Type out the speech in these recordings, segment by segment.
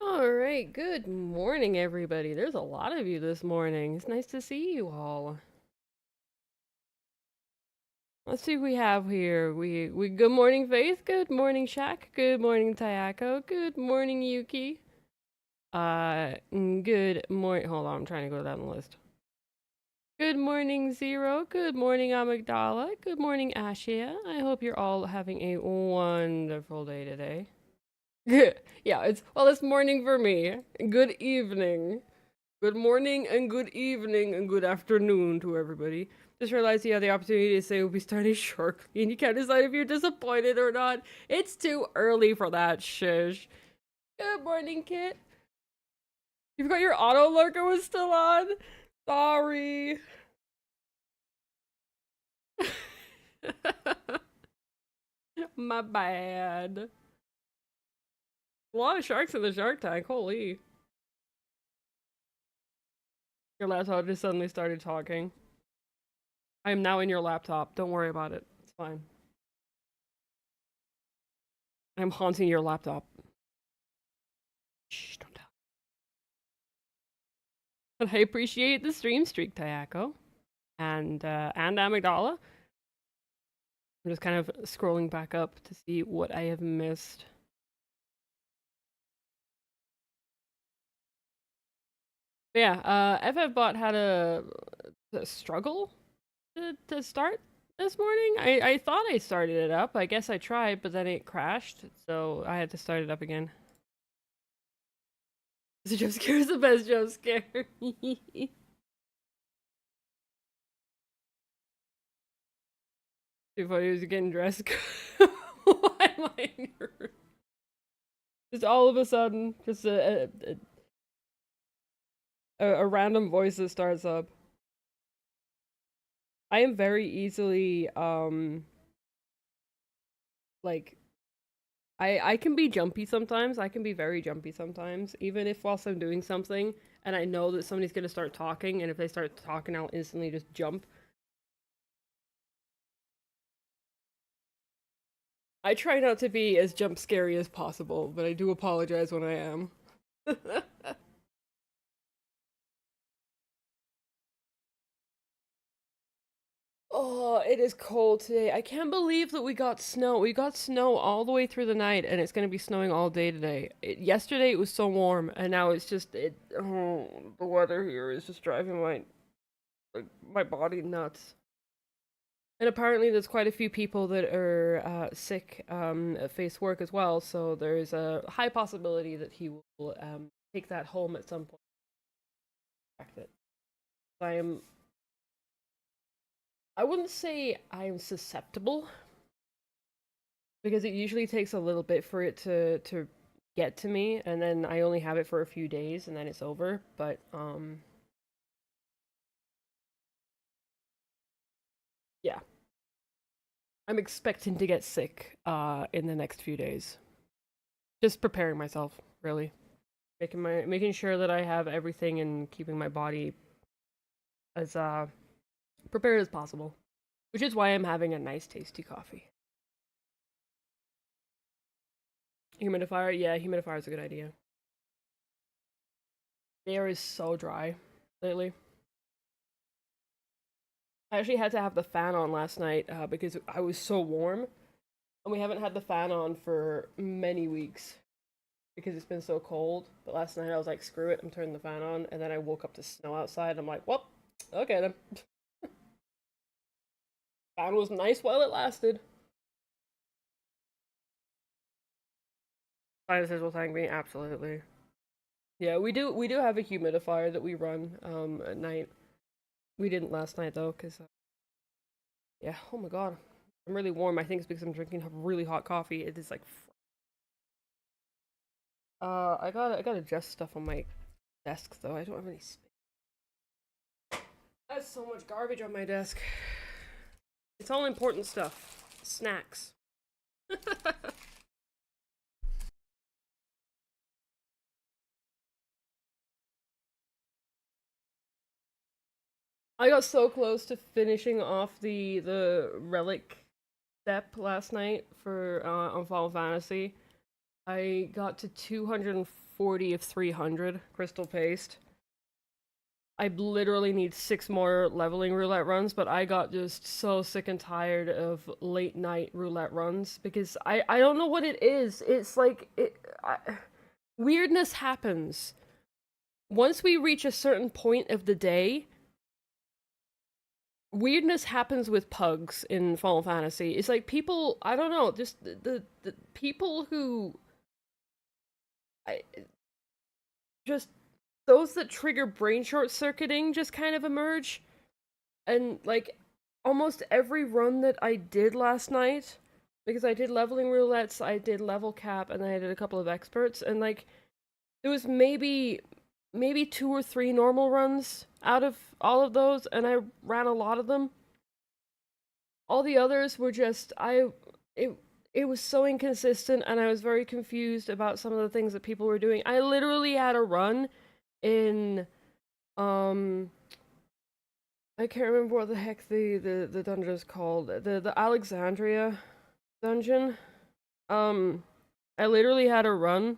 All right, good morning, everybody. There's a lot of you this morning. It's nice to see you all. Let's see what we have here. We good morning, Faith. Good morning, Shaq. Good morning, Tayako. Good morning, Yuki. Good morning. Hold on, I'm trying to go down the list. Good morning, Zero. Good morning, Amygdala. Good morning, Ashia. I hope you're all having a wonderful day today. Yeah, it's morning for me. Good evening. Good morning and good evening and good afternoon to everybody. Just realized you had the opportunity to say we'll be starting shortly and you can't decide if you're disappointed or not. It's too early for that shish. Good morning, Kit. You've got your auto lurker was still on? Sorry. My bad. A lot of sharks in the shark tank, holy. Your laptop just suddenly started talking. I am now in your laptop. Don't worry about it. It's fine. I'm haunting your laptop. Shh, don't tell. But I appreciate the stream streak, Tayako. And Amygdala. I'm just kind of scrolling back up to see what I have missed. But yeah, FFBot had a struggle to start this morning. I thought I started it up. I guess I tried, but then it crashed, so I had to start it up again. The jump scare is the best jump scare. If I was getting dressed, why am I here? Just all of a sudden, just a random voice that starts up. I am very easily like I can be jumpy sometimes. I can be very jumpy sometimes, even if whilst I'm doing something and I know that somebody's gonna start talking, and if they start talking, I'll instantly just jump. I try not to be as jump scary as possible, but I do apologize when I am. Oh, it is cold today. I can't believe that we got snow. We got snow all the way through the night, and it's gonna be snowing all day today. Yesterday it was so warm, and now it's just it. Oh, the weather here is just driving my body nuts. And apparently, there's quite a few people that are sick at face work as well. So there's a high possibility that he will take that home at some point. I am. I wouldn't say I am susceptible because it usually takes a little bit for it to get to me, and then I only have it for a few days, and then it's over. But yeah, I'm expecting to get sick in the next few days. Just preparing myself, really, making sure that I have everything and keeping my body as prepared as possible. Which is why I'm having a nice, tasty coffee. Humidifier, yeah, humidifier is a good idea. The air is so dry lately. I actually had to have the fan on last night because I was so warm, and we haven't had the fan on for many weeks because it's been so cold. But last night I was like, screw it, I'm turning the fan on, and then I woke up to snow outside. I'm like, well, okay then. Fan was nice while it lasted. Sinuses will thank me, absolutely. Yeah, we do have a humidifier that we run at night. We didn't last night though, cause yeah. Oh my god, I'm really warm. I think it's because I'm drinking really hot coffee. It is like, I gotta adjust stuff on my desk though. I don't have any space. That's so much garbage on my desk. It's all important stuff. Snacks. I got so close to finishing off the relic step last night for on Final Fantasy. I got to 240 40 of 300 crystal paste. I literally need 6 more leveling roulette runs, but I got just so sick and tired of late night roulette runs because I don't know what it is. It's like weirdness happens. Once we reach a certain point of the day, weirdness happens with pugs in Final Fantasy. It's like people, I don't know, just the people who I just those that trigger brain short circuiting just kind of emerge. And like almost every run that I did last night, because I did leveling roulettes, I did level cap, and I did a couple of experts, and like there was maybe 2 or 3 normal runs out of all of those, and I ran a lot of them. All the others were just it it was so inconsistent, and I was very confused about some of the things that people were doing. I literally had a run in um I can't remember what the heck the dungeon is called. The Alexandria dungeon. I literally had a run.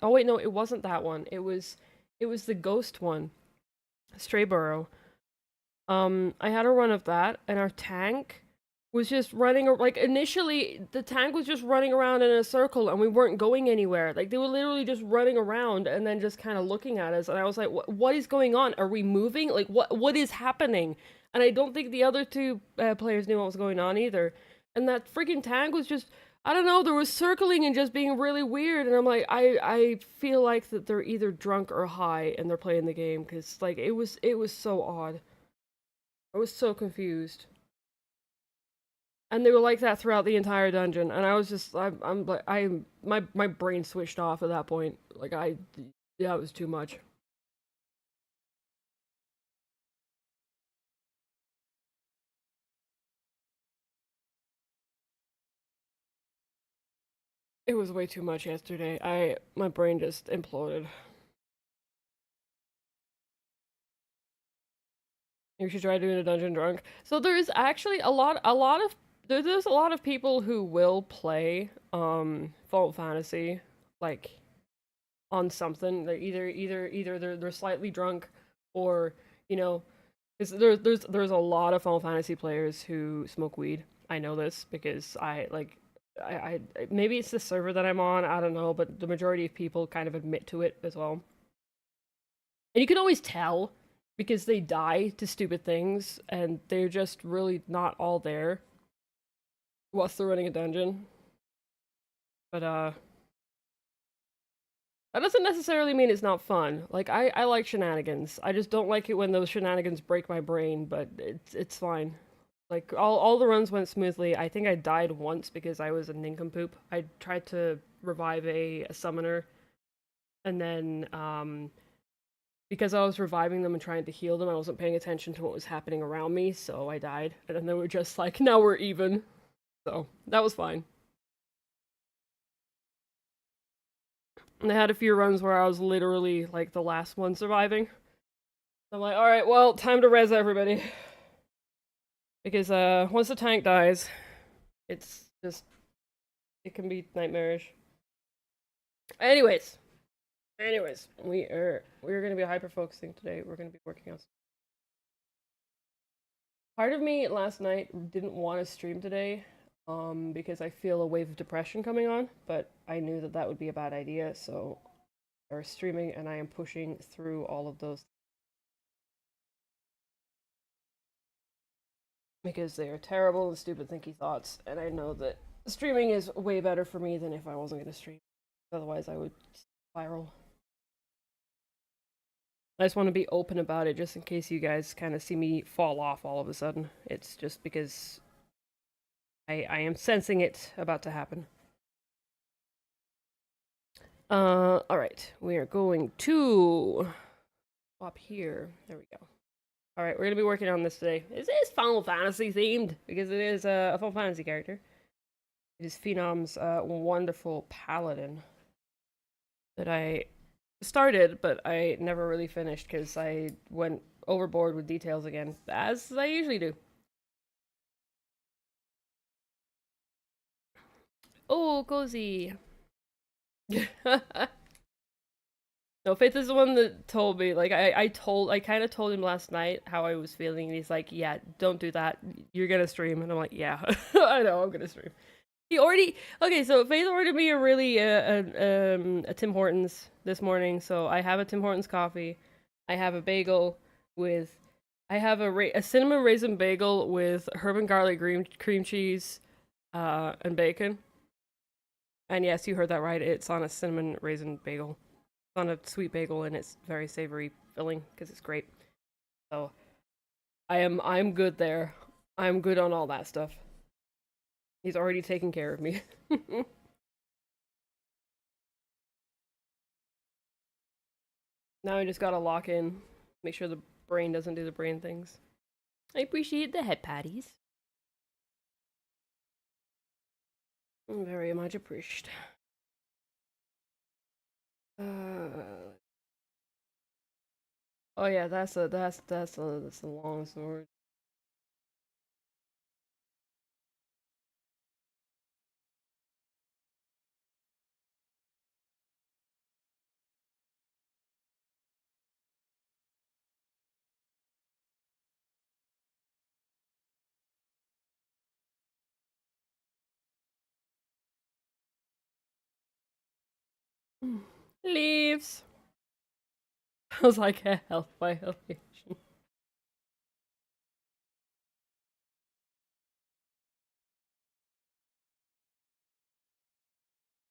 Oh wait, no, it wasn't that one. It was the ghost one. Strayborough. I had a run of that, and our tank was just running, like, initially, the tank was just running around in a circle, and we weren't going anywhere. Like, they were literally just running around, and then just kind of looking at us, and I was like, what is going on? Are we moving? Like, what is happening? And I don't think the other 2 players knew what was going on, either. And that freaking tank was just, I don't know, there was circling and just being really weird, and I'm like, I feel like that they're either drunk or high, and they're playing the game, because, like, it was so odd. I was so confused. And they were like that throughout the entire dungeon, and I was just, I'm like, my brain switched off at that point. Like, yeah, it was too much. It was way too much yesterday. My brain just imploded. You should try doing a dungeon drunk. So there's actually there's a lot of people who will play Final Fantasy like on something. They're either they're slightly drunk, or you know, there's a lot of Final Fantasy players who smoke weed. I know this because maybe it's the server that I'm on, I don't know, but the majority of people kind of admit to it as well. And you can always tell because they die to stupid things and they're just really not all there whilst they're running a dungeon. But that doesn't necessarily mean it's not fun. Like, I like shenanigans. I just don't like it when those shenanigans break my brain, but it's fine. Like, all the runs went smoothly. I think I died once because I was a nincompoop. I tried to revive a summoner, and then, because I was reviving them and trying to heal them, I wasn't paying attention to what was happening around me, so I died. And then they were just like, now we're even. So, that was fine. And I had a few runs where I was literally, like, the last one surviving. I'm like, alright, well, time to res everybody. Because, once the tank dies, it's just, it can be nightmarish. Anyways, we're gonna be hyper focusing today. We're gonna be working on. Part of me last night didn't want to stream today, because I feel a wave of depression coming on, but I knew that that would be a bad idea, so we're streaming, and I am pushing through all of those because they are terrible and stupid thinky thoughts, and I know that streaming is way better for me than if I wasn't gonna stream. Otherwise, I would spiral. I just want to be open about it just in case you guys kind of see me fall off all of a sudden. It's just because I am sensing it about to happen. Alright. We are going to swap here. There we go. Alright, we're gonna be working on this today. This is Final Fantasy themed because it is a Final Fantasy character. It is Phenom's wonderful paladin that I started, but I never really finished because I went overboard with details again, as I usually do. Oh, cozy. No, Faith is the one that told me. Like I kind of told him last night how I was feeling, and he's like, "Yeah, don't do that. You're gonna stream." And I'm like, "Yeah, I know, I'm gonna stream." He already okay. So Faith ordered me a really a Tim Hortons this morning. So I have a Tim Hortons coffee. I have a bagel with. I have a cinnamon raisin bagel with herb and garlic cream cheese, and bacon. And yes, you heard that right. It's on a cinnamon raisin bagel. It's on a sweet bagel, and it's very savory filling because it's great. So I'm good there. I'm good on all that stuff. He's already taking care of me. Now I just gotta lock in, make sure the brain doesn't do the brain things. I appreciate the head patties. Very much appreciated. Oh yeah, that's a long sword. Leaves. I was like a health violation.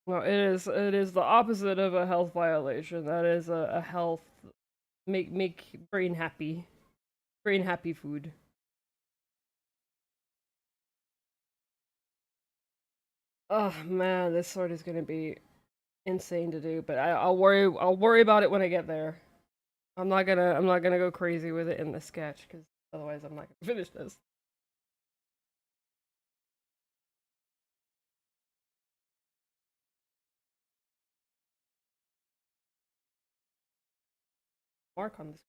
Well, it is the opposite of a health violation. That is a health make brain happy food. Oh man, this sword is gonna be insane to do, but I'll worry about it when I get there. I'm not gonna go crazy with it in the sketch because otherwise I'm not gonna finish this. Mark on this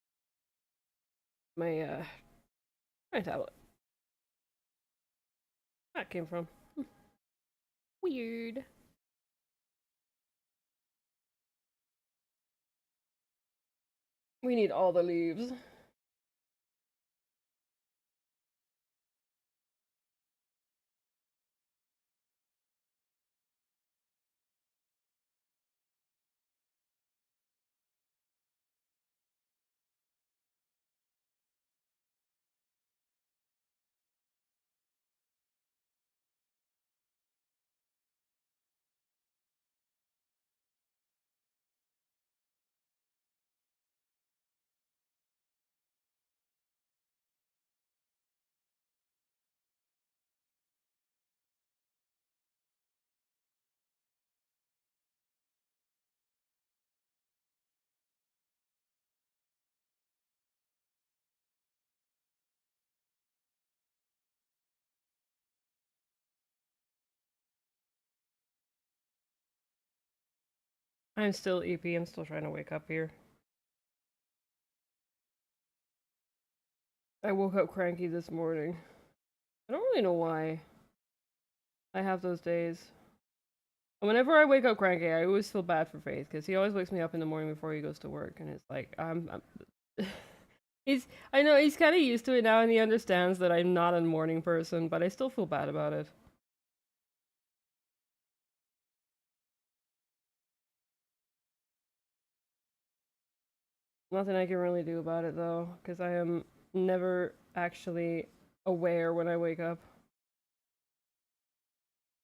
my my tablet. Where that came from. Weird. We need all the leaves. I'm still EP. I'm still trying to wake up here. I woke up cranky this morning. I don't really know why. I have those days. Whenever I wake up cranky, I always feel bad for Faith because he always wakes me up in the morning before he goes to work, and it's like he's. I know he's kind of used to it now, and he understands that I'm not a morning person, but I still feel bad about it. Nothing I can really do about it though, because I am never actually aware when I wake up.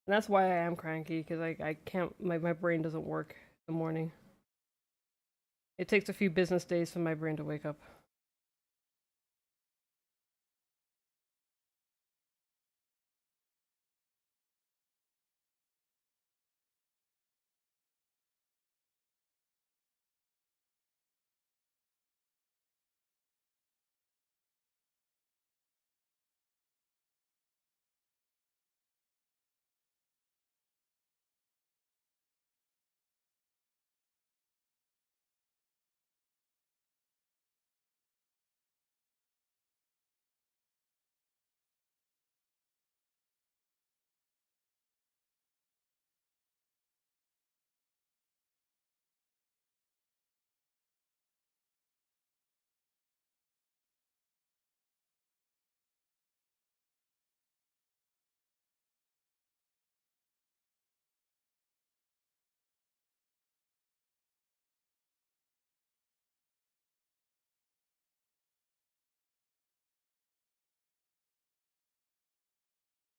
And that's why I am cranky, because I can't, my brain doesn't work in the morning. It takes a few business days for my brain to wake up.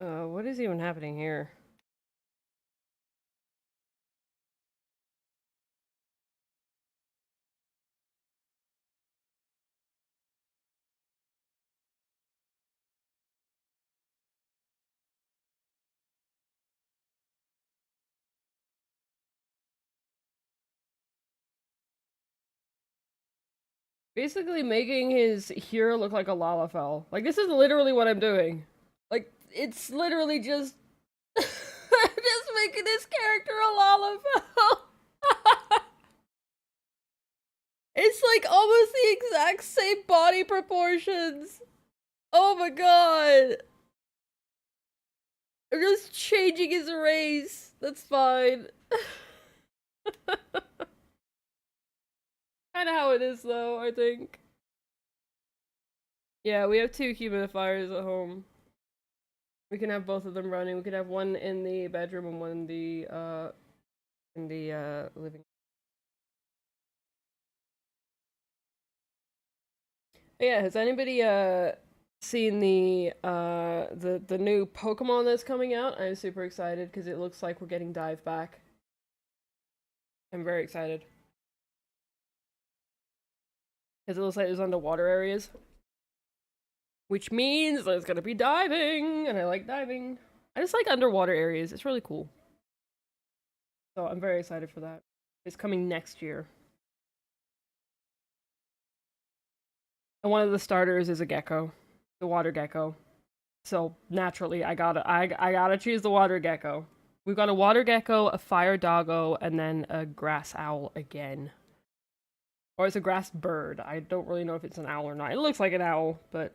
What is even happening here? Basically making his hero look like a lalafell. Like, this is literally what I'm doing. Like, it's literally just... just making this character a lalafell. It's like almost the exact same body proportions. Oh my god. I'm just changing his race. That's fine. Kind of how it is, though, I think. Yeah, we have two humidifiers at home. We can have both of them running. We could have one in the bedroom and one in the living. But yeah, has anybody seen the new Pokemon that's coming out? I'm super excited because it looks like we're getting Dive back. I'm very excited. Because it looks like there's underwater areas. Which means there's gonna be diving, and I like diving. I just like underwater areas. It's really cool. So I'm very excited for that. It's coming next year. And one of the starters is a gecko, the water gecko. So naturally, I gotta choose the water gecko. We've got a water gecko, a fire doggo, and then a grass owl again. Or it's a grass bird. I don't really know if it's an owl or not. It looks like an owl, but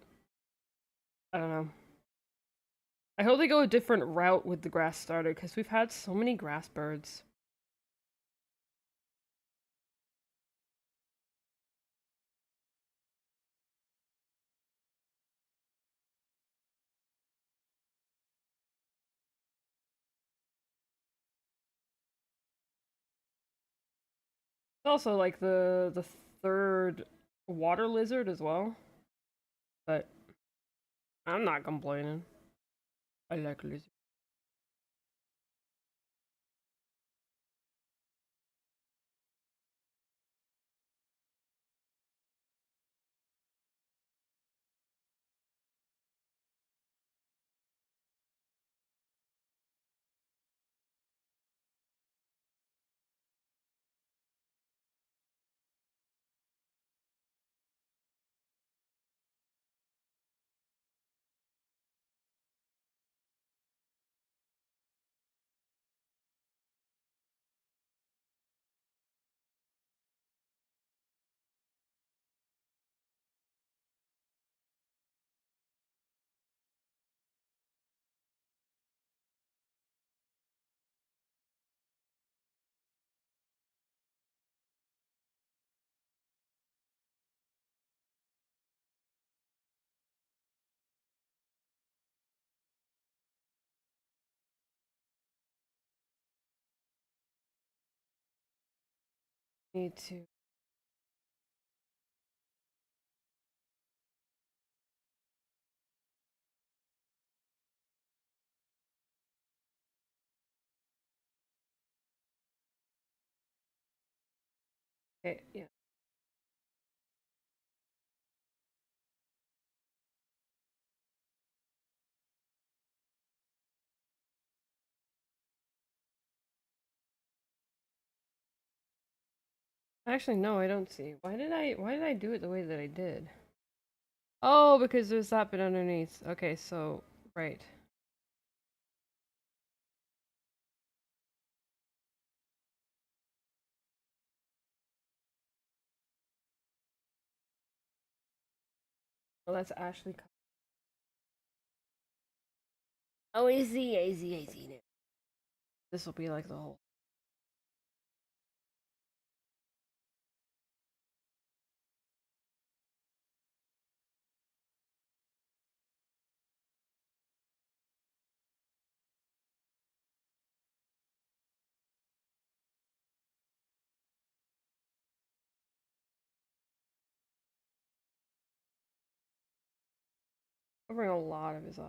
I don't know. I hope they go a different route with the grass starter because we've had so many grass birds. Also, like the third water lizard as well, but I'm not complaining. I like lizards. Need to. Okay, yeah. Actually, no, I don't see. Why did I do it the way that I did? Oh, because there's that bit underneath. Okay, so right. Well, that's Ashley. Oh, easy, easy, easy. This will be like the whole. Covering a lot of his eye.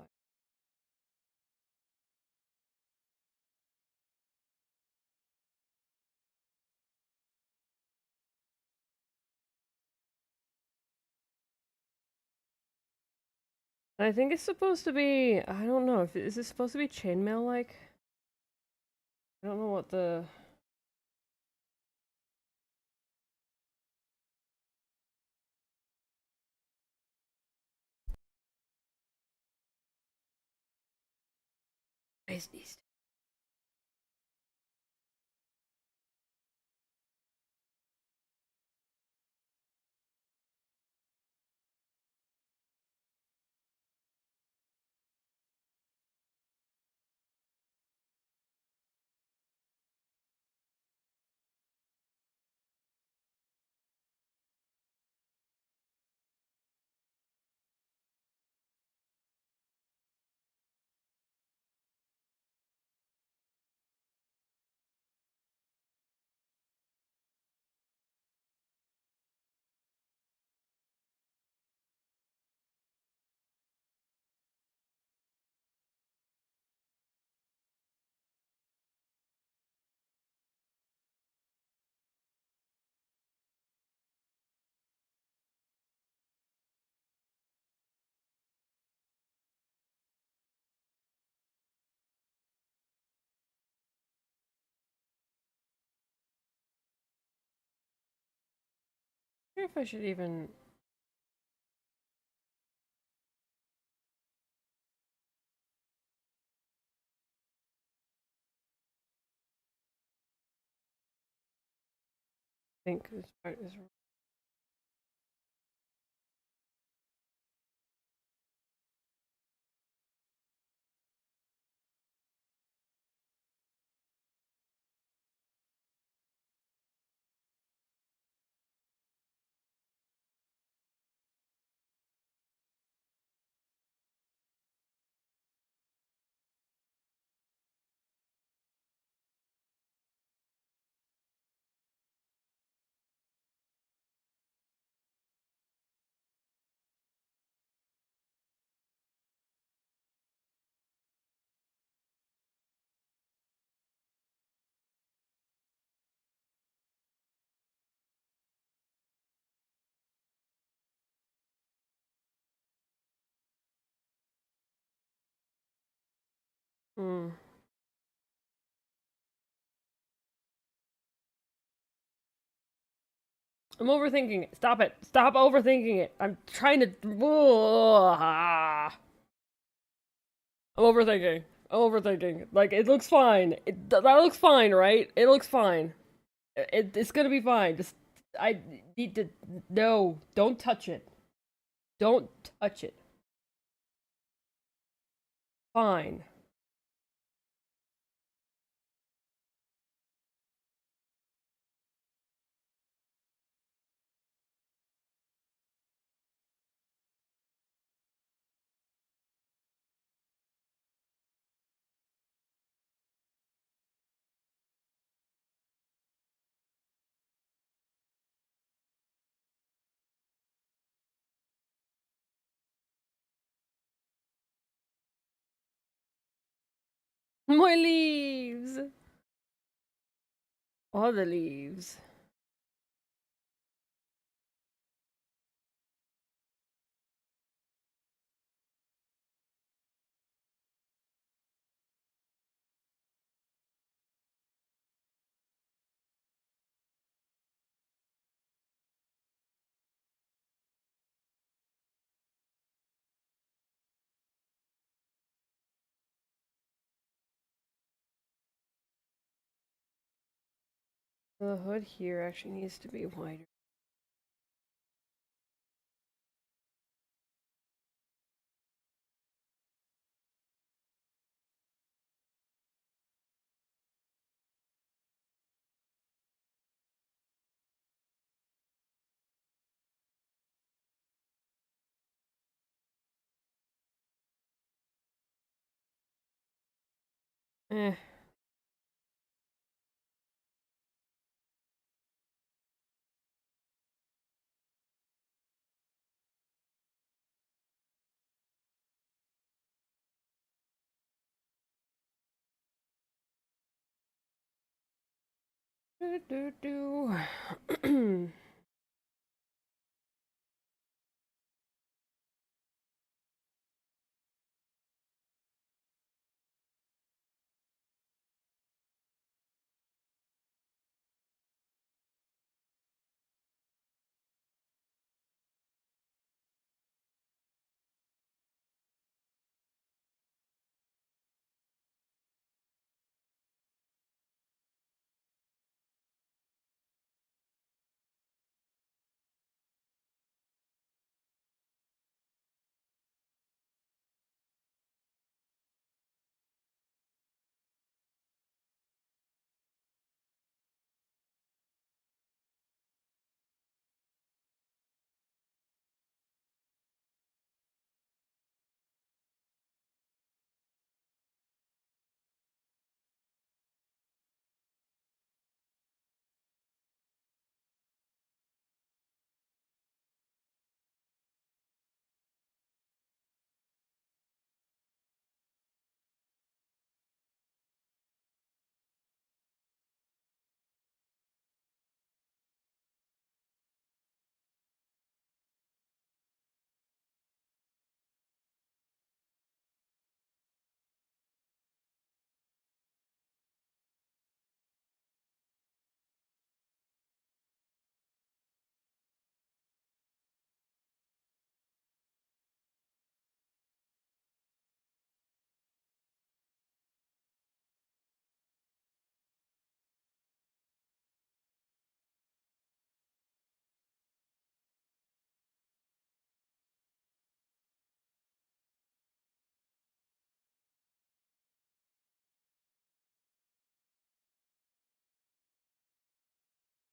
I think it's supposed to be, I don't know, if is it supposed to be chainmail like? I don't know what the Ice East. I wonder if I should even think this part is Hmm. I'm overthinking it. Stop it. Stop overthinking it. I'm trying to. I'm overthinking. I'm overthinking. Like, it looks fine. That looks fine, right? It looks fine. It's gonna be fine. Just. I need to. No. Don't touch it. Don't touch it. Fine. My leaves. All the leaves. The hood here actually needs to be wider. Eh. Do, do, do.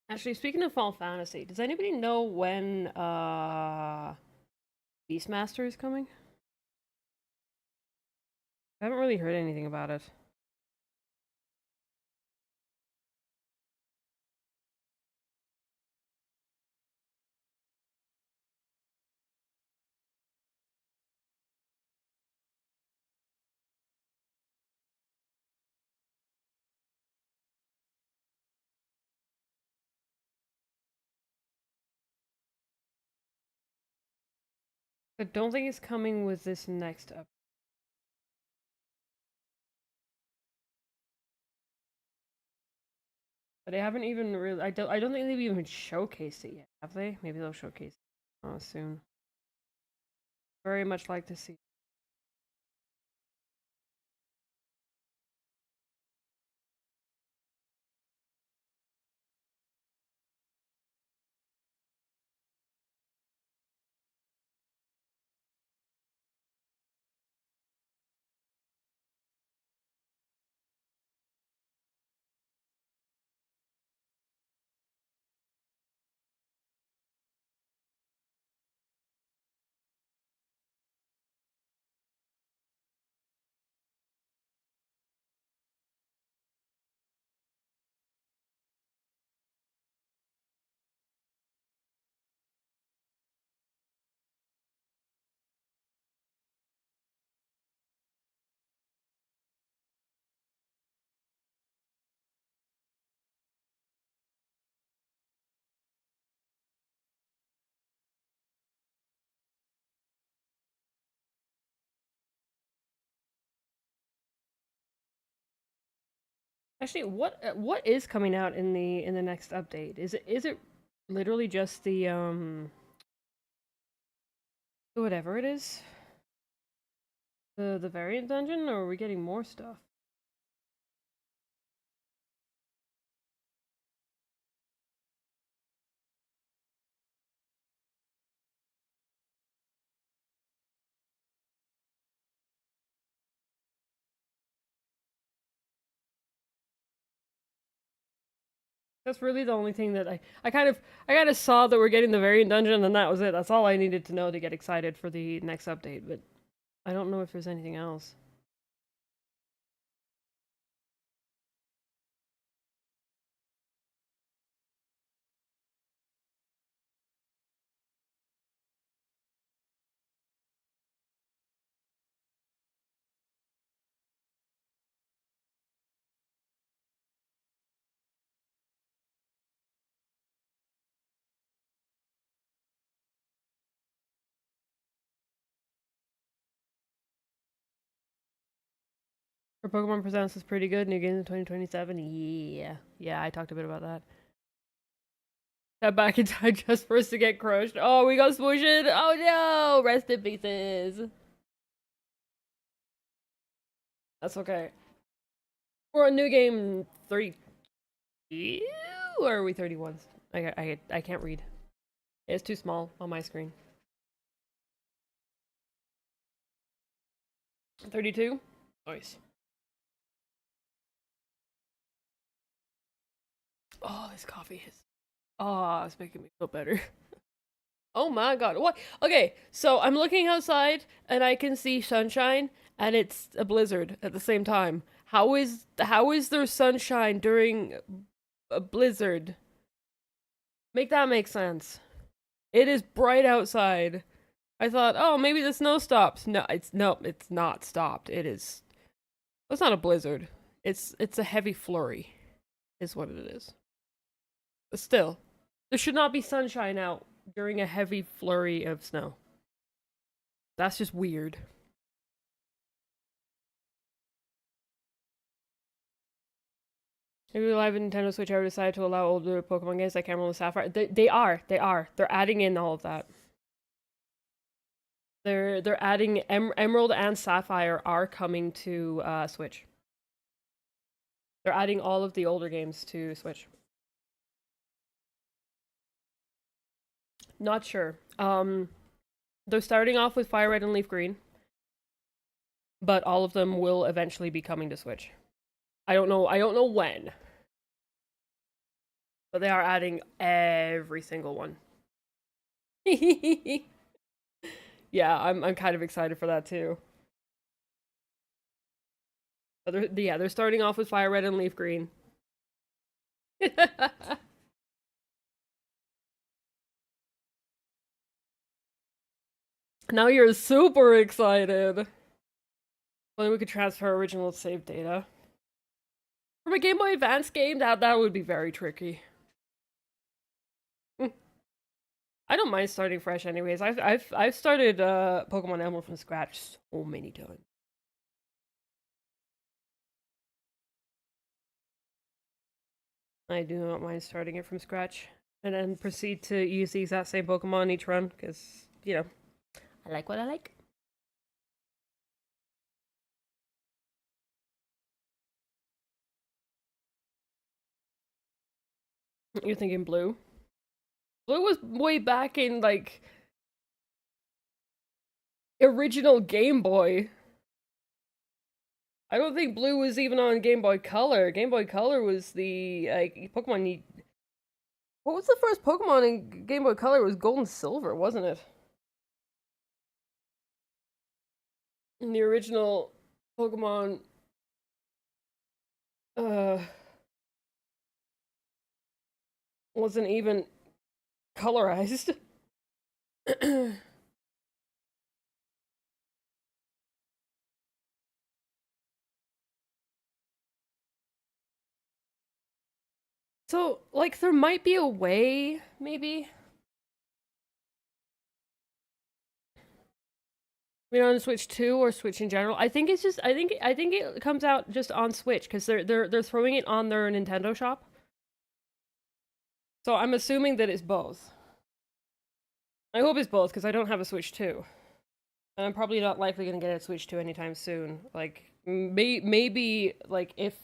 Actually, speaking of Final Fantasy, does anybody know when Beastmaster is coming? I haven't really heard anything about it. I don't think it's coming with this next up. But they haven't even really. I don't think they've even showcased it yet, have they? Maybe they'll showcase it soon. Very much like to see. Actually, what is coming out in the next update? Is it literally just the whatever it is, the variant dungeon, or are we getting more stuff? That's really the only thing that I kind of saw that we're getting the variant dungeon, and that was it. That's all I needed to know to get excited for the next update. But I don't know if there's anything else. For Pokemon Presents is pretty good. New games in 2027. Yeah, yeah. I talked a bit about that. That back in time just for us to get crushed. Oh, we got swooshed. Oh no! Rest in pieces. That's okay. We're on new game 30. Or are we 31? I can't read. It's too small on my screen. 32? Nice. Oh, this coffee is. Oh, it's making me feel better. Oh my god. What? Okay, so I'm looking outside and I can see sunshine and it's a blizzard at the same time. How is there sunshine during a blizzard? Make that make sense. It is bright outside. I thought, "Oh, maybe the snow stops." No, it's not stopped. It is. It's not a blizzard. It's a heavy flurry is what it is. But still, there should not be sunshine out during a heavy flurry of snow. That's just weird. Maybe live in Nintendo Switch ever decide to allow older Pokemon games like Emerald and Sapphire. They are. They are. They're adding in all of that. They're adding Emerald and Sapphire are coming to Switch. They're adding all of the older games to Switch. Not sure. They're starting off with Fire Red and Leaf Green, but all of them will eventually be coming to Switch. I don't know when, But they are adding every single one. Yeah, I'm kind of excited for that too. But they're starting off with fire red and leaf green. Now you're super excited. Well, we could transfer original save data. From a Game Boy Advance game, that would be very tricky. I don't mind starting fresh anyways. I've started Pokemon Emerald from scratch so many times. I do not mind starting it from scratch. And then proceed to use the exact same Pokemon each run, because, you know, I like what I like. You're thinking blue? Blue was way back in, like, original Game Boy. I don't think blue was even on Game Boy Color. Game Boy Color was the, like, Pokemon you... What was the first Pokemon in Game Boy Color? It was Gold and Silver, wasn't it? In the original Pokemon, uh, wasn't even colorized. So, like, there might be a way, maybe. I mean, on Switch 2 or Switch in general. I think it's just I think it comes out just on Switch because they're throwing it on their Nintendo shop. So I'm assuming that it's both. I hope it's both because I don't have a Switch 2. And I'm probably not likely gonna get a Switch 2 anytime soon. Like maybe like if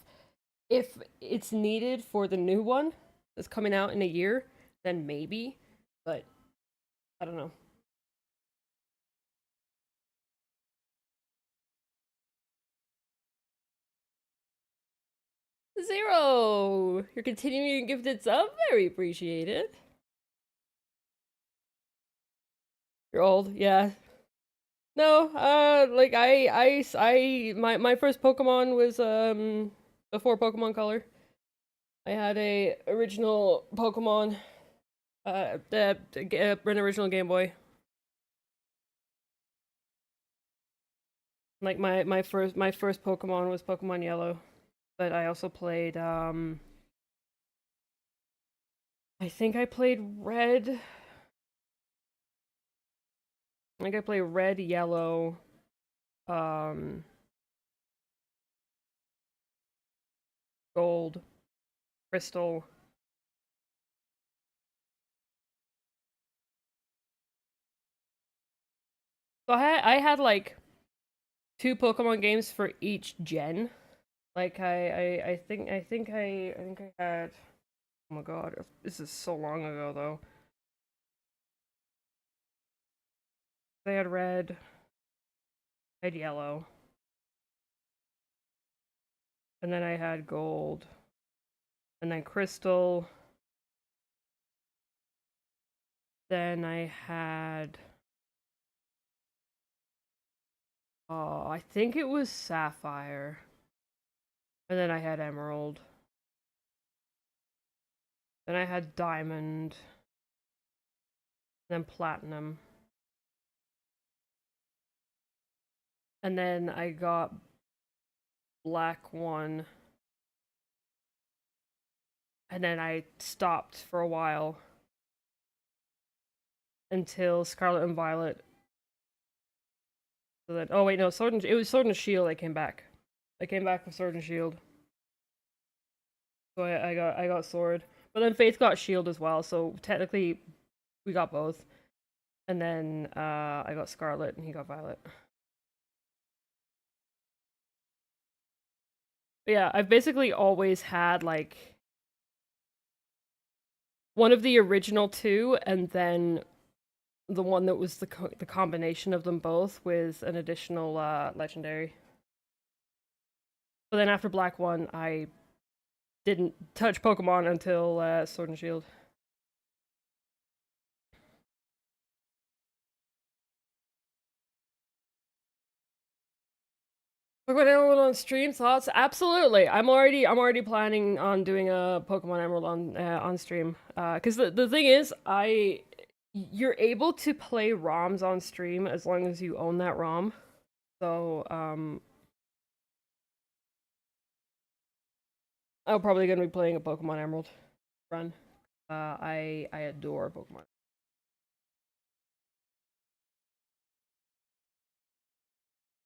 it's needed for the new one that's coming out in a year, then maybe. But I don't know. Zero! You're continuing to gift it sub? Very appreciated. You're old, yeah. No, like my first Pokemon was before Pokemon Color. I had a original Pokemon, an original Game Boy. Like my first Pokemon was Pokemon Yellow, but I also played I think I played Red. I think I played Red, Yellow, um, Gold, Crystal. So I had like two Pokemon games for each gen. Like I think I had. Oh my god, this is so long ago though. I had red, I had yellow, and then I had gold, and then crystal. Then I had. Oh, I think it was sapphire, and then I had emerald. Then I had diamond, then platinum. And then I got black one. And then I stopped for a while until Scarlet and Violet. So then, oh wait, no, it was Sword and Shield. I came back. I came back with Sword and Shield. So I got Sword, but then Faith got Shield as well. So technically, we got both. And then I got Scarlet and he got Violet. But yeah, I've basically always had like one of the original two, and then the one that was the combination of them both with an additional legendary. But then after Black One, I didn't touch Pokemon until Sword and Shield. Pokemon Emerald on stream thoughts? Absolutely. I'm already planning on doing a Pokemon Emerald on stream. Because the thing is, you're able to play ROMs on stream as long as you own that ROM. So I'm probably gonna be playing a Pokemon Emerald run. I adore Pokemon.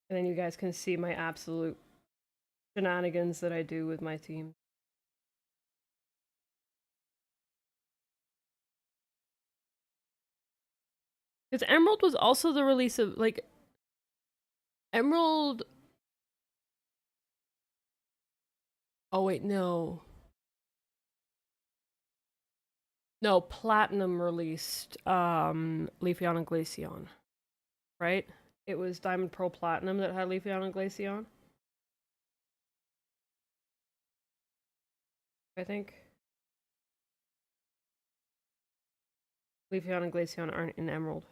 And then you guys can see my absolute shenanigans that I do with my team. Because Emerald was also the release of like Emerald. Oh wait, no, no, Platinum released Leafeon and Glaceon, right? It was Diamond Pearl Platinum that had Leafeon and Glaceon, I think. Leafeon and Glaceon aren't in Emerald.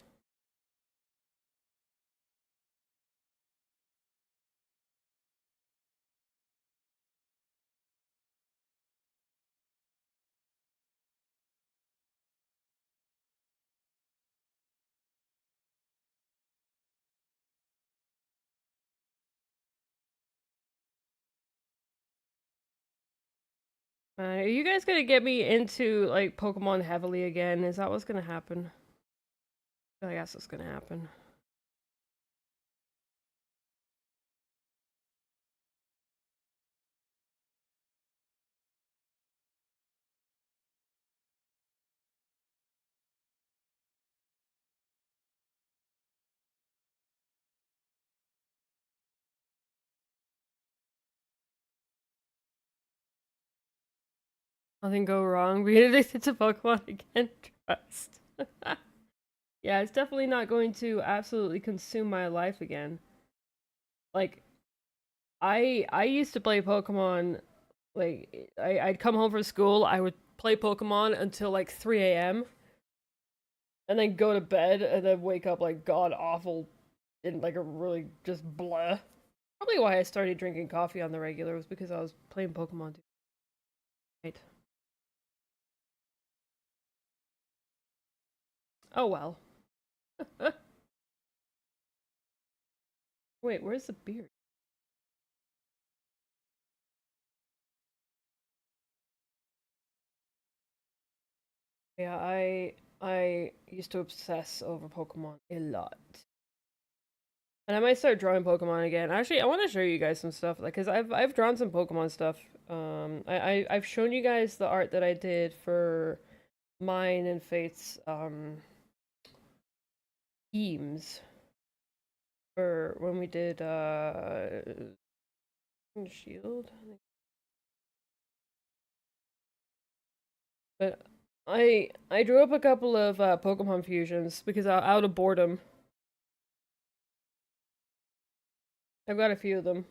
Are you guys gonna get me into like Pokemon heavily again? Is that what's gonna happen? I guess that's gonna happen. Nothing go wrong. Being addicted to Pokemon again. Trust. Yeah, it's definitely not going to absolutely consume my life again. Like, I used to play Pokemon. Like, I'd come home from school. I would play Pokemon until like 3 a.m. and then go to bed and then wake up like god awful in like a really just blah. Probably why I started drinking coffee on the regular was because I was playing Pokemon. Right. Oh well. Wait, where's the beard? Yeah, I used to obsess over Pokemon a lot. And I might start drawing Pokemon again. Actually, I want to show you guys some stuff, like, cause I've drawn some Pokemon stuff. I've shown you guys the art that I did for mine and Faith's themes for when we did Shield. But I drew up a couple of Pokemon fusions because out of boredom. I've got a few of them.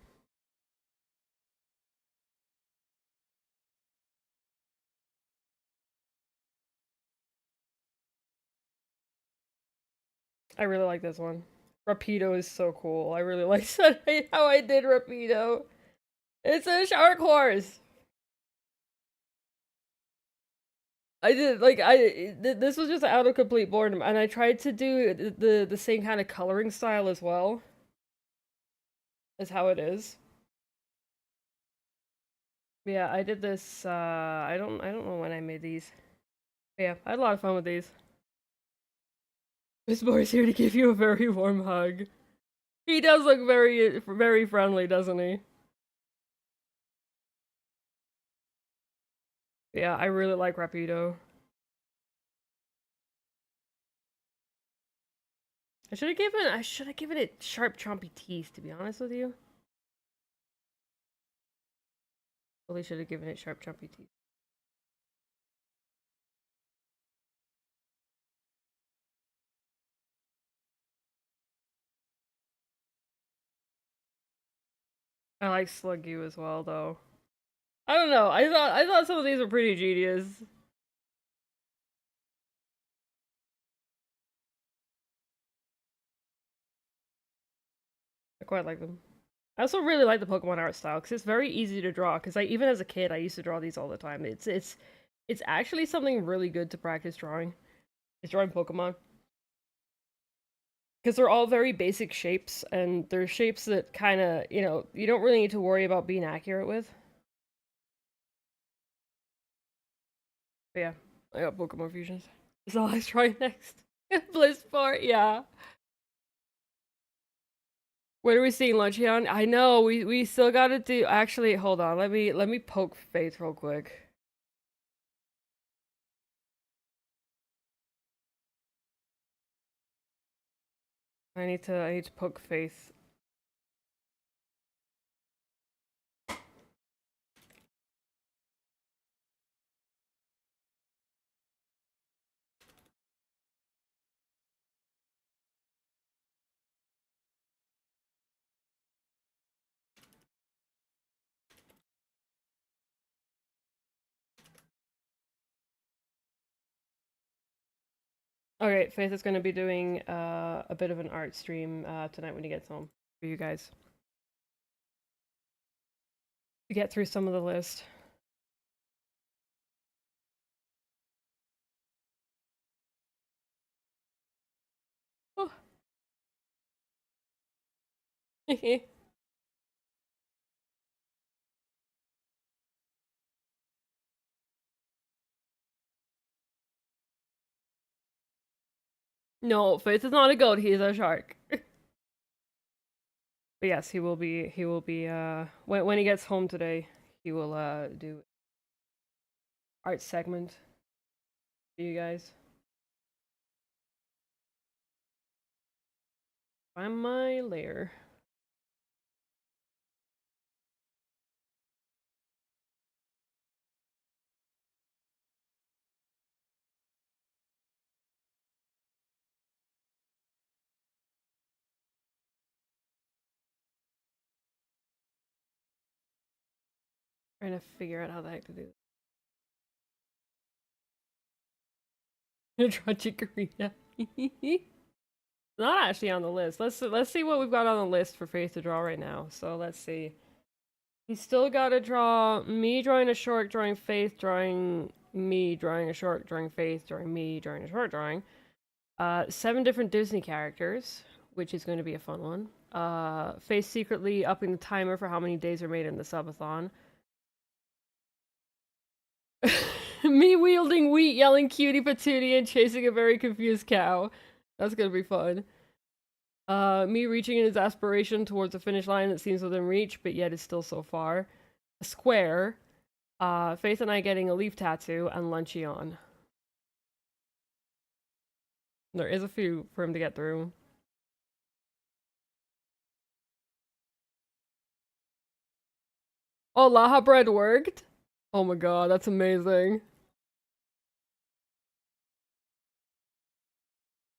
I really like this one. Rapido is so cool. I really like how I did Rapido. It's a shark horse. I did like this was just out of complete boredom, and I tried to do the same kind of coloring style as well as how it is. Yeah, I did this. I don't know when I made these. But yeah, I had a lot of fun with these. Miss Boy's here to give you a very warm hug. He does look very friendly, doesn't he? Yeah, I really like Rapido. I should have given it sharp, chompy teeth. To be honest with you, probably should have given it sharp, chompy teeth. I like Sluggy as well, though. I don't know. I thought some of these were pretty genius. I quite like them. I also really like the Pokemon art style because it's very easy to draw. Because I even as a kid, I used to draw these all the time. It's actually something really good to practice drawing. Is drawing Pokemon because they're all very basic shapes, and they're shapes that kind of you don't really need to worry about being accurate with. But yeah, I got Pokemon fusions. Is all I try next. Blizzport, yeah. What are we seeing, Luncheon? I know we still gotta do. Actually, hold on. Let me poke Faith real quick. I need to poke Faith. Okay, Faith is gonna be doing a bit of an art stream tonight when he gets home for you guys to get through some of the list. Oh. No, Faith is not a goat. He is a shark. But yes, he will be when he gets home today, he will do art segment for you guys. Find my lair. Trying to figure out how the heck to do this. Draw Chikorita. Not actually on the list. Let's see what we've got on the list for Faith to draw right now. So let's see. He's still got to draw me drawing a short, drawing Faith, drawing me, drawing a short, drawing Faith, drawing me, drawing a short, drawing. 7 different Disney characters, which is going to be a fun one. Faith secretly upping the timer for how many days are made in the subathon. Me wielding wheat, yelling cutie patootie, and chasing a very confused cow. That's gonna be fun. Me reaching in his aspiration towards a finish line that seems within reach, but yet is still so far. A square. Faith and I getting a leaf tattoo, and Luncheon. There is a few for him to get through. Oh, Laha bread worked? Oh my god, that's amazing.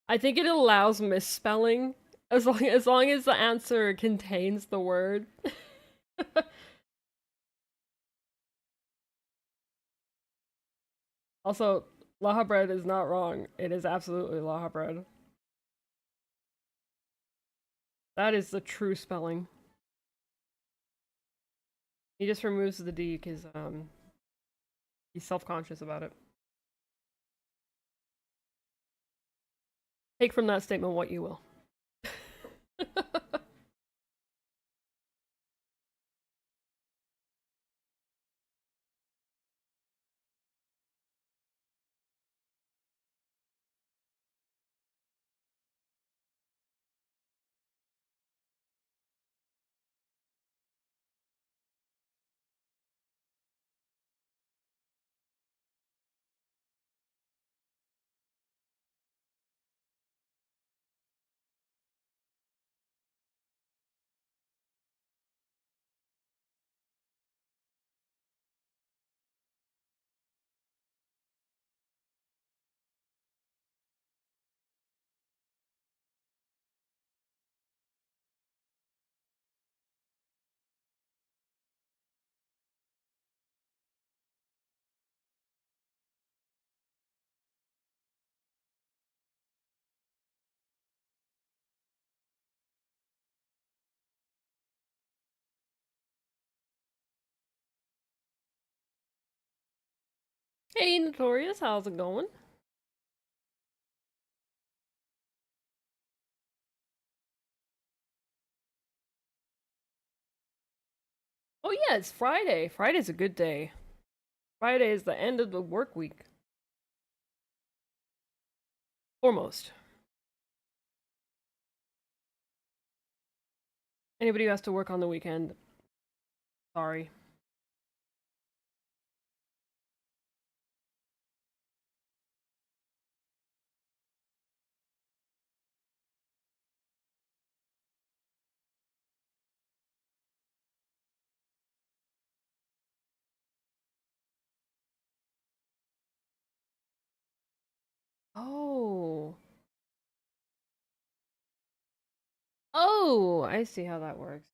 I think it allows misspelling as long as the answer contains the word. Also, Laha bread is not wrong. It is absolutely Laha bread. That is the true spelling. He just removes the D because he's self-conscious about it. Take from that statement what you will. Hey, Notorious, how's it going? Oh yeah, it's Friday. Friday's a good day. Friday is the end of the work week. Almost. Anybody who has to work on the weekend, sorry. Oh. Oh, I see how that works.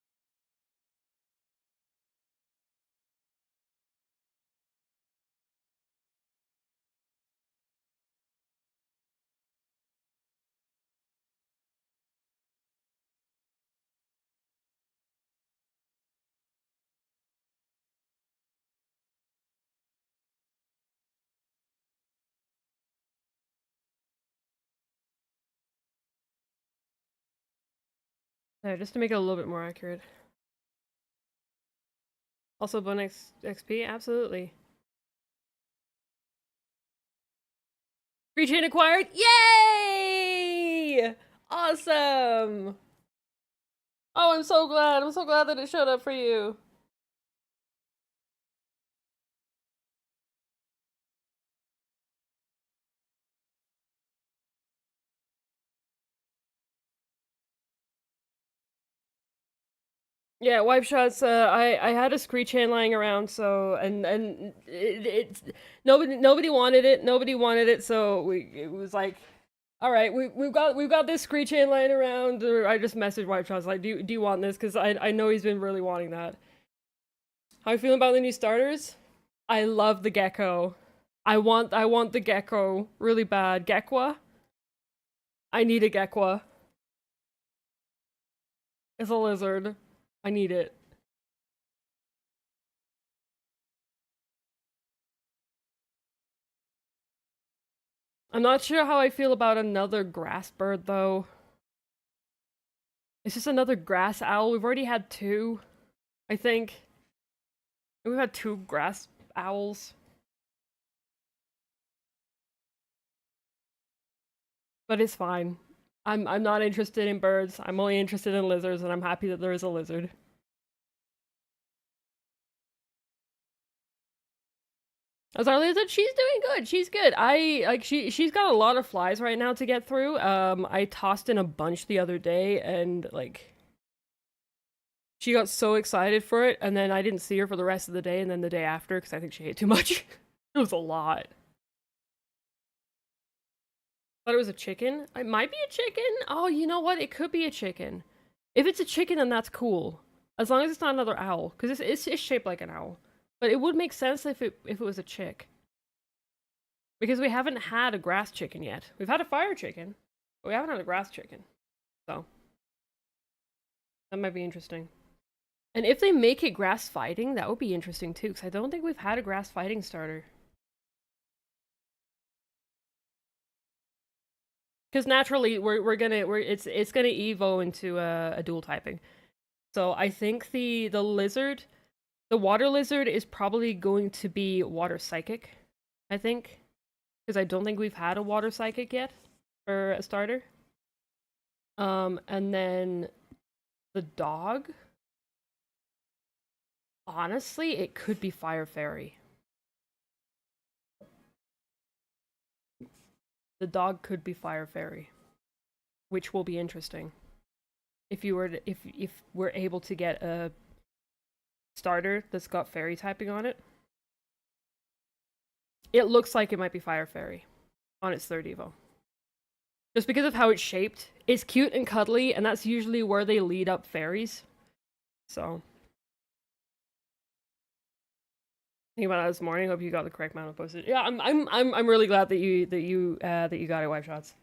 There, just to make it a little bit more accurate. Also, bonus XP, absolutely. Free chain acquired! Yay! Awesome! Oh, I'm so glad. I'm so glad that it showed up for you. Yeah, wipe shots. I had a scree chain lying around, so and it's nobody wanted it. Nobody wanted it, so it was like, all right, we've got this scree chain lying around. I just messaged wipe shots like, do you want this? Because I know he's been really wanting that. How you feeling about the new starters? I love the gecko. I want the gecko really bad. Gekwa. I need a gekwa. It's a lizard. I need it. I'm not sure how I feel about another grass bird though. It's just another grass owl. We've already had two, I think. We've had two grass owls. But it's fine. I'm not interested in birds. I'm only interested in lizards, and I'm happy that there is a lizard. As our lizard, she's doing good. She's good. I like she's got a lot of flies right now to get through. I tossed in a bunch the other day, and like she got so excited for it, and then I didn't see her for the rest of the day, and then the day after because I think she ate too much. It was a lot. Thought it was a chicken. It might be a chicken. Oh, you know what? It could be a chicken. If it's a chicken, then that's cool. As long as it's not another owl, because it's shaped like an owl. But it would make sense if it was a chick. Because we haven't had a grass chicken yet. We've had a fire chicken, but we haven't had a grass chicken. So that might be interesting. And if they make it grass fighting, that would be interesting too, because I don't think we've had a grass fighting starter. Because naturally, it's gonna evo into a dual typing. So I think the lizard, the water lizard, is probably going to be water psychic. I think, because I don't think we've had a water psychic yet for a starter. And then the dog. Honestly, it could be fire fairy. The dog could be fire fairy, which will be interesting. If you were if we're able to get a starter that's got fairy typing on it. It looks like it might be Fire Fairy on its third Evo. Just because of how it's shaped. It's cute and cuddly, and that's usually where they lead up fairies. So thinking about it this morning. Hope you got the correct amount of postage. Yeah, I'm really glad that you got it, wipe shots.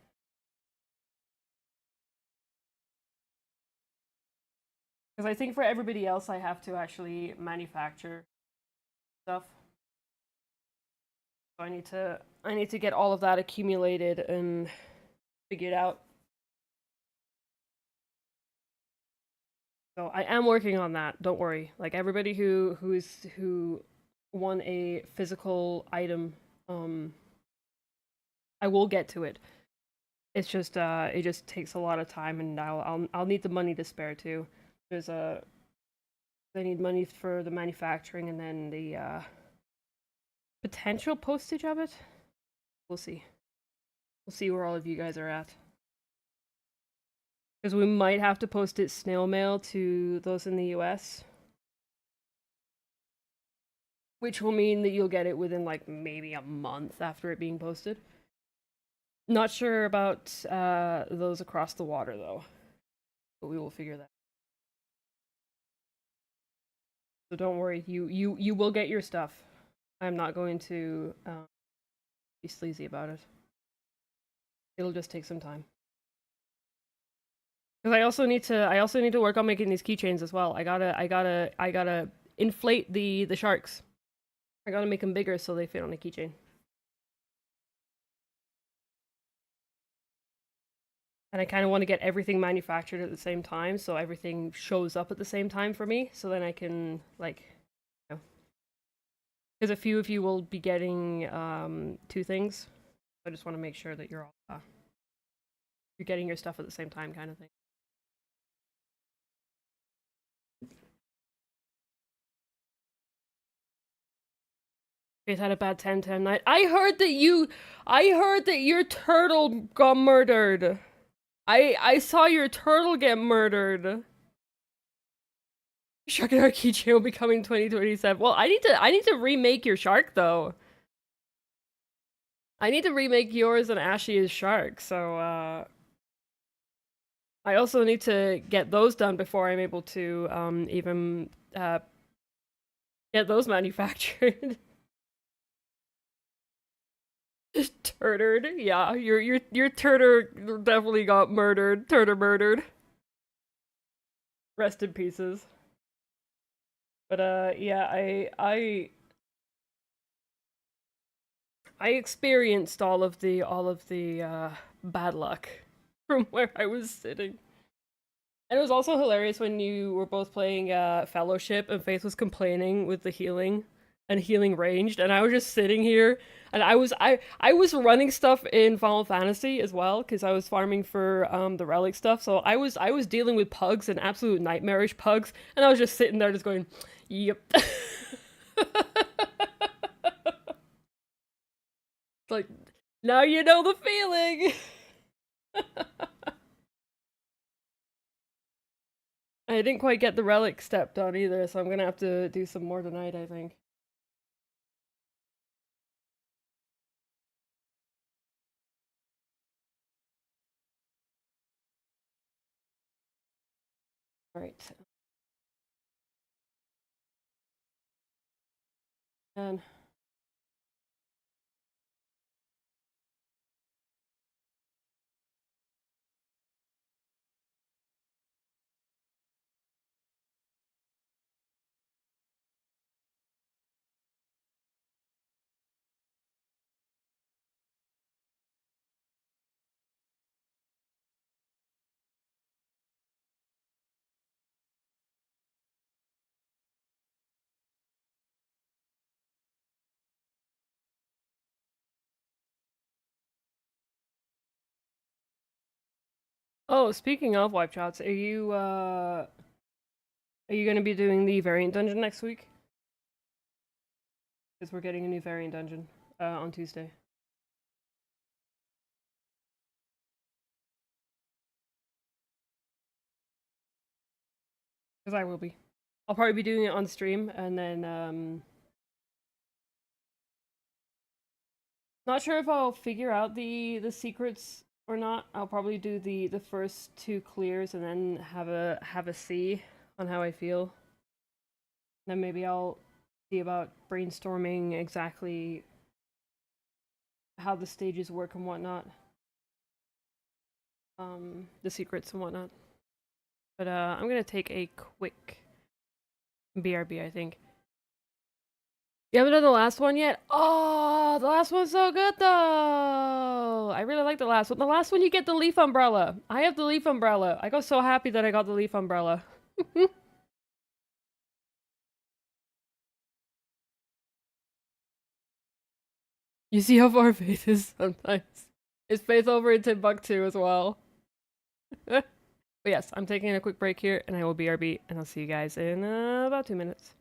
Because I think for everybody else, I have to actually manufacture stuff. So I need to get all of that accumulated and figured out. So I am working on that. Don't worry. Like everybody who won a physical item, I will get to it. It's just it just takes a lot of time, and I'll need the money to spare too. There's a I need money for the manufacturing and then the potential postage of it. We'll see. We'll see where all of you guys are at. Because we might have to post it snail mail to those in the US. Which will mean that you'll get it within like maybe a month after it being posted. Not sure about those across the water though. But we will figure that. So don't worry, you will get your stuff. I'm not going to be sleazy about it. It'll just take some time. Because I also need to work on making these keychains as well. I gotta inflate the sharks. I gotta make them bigger so they fit on a keychain. And I kind of want to get everything manufactured at the same time, so everything shows up at the same time for me, so then I can, like, you know. Because a few of you will be getting 2 things. I just want to make sure that you're all, you're getting your stuff at the same time kind of thing. Guys had a bad 10-10 night. I heard that your turtle got murdered. I saw your turtle get murdered. Shark and our keychain will be coming 2027. Well, I need to remake your shark though. I need to remake yours and Ashley's shark, so I also need to get those done before I'm able to even get those manufactured. Turtered, yeah, your turter definitely got murdered. Turter murdered. Rest in pieces. But yeah, I experienced all of the bad luck from where I was sitting. And it was also hilarious when you were both playing Fellowship and Faith was complaining with the healing and healing ranged, and I was just sitting here and I was running stuff in Final Fantasy as well because I was farming for the relic stuff. So I was dealing with pugs and absolute nightmarish pugs, and I was just sitting there just going, "Yep." Like, now you know the feeling. I didn't quite get the relic step done either, so I'm gonna have to do some more tonight, I think. Alright. And oh, speaking of wipe chats, are you gonna be doing the variant dungeon next week? Because we're getting a new variant dungeon on Tuesday. Because I will be. I'll probably be doing it on stream, and then not sure if I'll figure out the secrets or not. I'll probably do the first 2 clears and then have a see on how I feel. Then maybe I'll see about brainstorming exactly how the stages work and whatnot. The secrets and whatnot. But I'm gonna take a quick BRB, I think. You haven't done the last one yet? Oh, the last one's so good though. I really like the last one. The last one you get the leaf umbrella. I have the leaf umbrella. I got so happy that I got the leaf umbrella. You see how far Faith is sometimes. Is Faith over in Timbuktu as well? But yes, I'm taking a quick break here and I will BRB and I'll see you guys in about 2 minutes.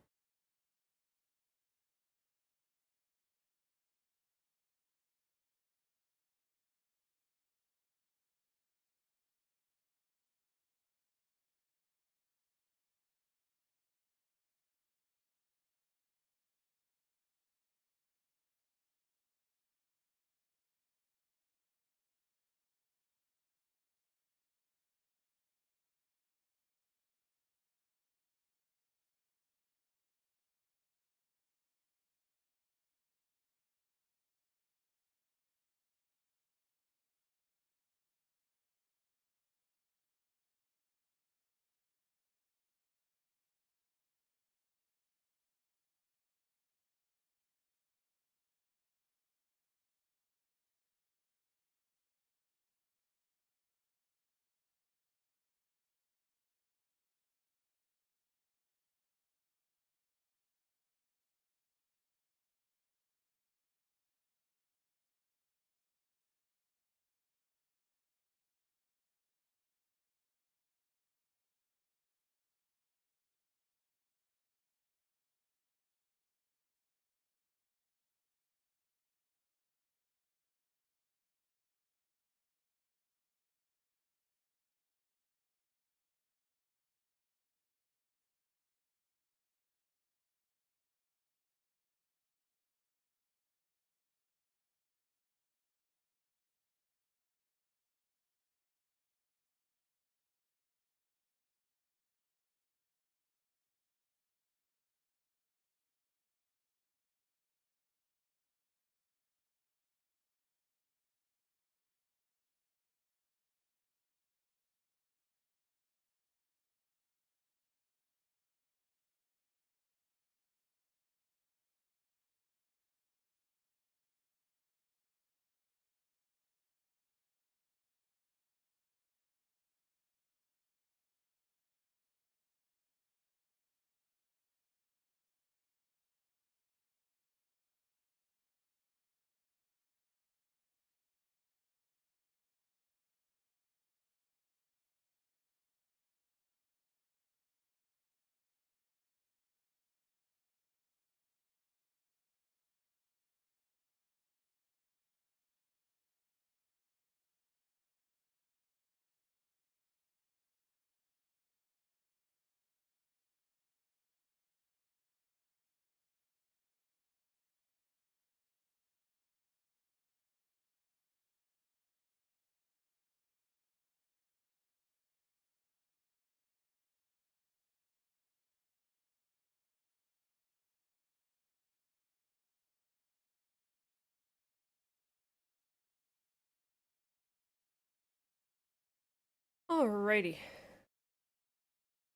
Alrighty.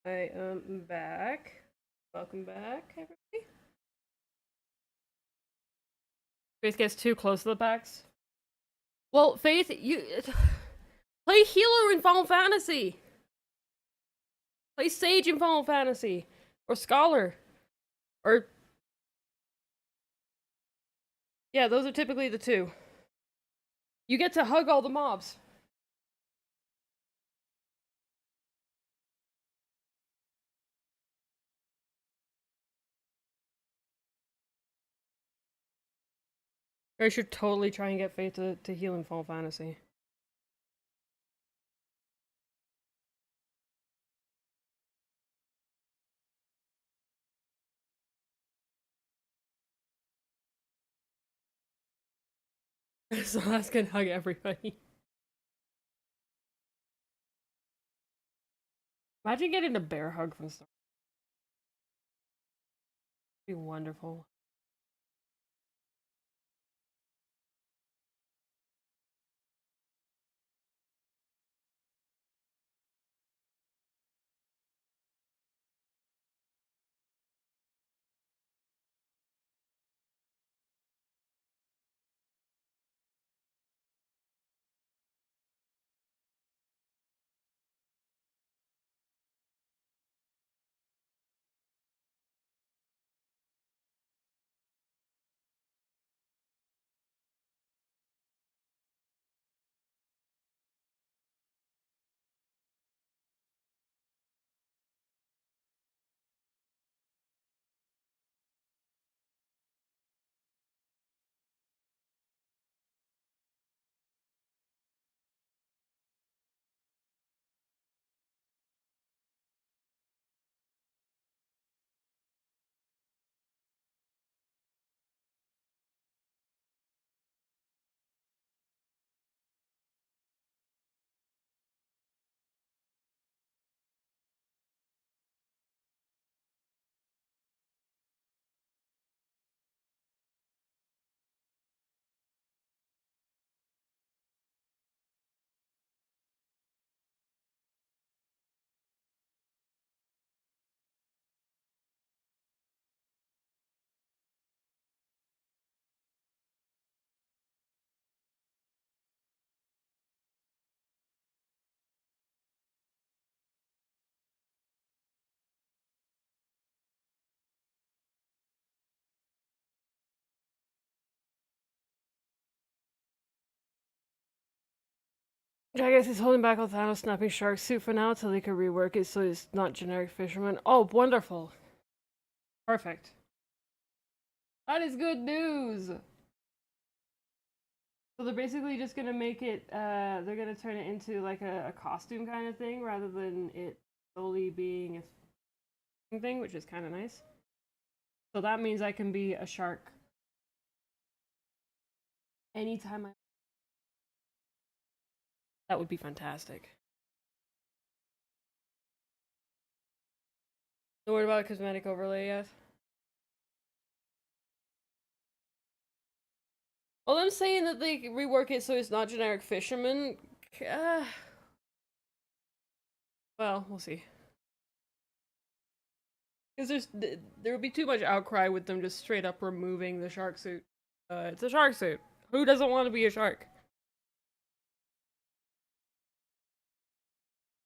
I am back. Welcome back, everybody. Faith gets too close to the packs. Well, Faith, you play healer in Final Fantasy. Play Sage in Final Fantasy, or Scholar, or yeah, those are typically the two. You get to hug all the mobs. I should totally try and get Faith to heal in Final Fantasy. So that's gonna hug everybody. Imagine getting a bear hug from Star. It'd be wonderful. I guess he's holding back on Thanos snapping shark suit for now till they can rework it so it's not generic fisherman. Oh, wonderful. Perfect. That is good news. So they're basically just gonna make it, they're gonna turn it into like a costume kind of thing rather than it solely being a thing, which is kind of nice. So that means I can be a shark anytime I. That would be fantastic. Don't worry about a cosmetic overlay yet. Well, I'm saying that they rework it so it's not generic fisherman. Uh, well, we'll see. Because there would be too much outcry with them just straight up removing the shark suit. It's a shark suit. Who doesn't want to be a shark?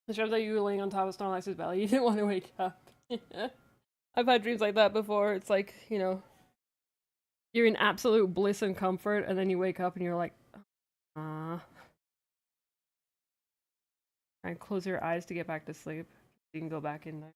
The dream that you were laying on top of Snorlax's belly, you didn't want to wake up. I've had dreams like that before. It's like, you know, you're in absolute bliss and comfort, and then you wake up and you're like, ah. And close your eyes to get back to sleep. You can go back in there.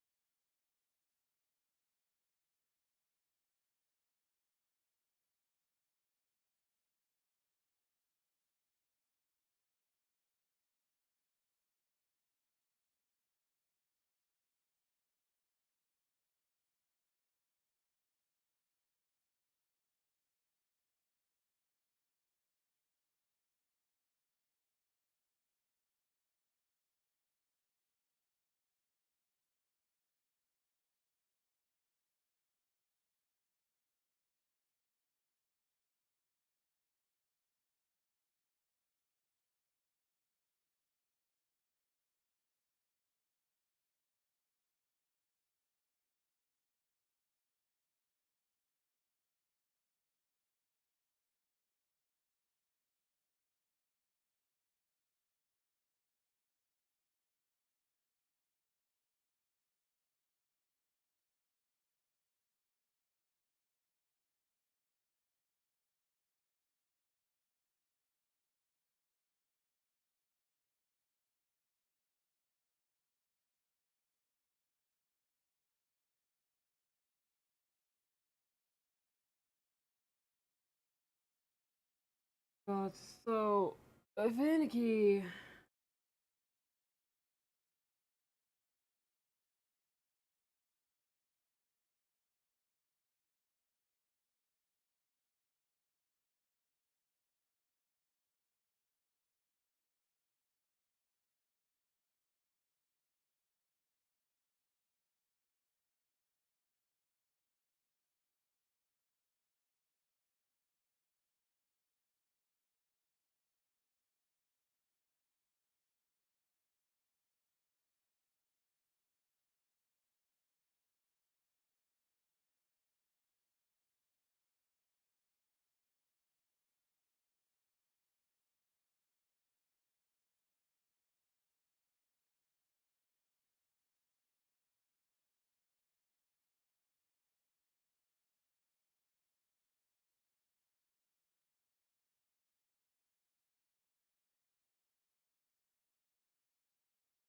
God, so finicky.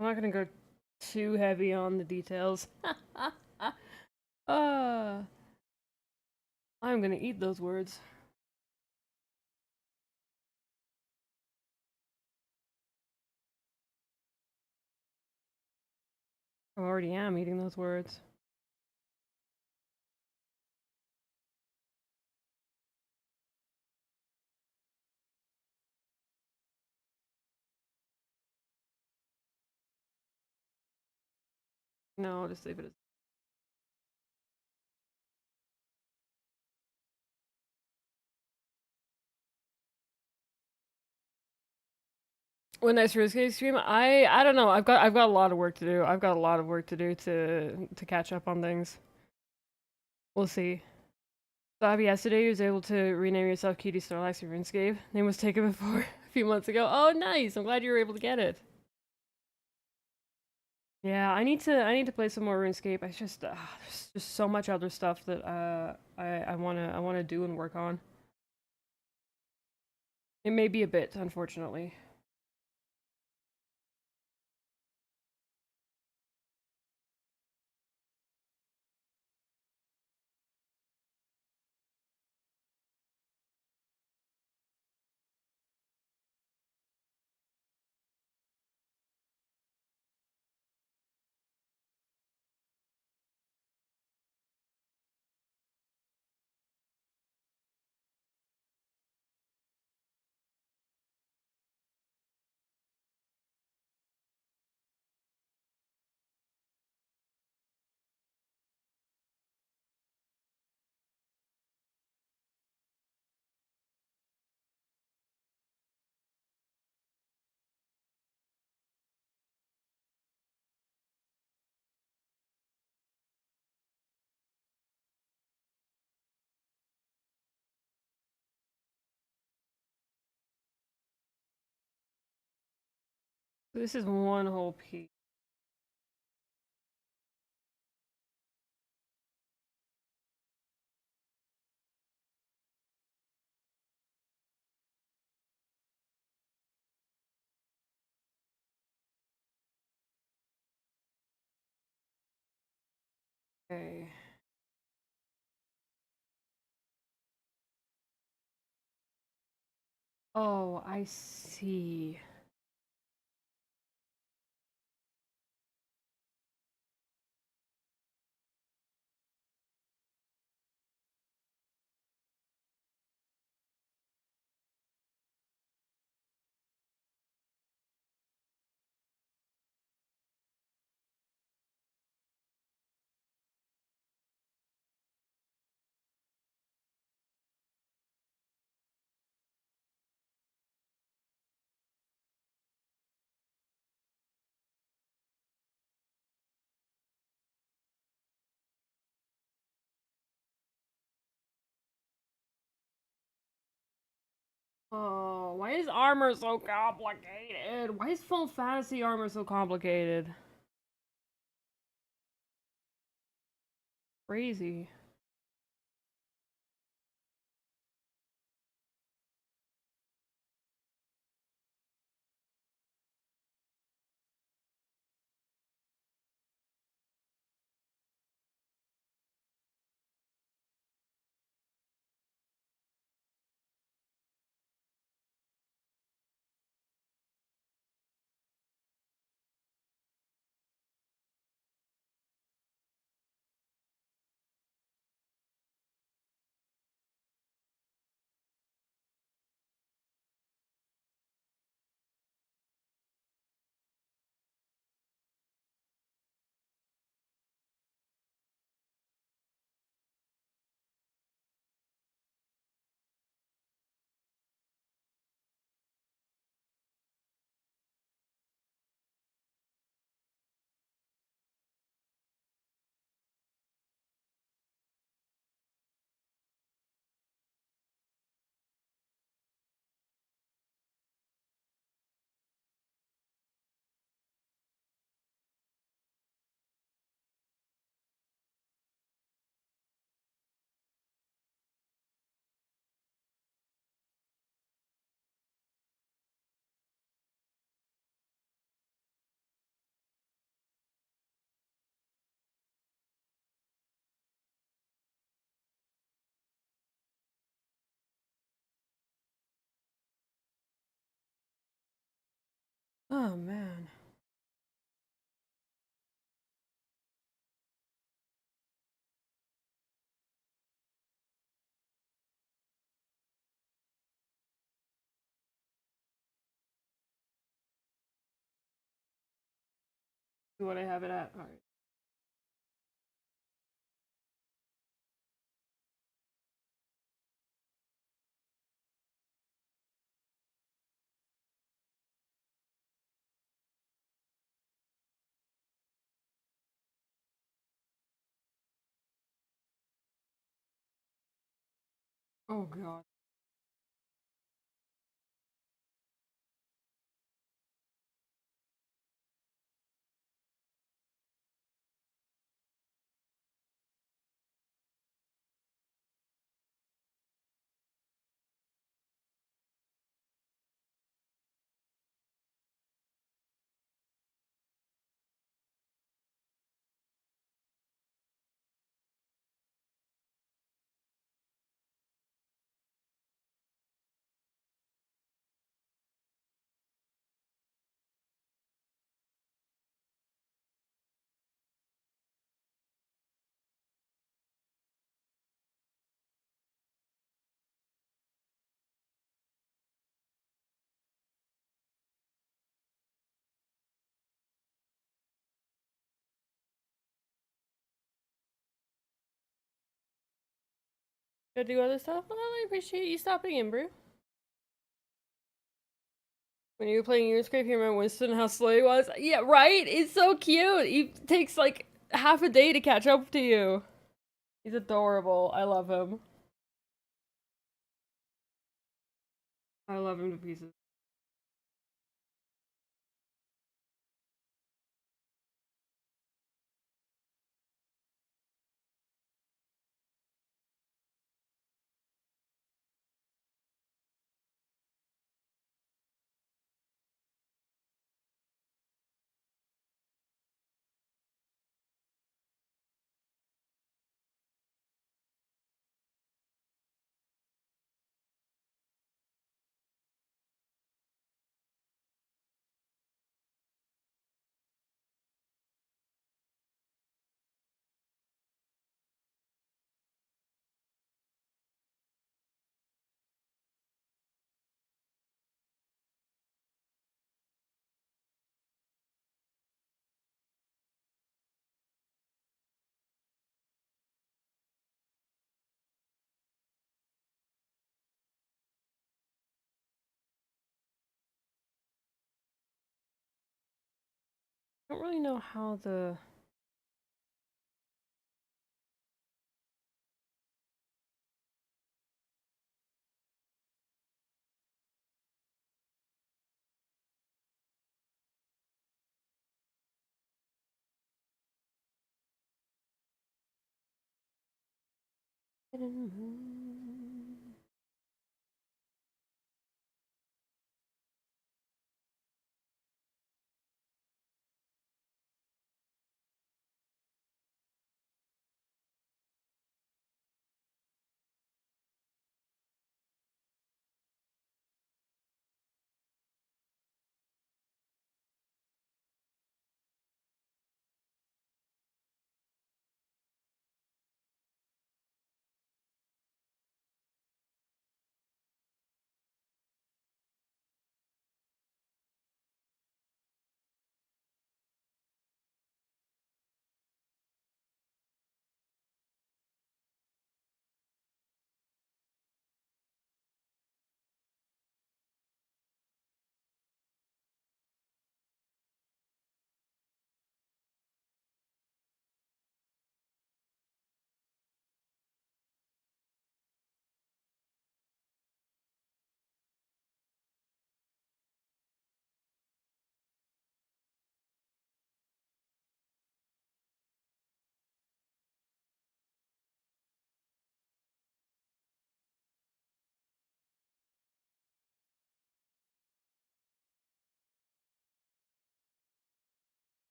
I'm not gonna go too heavy on the details. uh, I'm gonna eat those words. I already am eating those words. No, I'll just leave it as. When next RuneScape stream, I don't know. I've got a lot of work to do. I've got a lot of work to do to catch up on things. We'll see. Saw yesterday you was able to rename yourself Cutie Snorlax in RuneScape. Name was taken before a few months ago. Oh, nice! I'm glad you were able to get it. Yeah, I need to play some more RuneScape. I just there's just so much other stuff that I wanna do and work on. It may be a bit, unfortunately. This is one whole piece. Okay. Oh, I see. Oh, why is armor so complicated? Why is Final Fantasy armor so complicated? Crazy. Oh man. What I have it at? Alright. Oh god. Gotta do other stuff? Well, I appreciate you stopping in, bro. When you were playing Uniscape, you remember Winston how slow he was? Yeah, right? It's so cute. He takes like half a day to catch up to you. He's adorable. I love him. I love him to pieces. I don't really know how the... Oh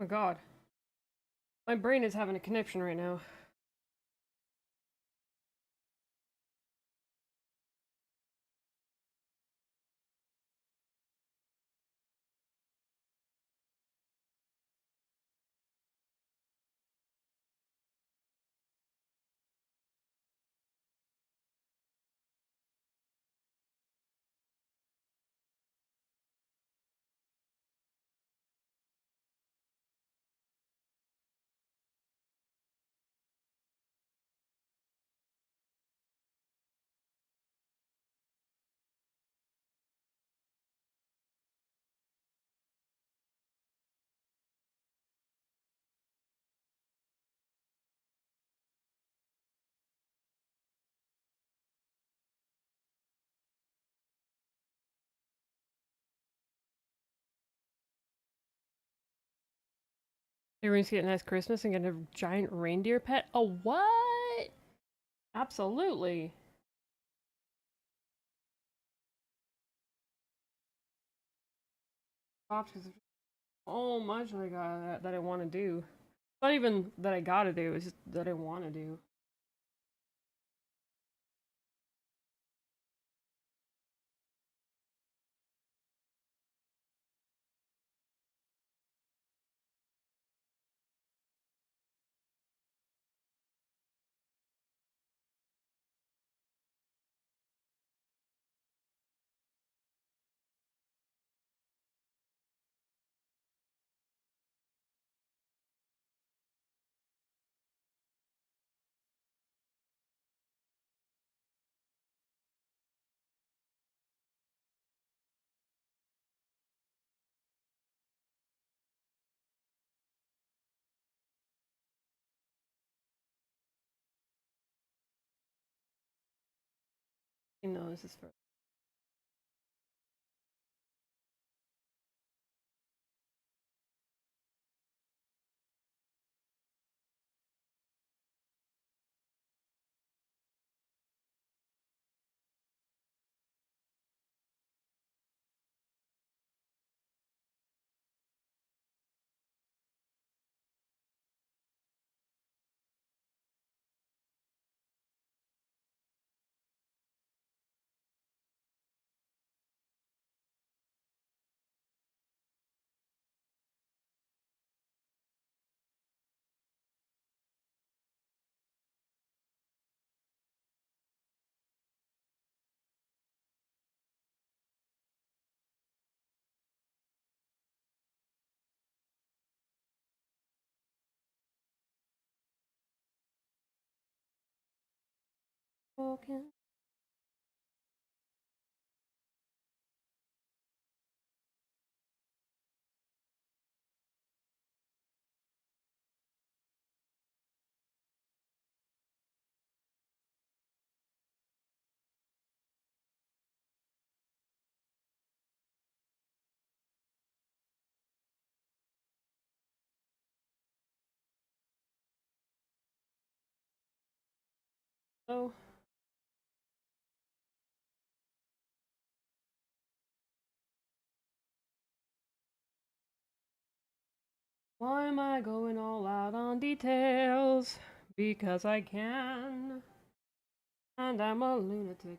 my god. My brain is having a conniption right now. Everyone's getting a nice Christmas and getting a giant reindeer pet. A what? Absolutely. Because there's so much that I want to do. It's not even that I gotta do, it's just that I want to do. You know, this is for... Okay. Oh, why am I going all out on details? Because I can, and I'm a lunatic.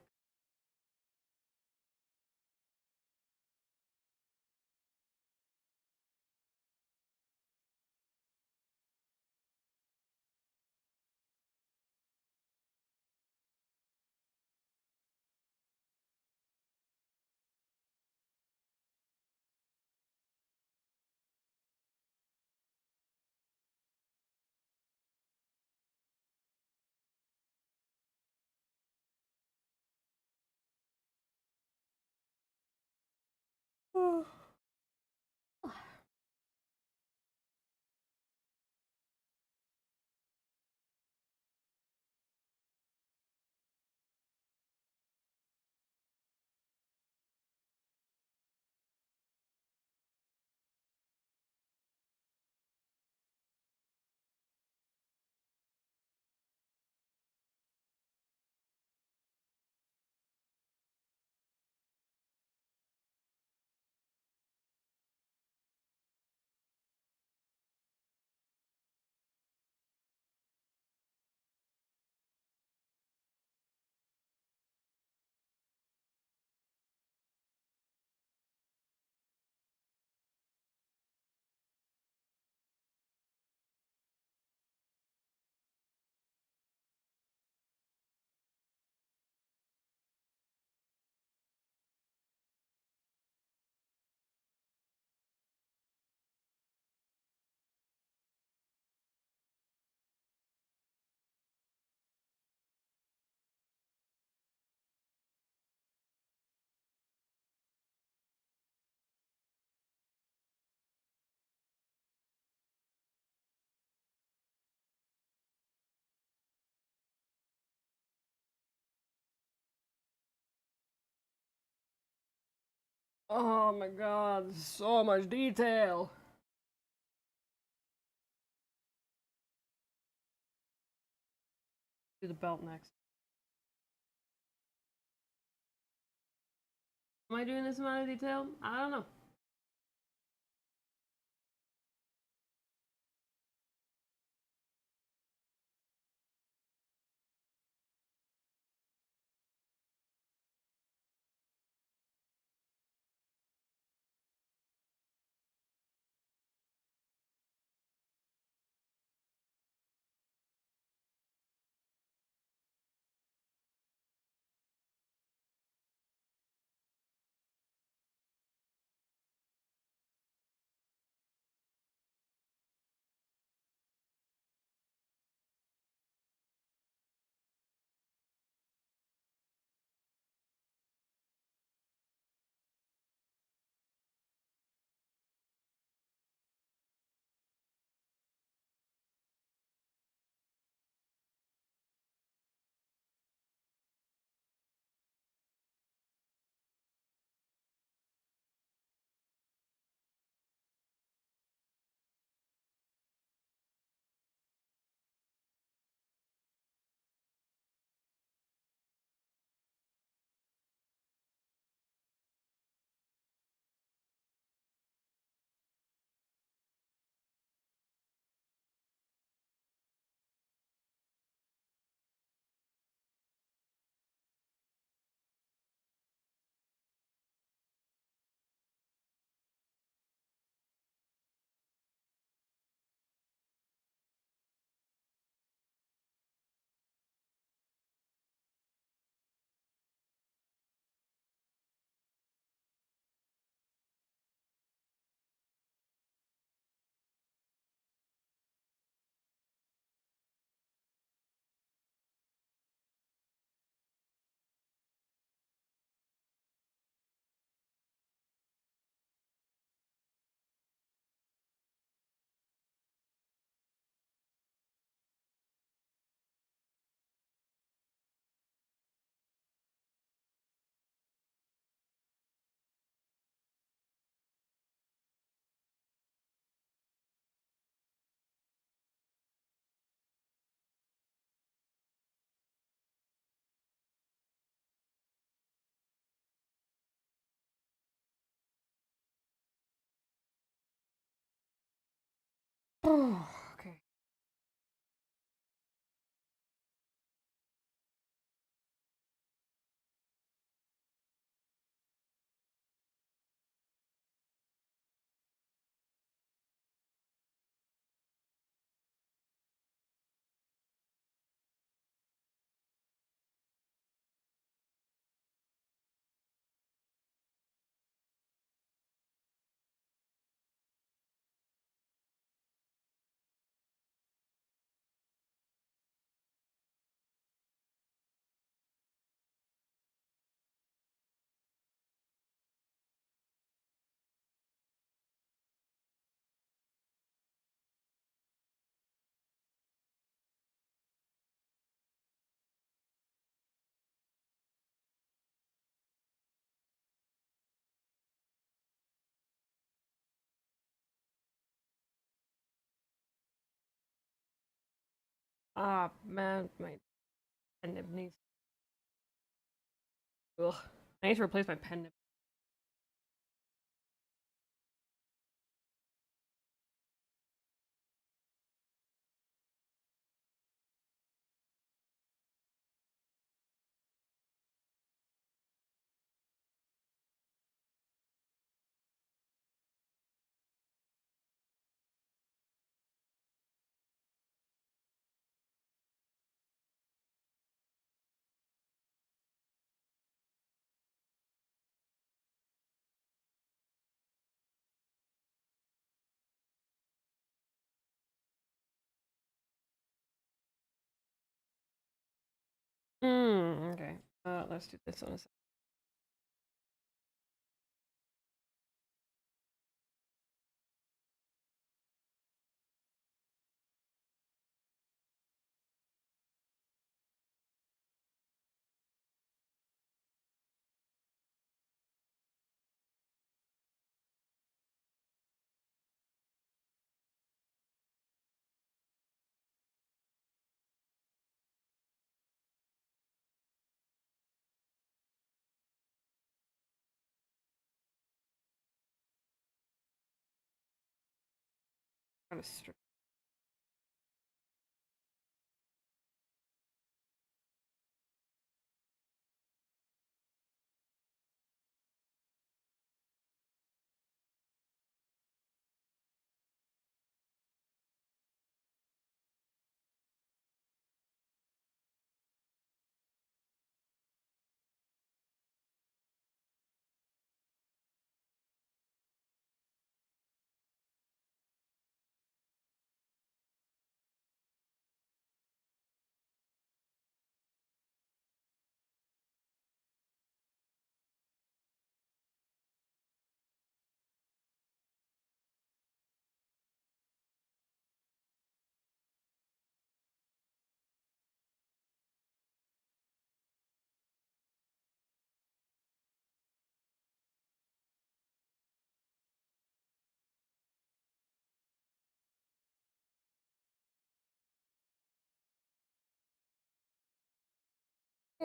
Oh my god, so much detail. Do the belt next. Am I doing this amount of detail? I don't know. Oh, okay. Ah, man, my pen nib needs. Ugh. I need to replace my pen nib. Okay. Let's do this on a second. Kind of strict.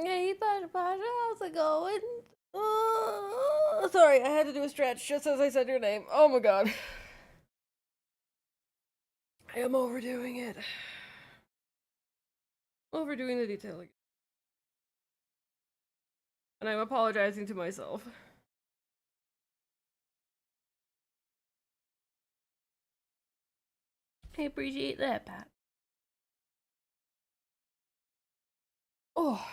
Hey, Bud, how's it going? Sorry, I had to do a stretch just as I said your name. Oh my god. I am overdoing it. Overdoing the detailing. And I'm apologizing to myself. I appreciate that, Pat. Oh.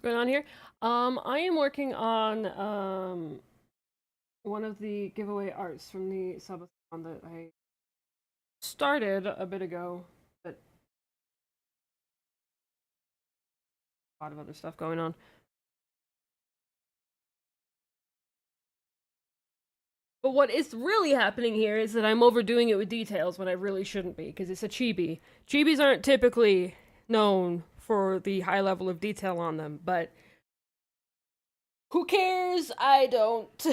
What's going on here? I am working on one of the giveaway arts from the subathon that I started a bit ago, but a lot of other stuff going on. But what is really happening here is that I'm overdoing it with details when I really shouldn't be, because it's a chibi. Chibis aren't typically known for the high level of detail on them, but who cares? I don't.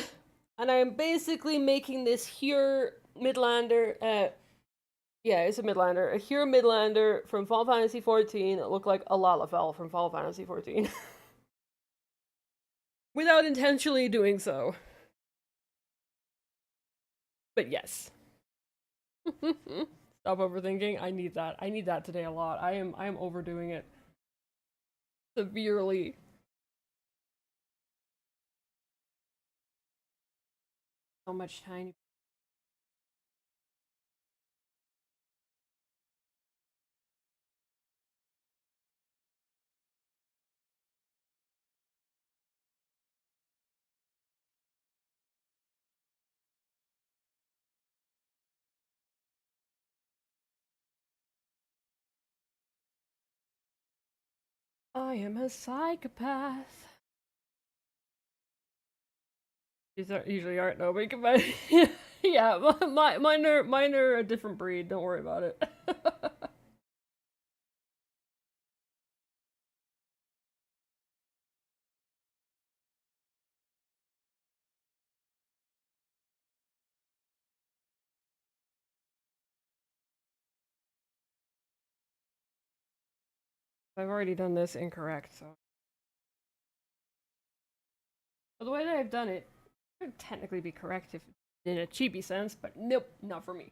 And I'm basically making this here Midlander. Yeah, it's a Midlander. A here Midlander from Final Fantasy XIV that looked like a Lalafell from Final Fantasy XIV. Without intentionally doing so. But yes. Stop overthinking. I need that. I need that today a lot. I am overdoing it severely. So much tiny. I am a psychopath. These are usually aren't no, but yeah, mine are a different breed. Don't worry about it. I've already done this incorrect, so the way that I've done it could technically be correct if in a chibi sense, but nope, not for me.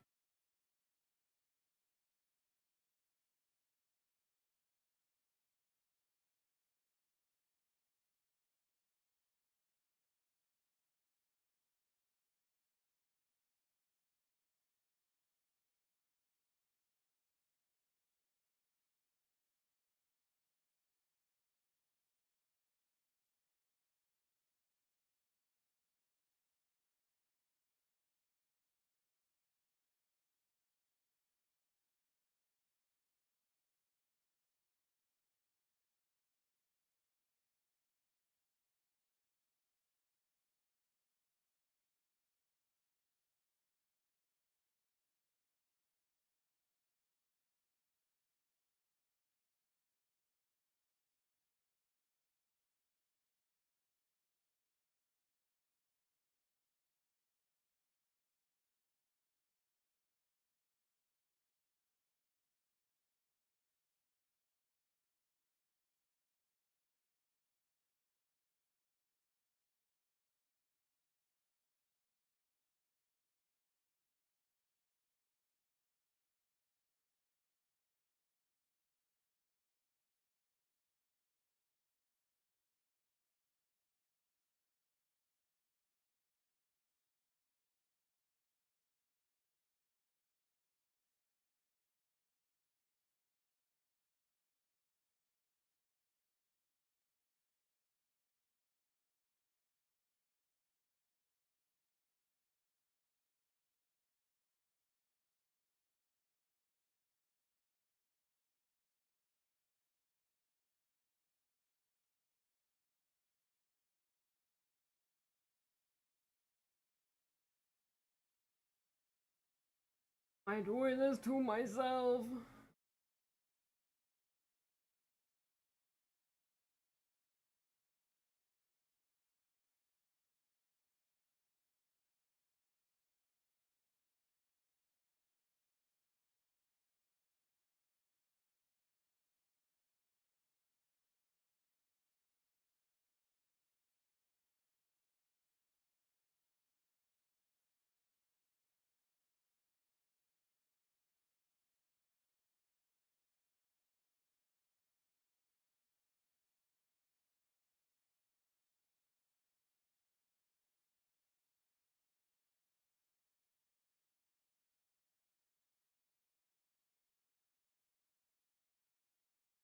I'm doing this to myself.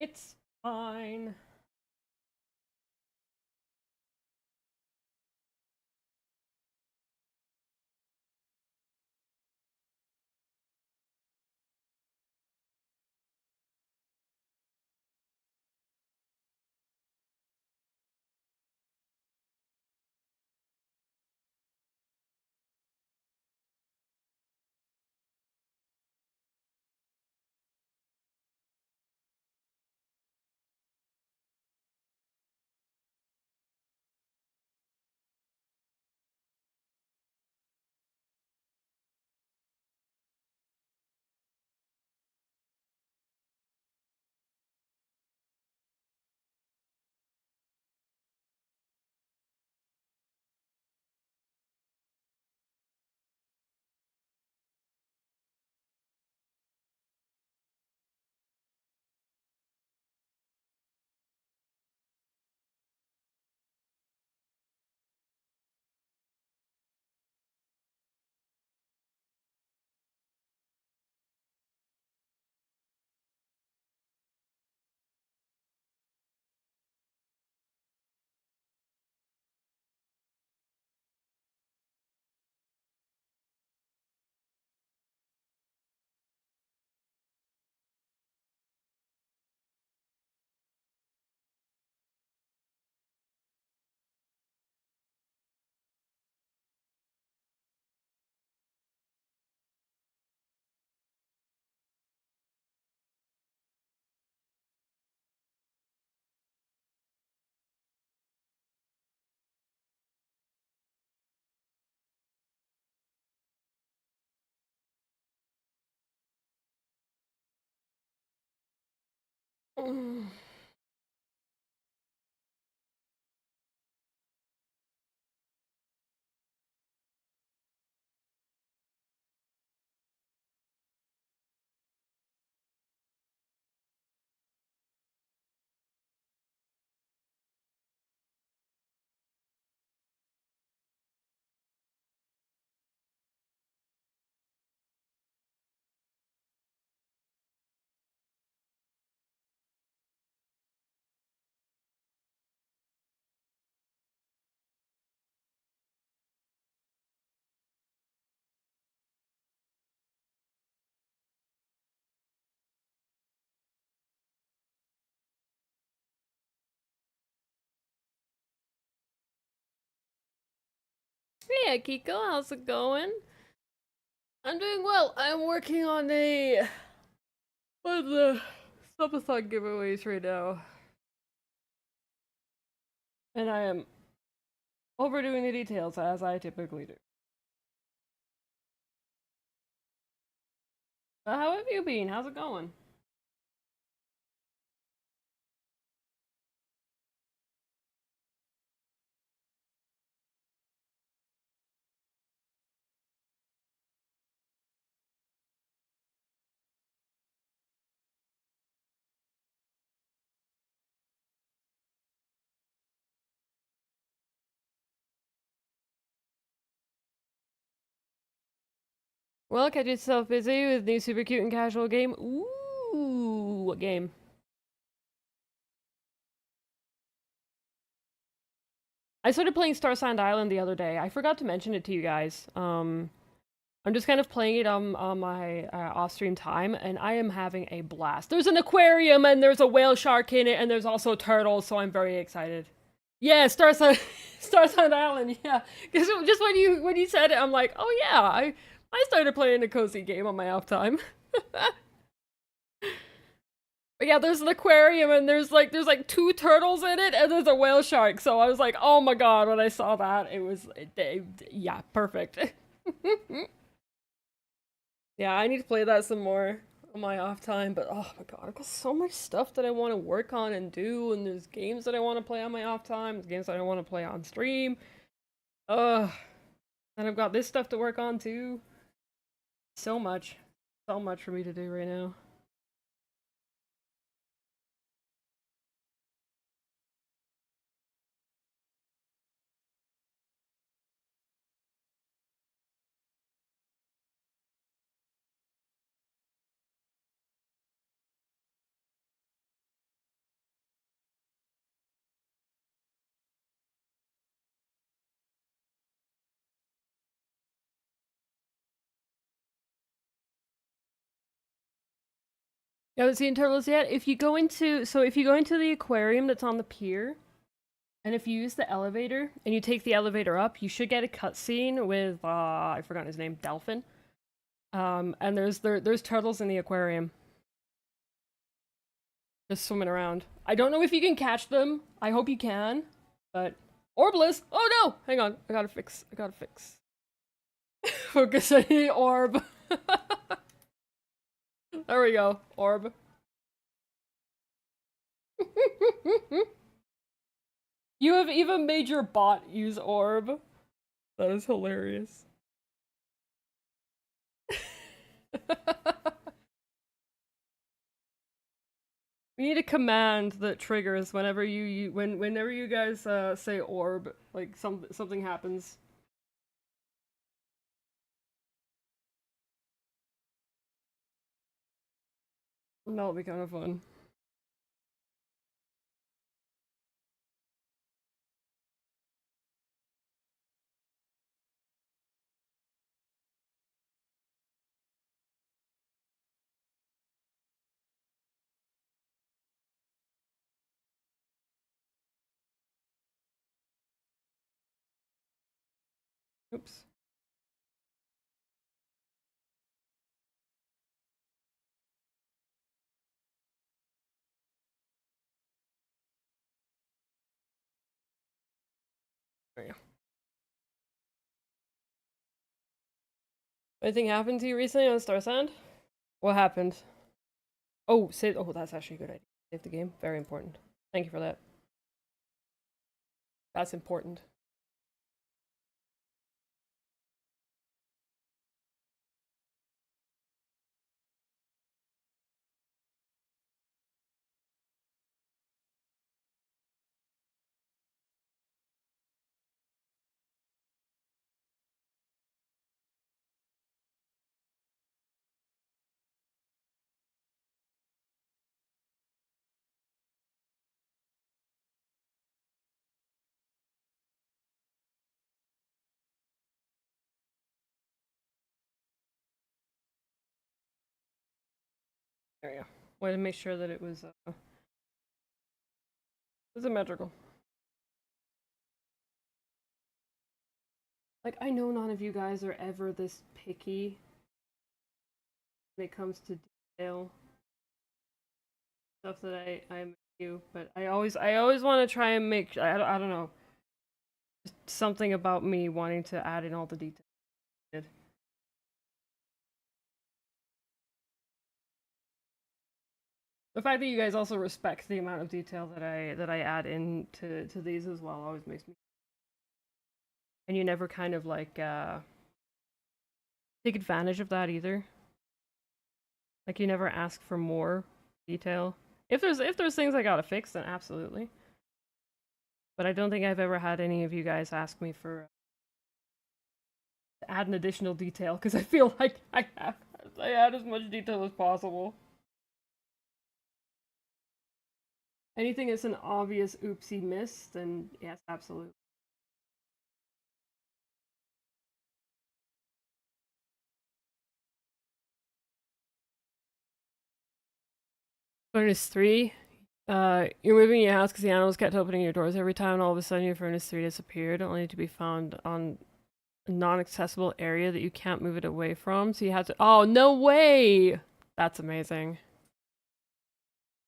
It's fine. Hey, Kiko, how's it going? I'm doing well. I'm working on one of the subathon giveaways right now, and I am overdoing the details as I typically do. How have you been? How's it going? Well, catch yourself busy with new super cute and casual game. Ooh, what game? I started playing Star Sand Island the other day. I forgot to mention it to you guys. I'm just kind of playing it on my off-stream time, and I am having a blast. There's an aquarium, and there's a whale shark in it, and there's also turtles, so I'm very excited. Yeah, Star Sand Island. Yeah, because just when you said it, I'm like, oh yeah, I started playing a cozy game on my off time. But yeah, there's an aquarium, and there's like two turtles in it, and there's a whale shark. So I was like, oh my god, when I saw that, yeah, perfect. Yeah, I need to play that some more on my off time, but oh my god, I've got so much stuff that I want to work on and do, and there's games that I want to play on my off time, there's games that I want to play on stream. Ugh. And I've got this stuff to work on too. So much. So much for me to do right now. You haven't seen turtles yet? If you go into the aquarium that's on the pier, and if you use the elevator and you take the elevator up, you should get a cutscene with I forgot his name, Delphin. And there's turtles in the aquarium. Just swimming around. I don't know if you can catch them. I hope you can. But Orbless! Oh no! Hang on. I gotta fix. Focus on the orb. There we go. Orb. You have even made your bot use orb. That is hilarious. We need a command that triggers whenever whenever you guys say orb, like something happens. That'll be kind of fun. Oops. There you go. Anything happened to you recently on Star Sand? What happened? Oh, say. Oh, that's actually a good idea. Save the game. Very important. Thank you for that. That's important. There you go. Wanted to make sure that it was symmetrical. Like, I know none of you guys are ever this picky when it comes to detail stuff that I'm you, but I always want to try and make I don't know, just something about me wanting to add in all the details. The fact that you guys also respect the amount of detail that I add into these as well always makes me. And you never kind of like take advantage of that either. Like you never ask for more detail. If there's things I gotta fix, then absolutely. But I don't think I've ever had any of you guys ask me for to add an additional detail because I feel like I add as much detail as possible. Anything that's an obvious oopsie miss, then yes, absolutely. Furnace 3. You're moving your house because the animals kept opening your doors every time, and all of a sudden your Furnace 3 disappeared, only to be found on a non-accessible area that you can't move it away from, so you had to- Oh, no way! That's amazing.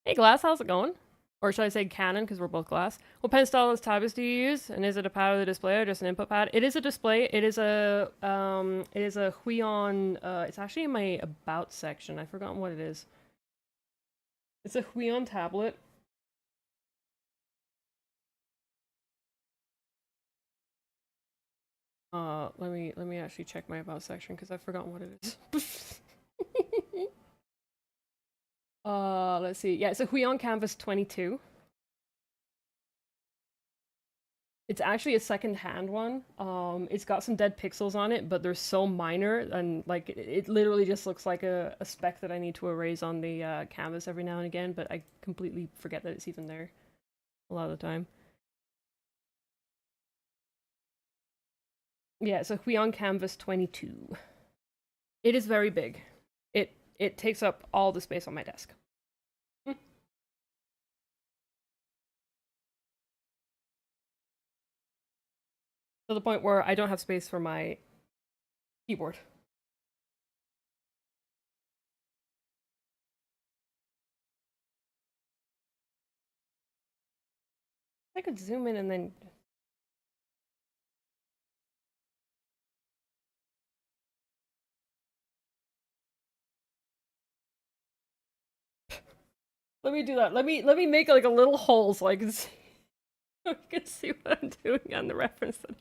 Hey Glass, how's it going? Or should I say Canon, because we're both Glass. What pen stylus tablets do you use? And is it a pad of the display or just an input pad? It is a display. It is a Huion, it's actually in my about section. I've forgotten what it is. It's a Huion tablet. Let me actually check my about section because I've forgotten what it is. Let's see. Yeah, it's a Huion Canvas 22. It's actually a second-hand one. It's got some dead pixels on it, but they're so minor, and like it literally just looks like a speck that I need to erase on the canvas every now and again. But I completely forget that it's even there a lot of the time. Yeah, it's a Huion Canvas 22. It is very big. It takes up all the space on my desk. To the point where I don't have space for my keyboard. I could zoom in and then. Let me do that. Let me make like a little hole so I can see, I can see what I'm doing on the reference that I need.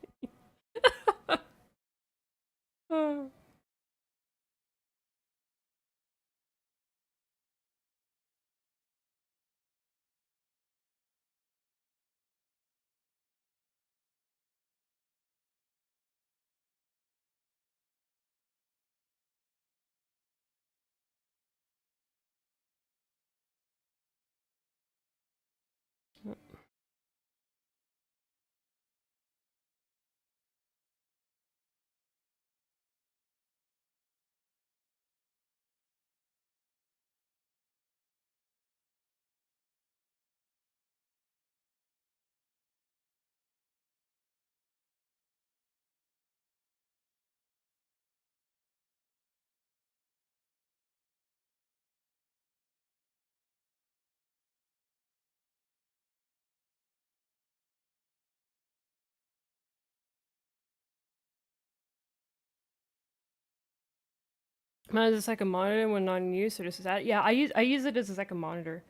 Mine is a second monitor when not in use, or just as that. Yeah, I use it as a second monitor.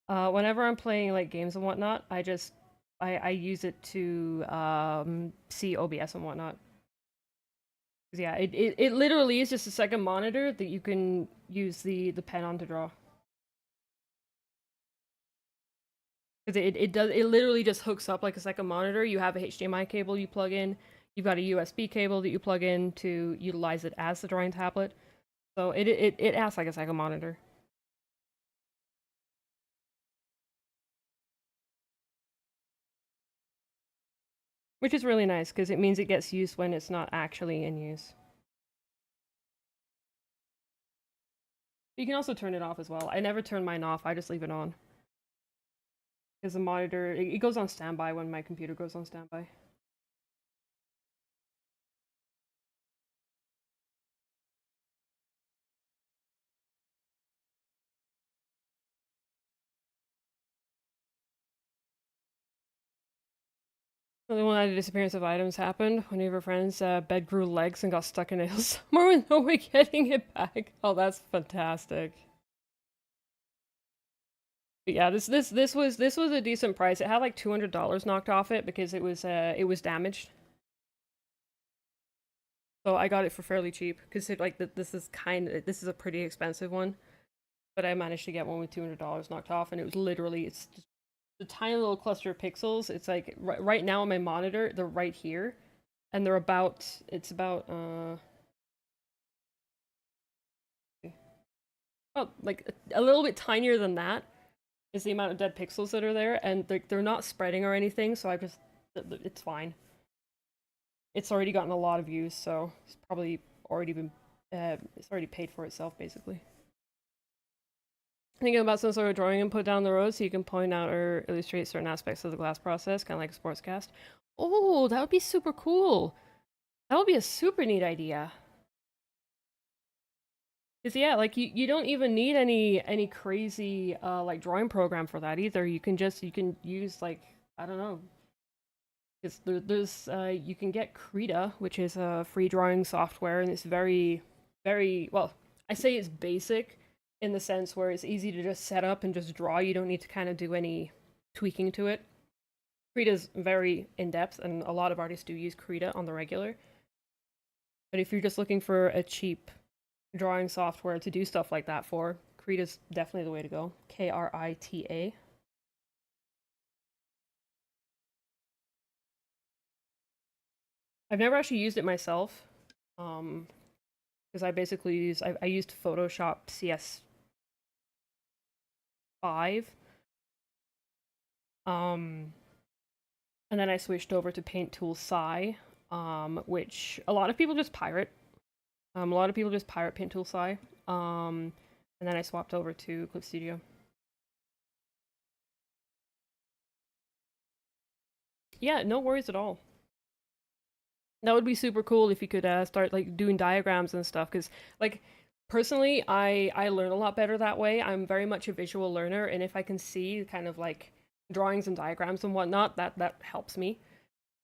Whenever I'm playing like games and whatnot, I use it to see OBS and whatnot. 'Cause yeah, it literally is just a second monitor that you can use the pen on to draw. Because it literally just hooks up like a second monitor. You have a HDMI cable you plug in. You've got a USB cable that you plug in to utilize it as the drawing tablet. So it acts like a second monitor. Which is really nice because it means it gets used when it's not actually in use. You can also turn it off as well. I never turn mine off, I just leave it on. Because the monitor, it goes on standby when my computer goes on standby. The one that the disappearance of items happened. One of your friends' bed grew legs and got stuck in nails. More with no way getting it back. Oh, that's fantastic. But yeah, this was a decent price. It had like $200 knocked off it because it was damaged. So I got it for fairly cheap because this is a pretty expensive one, but I managed to get one with $200 knocked off, and it was literally it's just a tiny little cluster of pixels. It's like right now on my monitor, they're right here, and they're about it's about oh like a little bit tinier than that is the amount of dead pixels that are there, and they're not spreading or anything, so it's fine. It's already gotten a lot of views, so it's probably already been it's already paid for itself basically. Thinking about some sort of drawing input down the road so you can point out or illustrate certain aspects of the glass process, kind of like a sportscast. Oh, that would be super cool. That would be a super neat idea. Cause yeah, like you don't even need any crazy like drawing program for that either. You can use like I don't know. There's you can get Krita, which is a free drawing software, and it's very well. I say it's basic in the sense where it's easy to just set up and just draw. You don't need to kind of do any tweaking to it. Krita's very in depth, and a lot of artists do use Krita on the regular. But if you're just looking for a cheap drawing software to do stuff like that for, Krita's definitely the way to go. Krita. I've never actually used it myself. Because I used Photoshop CS5. And then I switched over to Paint Tool Sci, which a lot of people just pirate. A lot of people just pirate Paint Tool Sci. And then I swapped over to Clip Studio. Yeah, no worries at all. That would be super cool if you could start like doing diagrams and stuff. Because like personally, I learn a lot better that way. I'm very much a visual learner, and if I can see kind of like drawings and diagrams and whatnot, that helps me.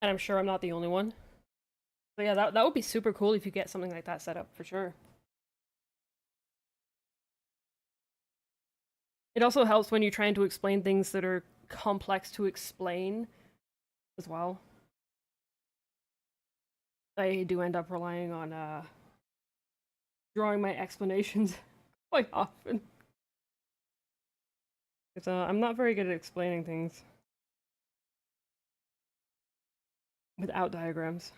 And I'm sure I'm not the only one. So yeah, that would be super cool if you get something like that set up for sure. It also helps when you're trying to explain things that are complex to explain as well. I do end up relying on drawing my explanations quite often. Because I'm not very good at explaining things without diagrams.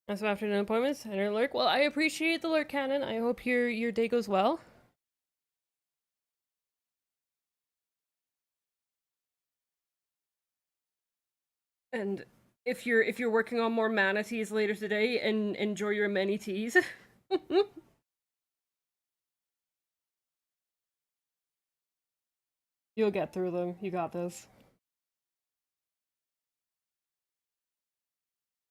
And so afternoon appointments and a lurk. Well, I appreciate the lurk, Cannon. I hope your day goes well. And if you're working on more manatees later today, and enjoy your many teas. You'll get through them. You got this.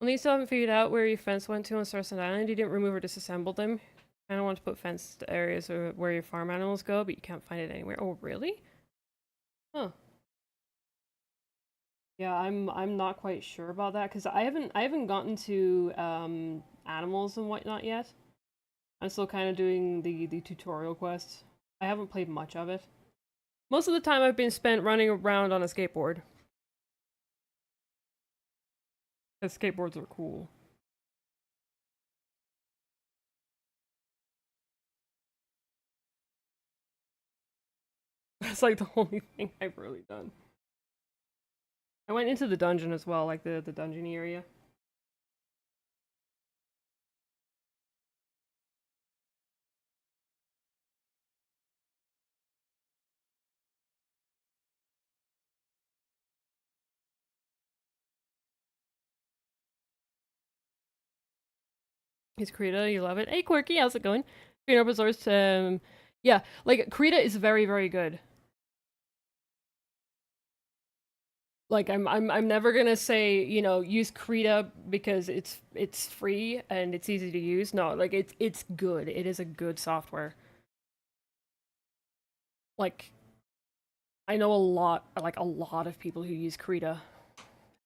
Well, you still haven't figured out where your fence went to on Starson Island. You didn't remove or disassemble them. I don't want to put fenced areas where your farm animals go, but you can't find it anywhere. Oh, really? Huh. Yeah, I'm not quite sure about that because I haven't gotten to animals and whatnot yet. I'm still kind of doing the tutorial quest. I haven't played much of it. Most of the time I've been spent running around on a skateboard. Because skateboards are cool. That's like the only thing I've really done. I went into the dungeon as well, like the dungeon area. Is Krita, you love it. Hey Quirky, how's it going? Green open source, yeah, like Krita is very, very good. Like I'm never gonna say, use Krita because it's free and it's easy to use. No, like it's good. It is a good software. Like I know a lot of people who use Krita.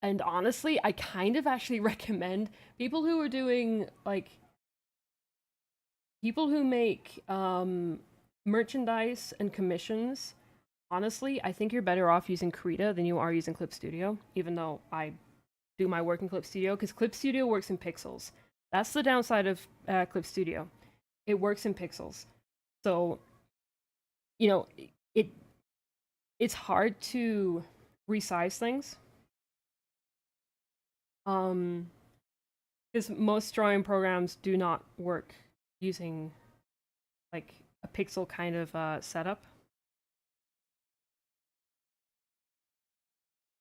And honestly, I kind of actually recommend people who are doing like people who make merchandise and commissions. Honestly, I think you're better off using Krita than you are using Clip Studio, even though I do my work in Clip Studio, because Clip Studio works in pixels. That's the downside of Clip Studio. It works in pixels. So, you know, it it's hard to resize things. Um, because most drawing programs do not work using like a pixel kind of setup.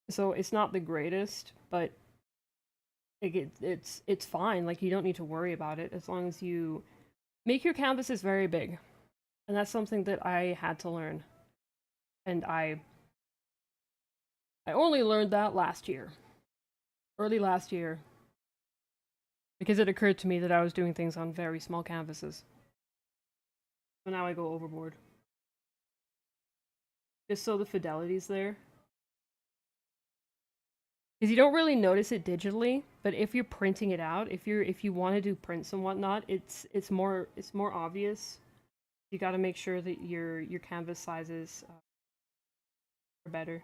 So it's not the greatest, but like it's fine. Like you don't need to worry about it as long as you make your canvases very big. And that's something that I had to learn. And I only learned that last year. Early last year. Because it occurred to me that I was doing things on very small canvases. So now I go overboard. Just so the fidelity's there. Because you don't really notice it digitally, but if you're printing it out, if you want to do prints and whatnot, it's more obvious. You got to make sure that your canvas sizes are better.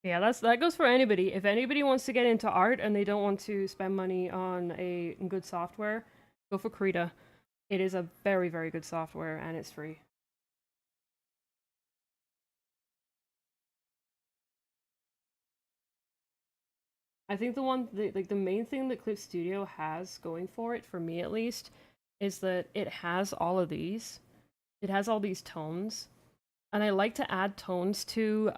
Yeah, that goes for anybody. If anybody wants to get into art and they don't want to spend money on a good software, go for Krita. It is a very, very good software and it's free. I think the main thing that Clip Studio has going for it, for me at least, is that it has all of these. It has all these tones, and I like to add tones to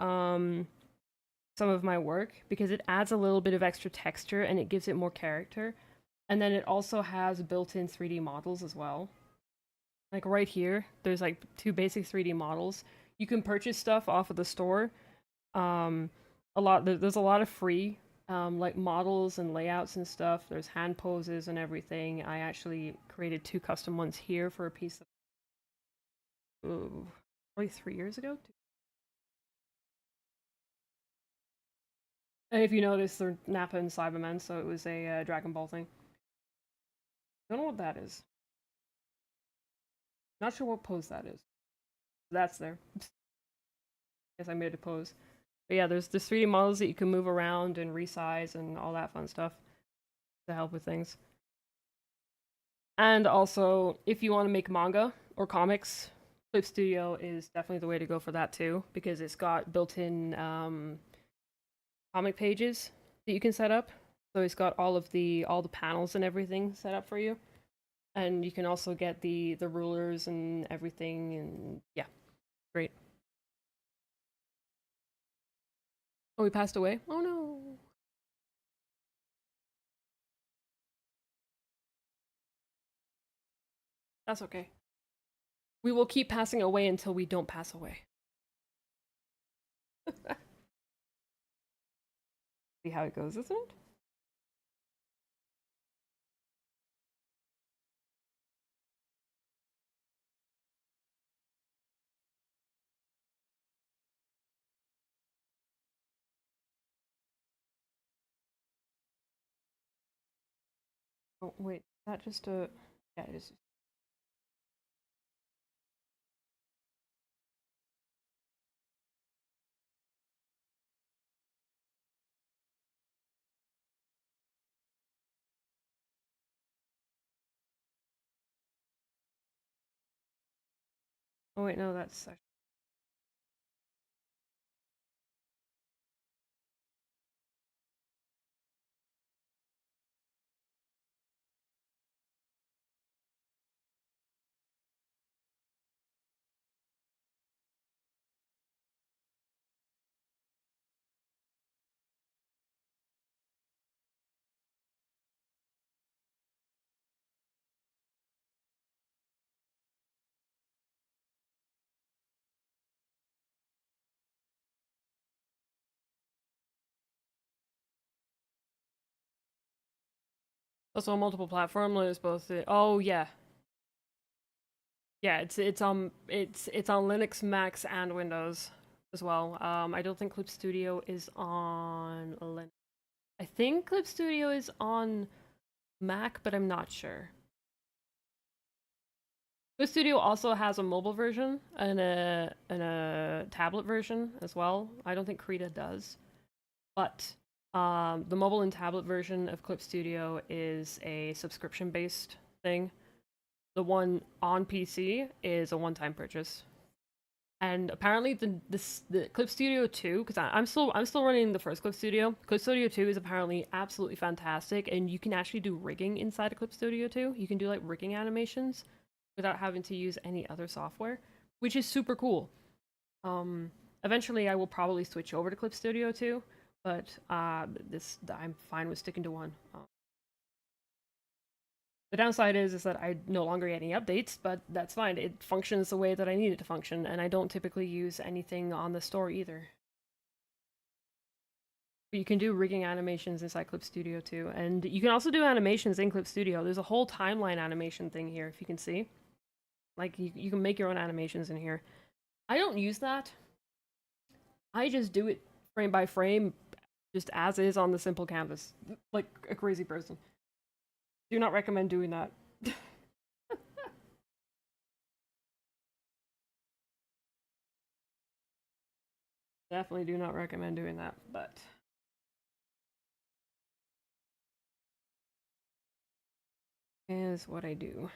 some of my work because it adds a little bit of extra texture and it gives it more character. And then it also has built-in 3D models as well. Like right here, there's like two basic 3D models. You can purchase stuff off of the store. Um, there's a lot of free like models and layouts and stuff. There's hand poses and everything. I actually created two custom ones here for a piece that probably 3 years ago. And if you notice, they're Nappa and Cybermen, so it was a Dragon Ball thing. Don't know what that is. Not sure what pose that is. That's there. Guess I made a pose. But yeah, there's 3D models that you can move around and resize and all that fun stuff to help with things. And also, if you want to make manga or comics, Clip Studio is definitely the way to go for that too, because it's got built-in comic pages that you can set up. So it's got all the panels and everything set up for you, and you can also get the rulers and everything, and yeah, great. Oh, he passed away. Oh no, that's okay. We will keep passing away until we don't pass away. See how it goes, isn't it? Oh wait, that just a yeah, it is. Oh wait, no, that's also a multiple platform. It's both. Oh yeah, yeah. It's on Linux, Macs, and Windows as well. I don't think Clip Studio is on Linux. I think Clip Studio is on Mac, but I'm not sure. Clip Studio also has a mobile version and a tablet version as well. I don't think Krita does, but the mobile and tablet version of Clip Studio is a subscription-based thing. The one on PC is a one-time purchase. And apparently the Clip Studio 2, because I'm still running the first Clip Studio. Clip Studio 2 is apparently absolutely fantastic, and you can actually do rigging inside of Clip Studio 2. You can do like rigging animations without having to use any other software, which is super cool. Eventually I will probably switch over to Clip Studio 2, but this I'm fine with sticking to one. The downside is that I no longer get any updates, but that's fine. It functions the way that I need it to function, and I don't typically use anything on the store either. But you can do rigging animations inside Clip Studio too, and you can also do animations in Clip Studio. There's a whole timeline animation thing here, if you can see. Like, you can make your own animations in here. I don't use that. I just do it frame by frame, just as is on the simple canvas, like a crazy person. Do not recommend doing that. Definitely do not recommend doing that, but is what I do.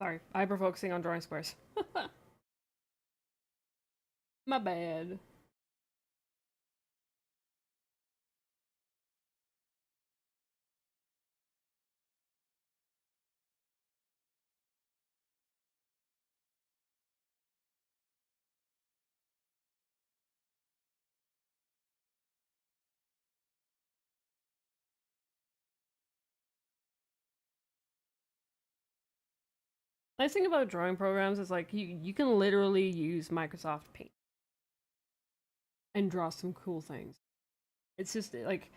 Sorry, hyper-focusing on drawing squares. My bad. Nice thing about drawing programs is like you can literally use Microsoft Paint and draw some cool things. It's just like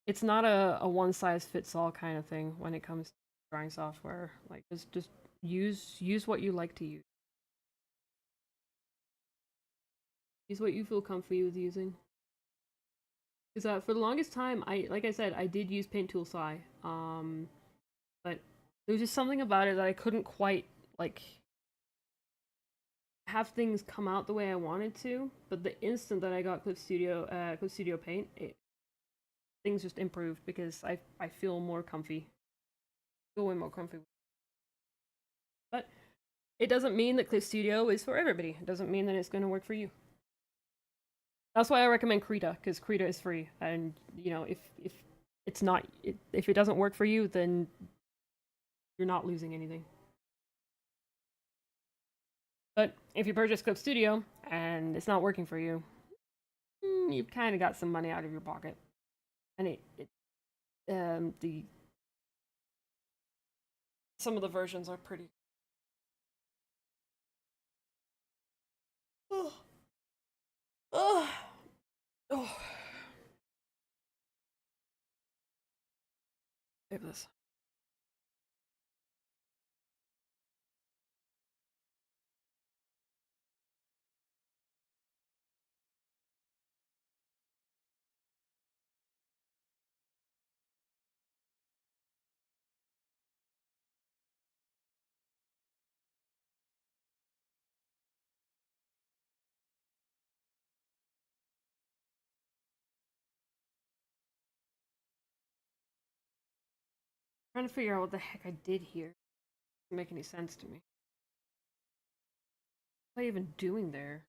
it's not a one size fits all kind of thing when it comes to drawing software. Like just use what you like to use. Use what you feel comfy with using. Because for the longest time, like I said, I did use Paint Tool Sci. But there was just something about it that I couldn't quite like have things come out the way I wanted to. But the instant that I got Clip Studio Paint, things just improved because I feel more comfy. I feel way more comfy. But it doesn't mean that Clip Studio is for everybody. It doesn't mean that it's going to work for you. That's why I recommend Krita, because Krita is free, and you know if it's not if it doesn't work for you, then you're not losing anything. But if you purchase Clip Studio and it's not working for you, you've kind of got some money out of your pocket, and the some of the versions are pretty. Oh, oh, oh. Save this. I'm trying to figure out what the heck I did here. Doesn't make any sense to me. What am I even doing there?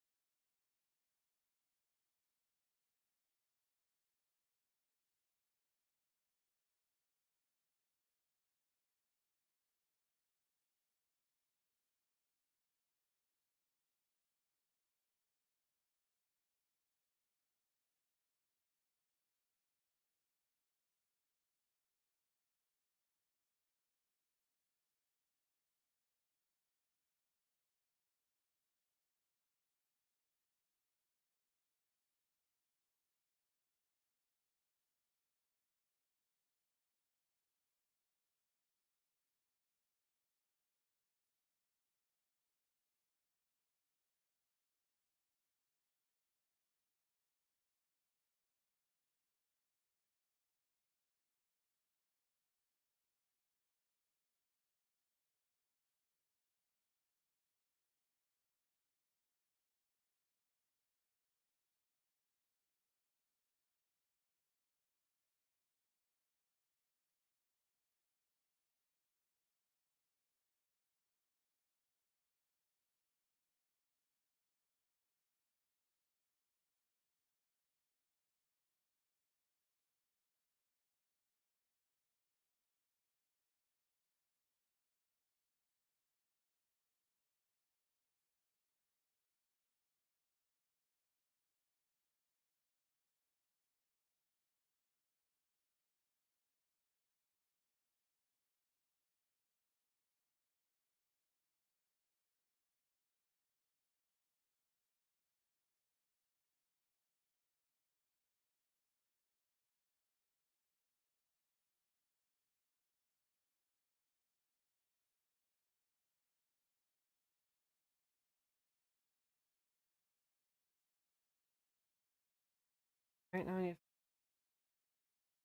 Right now, I need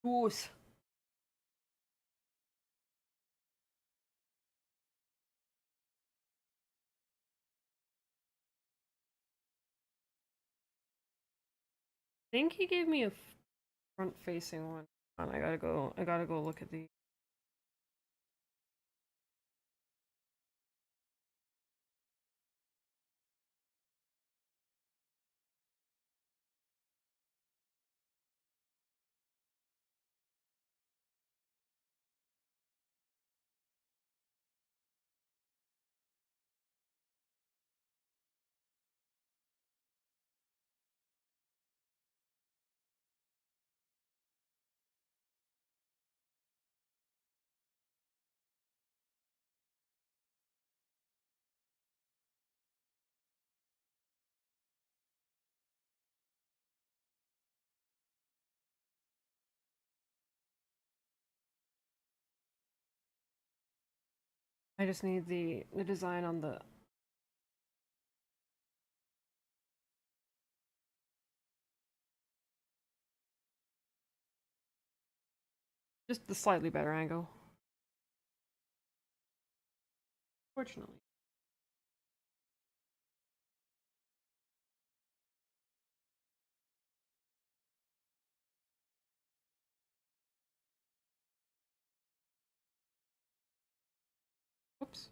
tools. I think he gave me a front-facing one. And I gotta go. I gotta go look at the I just need the design on the just the slightly better angle. Fortunately. Oops.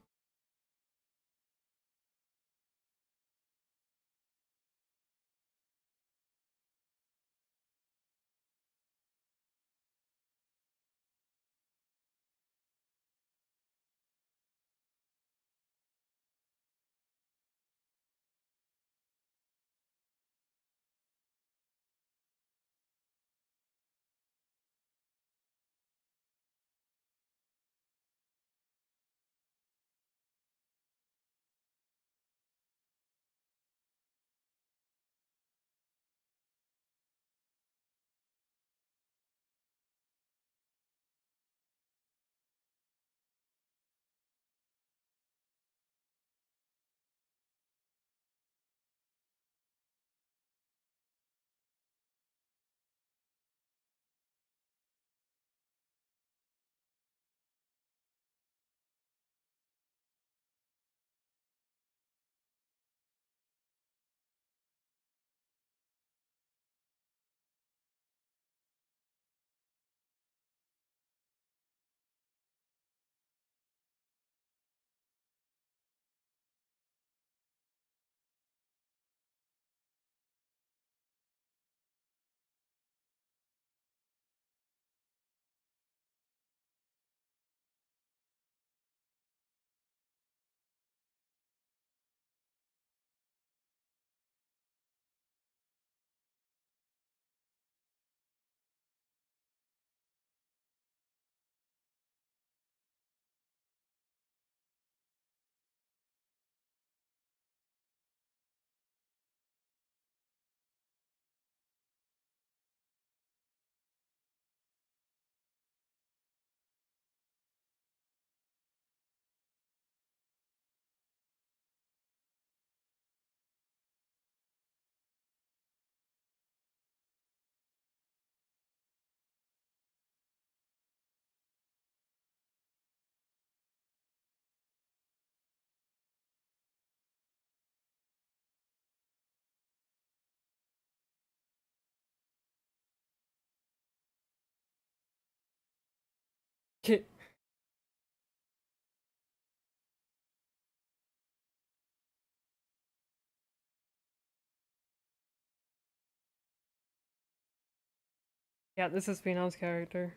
Yeah, this is Final's character.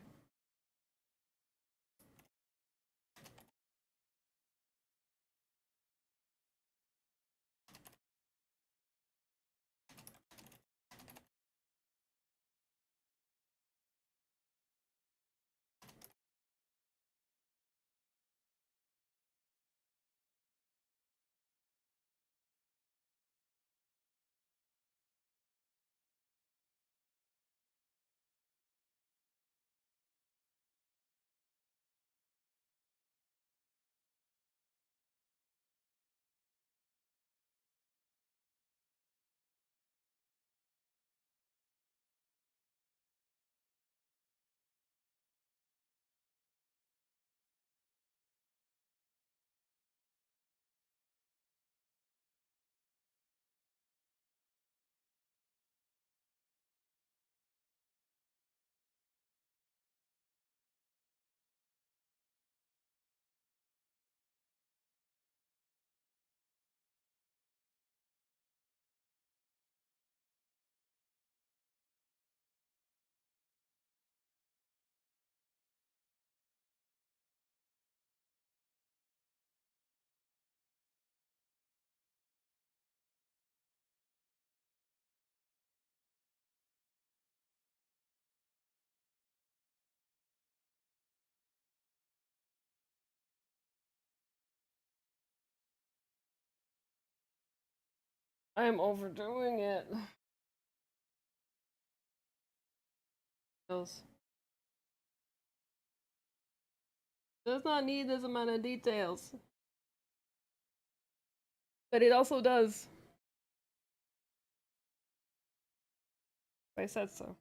I'm overdoing it. Feels Does not need this amount of details. But it also does. I said so.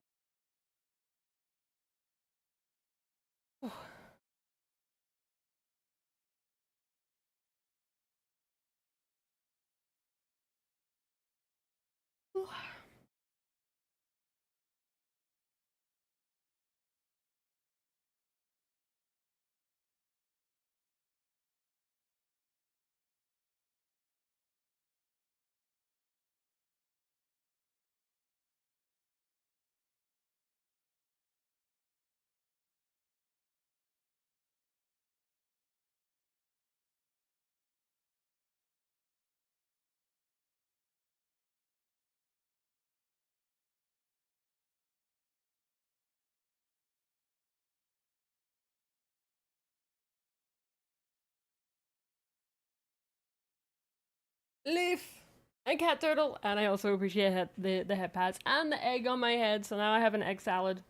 Leaf and cat turtle, and I also appreciate the head pads and the egg on my head. So now I have an egg salad.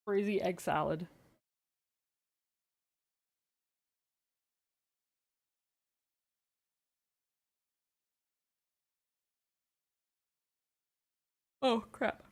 Crazy egg salad. Oh crap.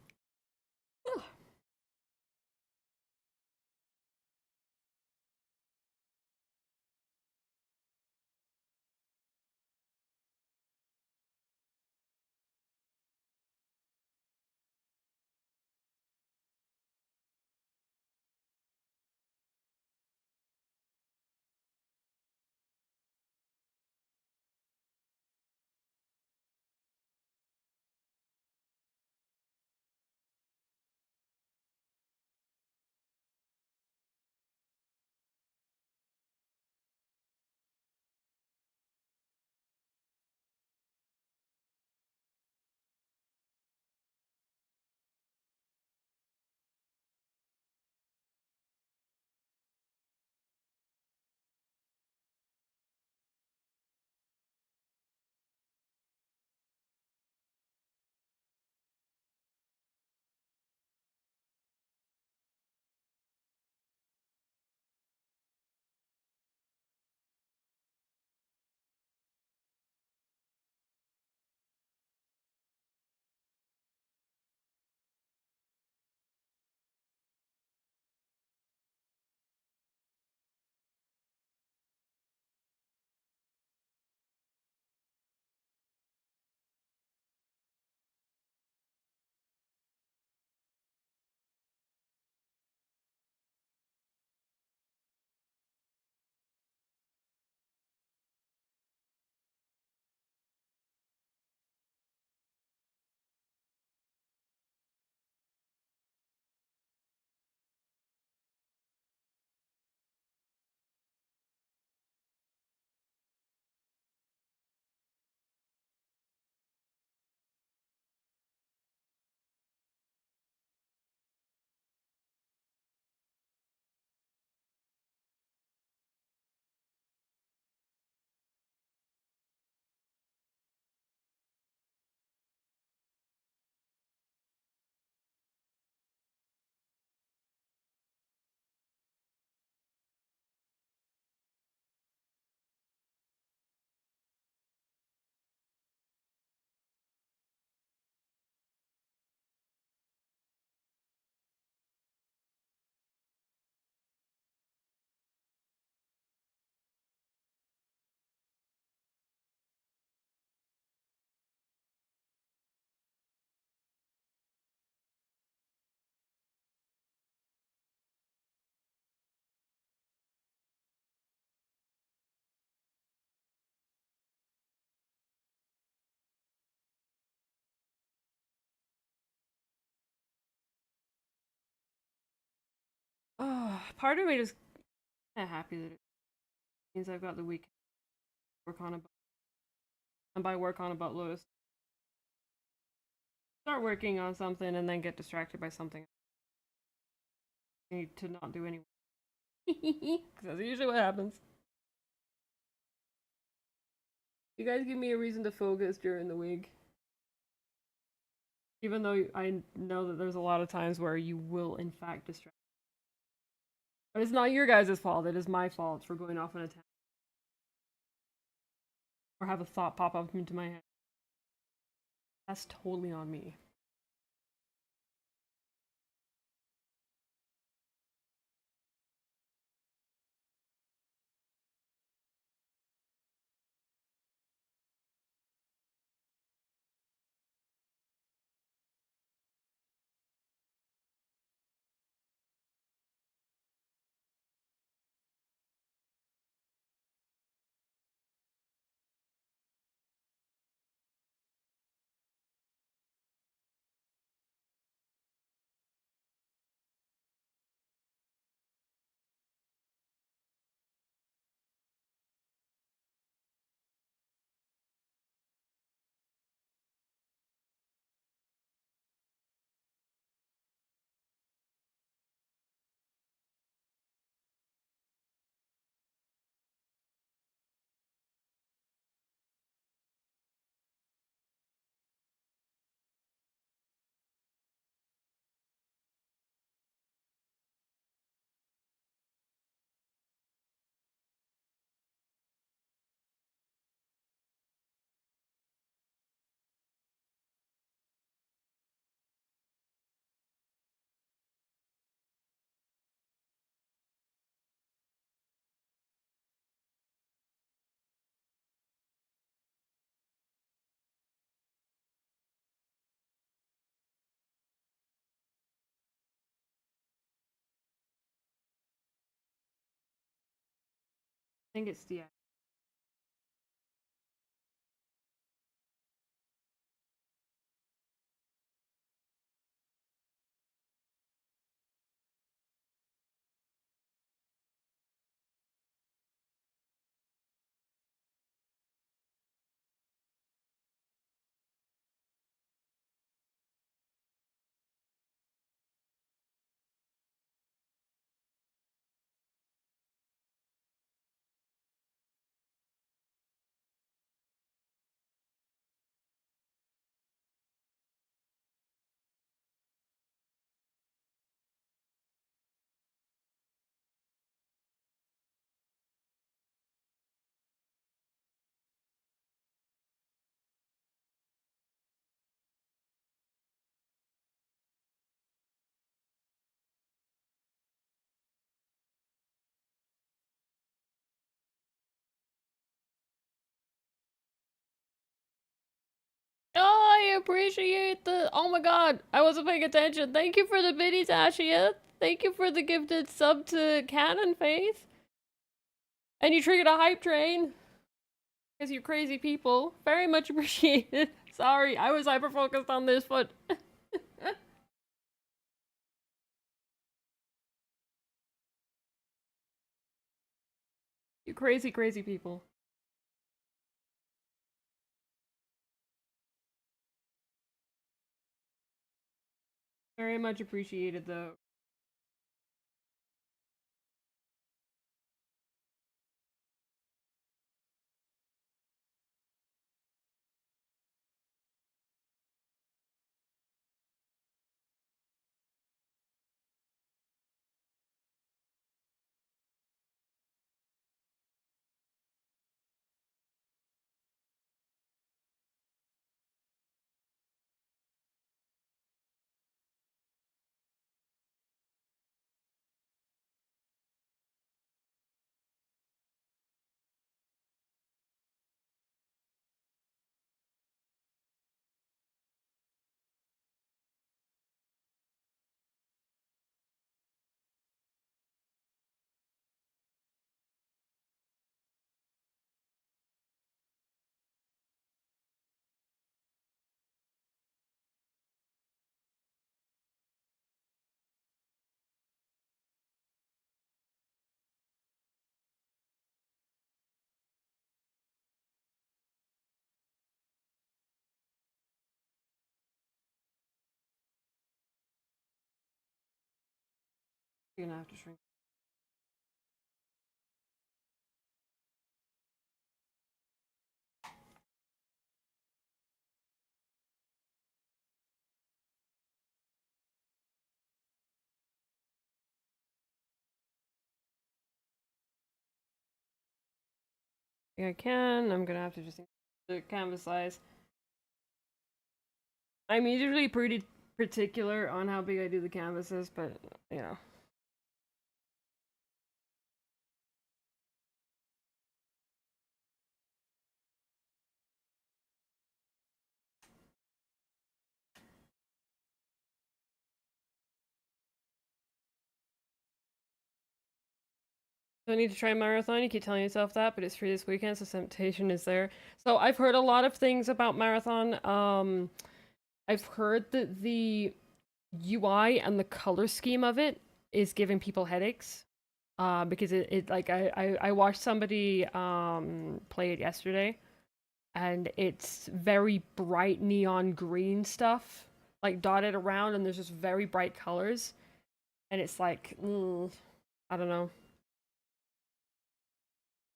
Oh, part of me just kind of happy that it means I've got the week to work on a and by work on a buttload, start working on something and then get distracted by something I need to not do anyway. Because that's usually what happens. You guys give me a reason to focus during the week. Even though I know that there's a lot of times where you will, in fact, distract. But it's not your guys' fault. It is my fault for going off on a tangent or have a thought pop up into my head. That's totally on me. I think it's the. Oh, I appreciate the. Oh my god, I wasn't paying attention. Thank you for the biddies, Ashia. Thank you for the gifted sub to Canon Faith. And you triggered a hype train. Because you crazy people. Very much appreciated. Sorry, I was hyper focused on this foot. You crazy, crazy people. Very much appreciated though. You're gonna have to shrink. think I can. I'm gonna have to just the canvas size. I'm usually pretty particular on how big I do the canvases, but you know. I need to try marathon. You keep telling yourself that, but it's free this weekend, so temptation is there. So I've heard a lot of things about marathon. I've heard that the UI and the color scheme of it is giving people headaches. Because it like I watched somebody play it yesterday, and it's very bright neon green stuff, like dotted around, and there's just very bright colors, and it's like, I don't know.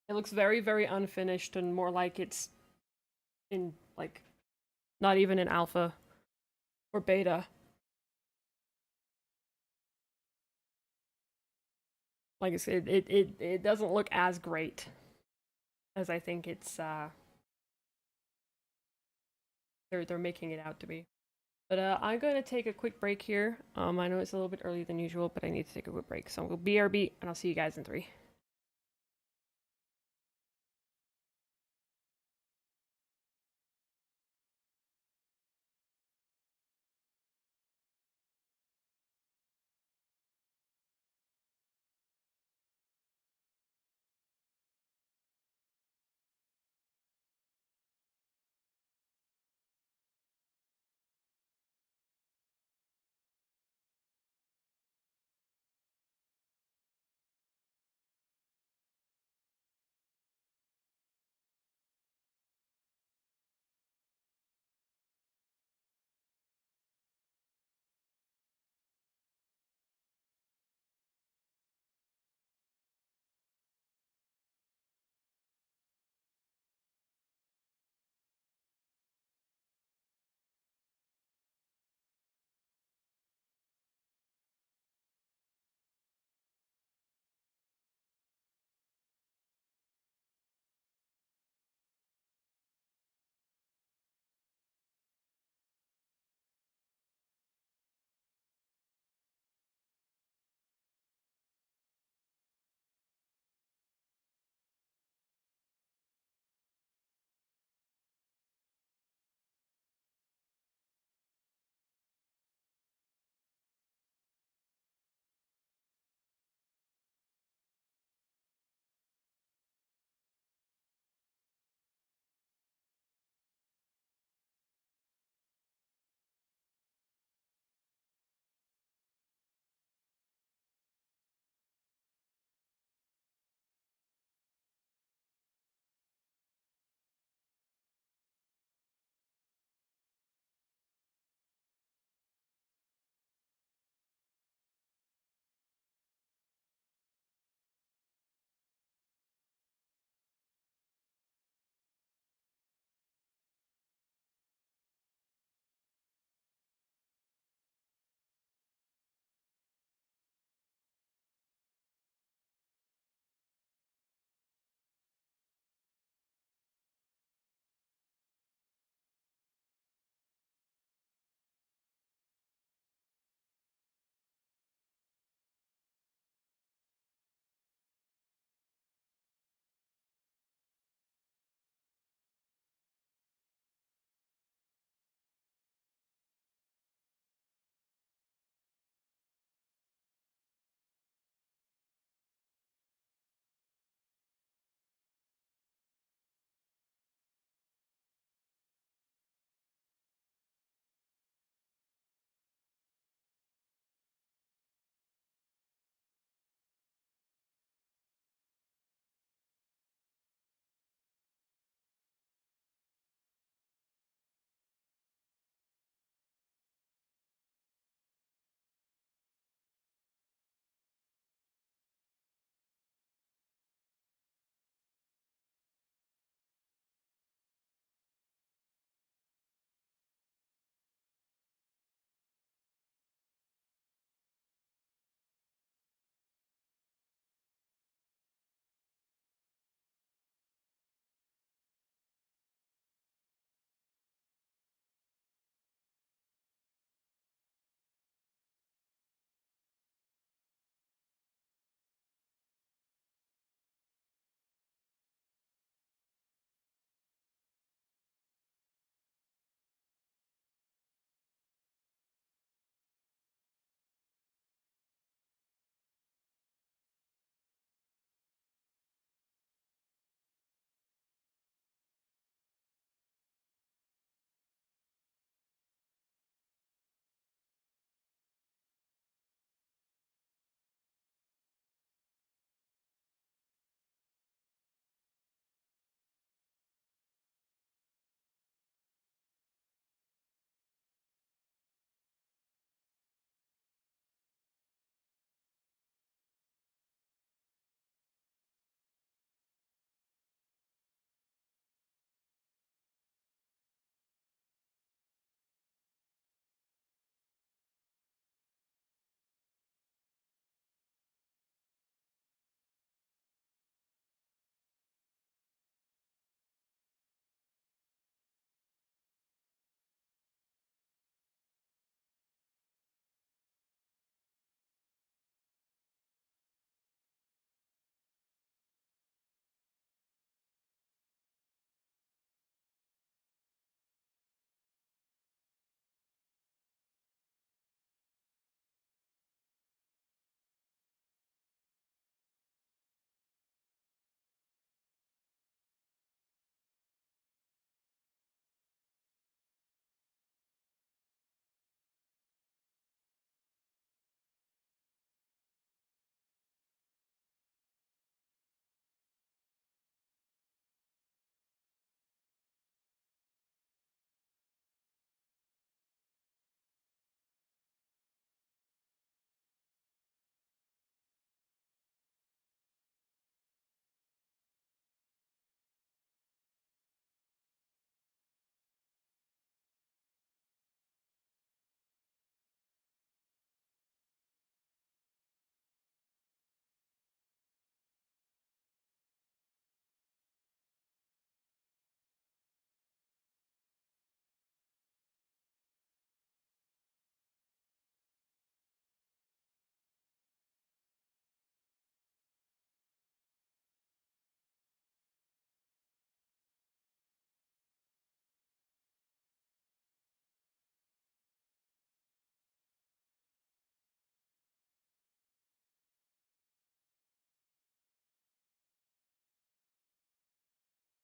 It looks very, very unfinished and more like it's in like not even in alpha or beta. Like I said, it doesn't look as great as I think it's they're making it out to be. But I'm gonna take a quick break here. I know it's a little bit earlier than usual, but I need to take a quick break. So we'll BRB, and I'll see you guys in 3.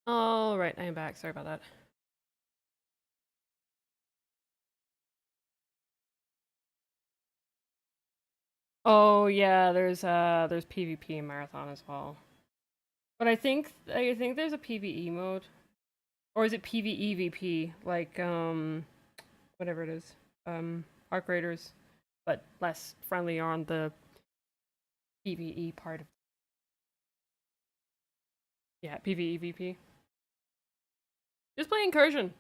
All right, I am back. Sorry about that. Oh yeah, there's PvP marathon as well. But I think there's a PvE mode, or is it PvEVP? Like whatever it is, Arc Raiders, but less friendly on the PvE part of. Yeah, PvEVP. Just play Incursion.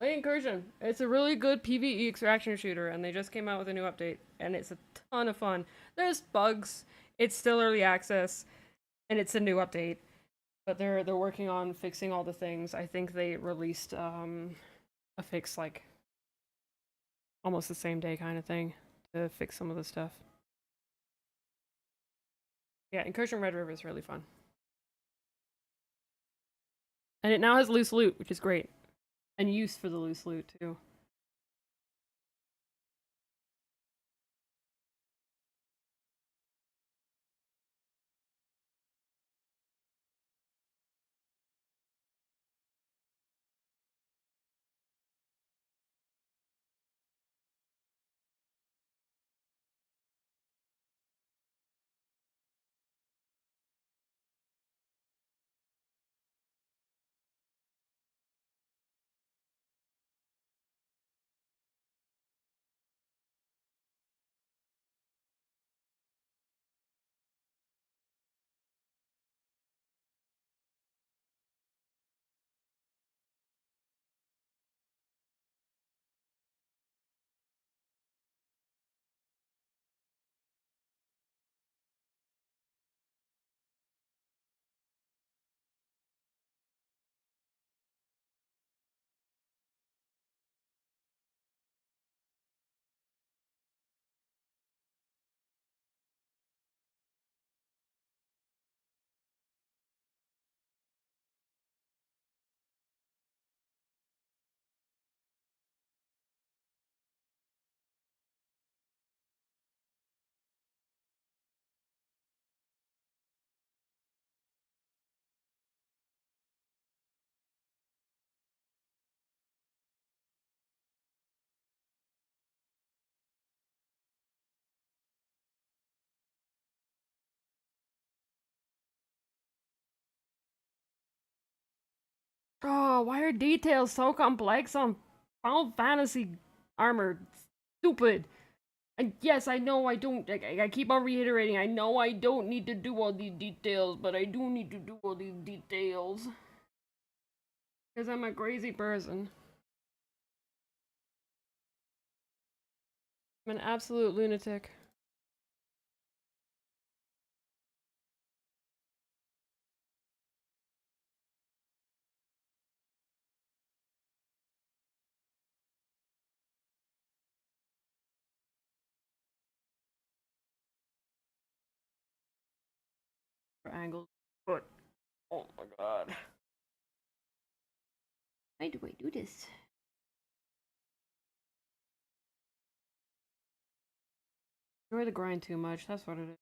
Play Incursion. It's a really good PvE extraction shooter, and they just came out with a new update, and it's a ton of fun. There's bugs. It's still early access, and it's a new update, but they're working on fixing all the things. I think they released a fix like almost the same day kind of thing to fix some of the stuff. Yeah, Incursion Red River is really fun, and it now has loose loot, which is great, and use for the loose loot too. Oh, why are details so complex on Final Fantasy armor? Stupid. And yes, I know I don't. I keep on reiterating. I know I don't need to do all these details, but I do need to do all these details because I'm a crazy person. I'm an absolute lunatic. Angles, but oh my god, why do I do this? Enjoy the grind too much. That's what it is.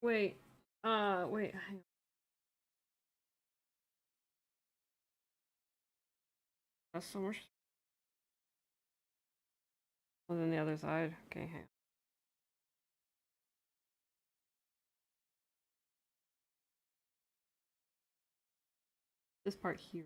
Wait. Wait. Hang on. That's so much. Oh, then the other side. Okay, hang on. This part here.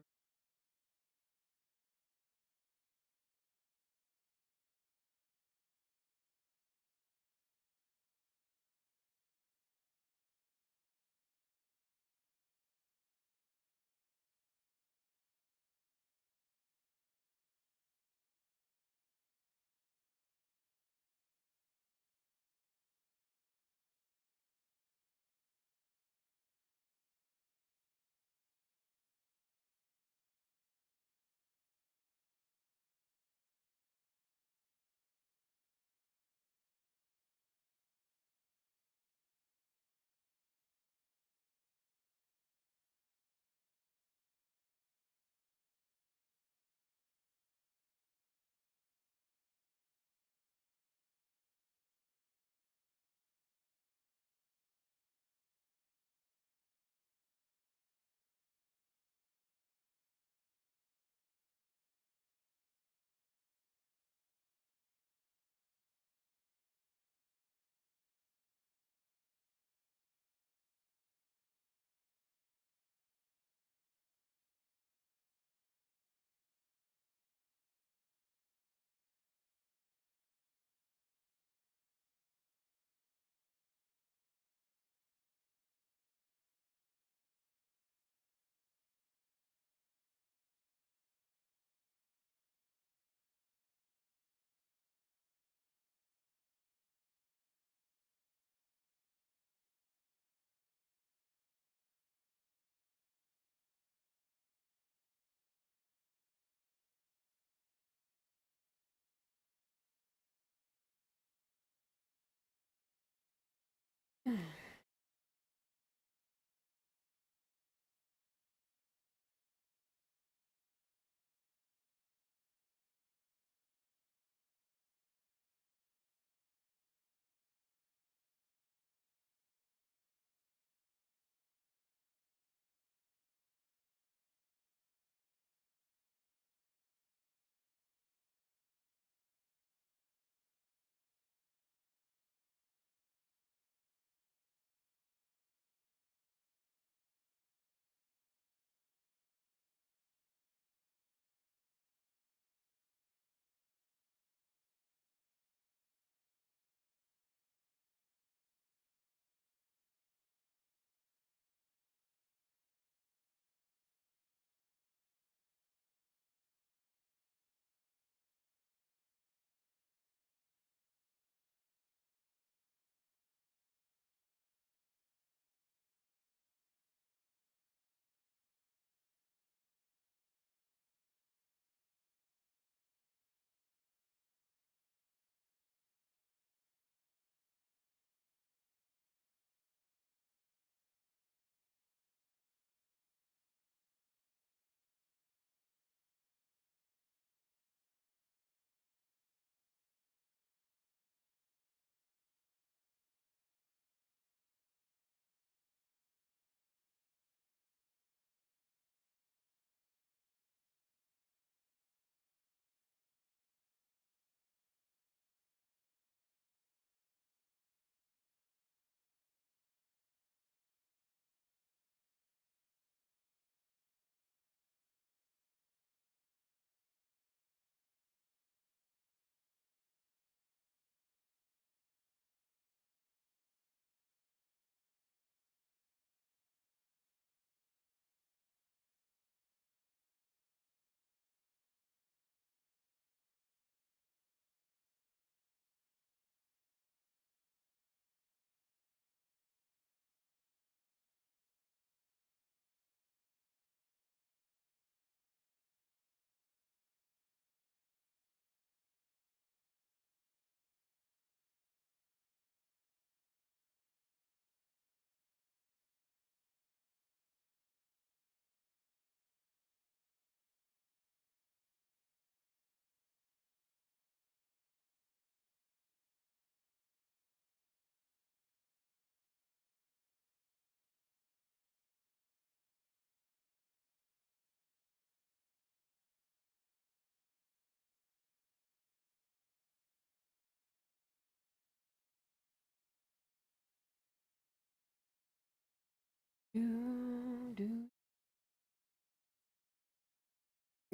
You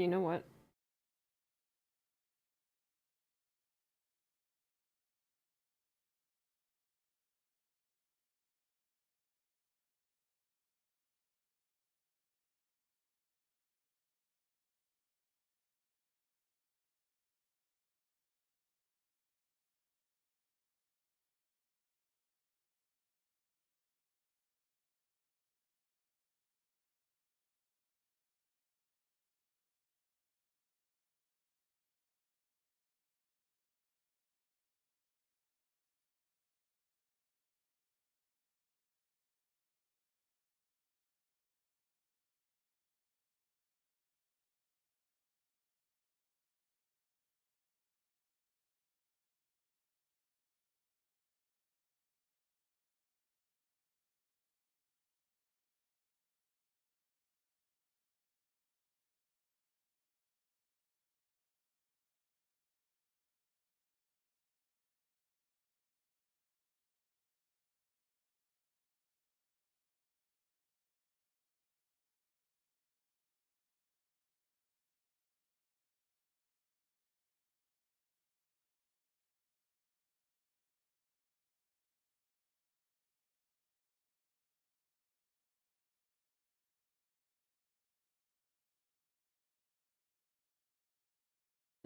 know what?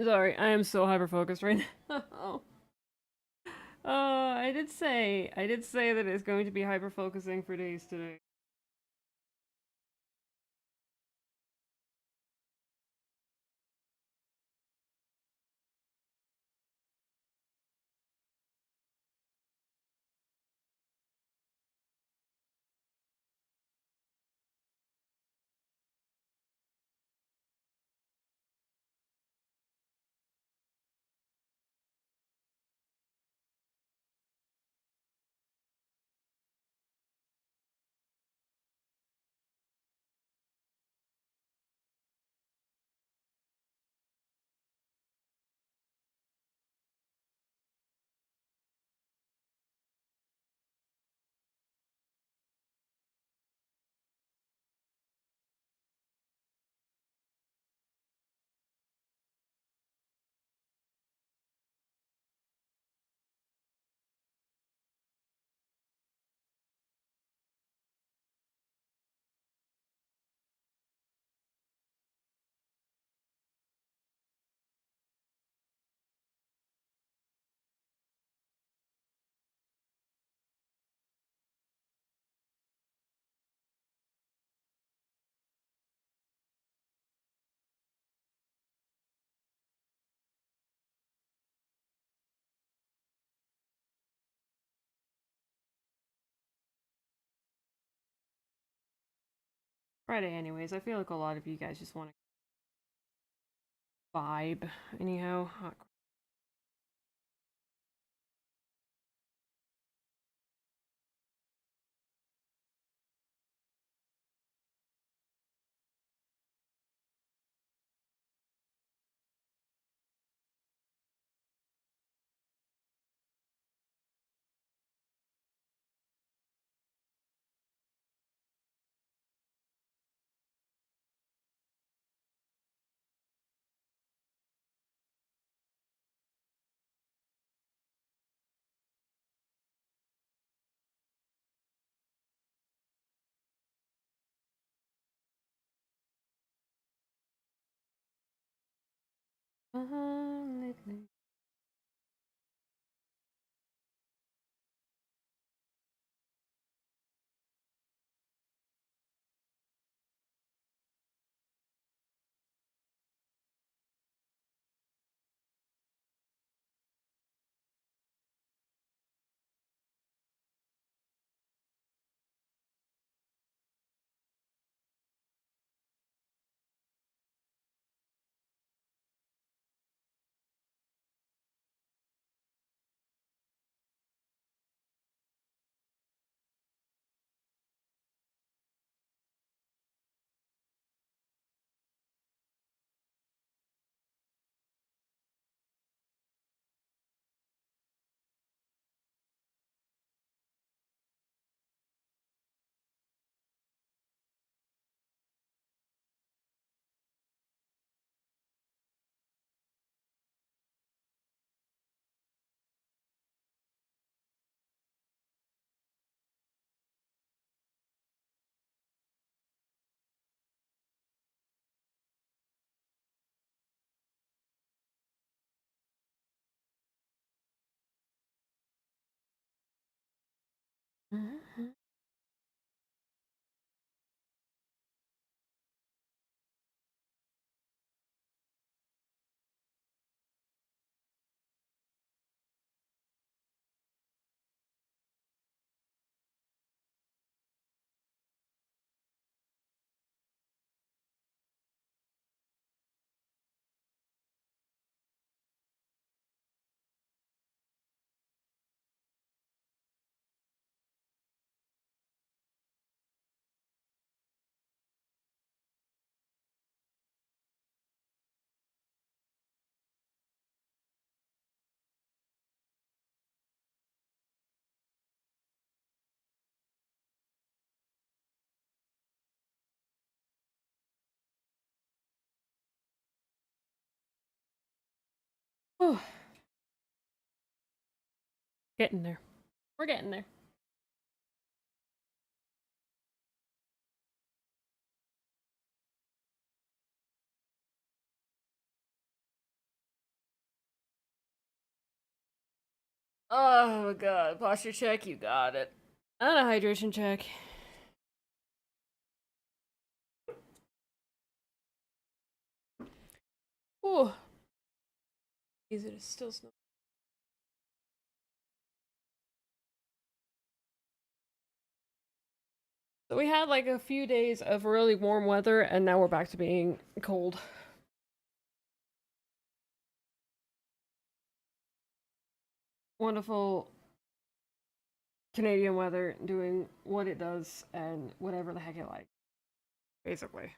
Sorry, I am so hyper focused right now. I did say that it's going to be hyper focusing for days today. Friday, anyways. I feel like a lot of you guys just want to vibe. Anyhow, lately. Mhm. Whew. Getting there. We're getting there. Oh god, posture check, you got it. And a hydration check. Ooh. Is it still snow? So we had like a few days of really warm weather, and now we're back to being cold. Wonderful Canadian weather doing what it does and whatever the heck it likes, basically.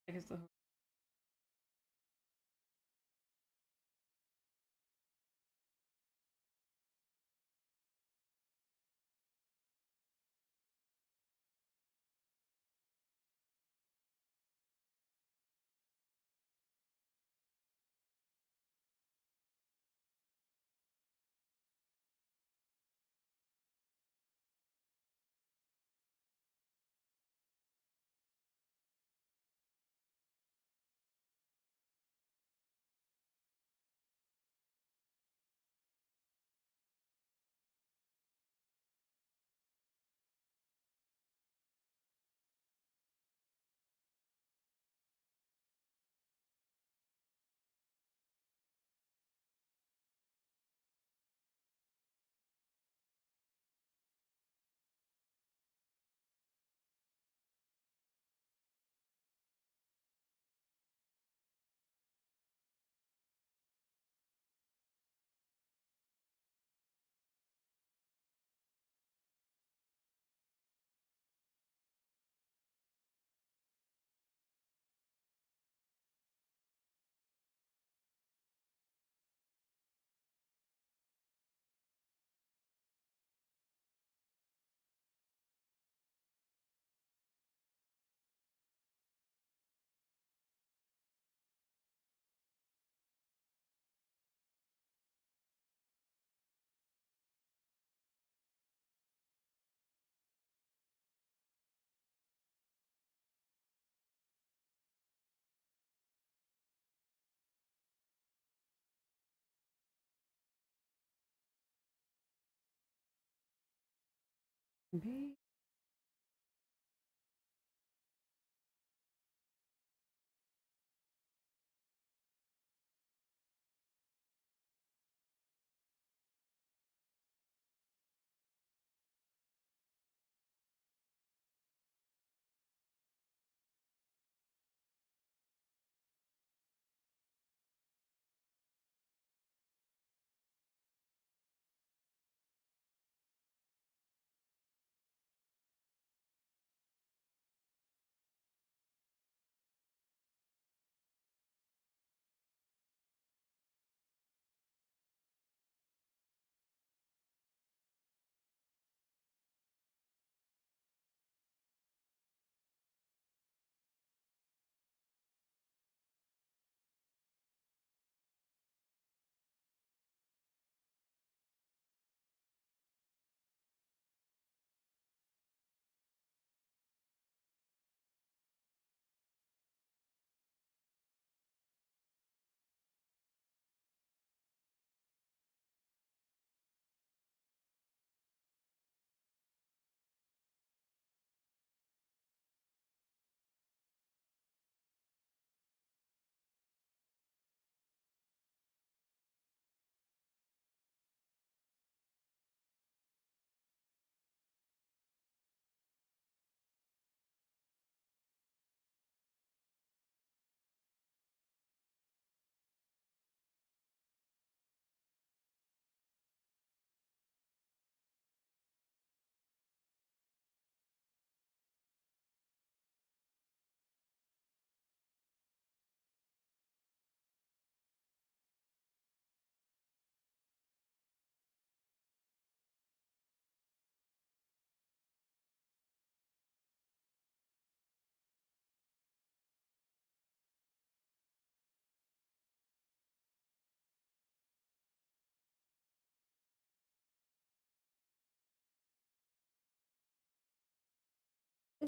I guess the be.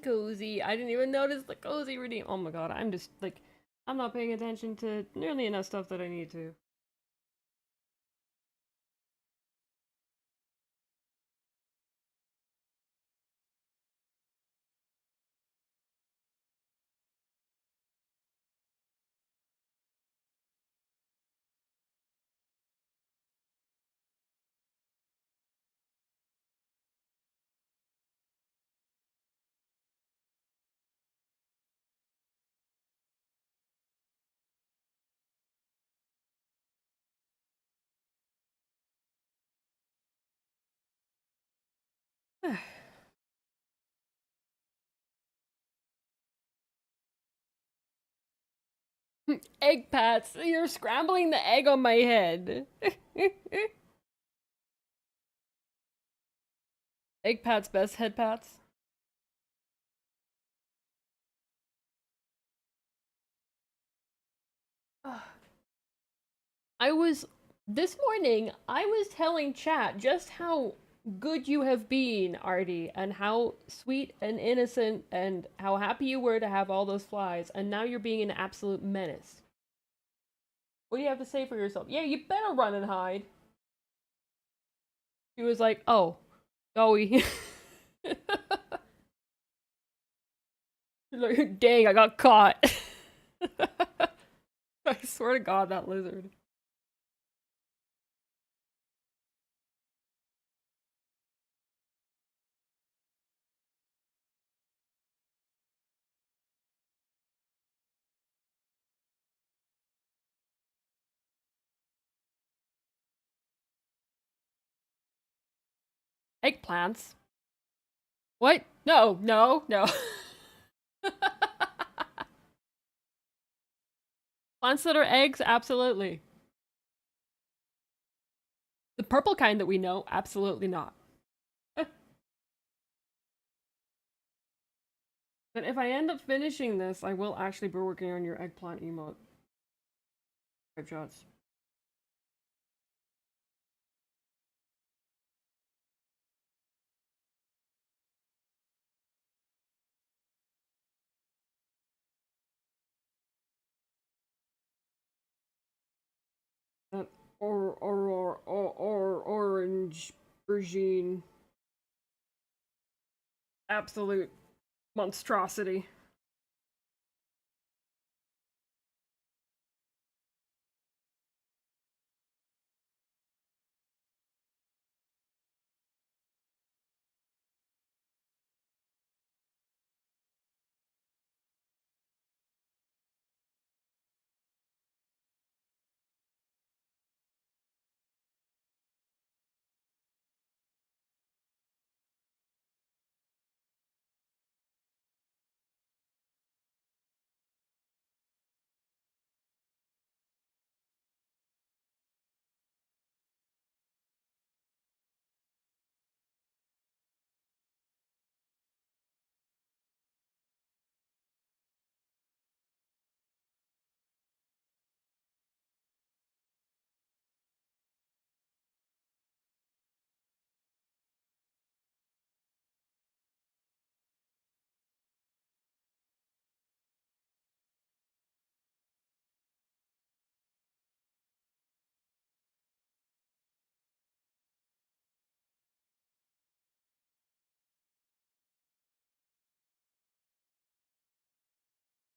Cozy. I didn't even notice the cozy redeem. Oh my god, I'm just like, I'm not paying attention to nearly enough stuff that I need to. Egg pats. You're scrambling the egg on my head. Egg pats, best head pats. I was this morning. I was telling chat just how good you have been, Artie, and how sweet and innocent, and how happy you were to have all those flies. And now you're being an absolute menace. What do you have to say for yourself? Yeah, you better run and hide. She was like, "Oh, Joey." Like, dang, I got caught. I swear to God, that lizard. Eggplants? What? No, no, no. Plants that are eggs? Absolutely. The purple kind that we know? Absolutely not. But if I end up finishing this, I will actually be working on your eggplant emote. 5 shots. That orange aubergine. Absolute monstrosity.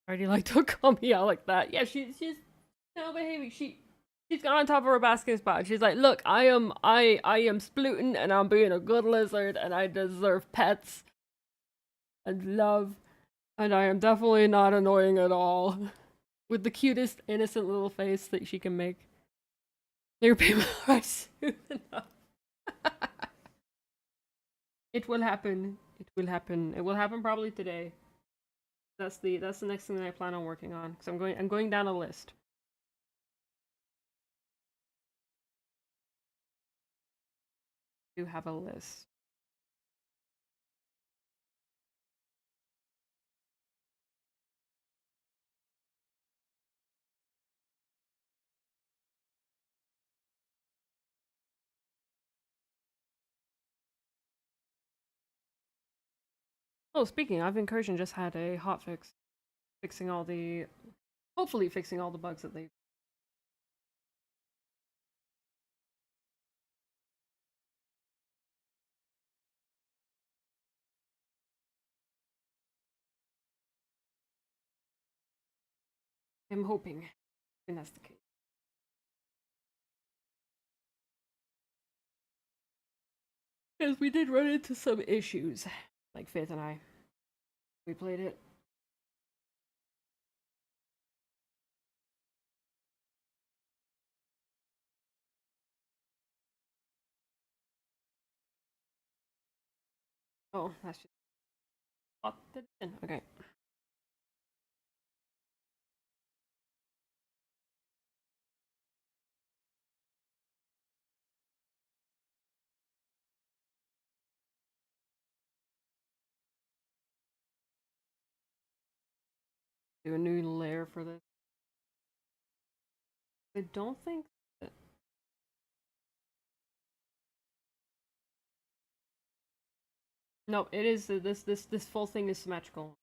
Already like to call me out like that. Yeah, she's now behaving. She's got on top of her basket spot. She's like, look, I am splooting and I'm being a good lizard and I deserve pets and love and I am definitely not annoying at all. With the cutest innocent little face that she can make. Your payment are soon enough. It will happen. It will happen. It will happen probably today. That's the next thing that I plan on working on. Because I'm going down a list. I do have a list. Oh, speaking of, Incursion just had a hotfix fixing all the, hopefully fixing all the bugs that they. I'm hoping, and that's the case. Because we did run into some issues, like Faith and I. We played it. Oh, that's just popped it in. Okay. Do a new layer for this. I don't think that. No, it is this full thing is symmetrical.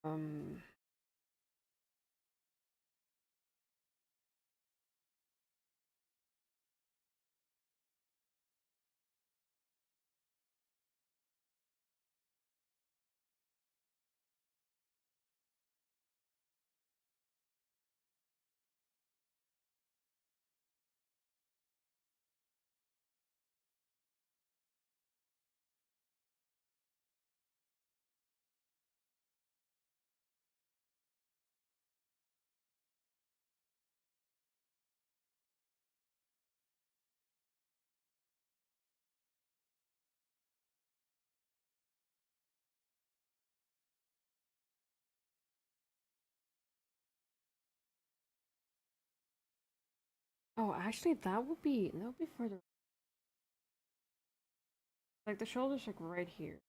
Um. Oh, actually, that would be further. Like the shoulders like right here.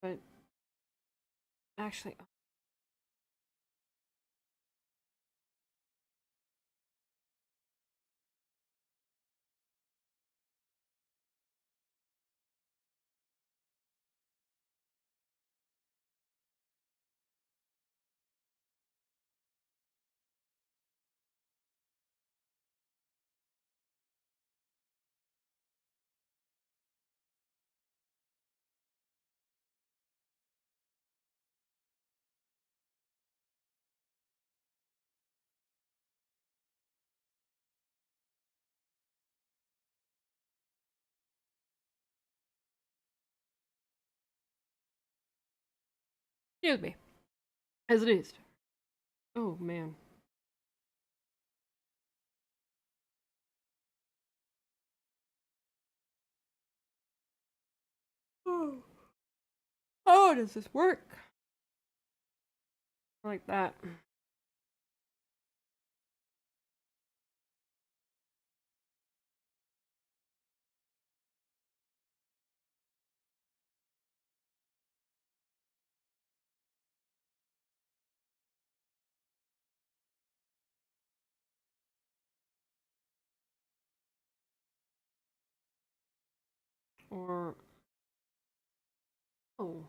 But actually, excuse me. As it is. Oh man. Oh, how does this work? Like that. Or oh.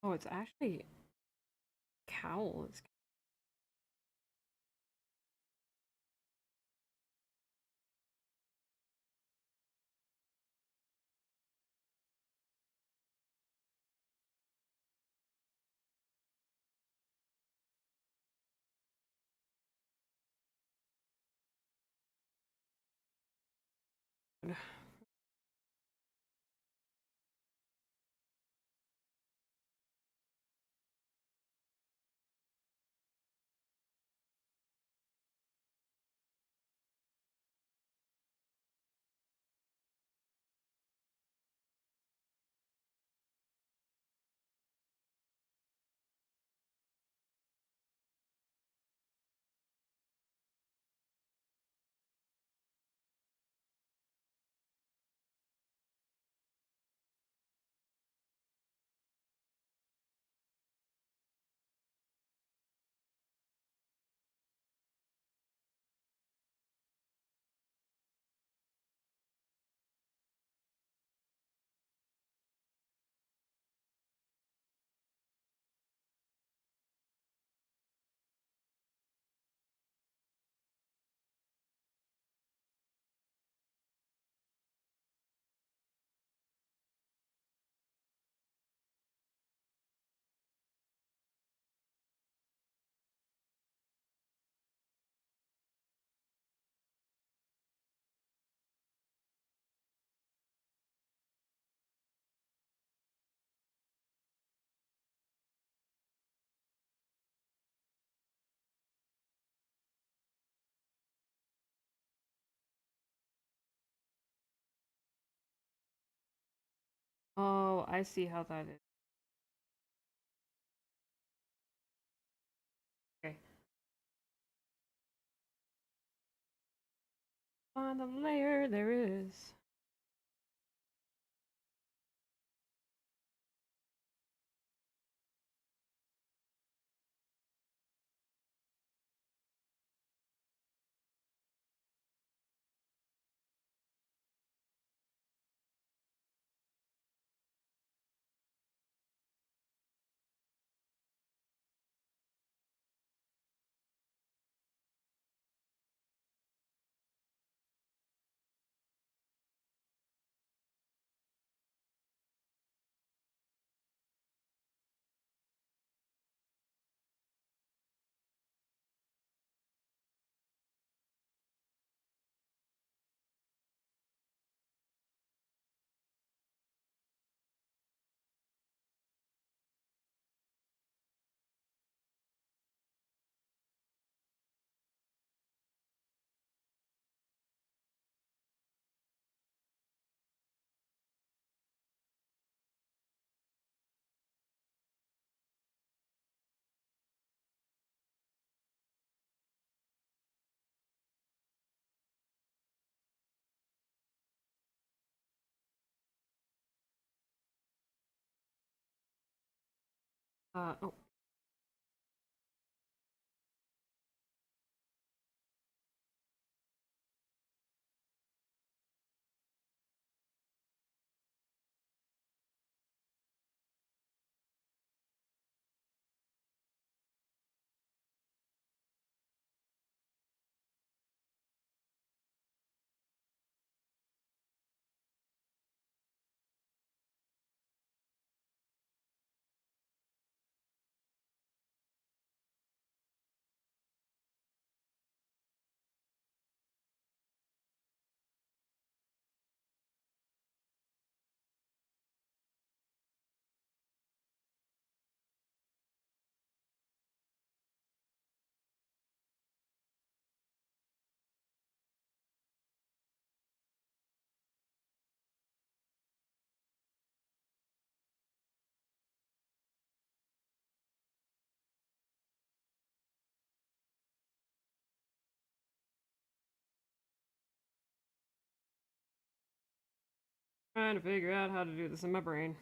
Oh, it's actually cowl. It's good. Oh, I see how that is. Okay. Find the layer there is. Oh, trying to figure out how to do this in my brain.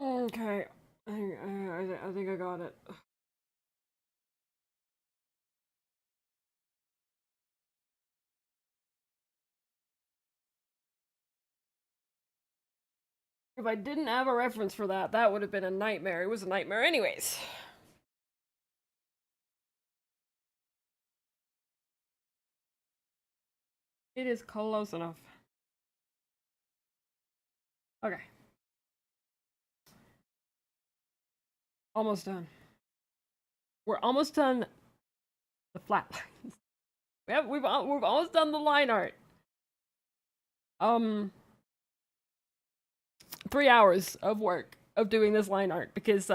Okay. I think I got it. If I didn't have a reference for that, that would have been a nightmare. It was a nightmare anyways. It is close enough. Okay. Almost done. We're almost done the flat lines. We've almost done the line art. 3 hours of work of doing this line art because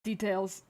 details.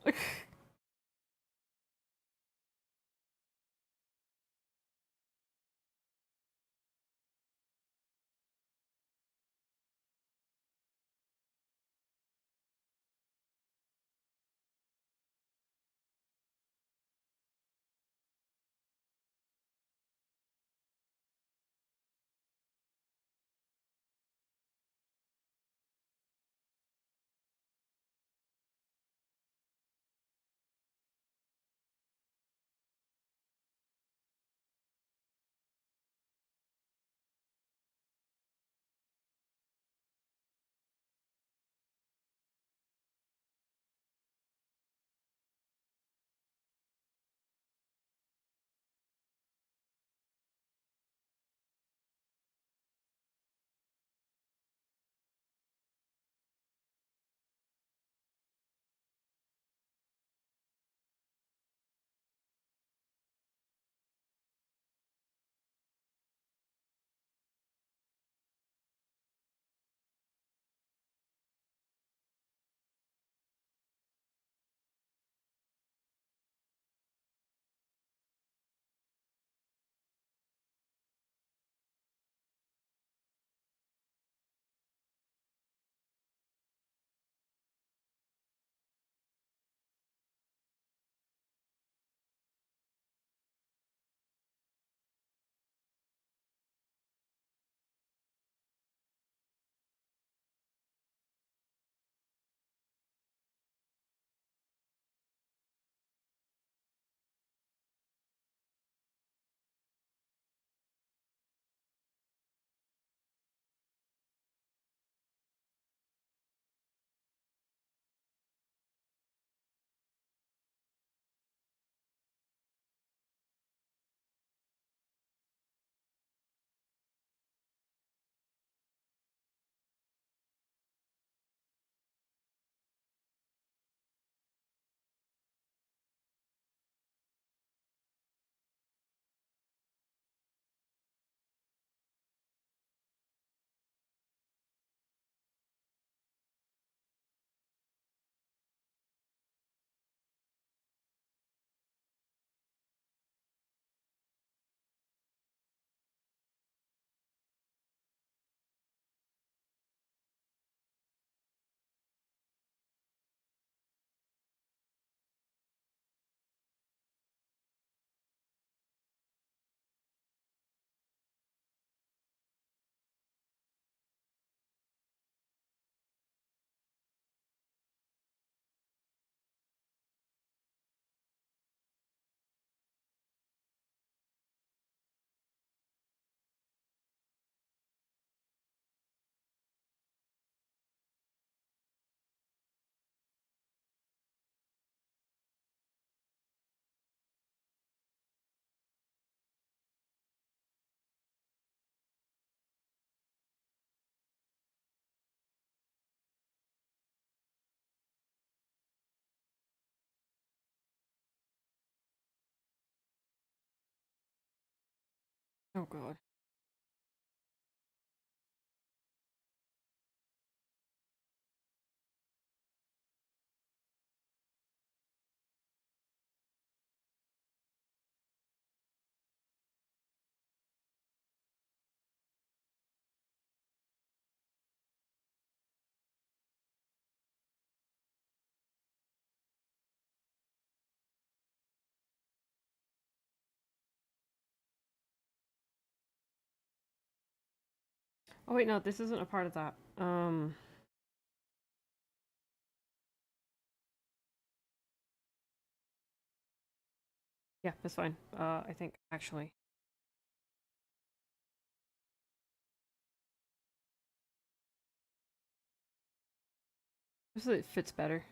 Oh god. Oh wait, no, this isn't a part of that. Yeah, that's fine. I think actually. Just so it fits better.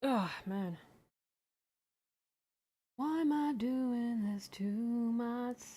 Oh man. Why am I doing this to myself?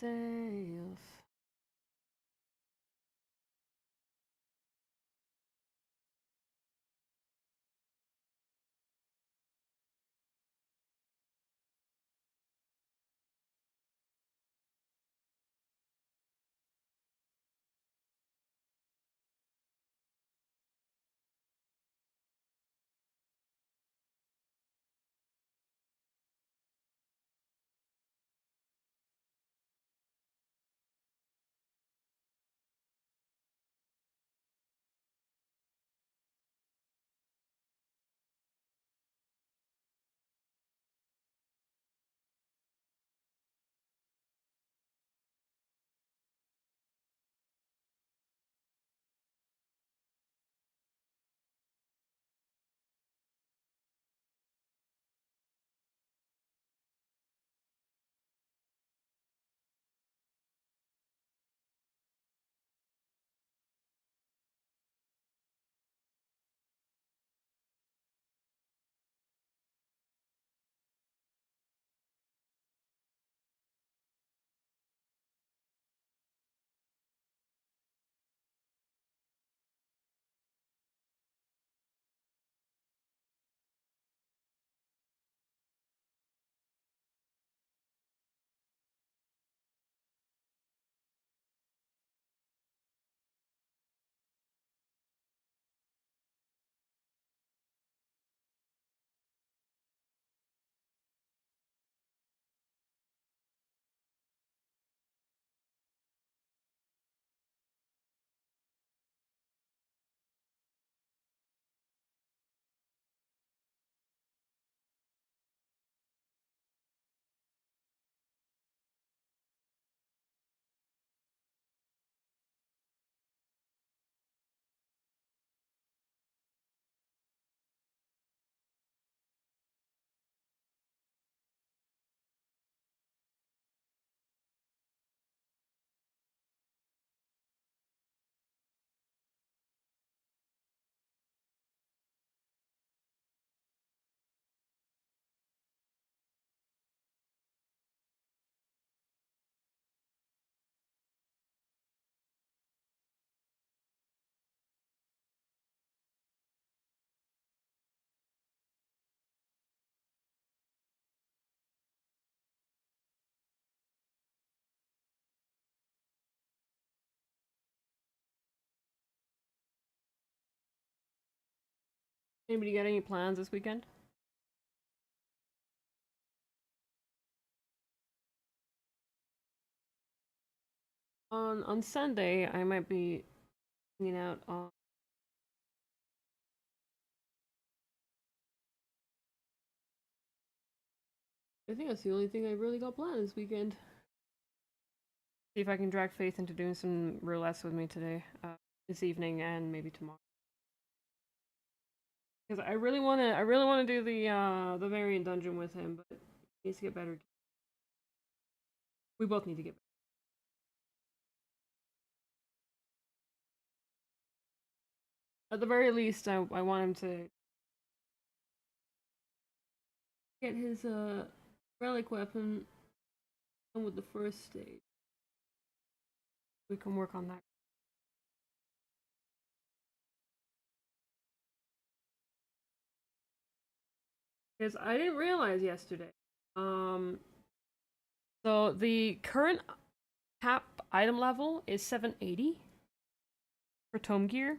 Anybody got any plans this weekend? On Sunday, I might be hanging out on. I think that's the only thing I really got planned this weekend. See if I can drag Faith into doing some roulettes with me today, this evening, and maybe tomorrow. Because I really wanna do the variant dungeon with him, but he needs to get better. We both need to get better. At the very least, I want him to get his relic weapon done with the first stage. We can work on that. Because I didn't realize yesterday. Um, so the current cap item level is 780 for tome gear.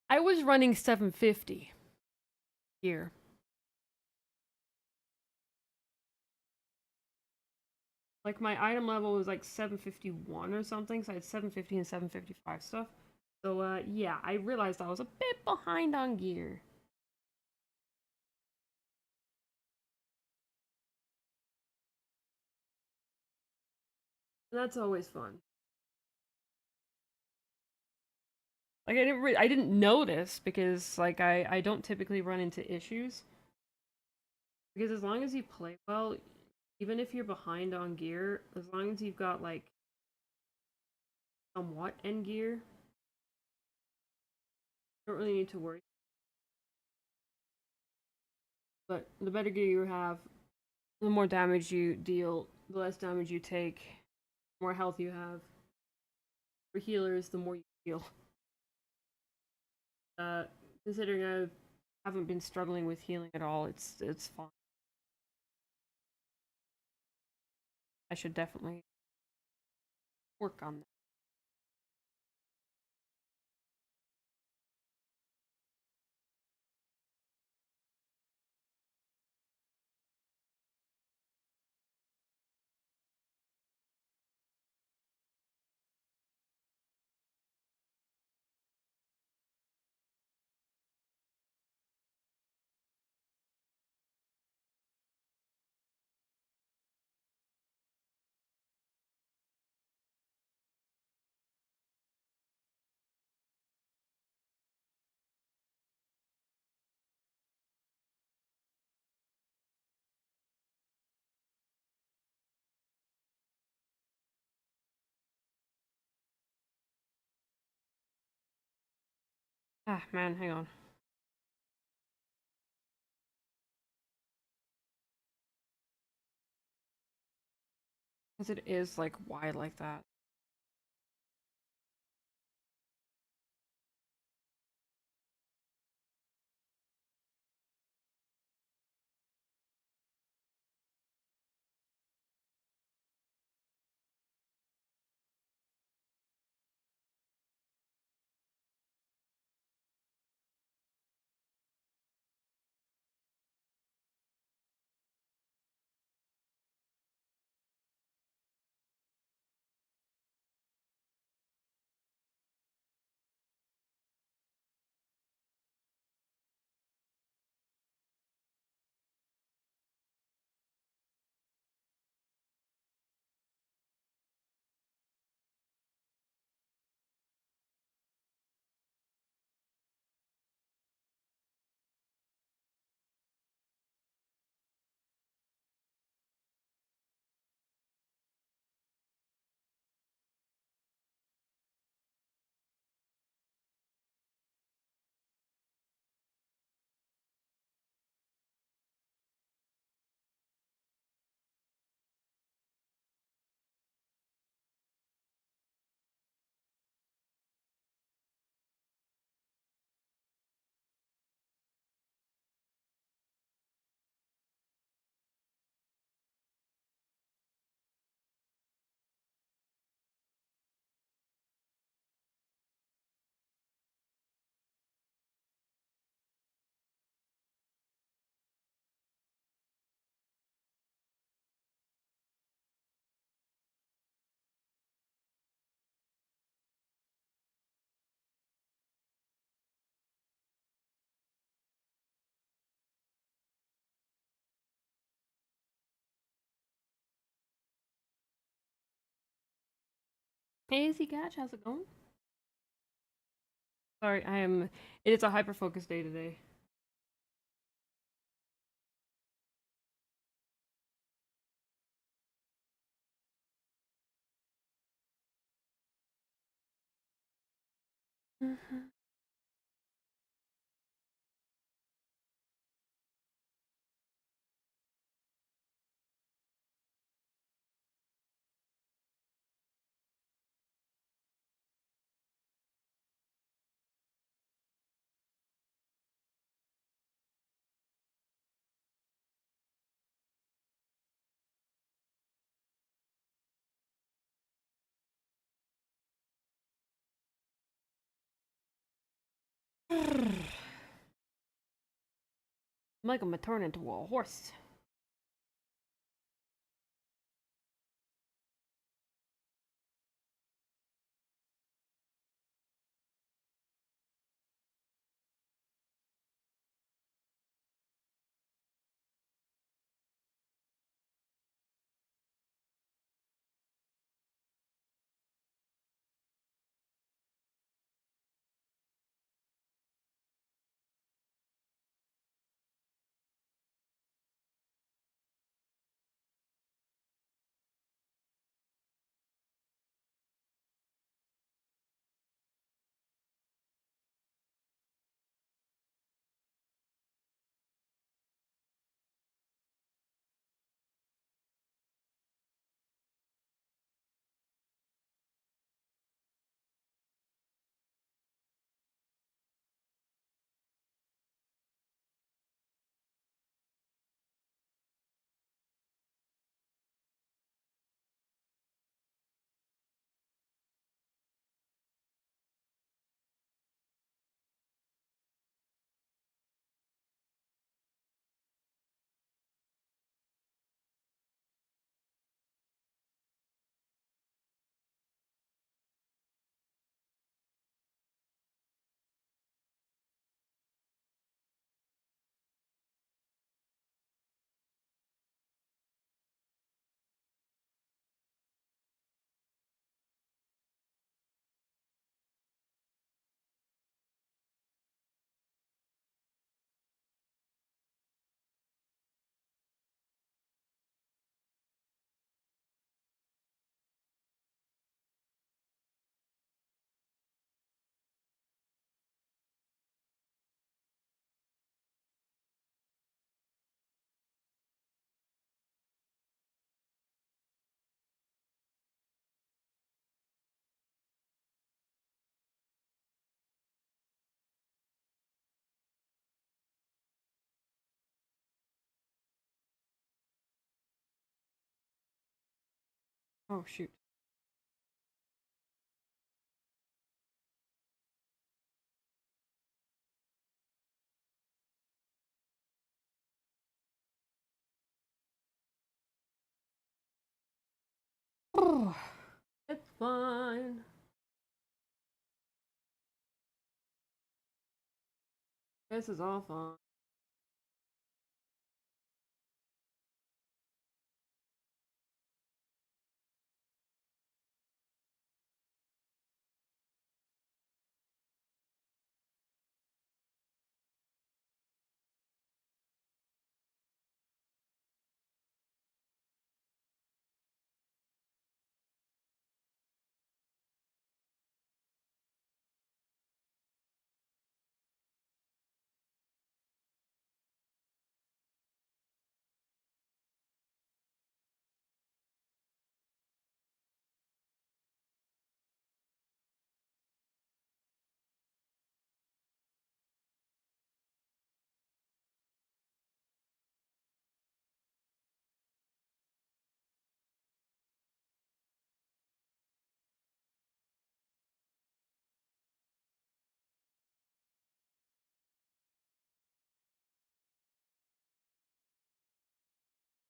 I was running 750 gear. Like my item level was like 751 or something, so I had 750 and 755 stuff. So yeah, I realized I was a bit behind on gear. That's always fun. Like I didn't notice because like I don't typically run into issues. Because as long as you play well, even if you're behind on gear, as long as you've got like somewhat end gear, you don't really need to worry. But the better gear you have, the more damage you deal, the less damage you take, the more health you have. For healers, the more you heal. Uh, Considering I haven't been struggling with healing at all, it's fine. I should definitely work on that. Ah, man, hang on. Because it is like wide like that. Hey, Z Catch, how's it going? Sorry, I am. It's a hyper focus day today. Mhm. I'm like I'm gonna turn into a horse. Oh shoot. Oh, it's fine. This is all fun.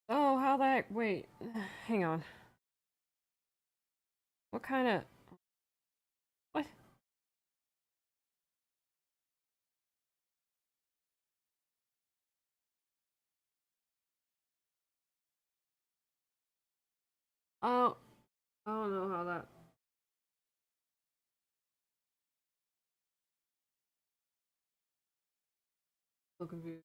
Oh, how the heck? Wait, hang on. What kind of what? Oh, I don't know how that. So confused.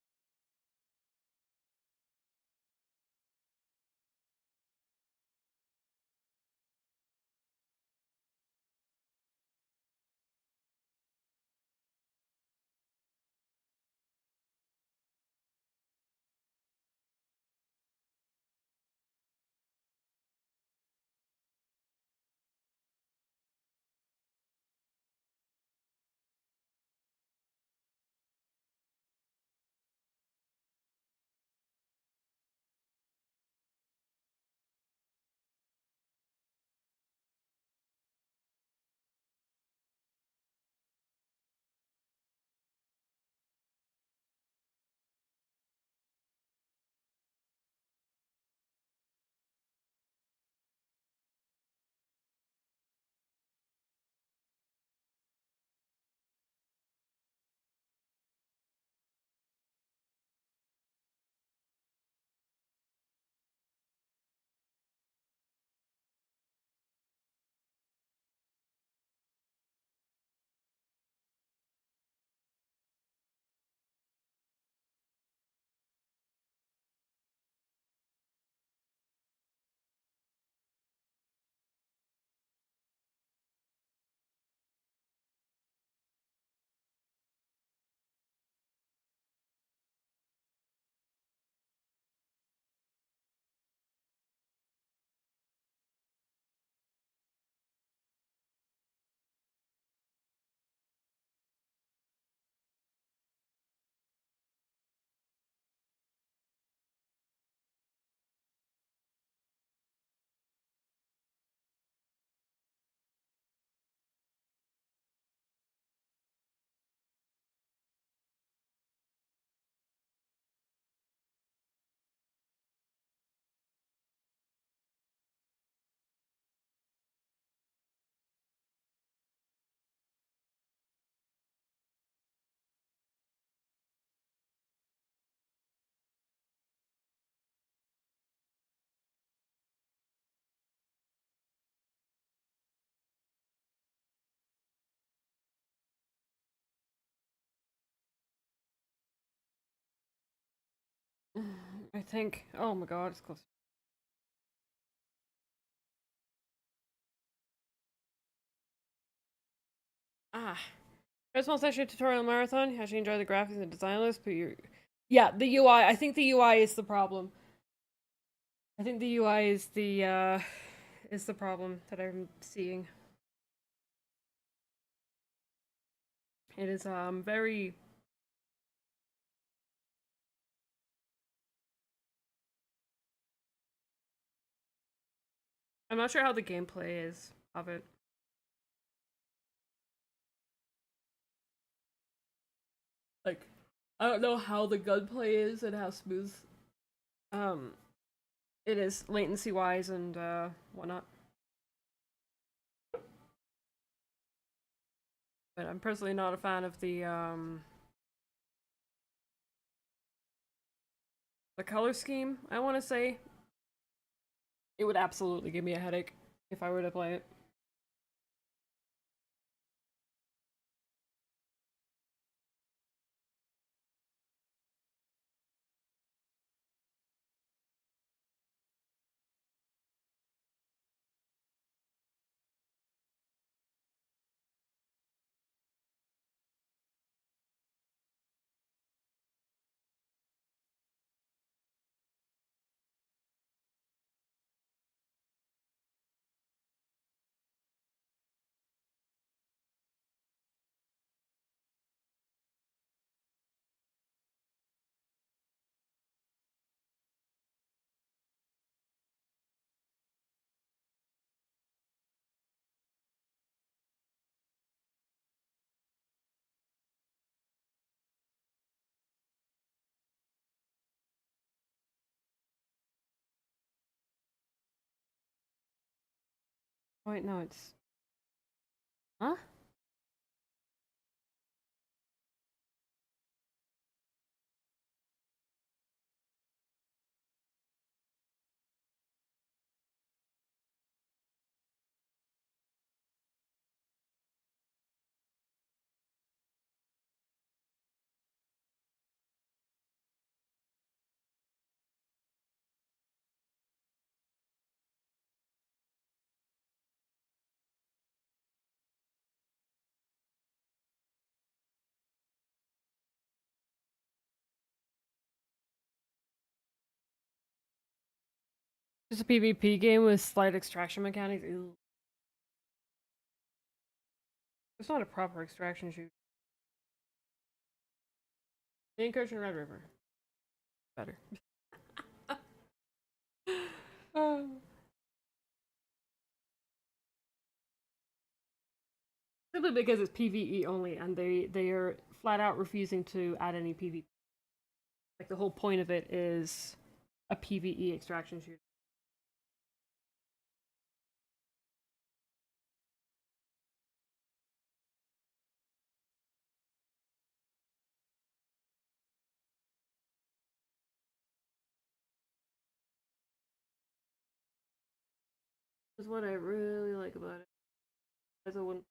I think. Oh my god, it's close. Ah. First small session tutorial marathon. How should you enjoy the graphics and the design list? But you yeah, the UI. I think the UI is the problem. I think the UI is the problem that I'm seeing. It is very. I'm not sure how the gameplay is of it. Like, I don't know how the gunplay is and how smooth um it is latency wise and whatnot. But I'm personally not a fan of the color scheme. I want to say it would absolutely give me a headache if I were to play it. Wait, no, it's huh? Just a PvP game with slight extraction mechanics. Ew. It's not a proper extraction shoot. The Incursion Red River. Better. uh, Simply because it's PvE only, and they are flat out refusing to add any PvP. Like the whole point of it is a PvE extraction shooter. That's what I really like about it. As a one,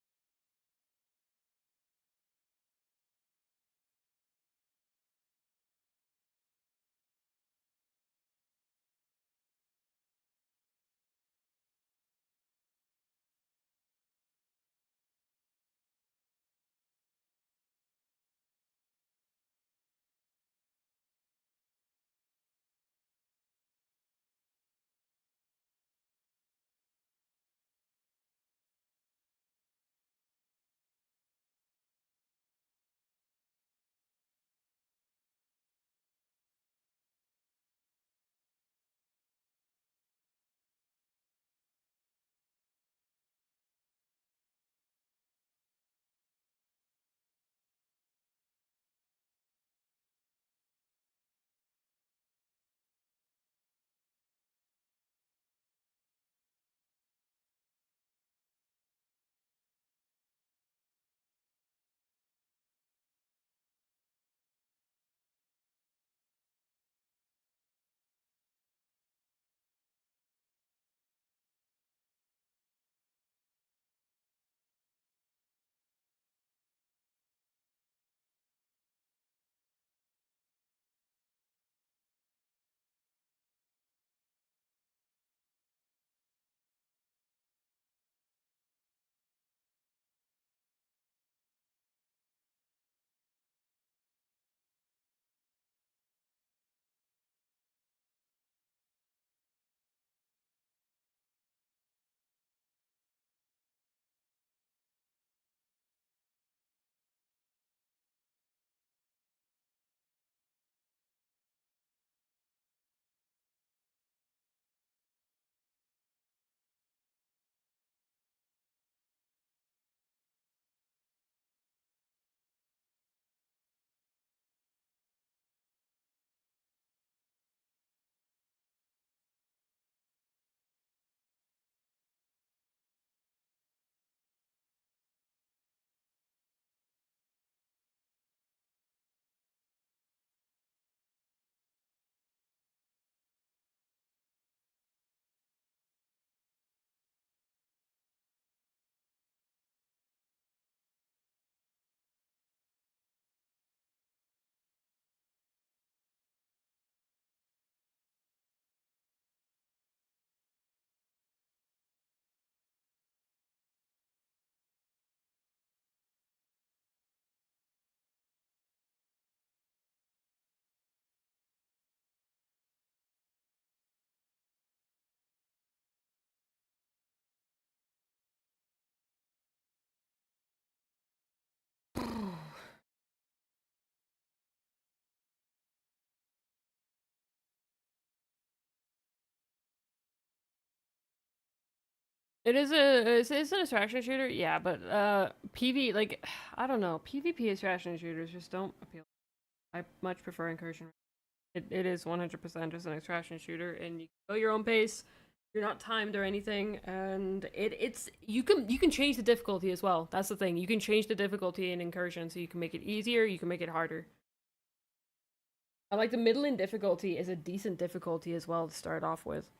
it's an extraction shooter, yeah, but PV like I don't know, PvP extraction shooters just don't appeal. I much prefer Incursion. It is 100% just an extraction shooter, and you go your own pace. You're not timed or anything, and it's you can change the difficulty as well. That's the thing. You can change the difficulty in Incursion, so you can make it easier. You can make it harder. I like the middle in difficulty is a decent difficulty as well to start off with.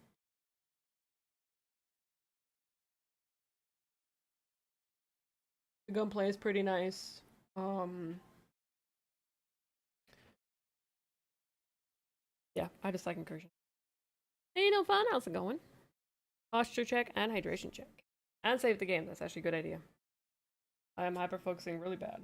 The gunplay is pretty nice. Yeah, I just like Incursion. Hey, no fun. How's it going? Posture check and hydration check, and save the game. That's actually a good idea. I am hyper focusing really bad.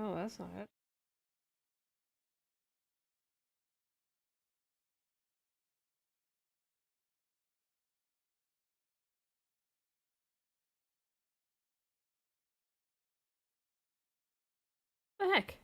Oh, that's not it. The heck?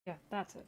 Yeah, that's it.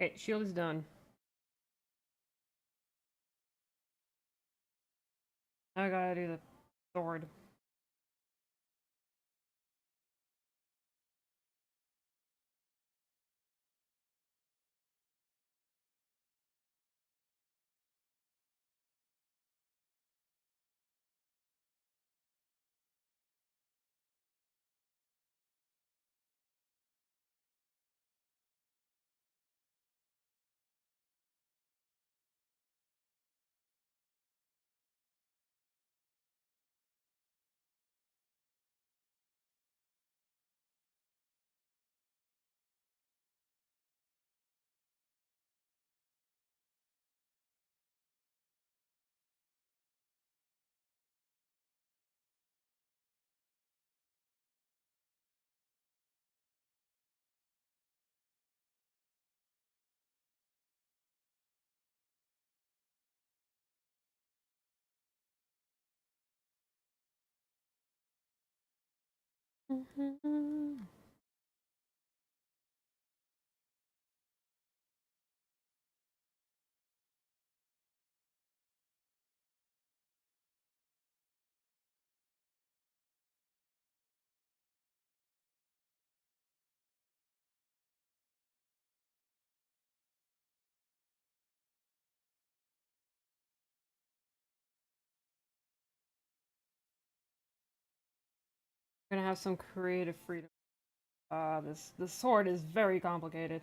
Okay, shield is done. Now I gotta do the sword. We're gonna have some creative freedom. This sword is very complicated.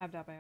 Have that by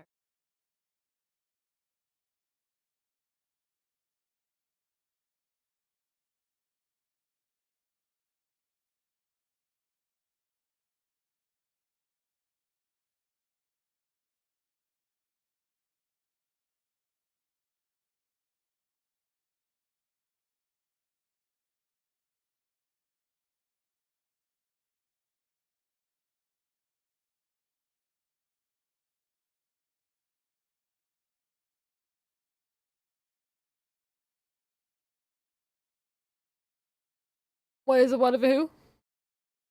What is it? What of who?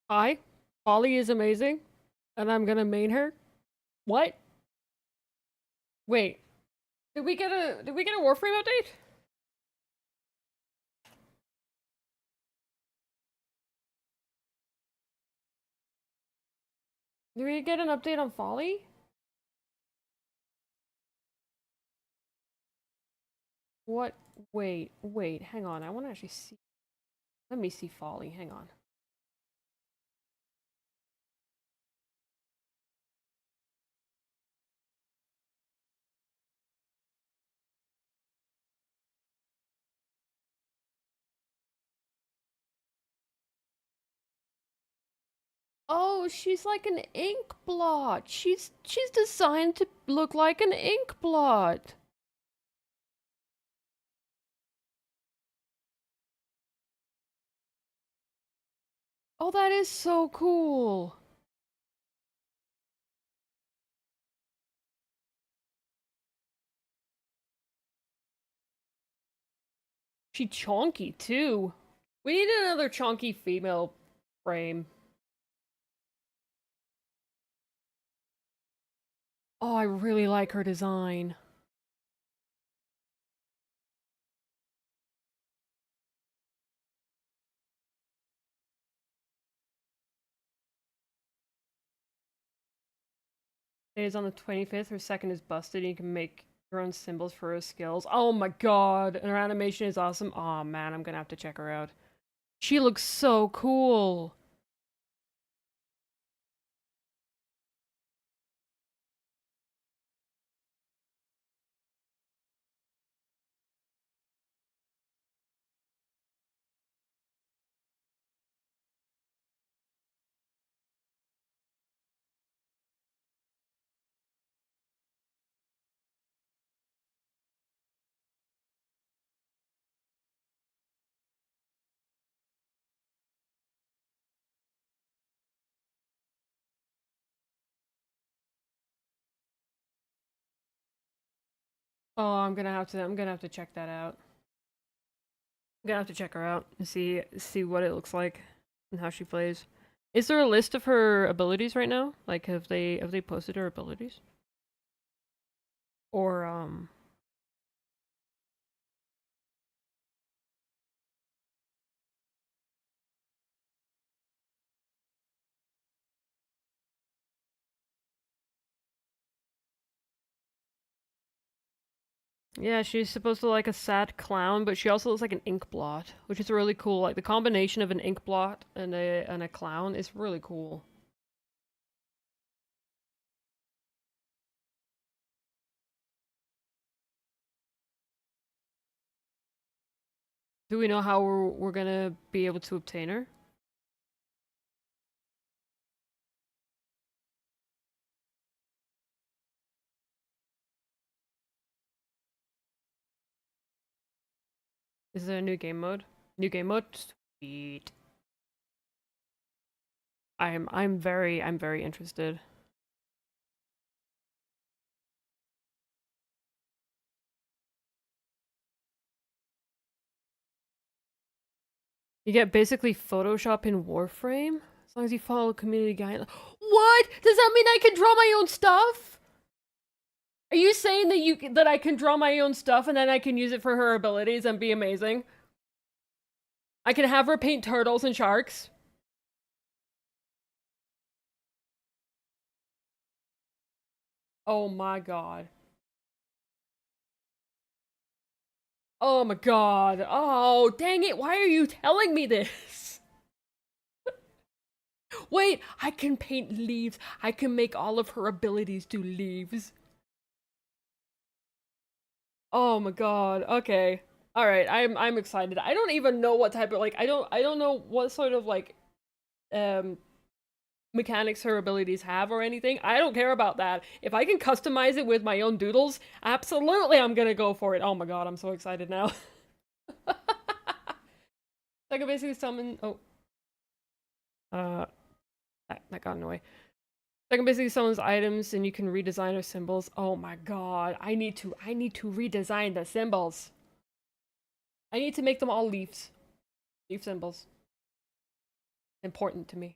Hi. Polly is amazing, and I'm gonna main her. What? Wait. Did we get a Warframe update? Did we get an update on Folly? What? Wait, hang on. I want to actually see. Let me see Folly. Hang on. Oh, she's like an ink blot. She's designed to look like an ink blot. Oh, that is so cool. She chonky too. We need another chonky female frame. Oh, I really like her design. It is on the 25th. Her second is busted. And you can make your own symbols for her skills. Oh my god. And her animation is awesome. Oh man, I'm gonna have to check her out. She looks so cool. Oh, I'm gonna have to check that out. I'm gonna have to check her out and see what it looks like and how she plays. Is there a list of her abilities right now? Like have they posted her abilities? Or yeah, she's supposed to look like a sad clown, but she also looks like an ink blot, which is really cool. Like the combination of an ink blot and a clown is really cool. Do we know how we're gonna be able to obtain her? Is there a new game mode? New game mode? Sweet. I'm very interested. You get basically Photoshop in Warframe as long as you follow community guidelines. What? Does that mean I can draw my own stuff? Are you saying that I can draw my own stuff and then I can use it for her abilities and be amazing? I can have her paint turtles and sharks. Oh my god. Oh my god. Oh, dang it. Why are you telling me this? Wait, I can paint leaves. I can make all of her abilities do leaves. Oh my god. Okay. All right. I'm excited. I don't even know what type of like I don't know what sort of like um mechanics her abilities have or anything. I don't care about that. If I can customize it with my own doodles, absolutely I'm gonna go for it. Oh my god, I'm so excited now. I can basically summon. Oh, uh, that got in the way. I can basically summon items, and you can redesign her symbols. Oh my god, I need to redesign the symbols. I need to make them all leaves, leaf symbols. Important to me.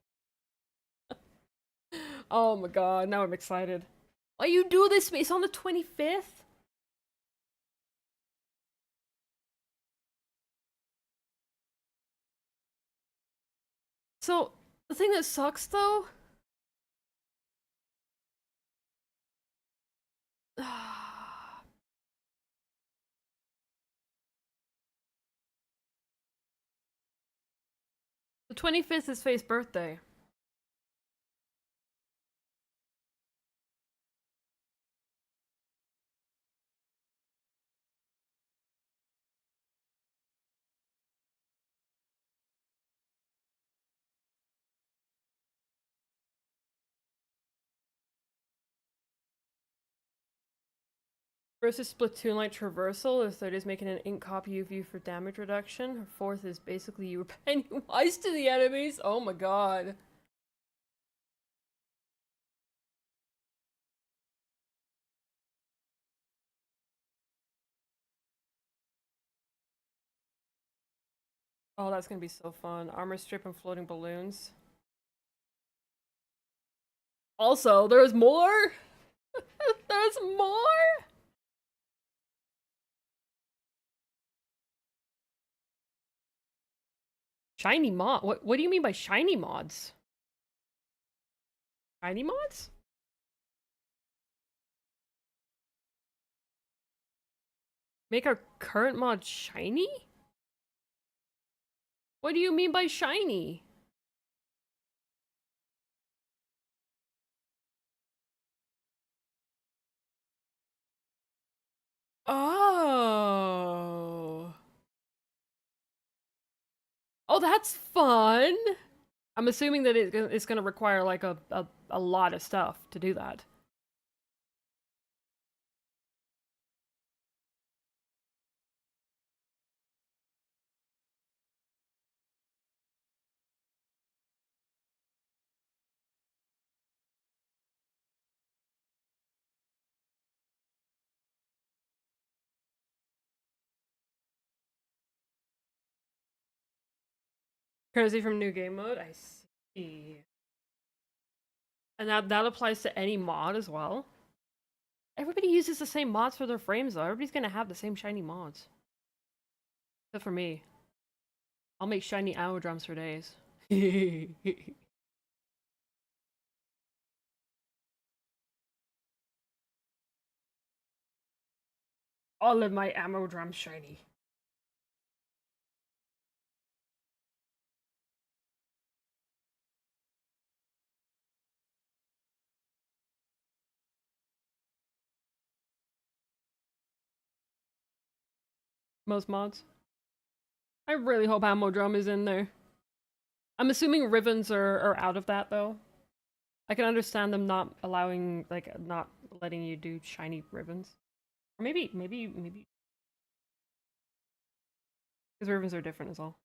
Oh my god, now I'm excited. Why you do this? It's on the 25th. So the thing that sucks though. The 25th is Faye's birthday. Versus Splatoon like traversal, the third is making an ink copy of you for damage reduction. Her fourth is basically you were Pennywise to the enemies. Oh my god. Oh, that's gonna be so fun. Armor strip and floating balloons. Also, there's more? There's more? Shiny mod? What do you mean by shiny mods? Shiny mods? Make our current mod shiny? What do you mean by shiny? Oh. Oh, that's fun. I'm assuming that it's gonna require like a lot of stuff to do that. Currency from new game mode? I see. And that applies to any mod as well? Everybody uses the same mods for their frames though. Everybody's gonna have the same shiny mods. Except for me. I'll make shiny ammo drums for days. All of my ammo drums shiny. Most mods. I really hope ammo drum is in there. I'm assuming ribbons are out of that though. I can understand them not allowing, like, not letting you do shiny ribbons. Or maybe, because ribbons are different as well.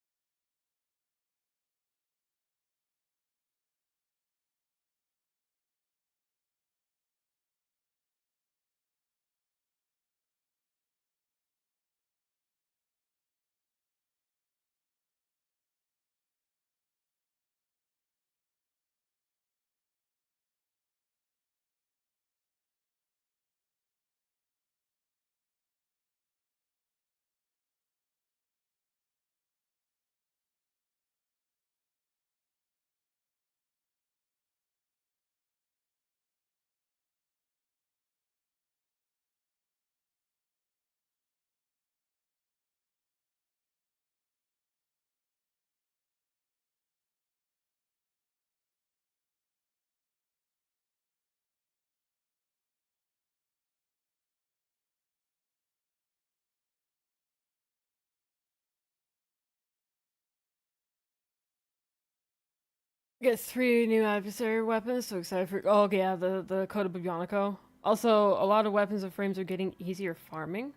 Get 3 new adversary weapons, so excited for— oh yeah, the Code of Bionico. Also, a lot of weapons and frames are getting easier farming.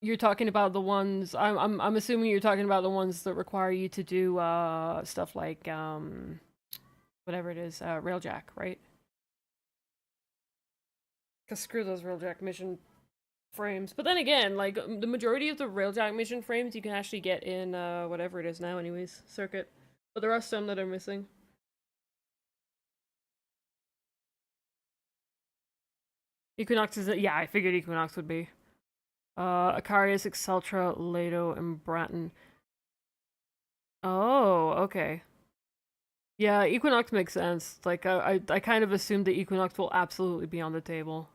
You're talking about the ones— I'm assuming you're talking about the ones that require you to do stuff like whatever it is, railjack, right? Cause screw those railjack mission frames. But then again, like the majority of the railjack mission frames you can actually get in whatever it is now anyways, circuit. But there are some that are missing. Equinox is— yeah, I figured Equinox would be. Acarius, Exceltra, Leto, and Bratton. Oh, okay. Yeah, Equinox makes sense. Like, I kind of assumed that Equinox will absolutely be on the table.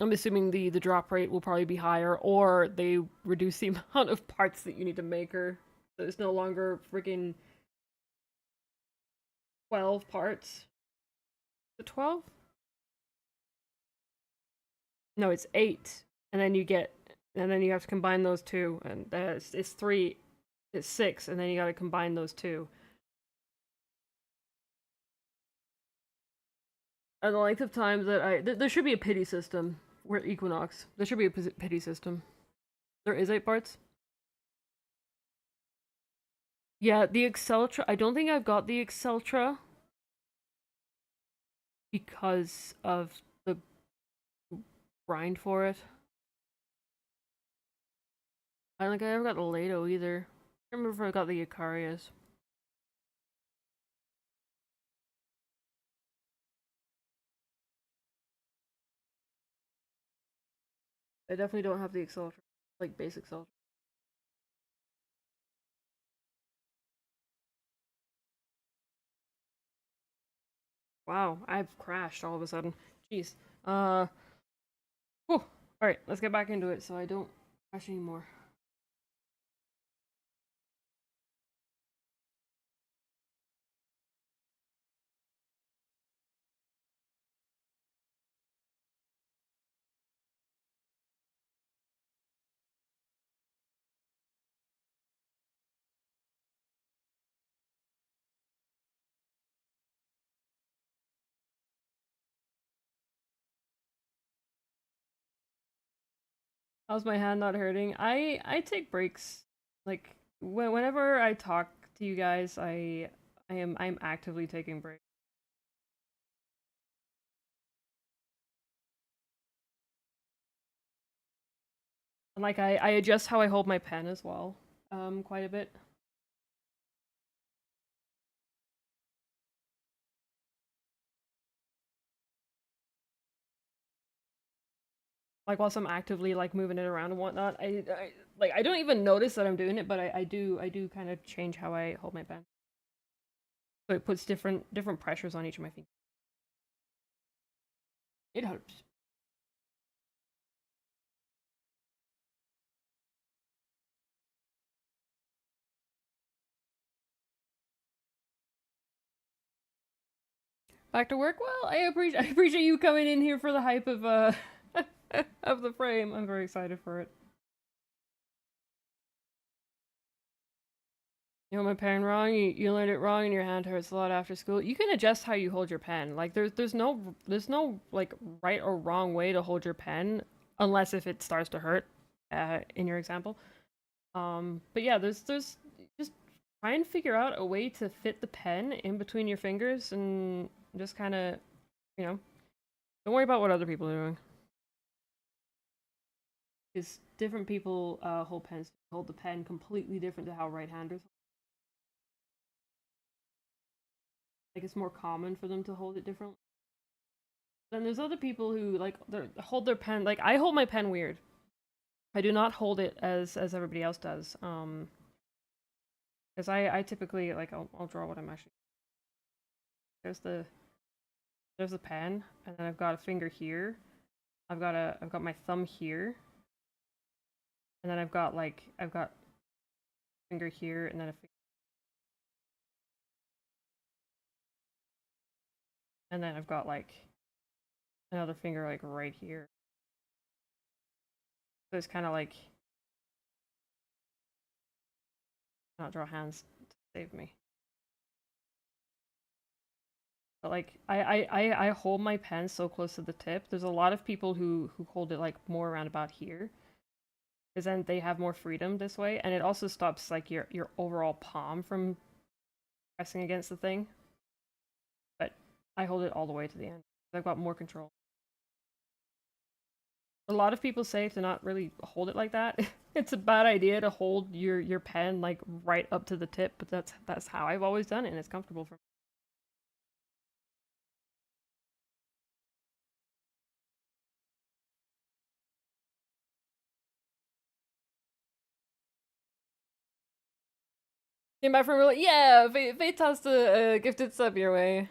I'm assuming the drop rate will probably be higher, or they reduce the amount of parts that you need to make her. So it's no longer freaking 12 parts. The 12? No, it's 8. And then you get— and then you have to combine those two, and it's 3, it's 6, and then you gotta combine those two. And the length of time that there should be a pity system where Equinox. There should be a pity system. There is 8 parts. Yeah, the Exceltra. I don't think I've got the Exceltra because of the grind for it. I don't think I ever got the Lato either. I don't remember if I got the Icarius. I definitely don't have the Exceltra, like basic Exceltra. Wow, I've crashed all of a sudden. Jeez. Whew. Alright, let's get back into it so I don't crash anymore. How's my hand not hurting? I take breaks. Like whenever I talk to you guys, I'm actively taking breaks. And like I adjust how I hold my pen as well, quite a bit. Like whilst I'm actively like moving it around and whatnot, I don't even notice that I'm doing it, but I do kind of change how I hold my pen. So it puts different pressures on each of my fingers. It helps. Back to work. Well, I appreciate you coming in here for the hype of of the frame. I'm very excited for it. You hold my pen wrong. You learned it wrong, and your hand hurts a lot after school. You can adjust how you hold your pen. Like there's no like right or wrong way to hold your pen, unless if it starts to hurt. In your example. But yeah, there's just try and figure out a way to fit the pen in between your fingers, and just kind of, you know, don't worry about what other people are doing. Because different people hold pens, hold the pen completely different to how right-handers. Like it's more common for them to hold it differently. Then there's other people who like hold their pen like I hold my pen weird. I do not hold it as everybody else does. Because I typically like I'll draw what I'm actually— there's the there's the pen, and then I've got a finger here. I've got my thumb here, and then I've got finger here, and then and then I've got like another finger like right here. So it's kind of like not draw hands to save me. But like I hold my pen so close to the tip. There's a lot of people who hold it like more around about here, because then they have more freedom this way, and it also stops like your overall palm from pressing against the thing. But I hold it all the way to the end. I've got more control. A lot of people say to not really hold it like that. It's a bad idea to hold your pen like right up to the tip, but that's how I've always done it, and it's comfortable for me. Came back from really, yeah, Faye tossed a gifted sub your way.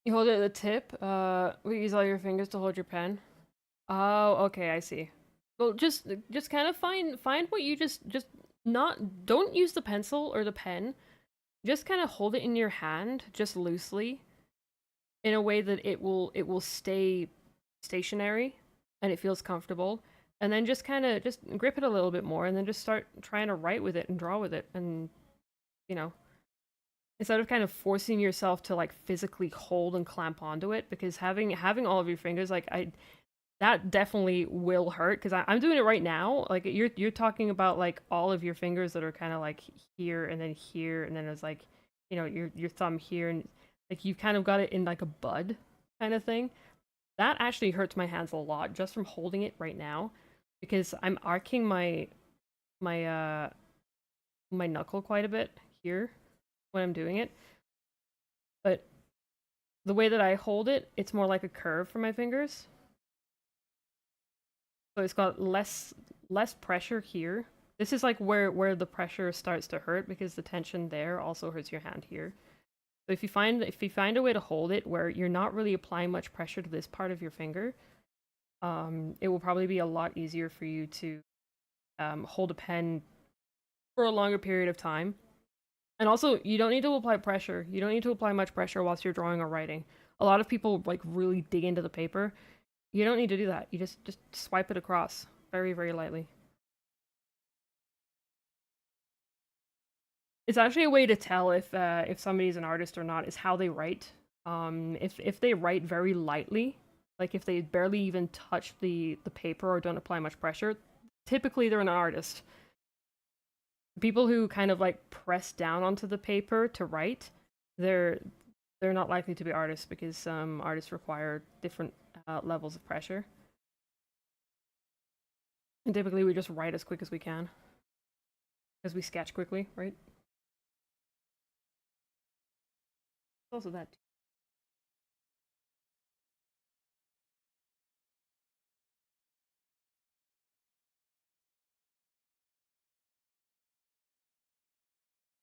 You hold it at the tip. We use all your fingers to hold your pen. Oh, okay, I see. Well, just kind of find what you just not don't use the pencil or the pen. Just kind of hold it in your hand, just loosely, in a way that it will stay stationary and it feels comfortable. And then just kind of just grip it a little bit more, and then just start trying to write with it and draw with it, and you know, instead of kind of forcing yourself to like physically hold and clamp onto it, because having all of your fingers like I that definitely will hurt, because I'm doing it right now. Like you're talking about like all of your fingers that are kind of like here, and then it's like, you know, your thumb here, and like you've kind of got it in like a bud kind of thing. That actually hurts my hands a lot just from holding it right now, because I'm arcing my my knuckle quite a bit here when I'm doing it. But the way that I hold it, it's more like a curve for my fingers. So it's got less pressure here. This is like where the pressure starts to hurt, because the tension there also hurts your hand here. So if you find a way to hold it where you're not really applying much pressure to this part of your finger, it will probably be a lot easier for you to hold a pen for a longer period of time. And also, you don't need to apply pressure. You don't need to apply much pressure whilst you're drawing or writing. A lot of people like really dig into the paper. You don't need to do that. You just swipe it across very, very lightly. It's actually a way to tell if somebody's an artist or not, is how they write. If they write very lightly, like if they barely even touch the paper or don't apply much pressure, typically they're an artist. People who kind of like press down onto the paper to write, they're they're not likely to be artists, because some artists require different levels of pressure. And typically we just write as quick as we can, because we sketch quickly, right? Also that.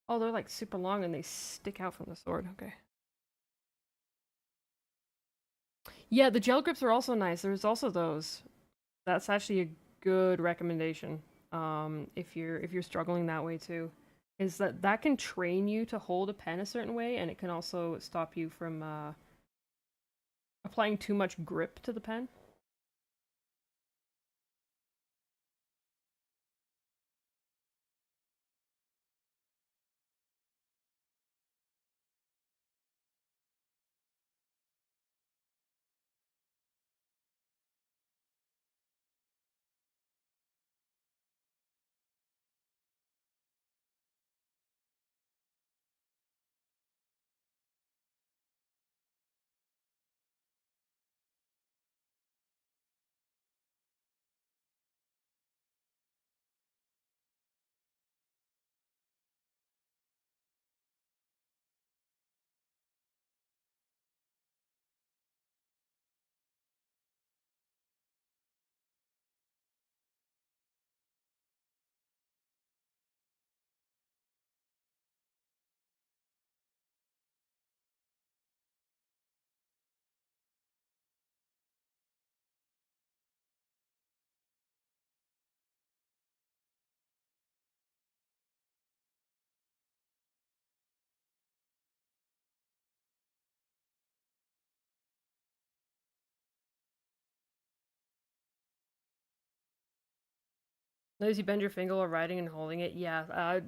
Oh, they're like super long and they stick out from the sword. Okay. Yeah, the gel grips are also nice. There's also those. That's actually a good recommendation. If you're struggling that way too, is that can train you to hold a pen a certain way, and it can also stop you from applying too much grip to the pen. As you bend your finger while writing and holding it, yeah.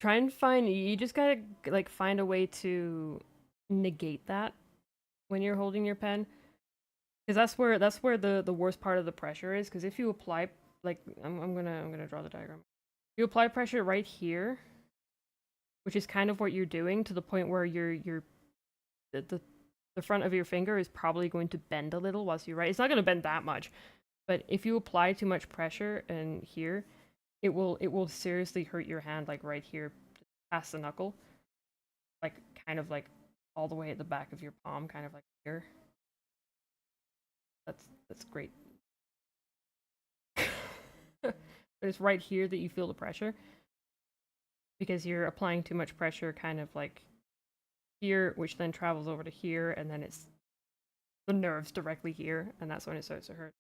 Try and find. You just gotta like find a way to negate that when you're holding your pen, because that's where the worst part of the pressure is. Because if you apply, like, I'm gonna draw the diagram. You apply pressure right here, which is kind of what you're doing, to the point where the front of your finger is probably going to bend a little whilst you write. It's not going to bend that much, but if you apply too much pressure and here, it will seriously hurt your hand, like right here, past the knuckle, like kind of like all the way at the back of your palm, kind of like here. That's great. But it's right here that you feel the pressure, because you're applying too much pressure kind of like here, which then travels over to here, and then it's the nerves directly here, and that's when it starts to hurt.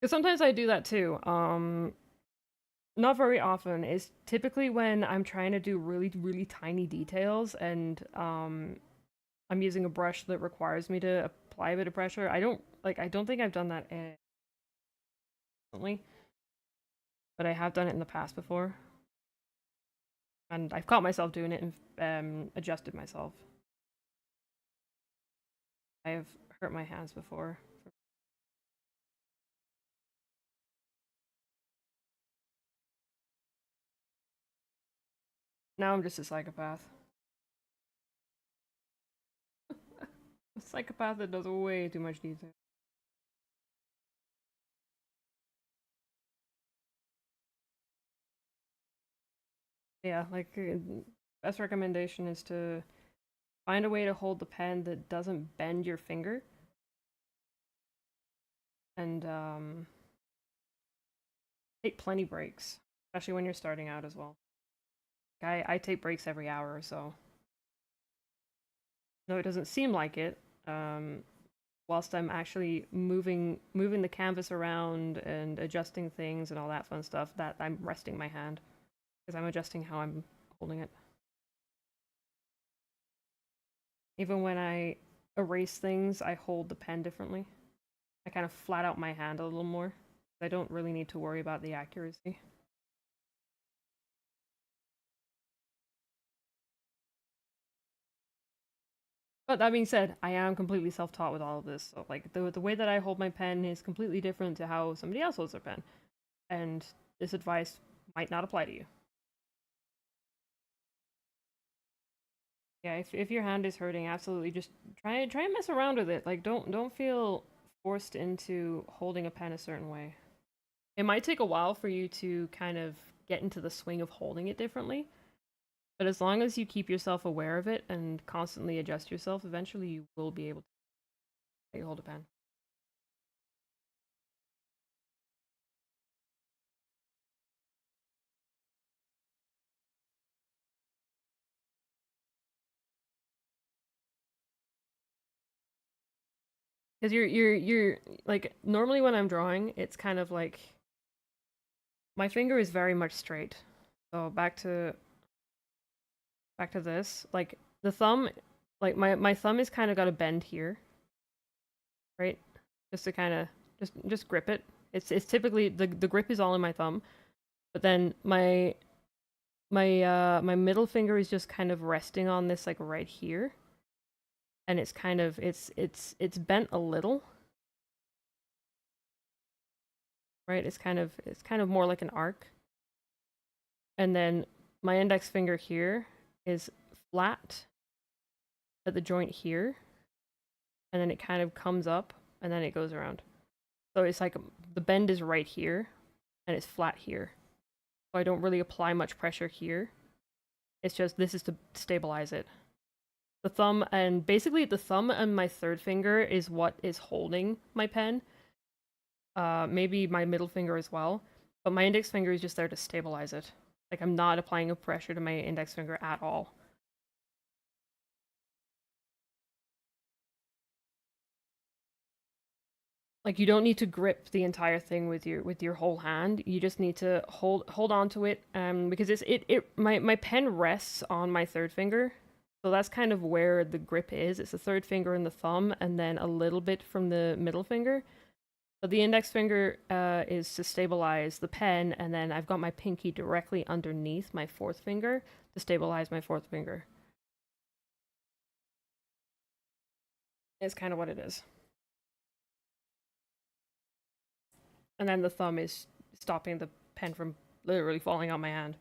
Because sometimes I do that too. Not very often. It's typically when I'm trying to do really, really tiny details, and I'm using a brush that requires me to apply a bit of pressure. I don't think I've done that recently, but I have done it in the past before. And I've caught myself doing it and adjusted myself. I have hurt my hands before. Now I'm just a psychopath. A psychopath that does way too much detail. Yeah, like, best recommendation is to find a way to hold the pen that doesn't bend your finger. And take plenty breaks, especially when you're starting out as well. I take breaks every hour or so. No, it doesn't seem like it. Whilst I'm actually moving the canvas around and adjusting things and all that fun stuff, that I'm resting my hand, because I'm adjusting how I'm holding it. Even when I erase things, I hold the pen differently. I kind of flat out my hand a little more. I don't really need to worry about the accuracy. But that being said, I am completely self-taught with all of this. So like the way that I hold my pen is completely different to how somebody else holds their pen. And this advice might not apply to you. Yeah, if your hand is hurting, absolutely just try and mess around with it. Like don't feel forced into holding a pen a certain way. It might take a while for you to kind of get into the swing of holding it differently, but as long as you keep yourself aware of it and constantly adjust yourself, eventually you will be able to hold a pen. Because you're like, normally when I'm drawing, it's kind of like my finger is very much straight. So back to this, like the thumb, like my thumb is kind of got a bend here, right? Just to kind of just grip it. It's typically the grip is all in my thumb, but then my middle finger is just kind of resting on this, like right here, and it's kind of it's bent a little, right? It's kind of more like an arc, and then my index finger here is flat at the joint here, and then it kind of comes up and then it goes around. So it's like the bend is right here and it's flat here. So I don't really apply much pressure here. It's just, this is to stabilize it. The thumb, and basically the thumb and my third finger is what is holding my pen. Maybe my middle finger as well. But my index finger is just there to stabilize it. Like, I'm not applying a pressure to my index finger at all. Like, you don't need to grip the entire thing with your whole hand. You just need to hold on to it, because my pen rests on my third finger. So that's kind of where the grip is. It's the third finger and the thumb, and then a little bit from the middle finger. But the index finger is to stabilize the pen, and then I've got my pinky directly underneath my fourth finger to stabilize my fourth finger. It's kind of what it is. And then the thumb is stopping the pen from literally falling out my hand.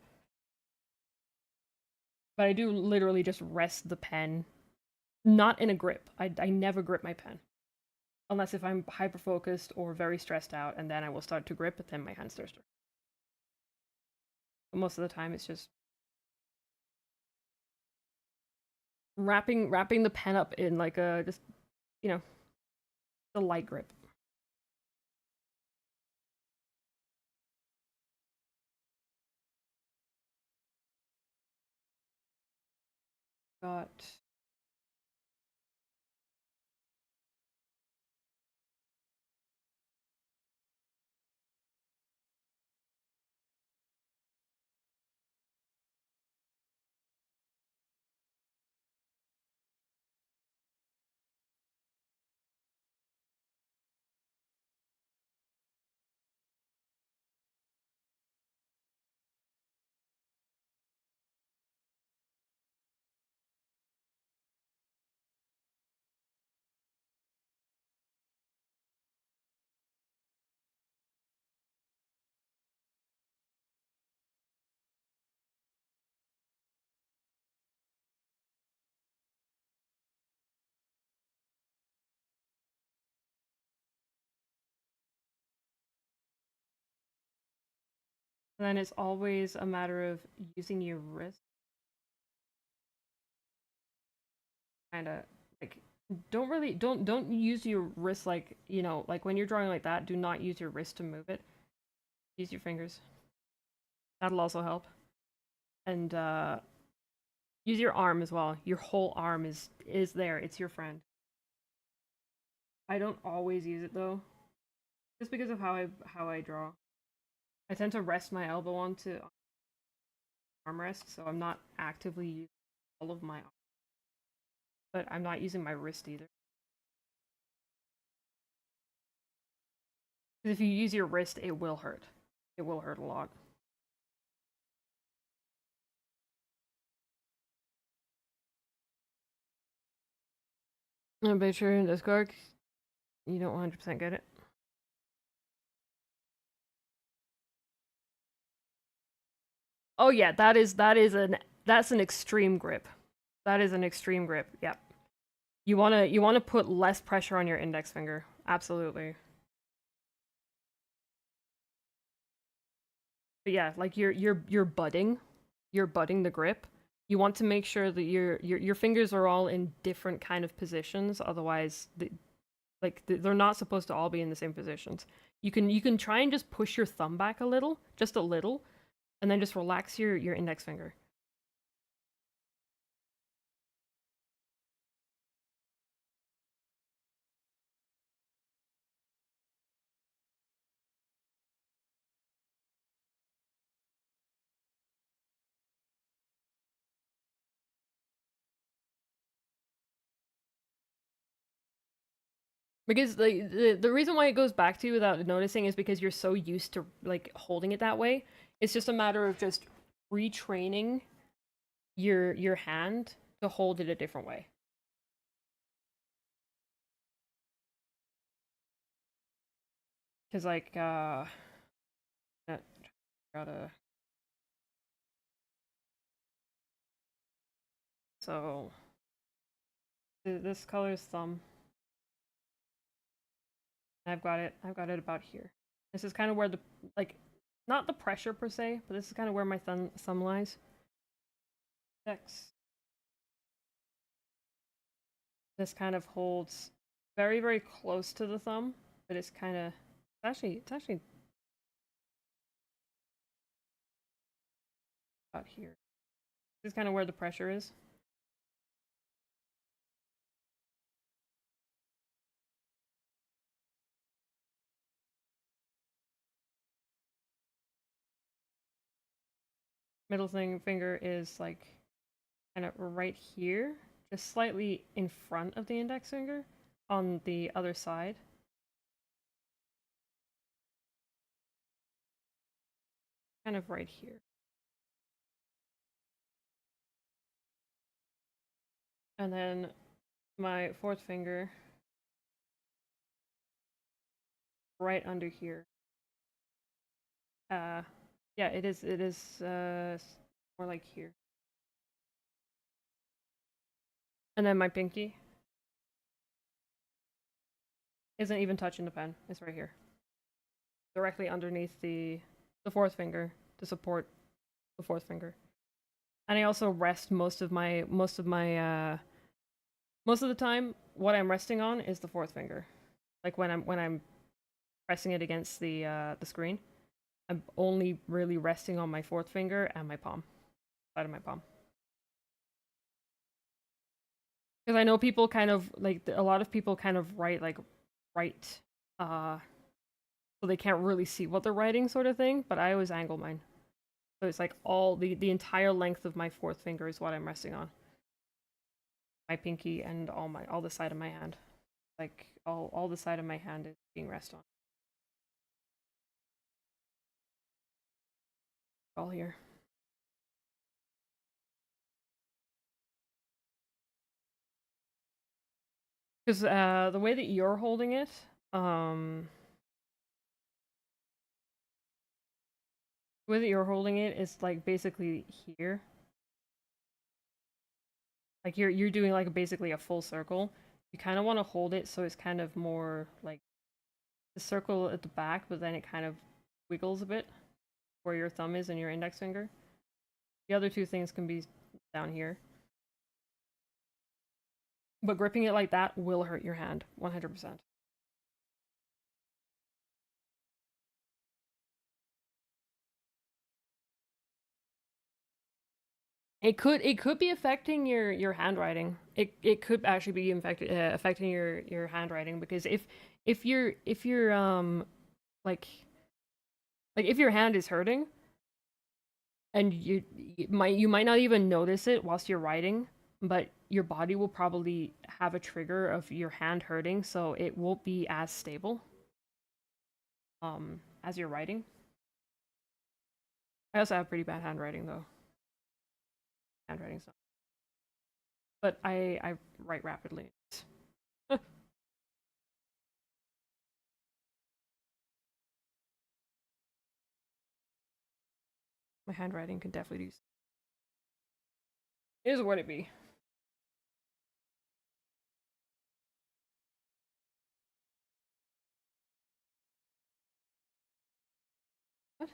But I do literally just rest the pen, not in a grip. I never grip my pen. Unless if I'm hyper focused or very stressed out, and then I will start to grip, but then my hand starts to. But most of the time, it's just wrapping the pen up in like a just, you know, a light grip. Got. And then it's always a matter of using your wrist. Kind of like don't use your wrist like, you know, like when you're drawing like that, do not use your wrist to move it. Use your fingers. That'll also help. And use your arm as well. Your whole arm is there. It's your friend. I don't always use it though, just because of how I draw. I tend to rest my elbow onto armrest, so I'm not actively using all of my arm. But I'm not using my wrist either. Because if you use your wrist, it will hurt. It will hurt a lot. I'm sure in Discord, you don't 100% get it. Oh yeah, that's an extreme grip. That is an extreme grip. Yep. You wanna put less pressure on your index finger. Absolutely. But yeah, like you're budding the grip. You want to make sure that your fingers are all in different kind of positions. Otherwise, they're not supposed to all be in the same positions. You can try and just push your thumb back a little, just a little, and then just relax your index finger. Because the reason why it goes back to you without noticing is because you're so used to like holding it that way. It's just a matter of just retraining your hand to hold it a different way. Because like gotta so this color is thumb. I've got it about here. This is kind of where the like not the pressure per se, but this is kind of where my thumb lies. Next. This kind of holds very, very close to the thumb, but it's kind of it's actually about here. This is kind of where the pressure is. Middle finger is like kind of right here, just slightly in front of the index finger on the other side. kind of right here. And then my fourth finger right under here. Yeah, it is more like here. And then my pinky isn't even touching the pen. It's right here. Directly underneath the fourth finger to support the fourth finger. And I also rest most of the time what I'm resting on is the fourth finger. Like when I'm pressing it against the screen, I'm only really resting on my fourth finger and my palm. Side of my palm. Because I know people kind of like a lot of people kind of write so they can't really see what they're writing sort of thing, but I always angle mine. So it's like all the entire length of my fourth finger is what I'm resting on. My pinky and all the side of my hand. Like all the side of my hand is being rested on. All here. Because the way that you're holding it, the way that you're holding it is like basically here. Like you're doing like basically a full circle. You kind of want to hold it so it's kind of more like the circle at the back, but then it kind of wiggles a bit where your thumb is and your index finger. The other two things can be down here. But gripping it like that will hurt your hand, 100%. It could be affecting your handwriting. It could actually be affecting your handwriting because if you're like if your hand is hurting and you might not even notice it whilst you're writing, but your body will probably have a trigger of your hand hurting, so it won't be as stable as you're writing. I also have pretty bad handwriting though. Handwriting stuff. But I write rapidly. My handwriting can definitely do. It is what it be. What?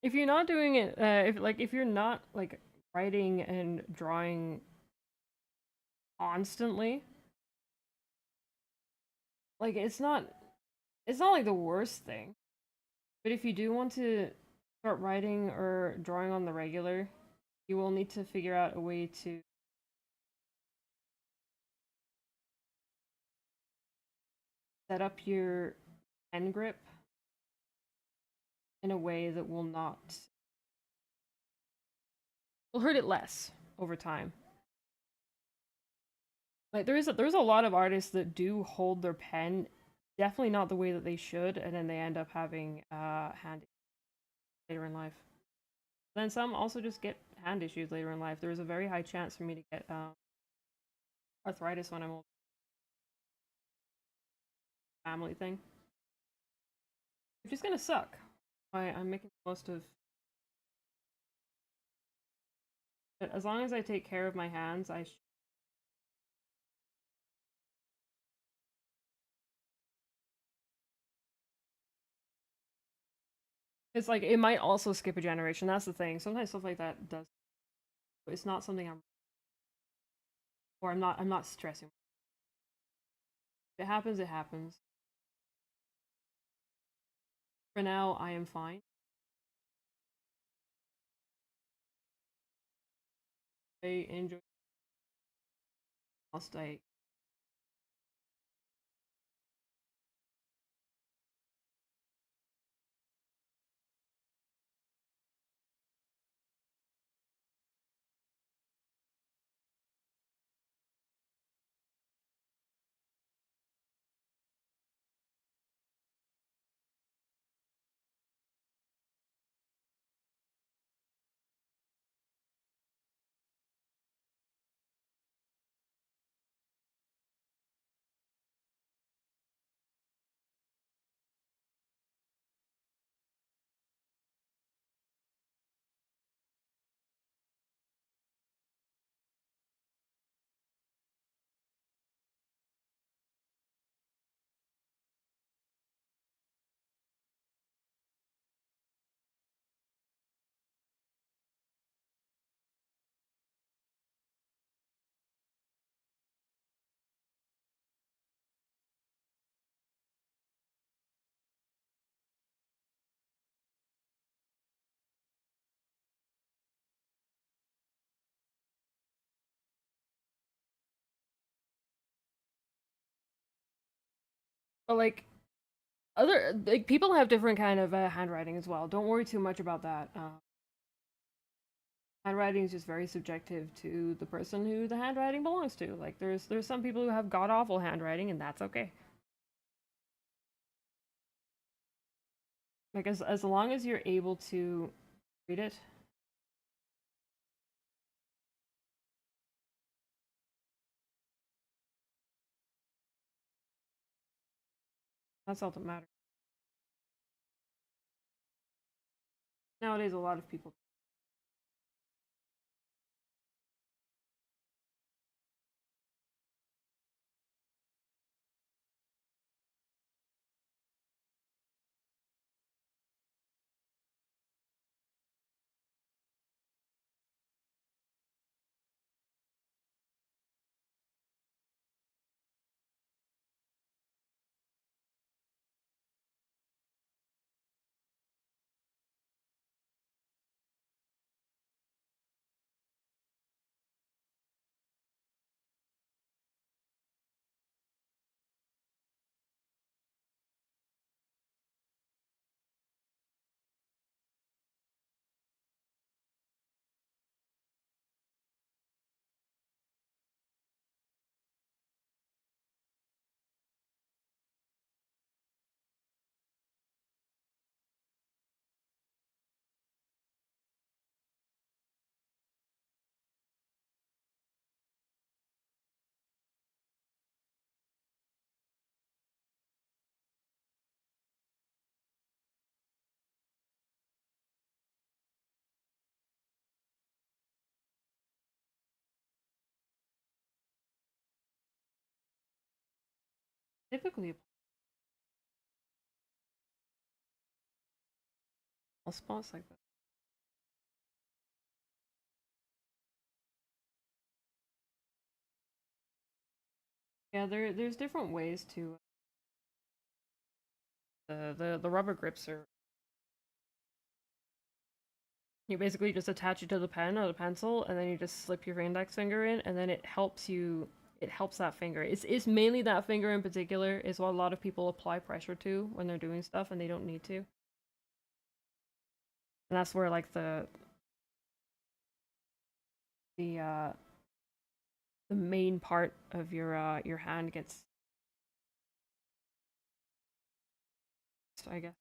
If you're not doing it, if you're not like writing and drawing constantly, like it's not like the worst thing. But if you do want to start writing or drawing on the regular, you will need to figure out a way to set up your pen grip in a way that will hurt it less over time. Like there's a lot of artists that do hold their pen definitely not the way that they should, and then they end up having hand later in life. Then some also just get hand issues later in life. There is a very high chance for me to get arthritis when I'm old. Family thing, which is gonna suck. I'm making the most of. But as long as I take care of my hands, it's like it might also skip a generation. That's the thing. Sometimes stuff like that does. It's not something I'm or I'm not stressing. If it happens, it happens. For now, I am fine. I enjoy whilst I. But like other like people have different kind of handwriting as well. Don't worry too much about that. Handwriting is just very subjective to the person who the handwriting belongs to. Like there's some people who have god awful handwriting, and that's okay. Like as long as you're able to read it, that's all that matters. Nowadays, a lot of people. Typically, a spots like that. Yeah, there's different ways to the rubber grips are. You basically just attach it to the pen or the pencil, and then you just slip your index finger in, and then it helps you. It helps that finger. It's mainly that finger in particular is what a lot of people apply pressure to when they're doing stuff and they don't need to. And that's where like the the main part of your hand gets, I guess.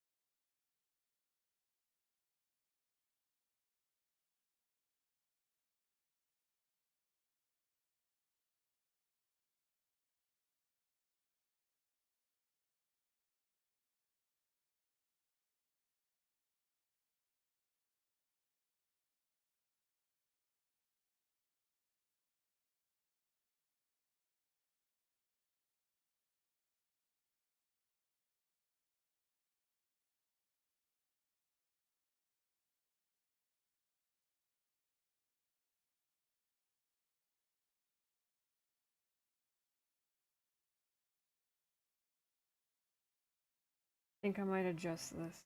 think I might adjust this.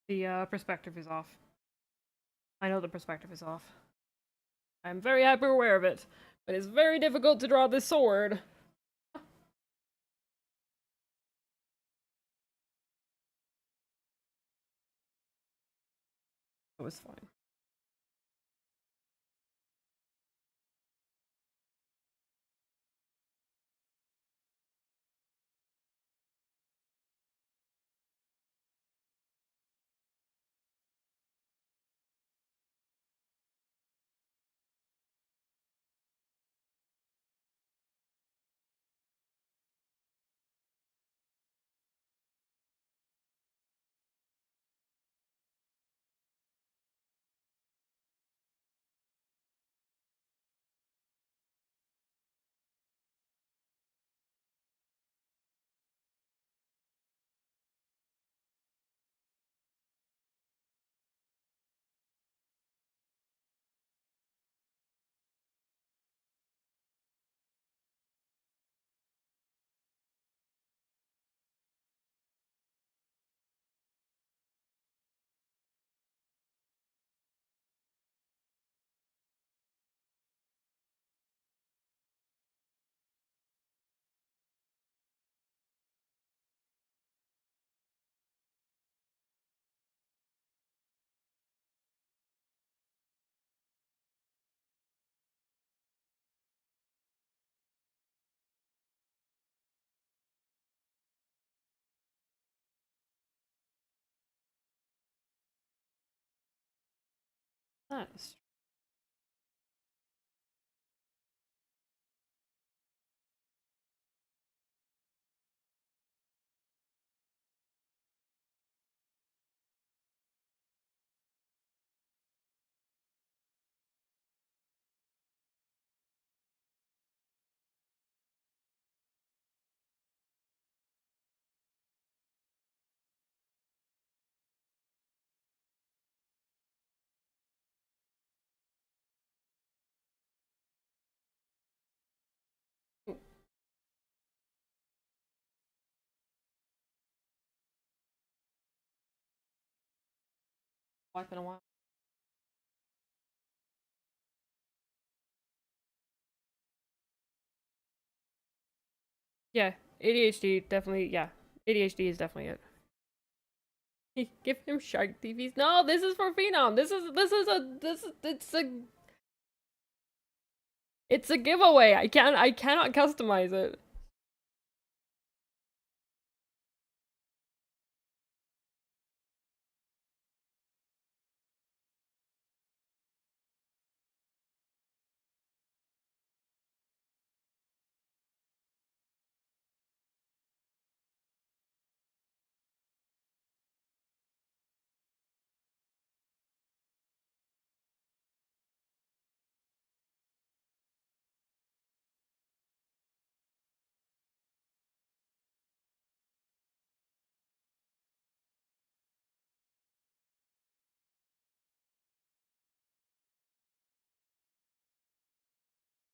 The perspective is off. I know the perspective is off. I'm very hyper aware of it, but it's very difficult to draw this sword. It was fine. That's been a while. Yeah, ADHD definitely. Yeah, ADHD is definitely it. Give him shark TVs. No, this is for Phenom. It's a giveaway. I cannot customize it.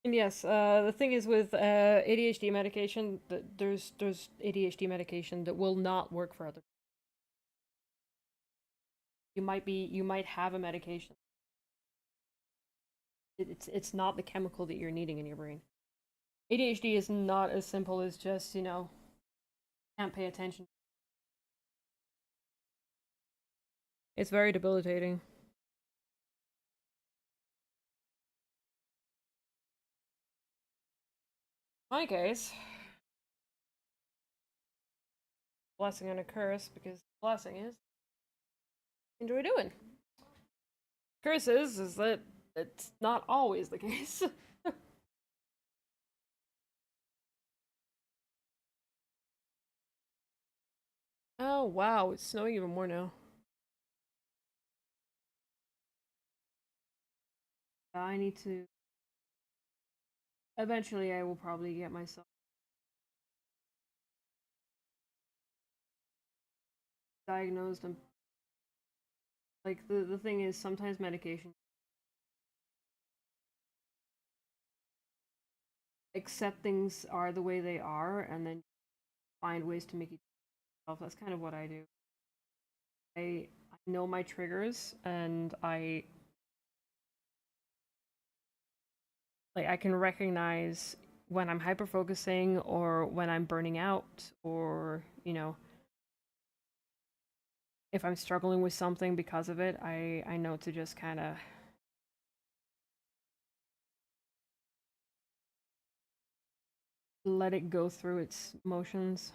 And yes, the thing is with ADHD medication, there's ADHD medication that will not work for other. You might have a medication. It's not the chemical that you're needing in your brain. ADHD is not as simple as just can't pay attention. It's very debilitating. my case, blessing and a curse, because the blessing is enjoy doing. Curse is that it's not always the case. Oh wow, it's snowing even more now. I need to. Eventually, I will probably get myself diagnosed. And like the thing is, sometimes medication accept things are the way they are, and then find ways to make it yourself. That's kind of what I do. I know my triggers, and I can recognize when I'm hyper focusing or when I'm burning out, or if I'm struggling with something because of it. I know to just kind of let it go through its motions.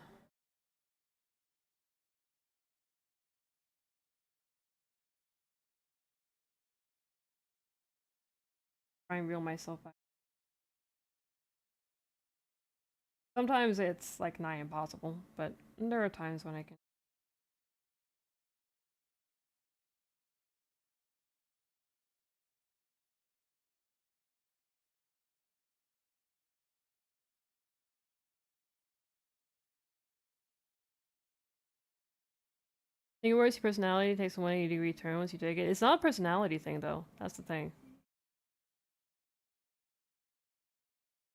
Try and reel myself back. Sometimes it's like nigh impossible, but there are times when I can. I think it works. Your personality takes a 180-degree turn once you take it. It's not a personality thing, though. That's the thing.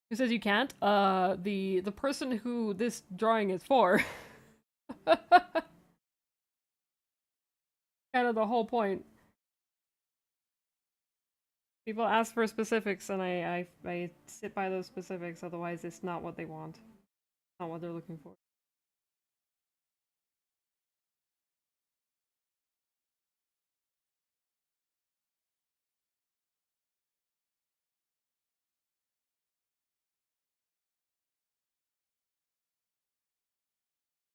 Who says you can't? The person who this drawing is for. Kind of the whole point. People ask for specifics, and I sit by those specifics. Otherwise, it's not what they want. It's not what they're looking for.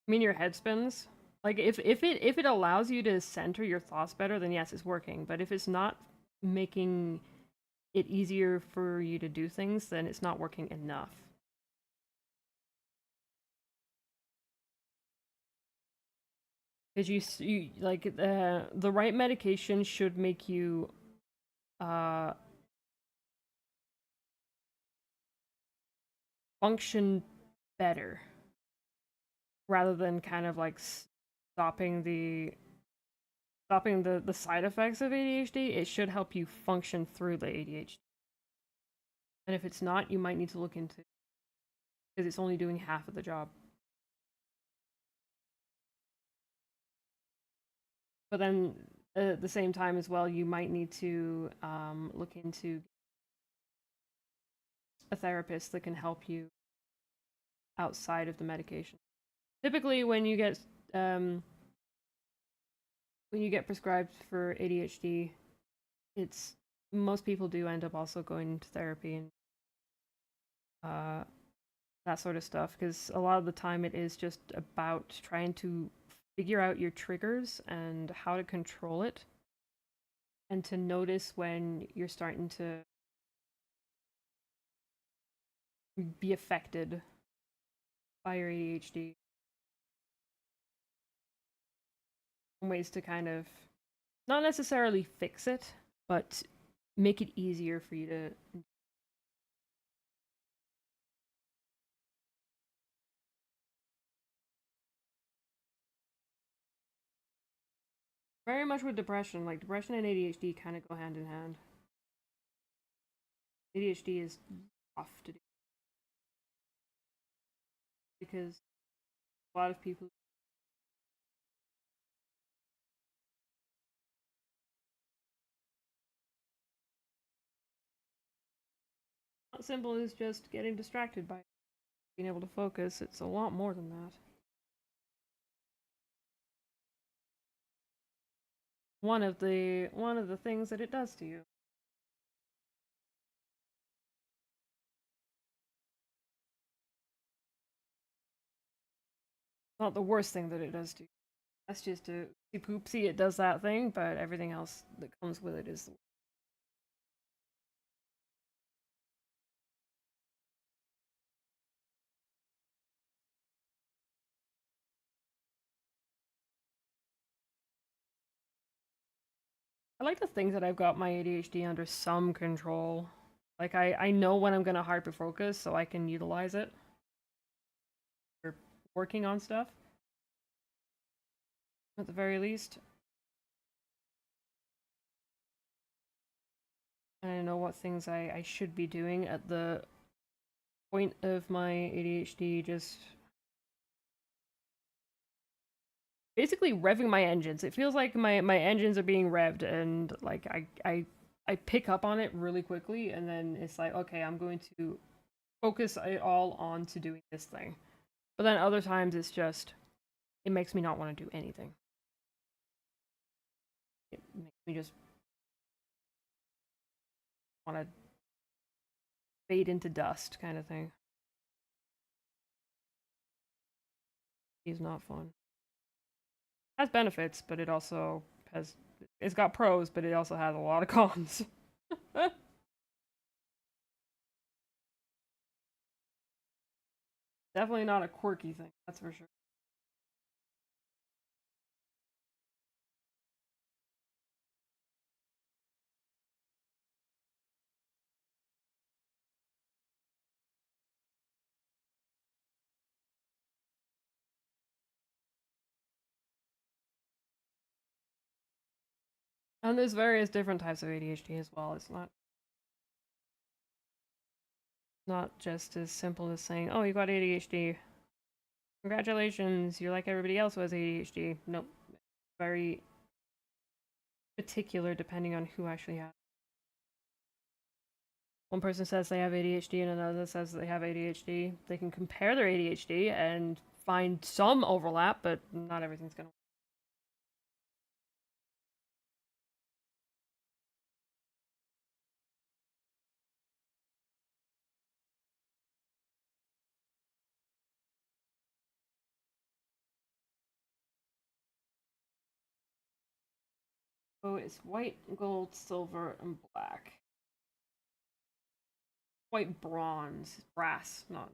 I mean, your head spins. Like if it allows you to center your thoughts better, then yes, it's working. But if it's not making it easier for you to do things, then it's not working enough. Because you like the right medication should make you uh function better rather than kind of like stopping the side effects of ADHD. It should help you function through the ADHD. And if it's not, you might need to look into, because it's only doing half of the job. But then at the same time as well, you might need to look into a therapist that can help you outside of the medication. Typically, um, when you get prescribed for ADHD, it's most people do end up also going to therapy and uh, that sort of stuff, because a lot of the time it is just about trying to figure out your triggers and how to control it, and to notice when you're starting to be affected by your ADHD. Ways to kind of not necessarily fix it, but make it easier for you to. Very much with depression, like depression and ADHD kind of go hand in hand. ADHD is tough to do because a lot of people. Not simple as just getting distracted by being able to focus. It's a lot more than that. One of the things that it does to you. Not the worst thing that it does to you. That's just a oopsie poopsie, it does that thing, but everything else that comes with it is. I like to think that I've got my ADHD under some control. Like, I know when I'm gonna hyper focus so I can utilize it for working on stuff, at the very least. And I know what things I should be doing at the point of my ADHD just basically revving my engines. It feels like my engines are being revved and like I pick up on it really quickly and then it's like, okay, I'm going to focus it all on to doing this thing. But then other times it's just it makes me not want to do anything. It makes me just want to fade into dust kind of thing. He's not fun. Has benefits, but it also has it's got pros, but it also has a lot of cons. Definitely not a quirky thing, that's for sure. And there's various different types of ADHD as well. It's not just as simple as saying, "Oh, you got ADHD. Congratulations, you're like everybody else who has ADHD." Nope. Very particular depending on who actually has. One person says they have ADHD and another says they have ADHD. They can compare their ADHD and find some overlap, but not everything's gonna. So it's white, gold, silver, and black. White, bronze, brass, not.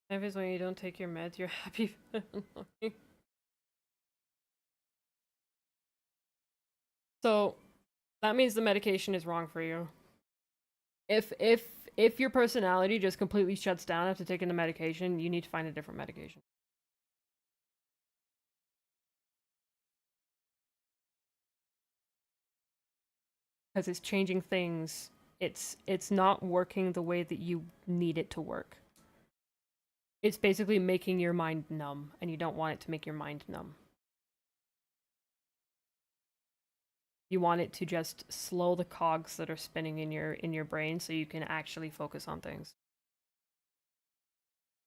If it's when you don't take your meds, you're happy. So that means the medication is wrong for you. If your personality just completely shuts down after taking the medication, you need to find a different medication. Because it's changing things. It's not working the way that you need it to work. It's basically making your mind numb, and you don't want it to make your mind numb. You want it to just slow the cogs that are spinning in your brain so you can actually focus on things.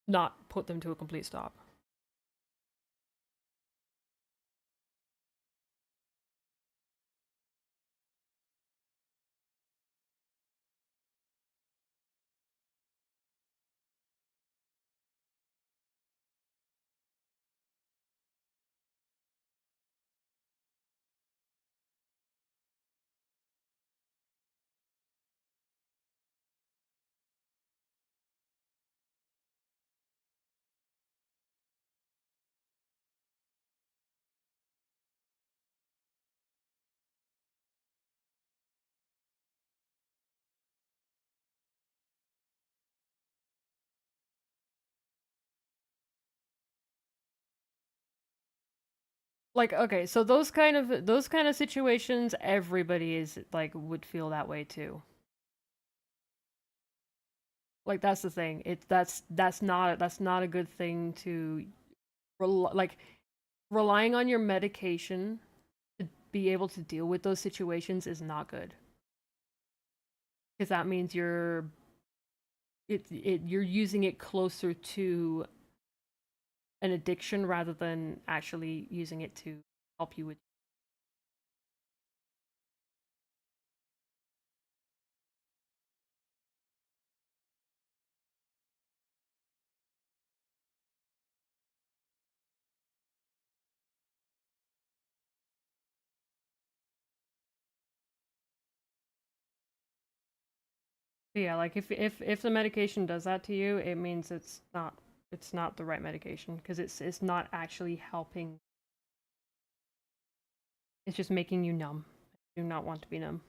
Not put them to a complete stop. Like, okay, so those kind of situations, everybody is like would feel that way too. Like that's the thing. It's that's not a good thing to like relying on your medication to be able to deal with those situations is not good. Because that means you're using it closer to an addiction rather than actually using it to help you with. Yeah, like if the medication does that to you, it means it's not the right medication because it's not actually helping. It's just making you numb. You do not want to be numb.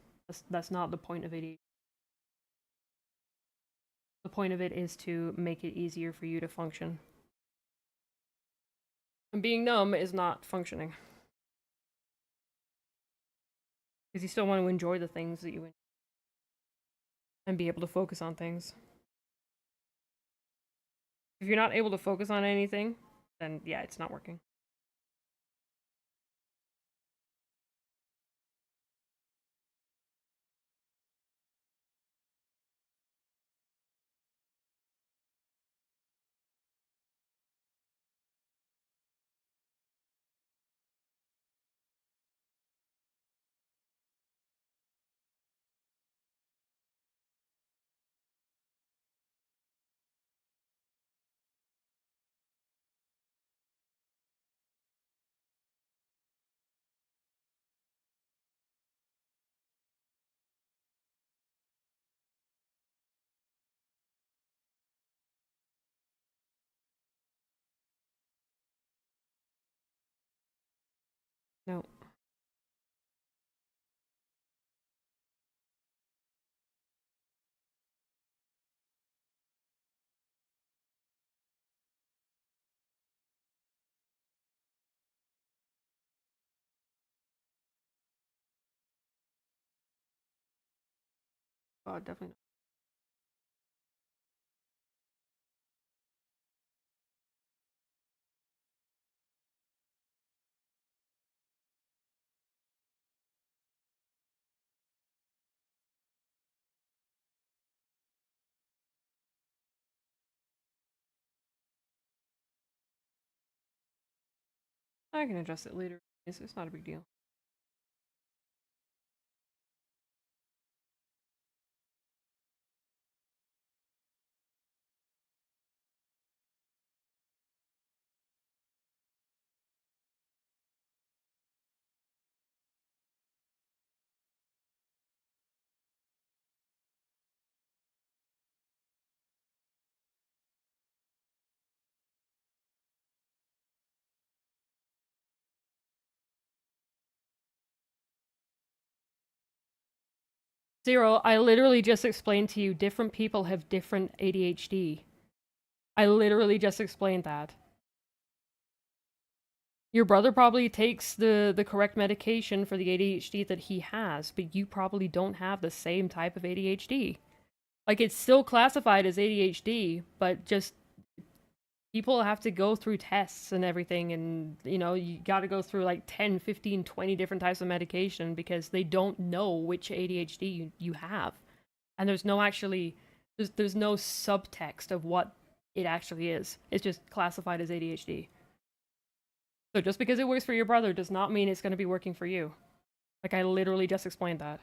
That's not the point of ADHD. The point of it is to make it easier for you to function. And being numb is not functioning because you still want to enjoy the things that you enjoy and be able to focus on things. If you're not able to focus on anything, then yeah, it's not working. No. Oh, definitely not. I can adjust it later. It's not a big deal. Zero, I literally just explained to you different people have different ADHD. I literally just explained that. Your brother probably takes the correct medication for the ADHD that he has, but you probably don't have the same type of ADHD. Like it's still classified as ADHD, but just people have to go through tests and everything and you got to go through like 10, 15, 20 different types of medication because they don't know which ADHD you have. And there's no actually there's no subtext of what it actually is. It's just classified as ADHD. So just because it works for your brother does not mean it's going to be working for you. Like I literally just explained that.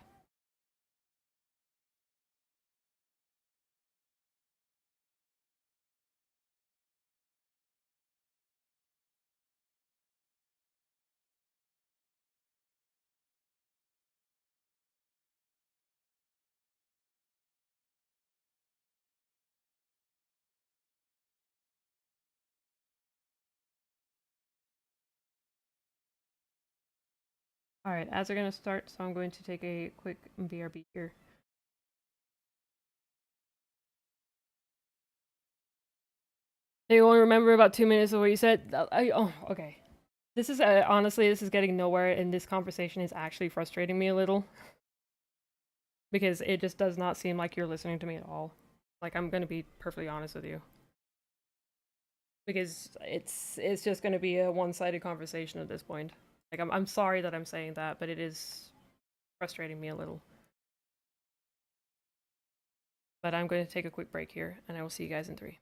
All right, ads are going to start, so I'm going to take a quick BRB here. Do you only remember about 2 minutes of what you said? Oh, okay. This is honestly, this is getting nowhere, and this conversation is actually frustrating me a little because it just does not seem like you're listening to me at all. Like I'm gonna be perfectly honest with you. because it's just going to be a one-sided conversation at this point. Like I'm sorry that I'm saying that, but it is frustrating me a little. But I'm going to take a quick break here, and I will see you guys in 3.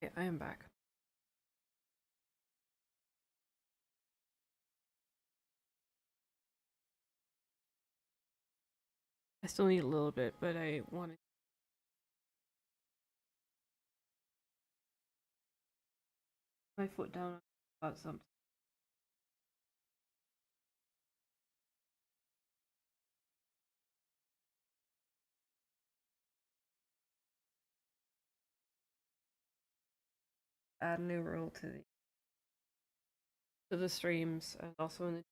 Okay, I am back. I still need a little bit, but I wanted my foot down about something. Add a new rule to the streams and also in the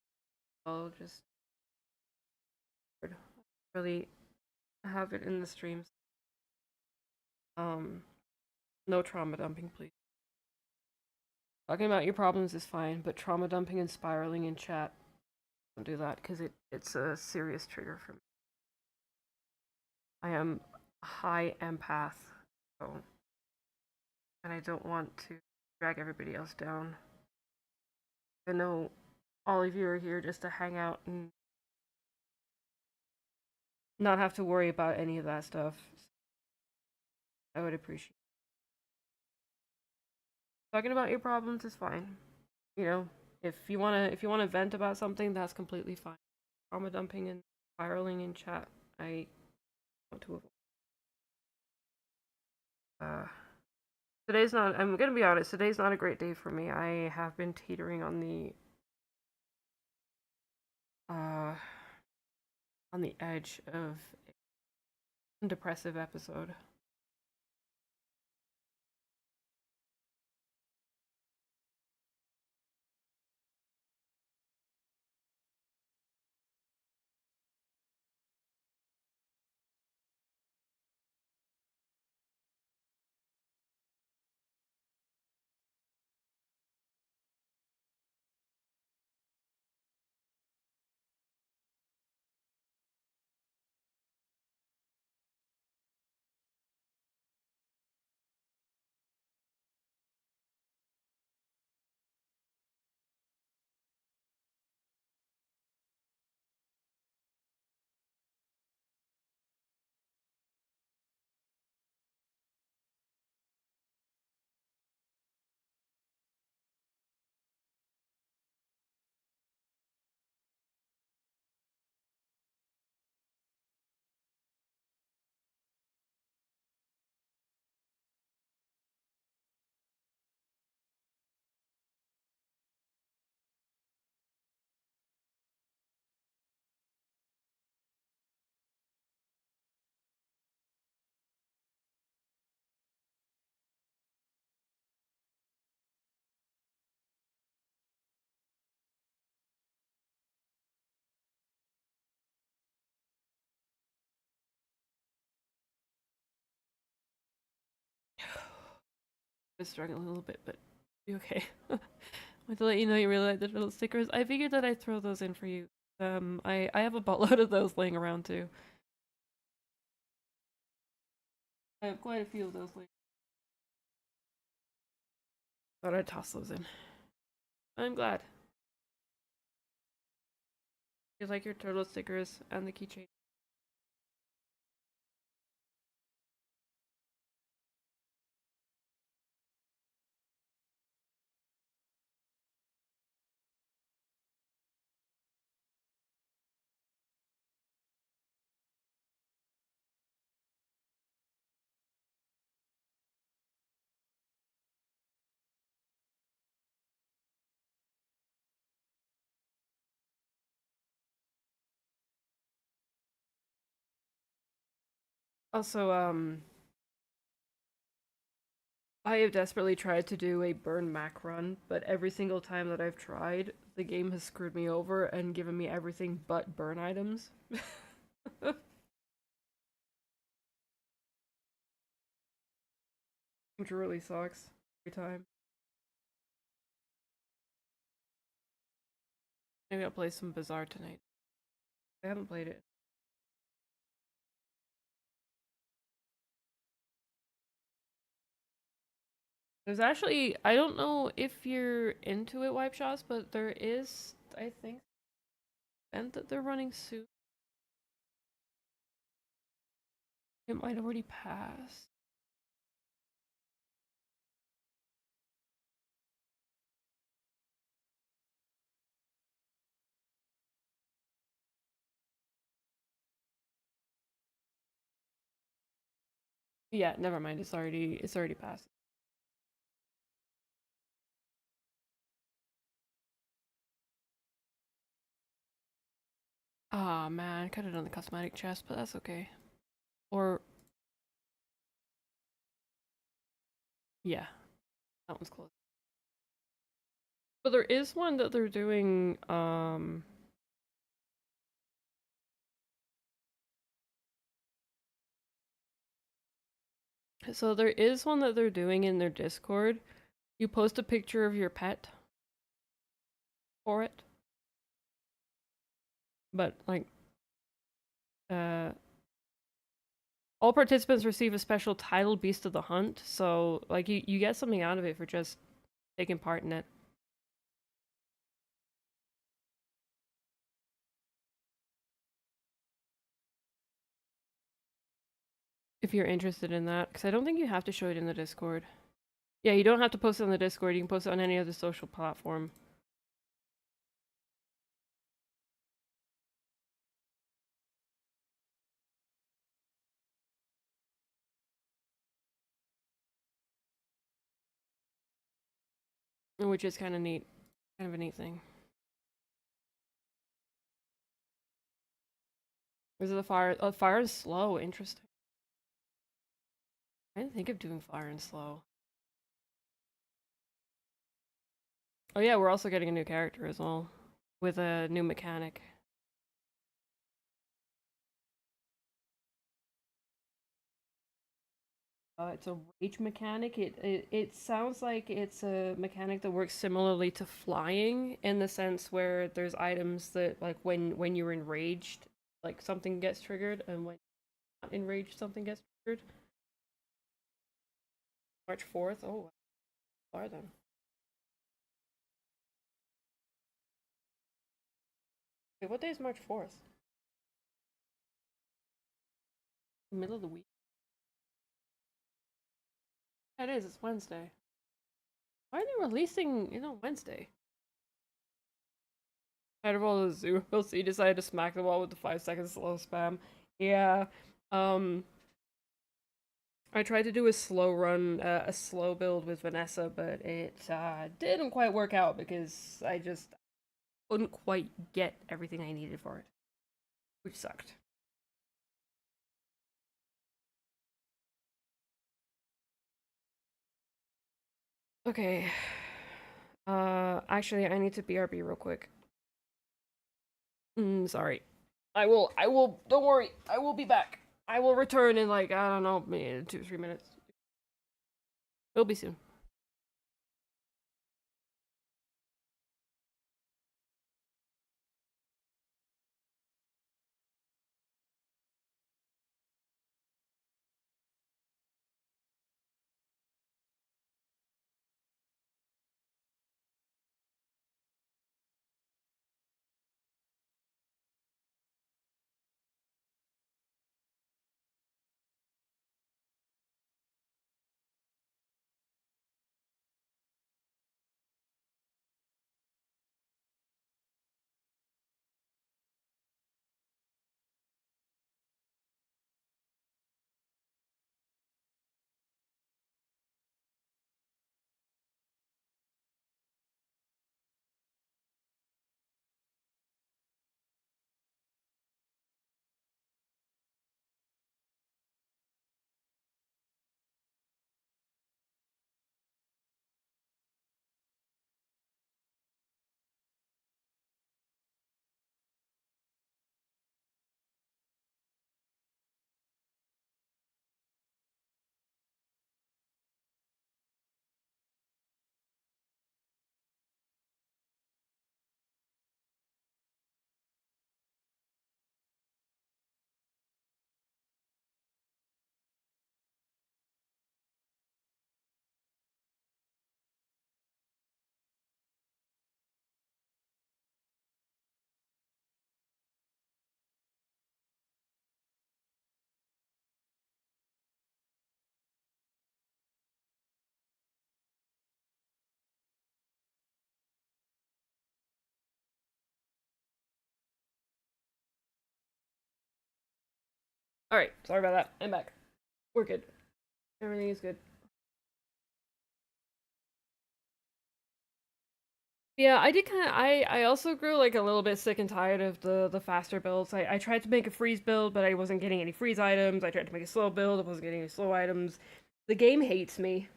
I'll just really have it in the streams. No trauma dumping, please. Talking about your problems is fine, but trauma dumping and spiraling in chat, don't do that because it's a serious trigger for me. I am a high empath, so and I don't want to drag everybody else down. I know all of you are here just to hang out and not have to worry about any of that stuff. I would appreciate talking about your problems is fine. You know, if you wanna vent about something, that's completely fine. Trauma dumping and spiraling in chat, I want to avoid. Today's not. I'm gonna be honest. Today's not a great day for me. I have been teetering uh on the edge of a depressive episode. I was struggling a little bit, but be okay. I want to let you know you really like the little stickers. I figured that I'd throw those in for you. I have a buttload of those laying around too. I have quite a few of those laying. Thought I'd toss those in. I'm glad. You like your turtle stickers and the keychain. Also, I have desperately tried to do a burn Mac run, but every single time that I've tried, the game has screwed me over and given me everything but burn items. Which really sucks every time. Maybe I'll play some Bazaar tonight. I haven't played it. There's actually, I don't know if you're into it, Wipe Shots, but there is, I think, an event that they're running soon. It might have already passed. Yeah, never mind. It's already passed. Ah, man, could have done the cosmetic chest, but that's okay. Or yeah, that one's close. But there is one that they're doing. So there is one that they're doing in their Discord. You post a picture of your pet for it, but like, uh, all participants receive a special title Beast of the Hunt. So like, you get something out of it for just taking part in it. If you're interested in that, because I don't think you have to show it in the Discord. Yeah, you don't have to post it on the Discord. You can post it on any other social platform. Which is kind of neat. Kind of a neat thing. Is it the fire? Oh, fire is slow. Interesting. I didn't think of doing fire and slow. Oh yeah, we're also getting a new character as well. With a new mechanic. It's a rage mechanic. It sounds like it's a mechanic that works similarly to flying in the sense where there's items that like when you're enraged, like something gets triggered, and when you're not enraged, something gets triggered. March 4th. Oh, far then. Wait, what day is March 4th? Middle of the week. Yeah, it is. It's Wednesday. Why are they releasing it on Wednesday? Out of all the zoo, he decided to smack the wall with the 5 second slow spam. Yeah. Um, I tried to do a slow run, a slow build with Vanessa, but it didn't quite work out because I just couldn't quite get everything I needed for it, which sucked. Okay. Actually, I need to BRB real quick. Sorry. Don't worry, I will be back. I will return in like, I don't know, maybe 2 3 minutes. It'll be soon. All right, sorry about that. I'm back. We're good. Everything is good. Yeah, I did kind of. I also grew like a little bit sick and tired of the faster builds. I tried to make a freeze build, but I wasn't getting any freeze items. I tried to make a slow build, I wasn't getting any slow items. The game hates me.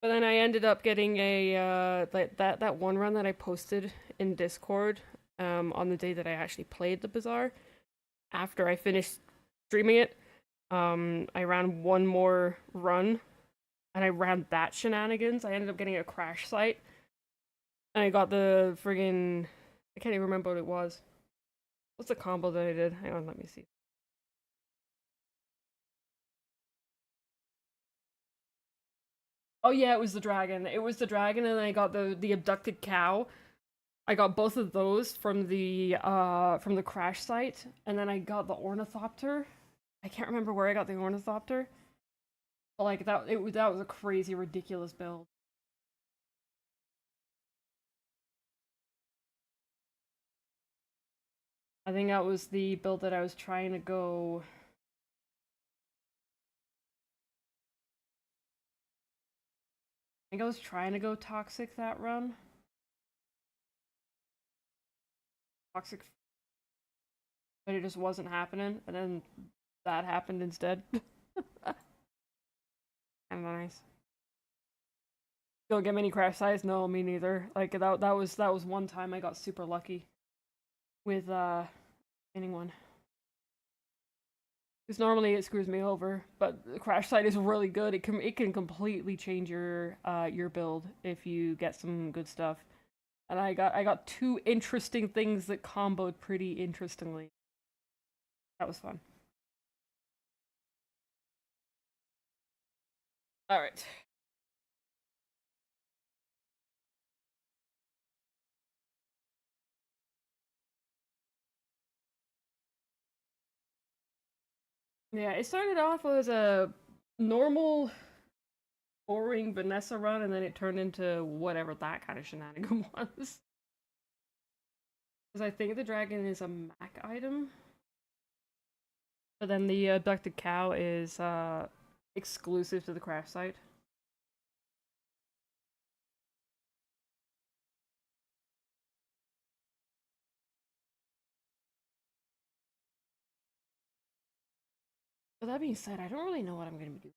But then I ended up getting a like that one run that I posted in Discord on the day that I actually played the Bazaar. After I finished streaming it, I ran one more run and I ran that shenanigans. I ended up getting a crash site and I got the friggin' I can't even remember what it was. What's the combo that I did? Hang on, let me see. Oh yeah, it was the dragon. It was the dragon, and then I got the abducted cow. I got both of those from the crash site, and then I got the ornithopter. I can't remember where I got the ornithopter, but like that was a crazy ridiculous build. I think that was the build that I was trying to go. I think I was trying to go toxic that run. Toxic, but it just wasn't happening, and then that happened instead. Kind of nice. Don't get many crash sites? No, me neither. Like that was one time I got super lucky with getting one. Because normally it screws me over, but the crash site is really good. It can completely change your build if you get some good stuff. And I got two interesting things that comboed pretty interestingly. That was fun. All right. Yeah, it started off as a normal, boring Vanessa run, and then it turned into whatever that kind of shenanigan was. Because I think the dragon is a Mac item, but then the abducted cow is exclusive to the craft site. But that being said, I don't really know what I'm gonna be doing.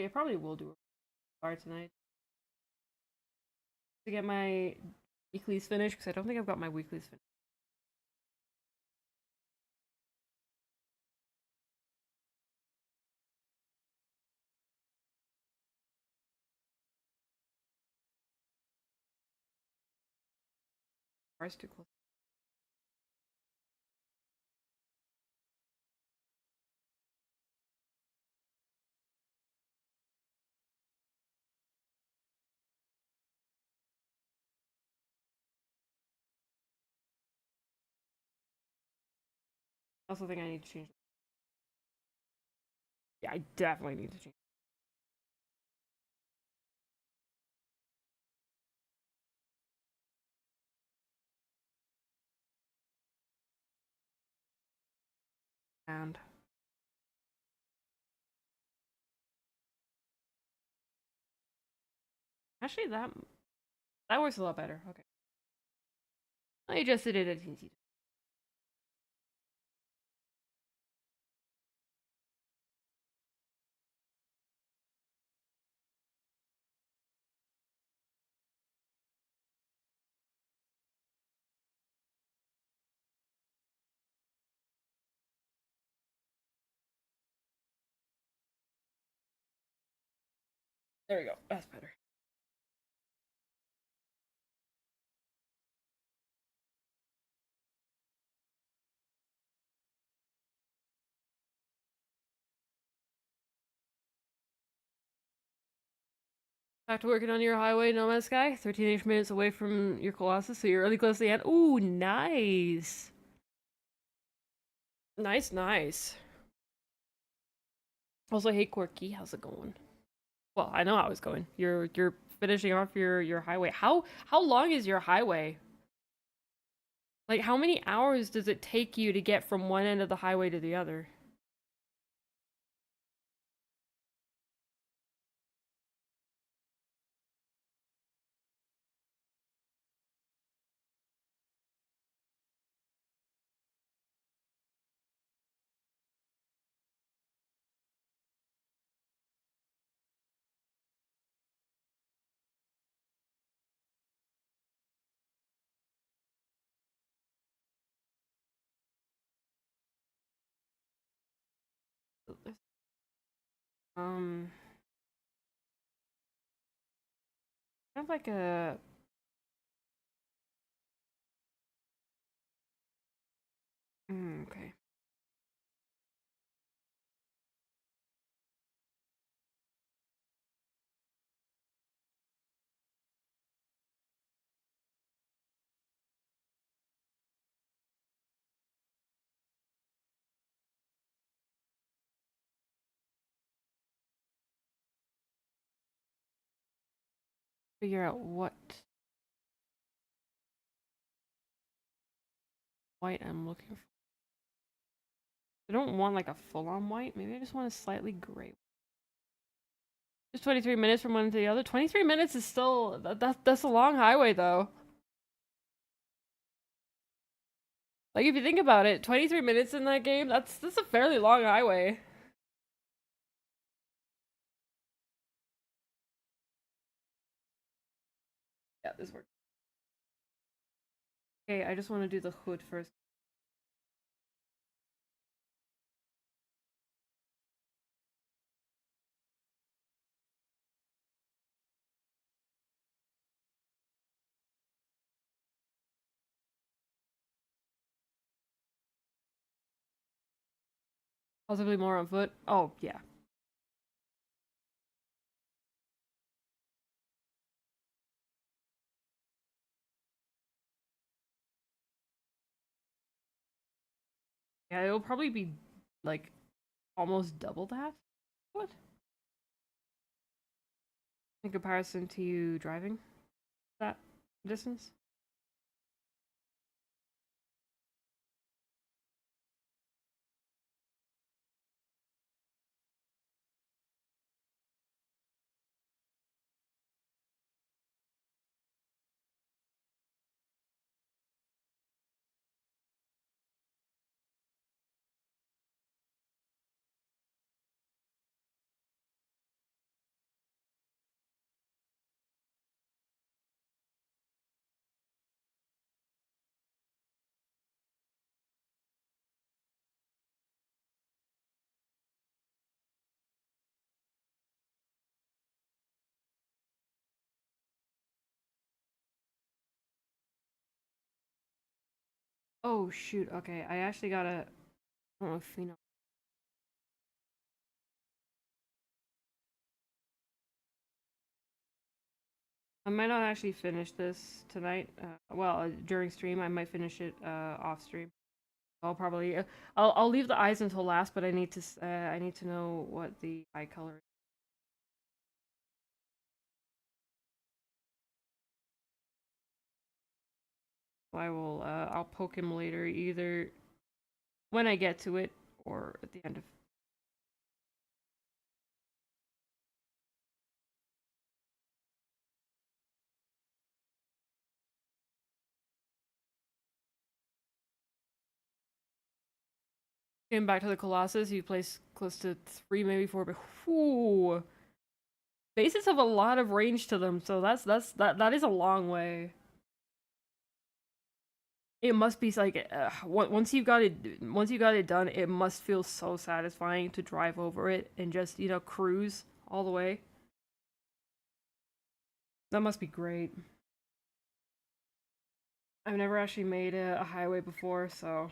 I probably will do a bar tonight to get my weeklies finished because I don't think I've got my weeklies finished. Bar's too close. I also think I need to change. Yeah, I definitely need to change. And actually, that works a lot better. Okay, I adjusted it at easy. There we go. That's better. Back to working on your highway, Nomad Sky. 13-ish minutes away from your Colossus, so you're really close to the end. Ooh, nice. Nice, nice. Also, hey Quirky, how's it going? Well, I know how it's going. You're finishing off your highway. How long is your highway? Like, how many hours does it take you to get from one end of the highway to the other? Um, kind of like a okay. Figure out what white I'm looking for. I don't want like a full-on white. Maybe I just want a slightly gray. Just 23 minutes from one to the other. 23 minutes is still that's a long highway though. Like if you think about it, 23 minutes in that game, that's a fairly long highway. Yeah, this works. Okay, I just want to do the hood first. Possibly more on foot. Oh, yeah. Yeah, it'll probably be like almost double that. What? In comparison to you driving that distance? Oh shoot, okay. I actually gotta I don't know if you know. I might not actually finish this tonight. Well, during stream, I might finish it off stream. I'll probably I'll leave the eyes until last, but I need to know what the eye color is. So I will I'll poke him later, either when I get to it or at the end of. Getting back to the Colossus, you place close to 3, maybe 4, but whoo, bases have a lot of range to them, so that is a long way. It must be like once you got it done, it must feel so satisfying to drive over it and just cruise all the way. That must be great. I've never actually made a highway before, so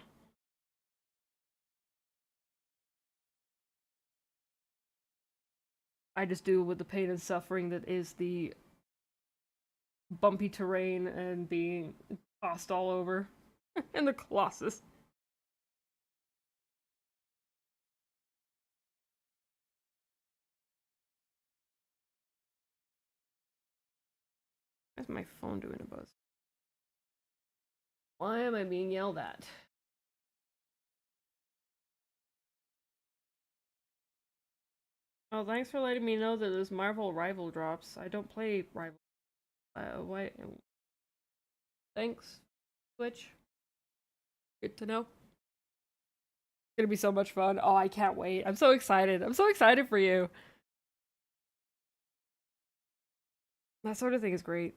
I just do with the pain and suffering that is the bumpy terrain and being tossed all over in the Colossus. What's my phone doing a buzz? Why am I being yelled at? Oh, thanks for letting me know that there's Marvel Rival drops. I don't play Rival. Why? Thanks, Twitch. Good to know. It's gonna be so much fun. Oh, I can't wait. I'm so excited. I'm so excited for you. That sort of thing is great.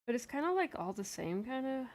But it's kind of like all the same, kind of.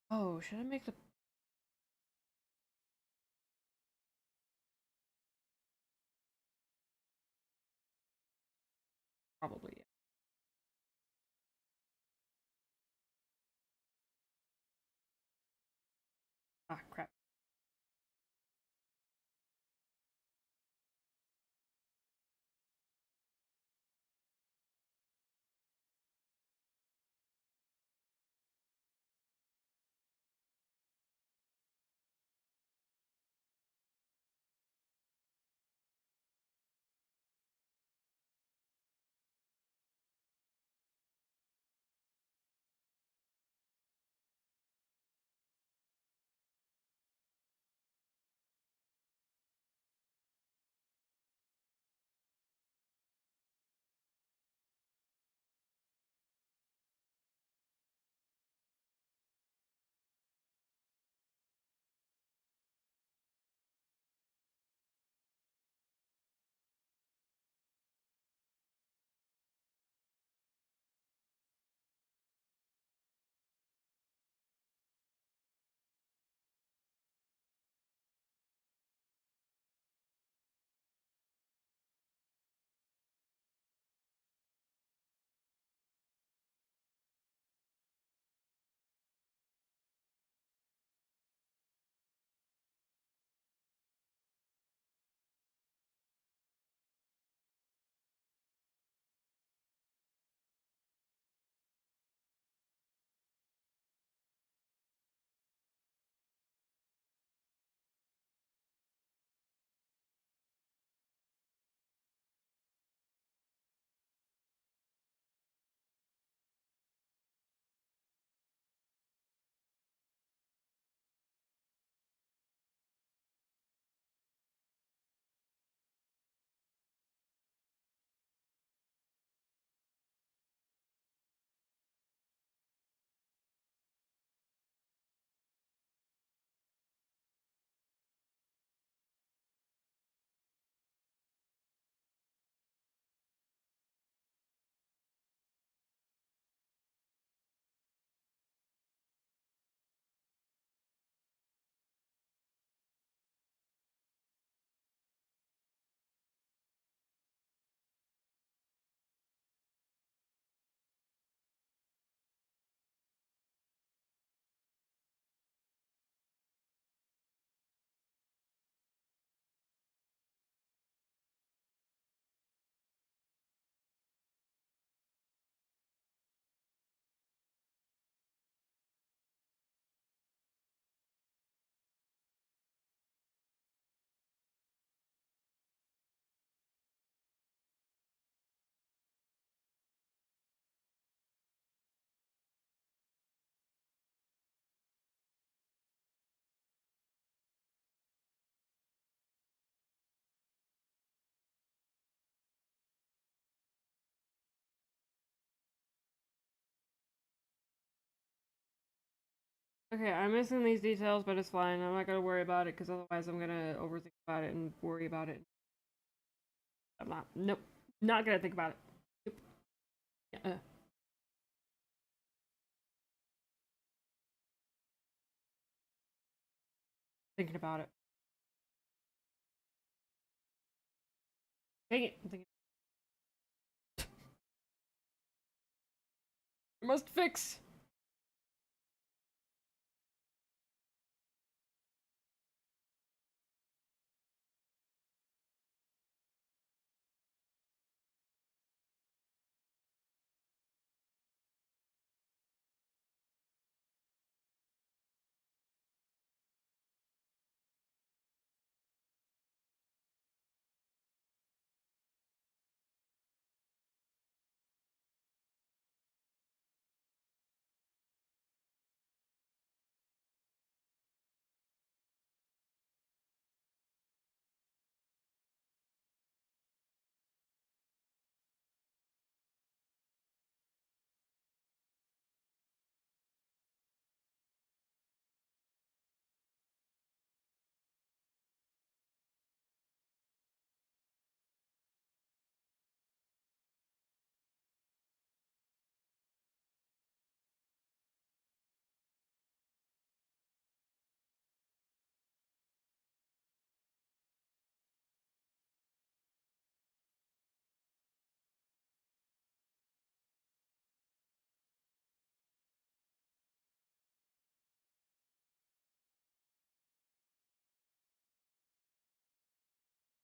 Oh, should I make the probably? Yeah. Ah, crap. Okay, I'm missing these details, but it's fine. I'm not gonna worry about it because otherwise I'm gonna overthink about it and worry about it. I'm not. Nope. Not gonna think about it. Nope. Thinking about it. Dang it. I'm thinking. I must fix.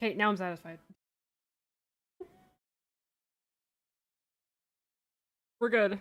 Okay, now I'm satisfied. We're good.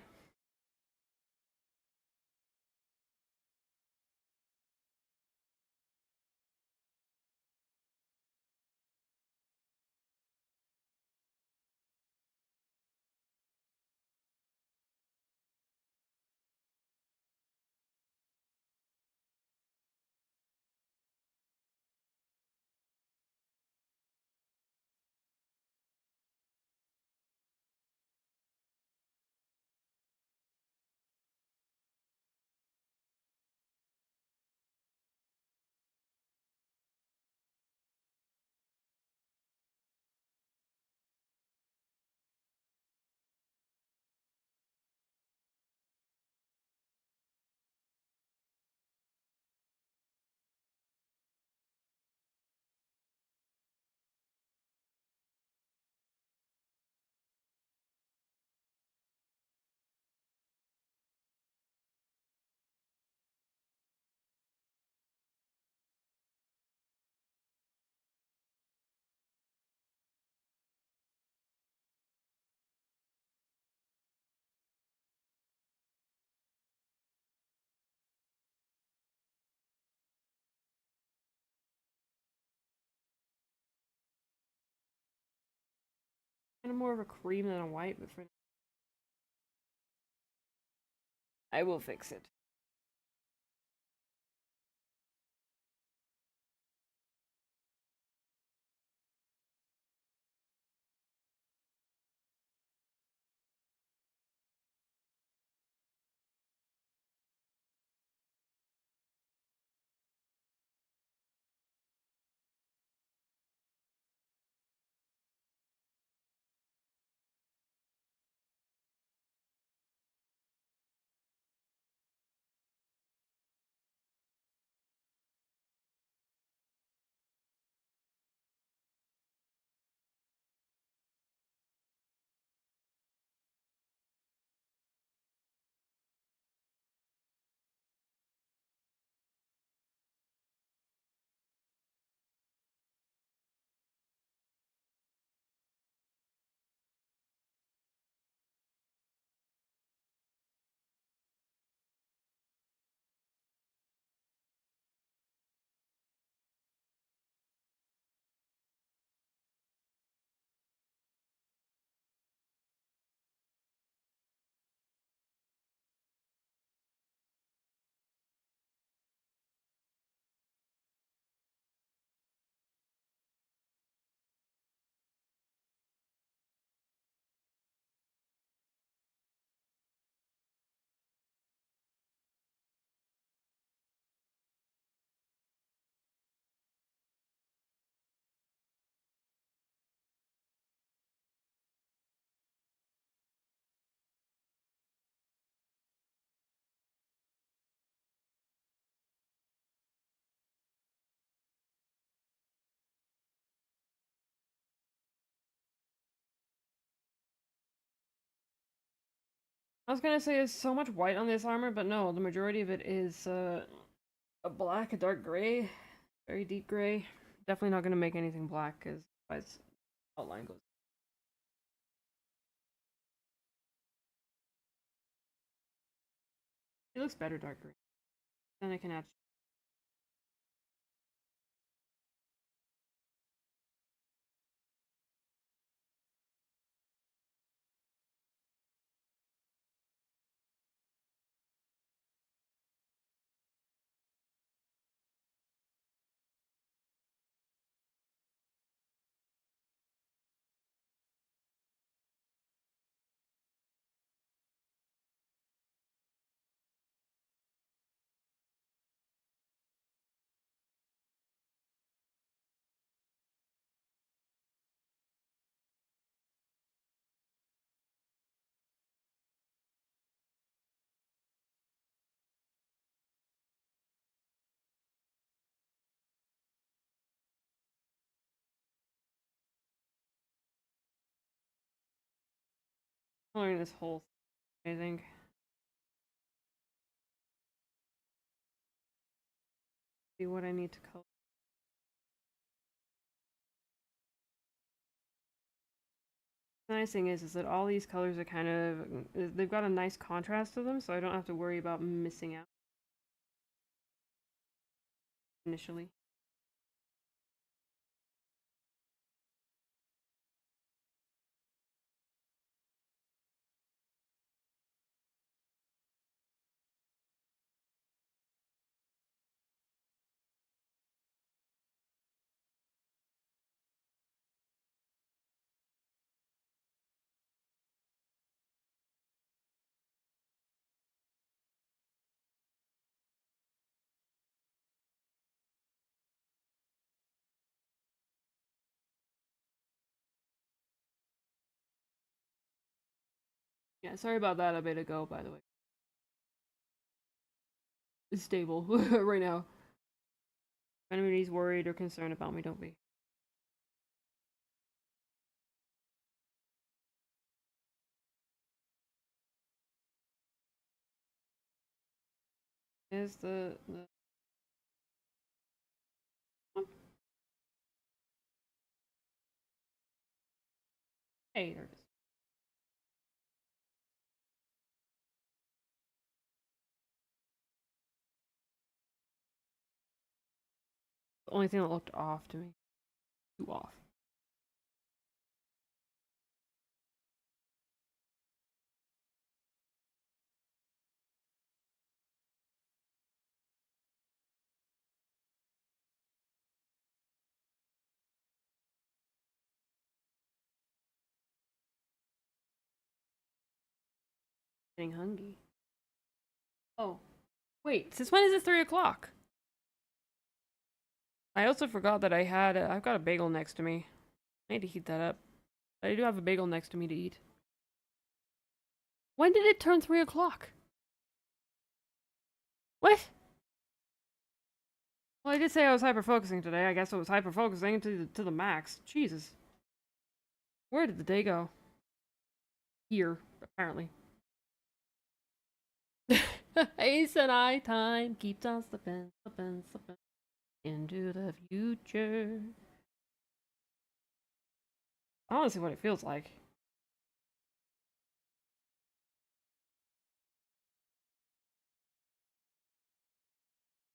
Kind of more of a cream than a white, but for I will fix it. I was gonna say there's so much white on this armor, but no, the majority of it is a black, a dark gray, very deep gray. Definitely not gonna make anything black because otherwise outline goes. It looks better dark green. Then I can add. Coloring this whole thing, I think. See what I need to color. The nice thing is that all these colors are kind of, they've got a nice contrast to them, so I don't have to worry about missing out initially. Yeah, sorry about that a bit ago, by the way. It's stable right now. If anybody's worried or concerned about me, don't be. Is the hey, there it is. The only thing that looked off to me. Too off. Getting hungry. Oh, wait. Since when is it 3 o'clock? I also forgot that I've got a bagel next to me. I need to heat that up. I do have a bagel next to me to eat. When did it turn 3 o'clock? What? Well, I did say I was hyper-focusing today. I guess I was hyper-focusing to the max. Jesus. Where did the day go? Here, apparently. Ace and I time keeps on slipping, slipping, slipping into the future. I want to see what it feels like.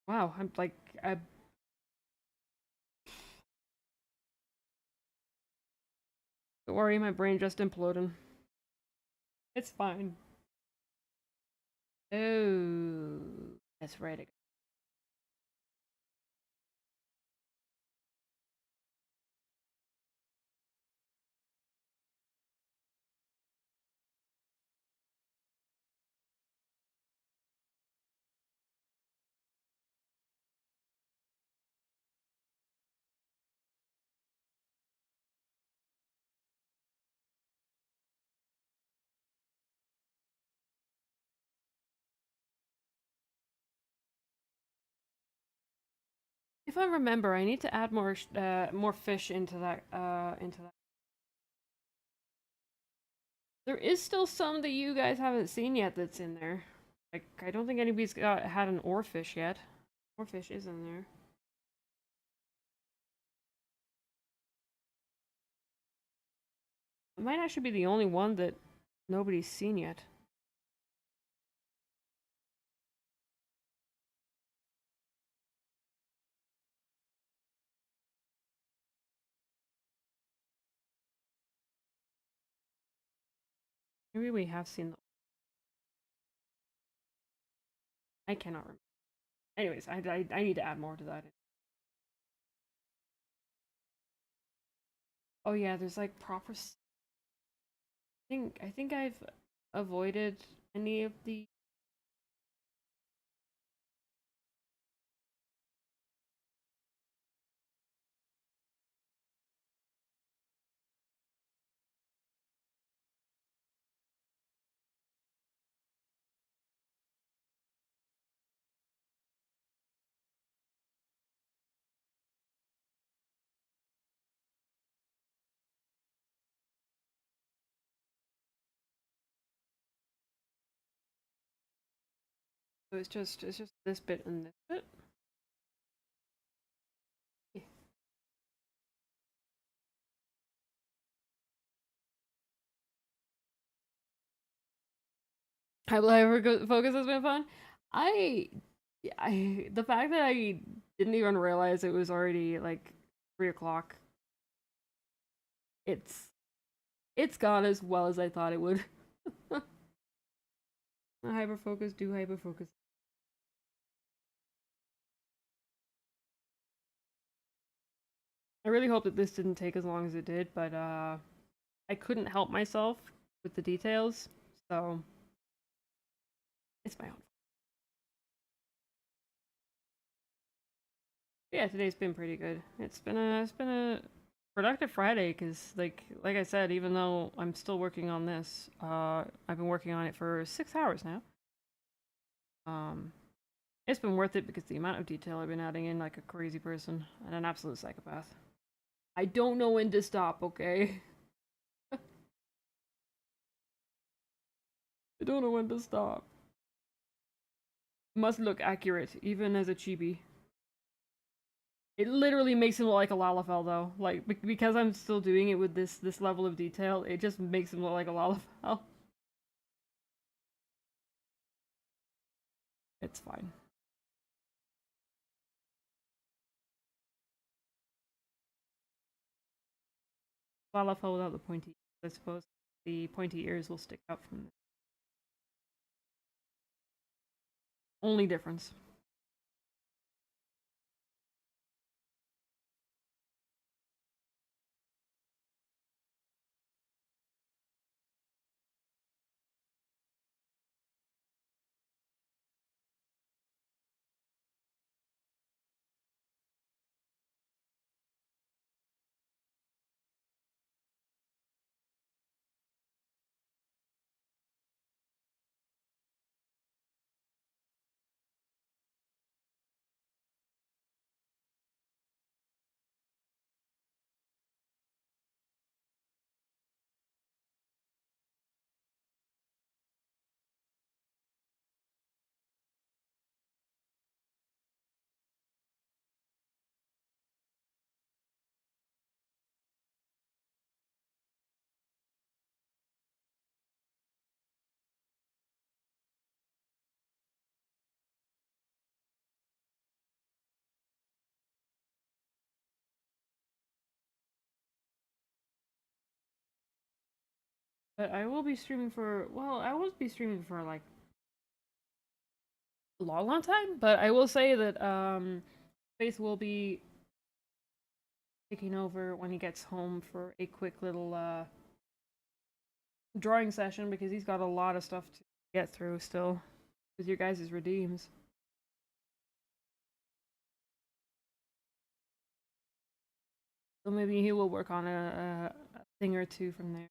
Wow, I'm like, don't worry, my brain just imploded. It's fine. Oh, that's right. If I remember, I need to add more fish into that There is still some that you guys haven't seen yet that's in there. Like, I don't think anybody's had an oarfish yet. Oarfish is in there. It might actually be the only one that nobody's seen yet. Maybe we have seen the. I cannot remember. Anyways, I need to add more to that. Oh yeah, there's like proper. I think I've avoided any of the. So it's just this bit and this bit. Focus has been fun. I, the fact that I didn't even realize it was already like 3 o'clock. It's it's gone as well as I thought it would. Hyperfocus, do hyperfocus. I really hope that this didn't take as long as it did, but I couldn't help myself with the details, so it's my own fault. Yeah, today's been pretty good. It's been a productive Friday because like I said, even though I'm still working on this, I've been working on it for 6 hours now. Um, it's been worth it because the amount of detail I've been adding in like a crazy person and an absolute psychopath. I don't know when to stop, okay? I don't know when to stop. Must look accurate, even as a chibi. It literally makes him look like a Lalafell, though. Like, because I'm still doing it with this level of detail, it just makes him look like a Lalafell. It's fine. Lalafell without the pointy ears. I suppose the pointy ears will stick out from the only difference. But I will be streaming for, well, I won't be streaming for like a long, long time. But I will say that Faith will be taking over when he gets home for a quick little drawing session because he's got a lot of stuff to get through still with your guys' redeems. So maybe he will work on a thing or two from there.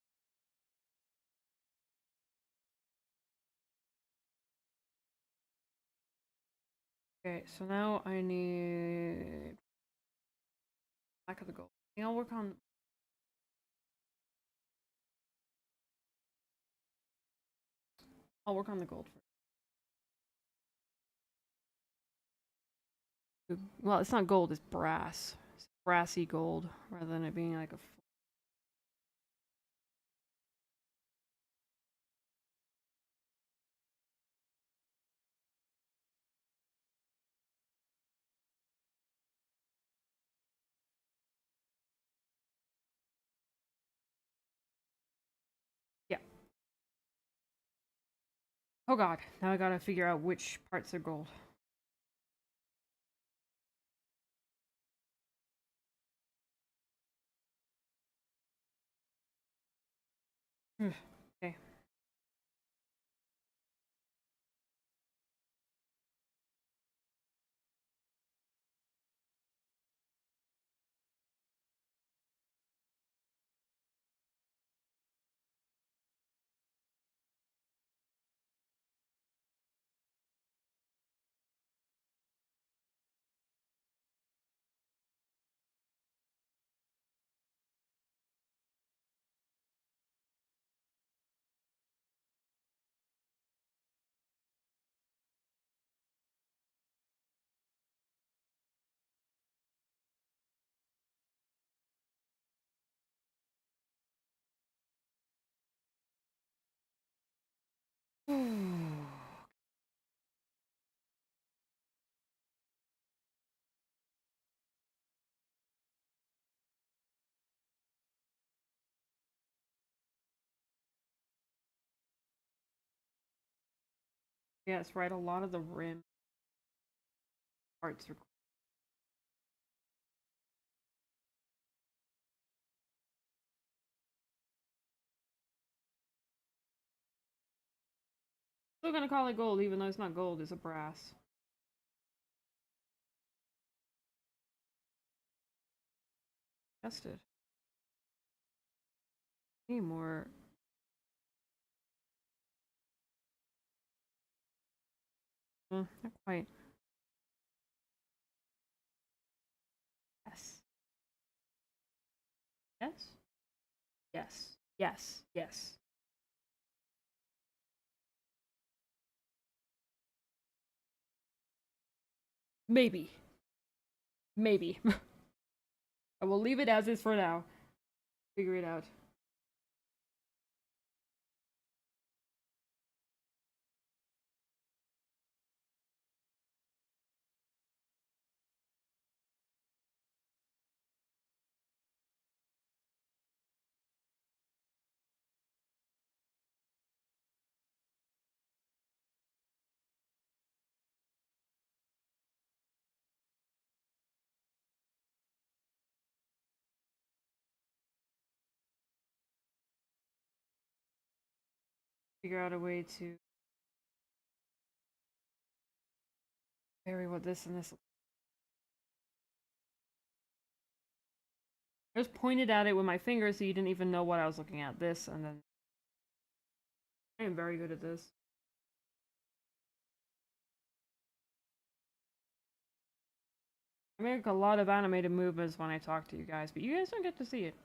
Okay, so now I need back of the gold. I'll work on I'll work on the gold first. Well, it's not gold, it's brass. It's brassy gold rather than it being like a. Yeah. Oh god, now I gotta figure out which parts are gold. Okay. Yeah, it's right. A lot of the rim parts are. Still gonna call it gold, even though it's not gold. It's a brass. Tested. Any more? Not quite. Yes. Yes. Yes. Yes. Yes. Maybe. Maybe. I will leave it as is for now. Figure it out. Figure out a way to vary what this and this. I just pointed at it with my finger so you didn't even know what I was looking at. This and then. I am very good at this. I make a lot of animated movements when I talk to you guys, but you guys don't get to see it.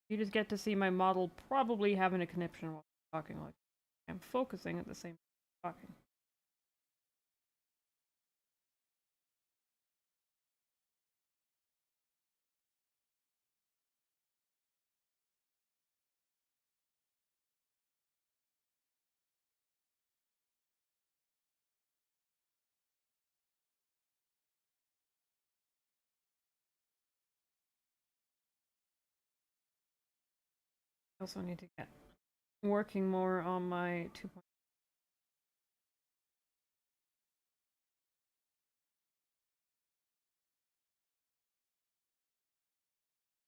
You just get to see my model probably having a conniption while talking. Like I'm focusing at the same time talking. I also need to get working more on my 2.0.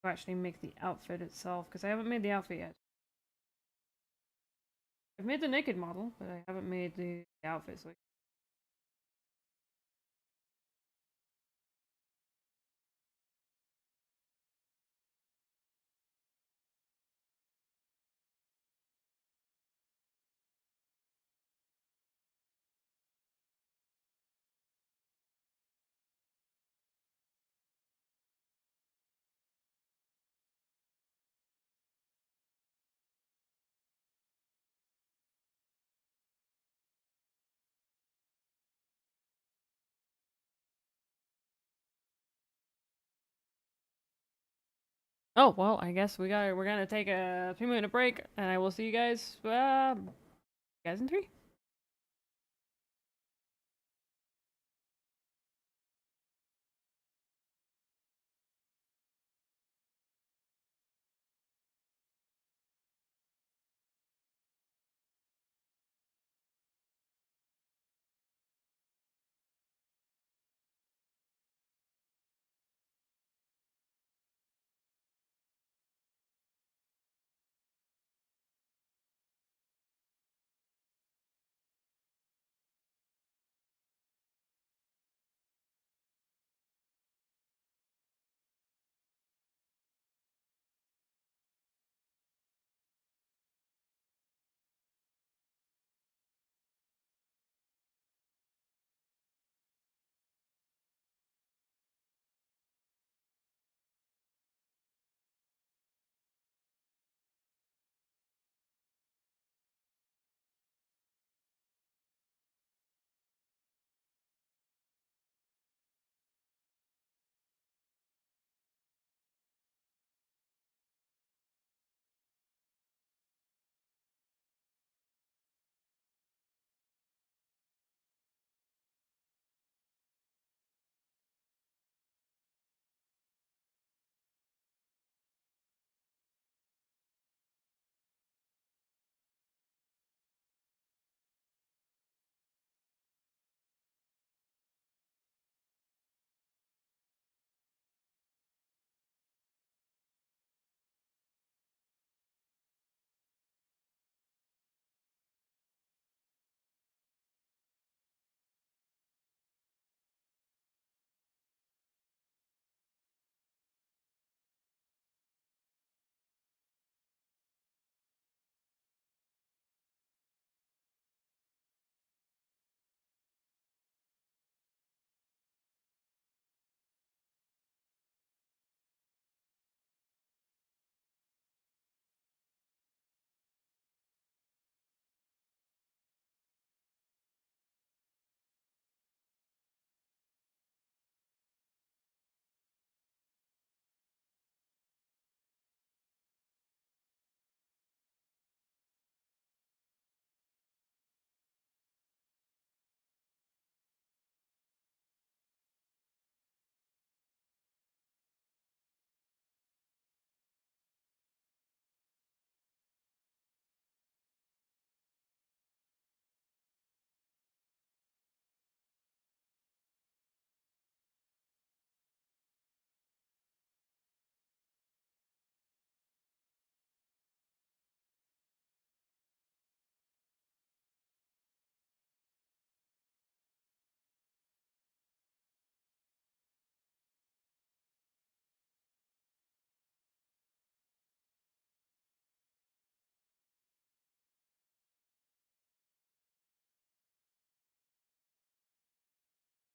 To actually make the outfit itself, because I haven't made the outfit yet. I've made the naked model, but I haven't made the outfit, so Oh, well, I guess we're gonna take a 3-minute break, and I will see you guys in 3.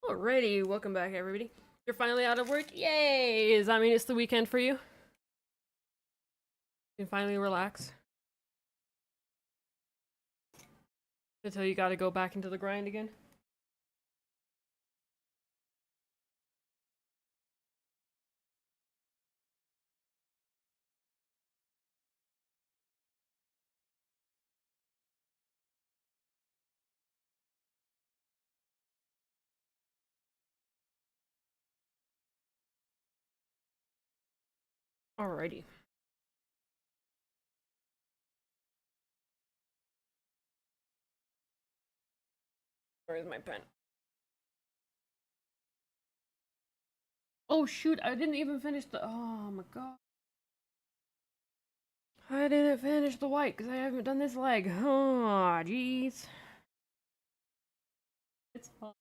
Alrighty, welcome back, everybody. You're finally out of work. Yay! Does that mean it's the weekend for you? You can finally relax until you gotta go back into the grind again. Alrighty. Where's my pen? Oh shoot, I didn't even finish the. Oh my god. I didn't finish the white because I haven't done this leg. Oh, jeez. It's fun.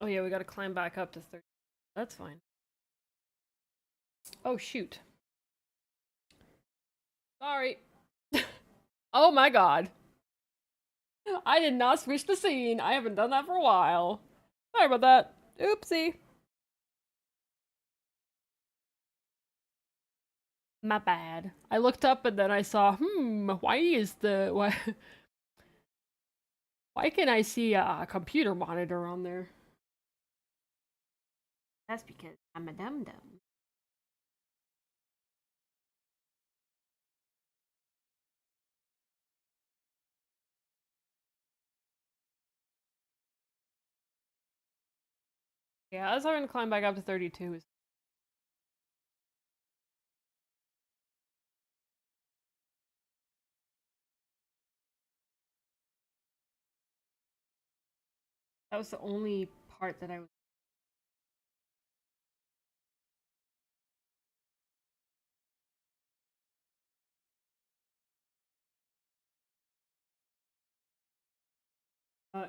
Oh yeah, we gotta climb back up to 30. That's fine. Oh shoot. Sorry. Oh my god. I did not switch the scene. I haven't done that for a while. Sorry about that. Oopsie. My bad. I looked up and then I saw, why can I see a computer monitor on there? That's because I'm a dum-dum. Yeah, I was having to climb back up to 32. That was the only part that I was.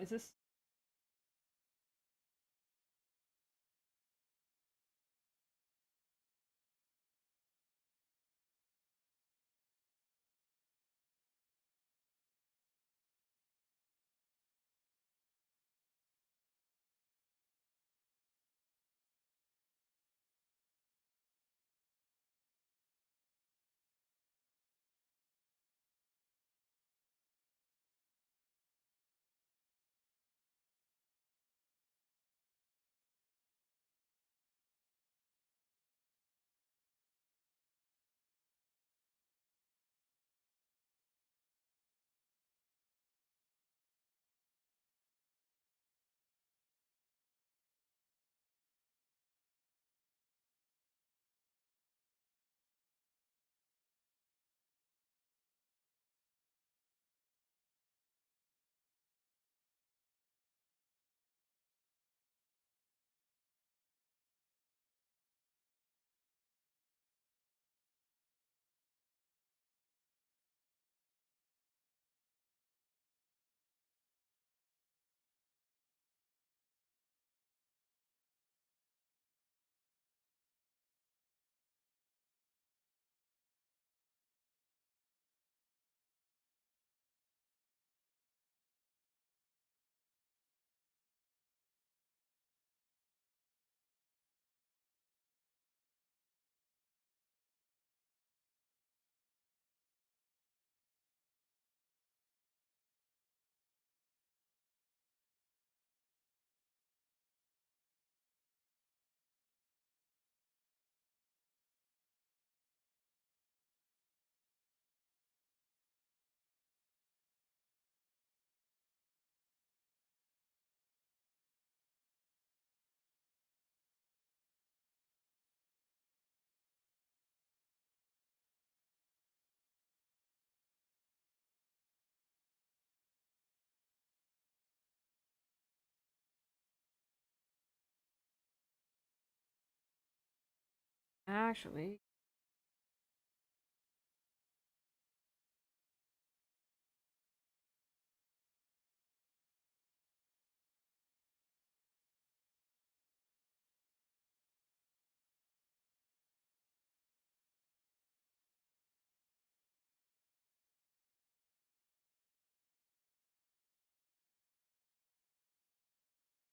Is this? Actually,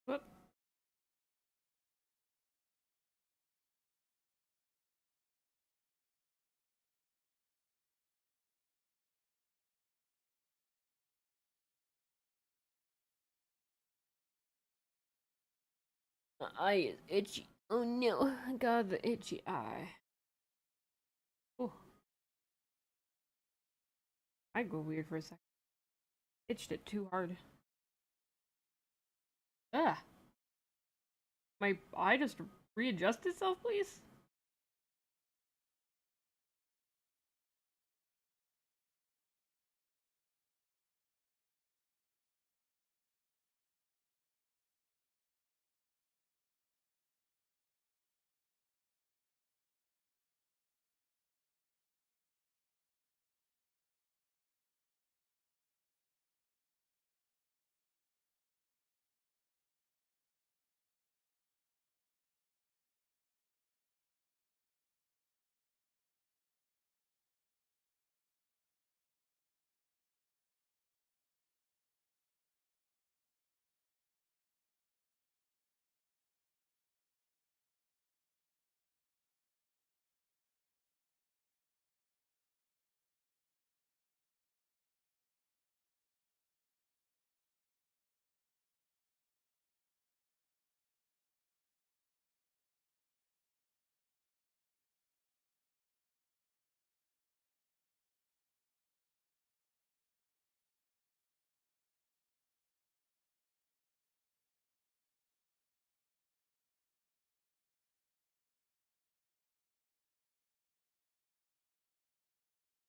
whoop. My eye is itchy. Oh no, God, the itchy eye. Oh, I go weird for a second. Itched it too hard. Ah, my eye just readjust itself, please.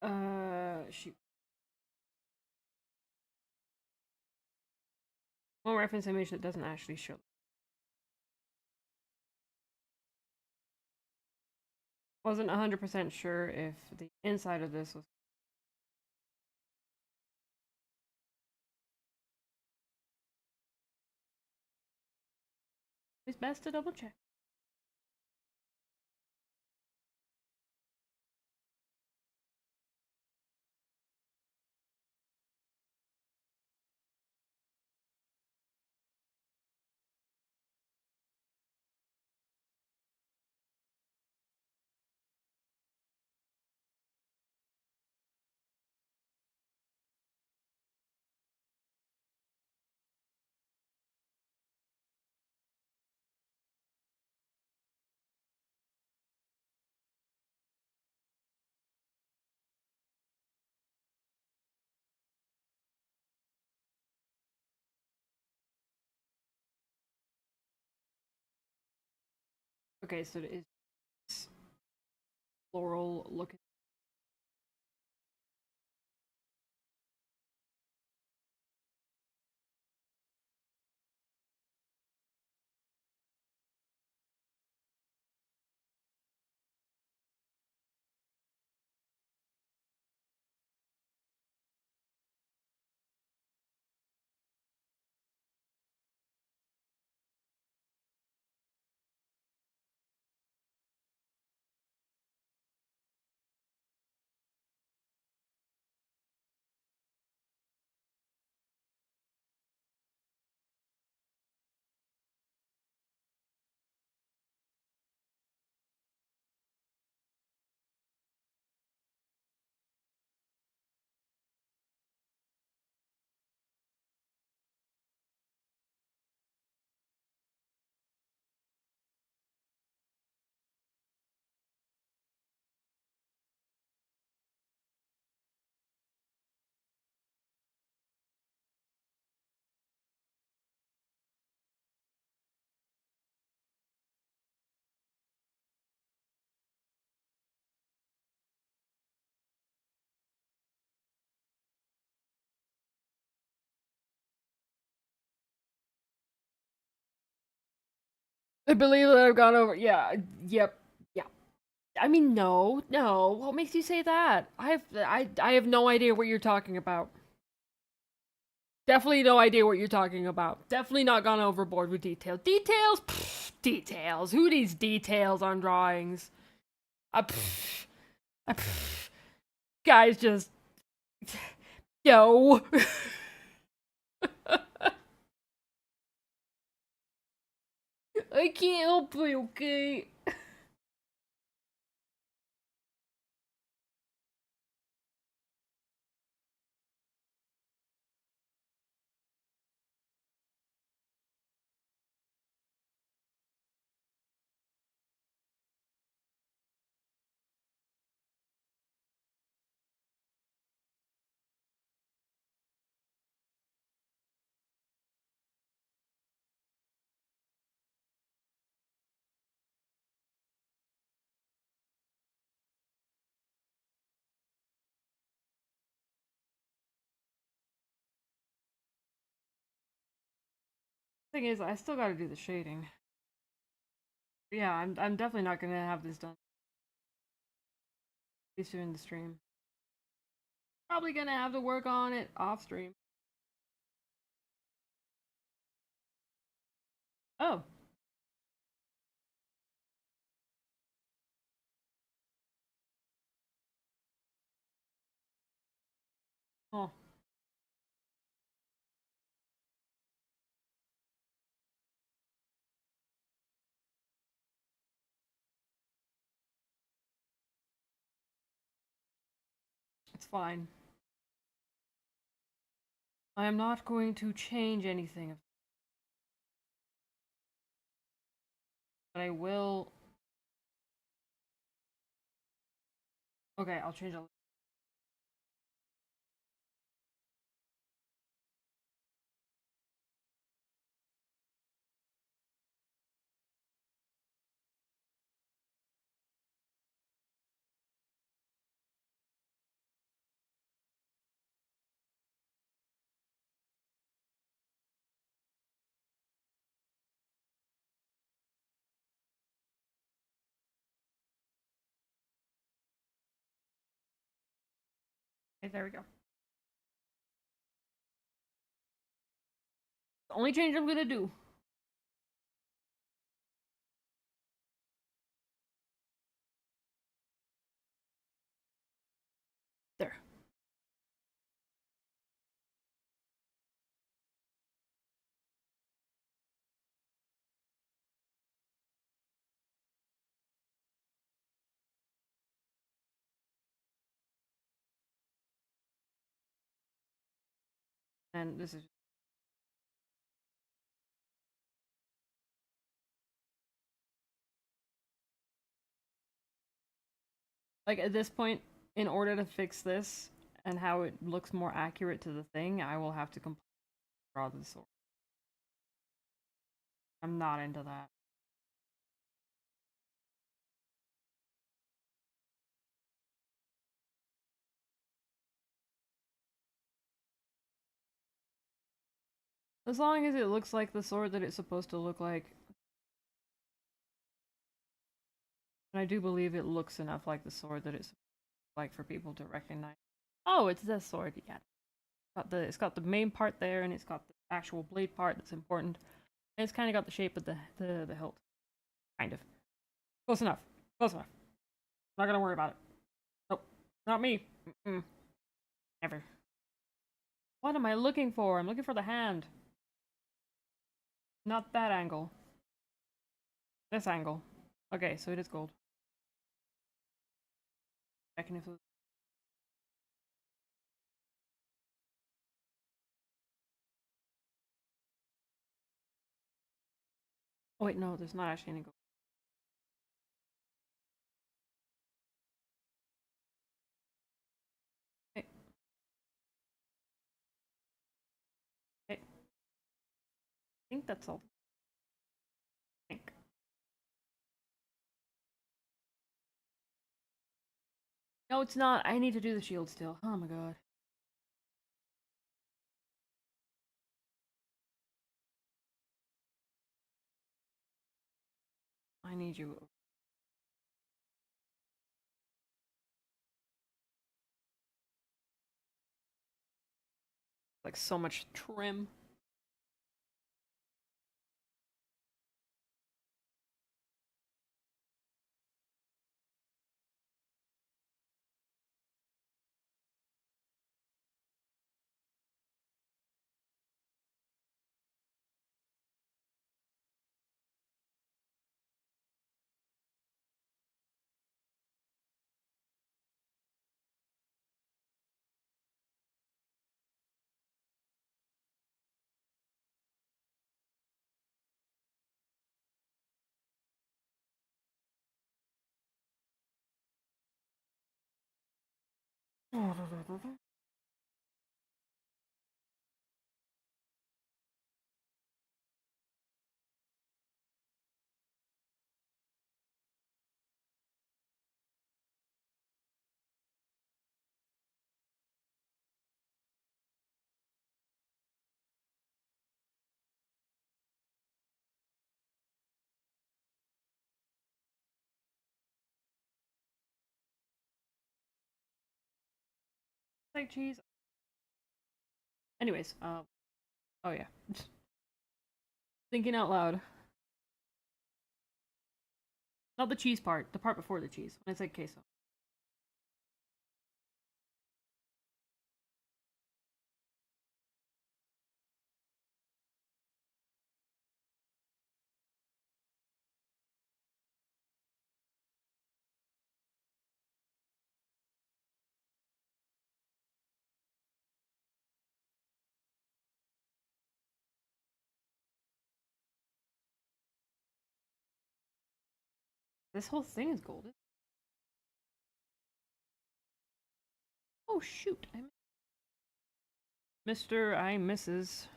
Shoot. One reference image that doesn't actually show. Wasn't 100% sure if the inside of this was. It's best to double check. Okay, so it is floral looking. I believe that I've gone over. Yeah, yep, yeah. I mean, no, no. What makes you say that? I have no idea what you're talking about. Definitely no idea what you're talking about. Definitely not gone overboard with details. Details? Pfft, details. Who needs details on drawings? Pfft, pfft. Guys, just no. I can't help it. Okay. Thing is, I still gotta do the shading. Yeah, I'm definitely not gonna have this done. At least during the stream. Probably gonna have to work on it off stream. Oh. Oh. It's fine. I am not going to change anything. But I will. Okay, I'll change it. there we go. The only change I'm gonna do. There. And this is like at this point, in order to fix this and how it looks more accurate to the thing, I will have to completely draw the sword. I'm not into that. As long as it looks like the sword that it's supposed to look like. And I do believe it looks enough like the sword that it's like for people to recognize. Oh, it's this sword, yeah. It's got the main part there, and it's got the actual blade part that's important. And it's kind of got the shape of the hilt. Kind of. Close enough. Close enough. Not gonna worry about it. Nope. Not me. Mm-mm. Never. What am I looking for? I'm looking for the hand. Not that angle. This angle. Okay, so it is gold. Checking if it was... Oh wait, no, there's not actually any gold. Okay. Okay. I think that's all. I think. No, it's not. I need to do the shield still. Oh my god. I need you. Like so much trim. Like cheese. Anyways, oh yeah. Thinking out loud. Not the cheese part, the part before the cheese. When I said queso. This whole thing is golden. Oh shoot! I Mr. I Mrs.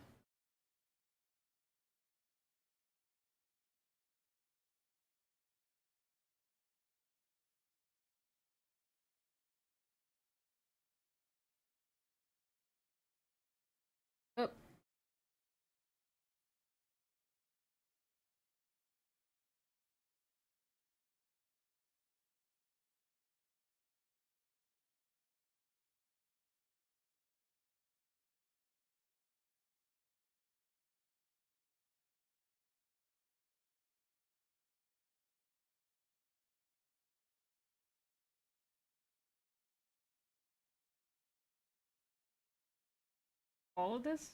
Oh. all of this?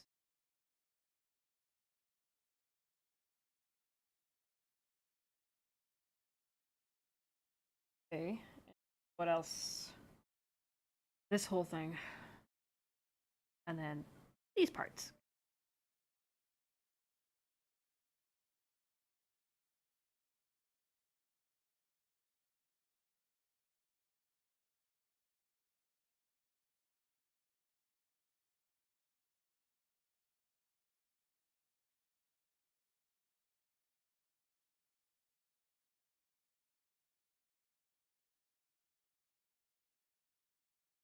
Okay. What else? This whole thing. And then these parts.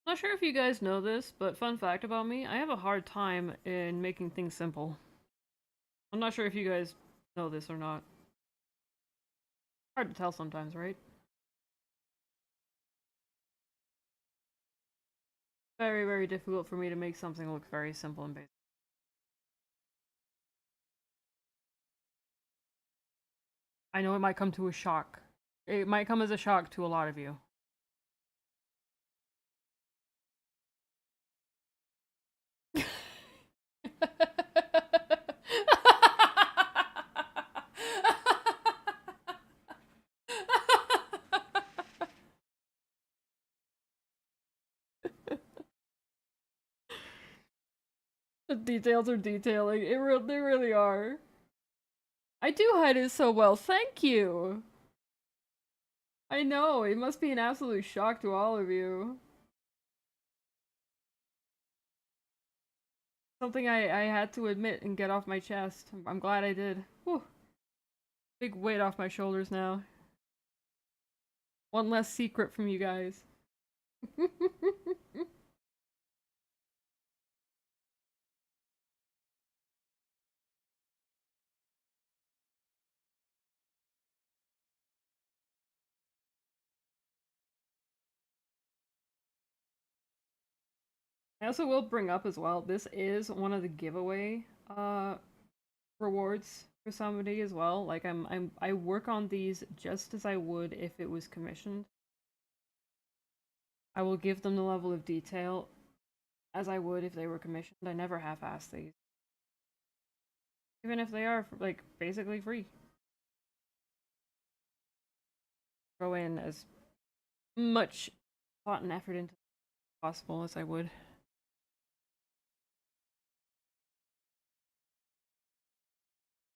Not sure if you guys know this, but fun fact about me, I have a hard time in making things simple. I'm not sure if you guys know this or not. Hard to tell sometimes, right? Very, very difficult for me to make something look very simple and basic. I know it might come to a shock. It might come as a shock to a lot of you. The details are detailing. They really are. I do hide it so well. Thank you. I know. It must be an absolute shock to all of you. Something I had to admit and get off my chest. I'm glad I did. Whew. Big weight off my shoulders now. One less secret from you guys. I also will bring up as well, this is one of the giveaway rewards for somebody as well. Like I work on these just as I would if it was commissioned. I will give them the level of detail as I would if they were commissioned. I never half-ass these. Even if they are like basically free. Throw in as much thought and effort into it as possible as I would.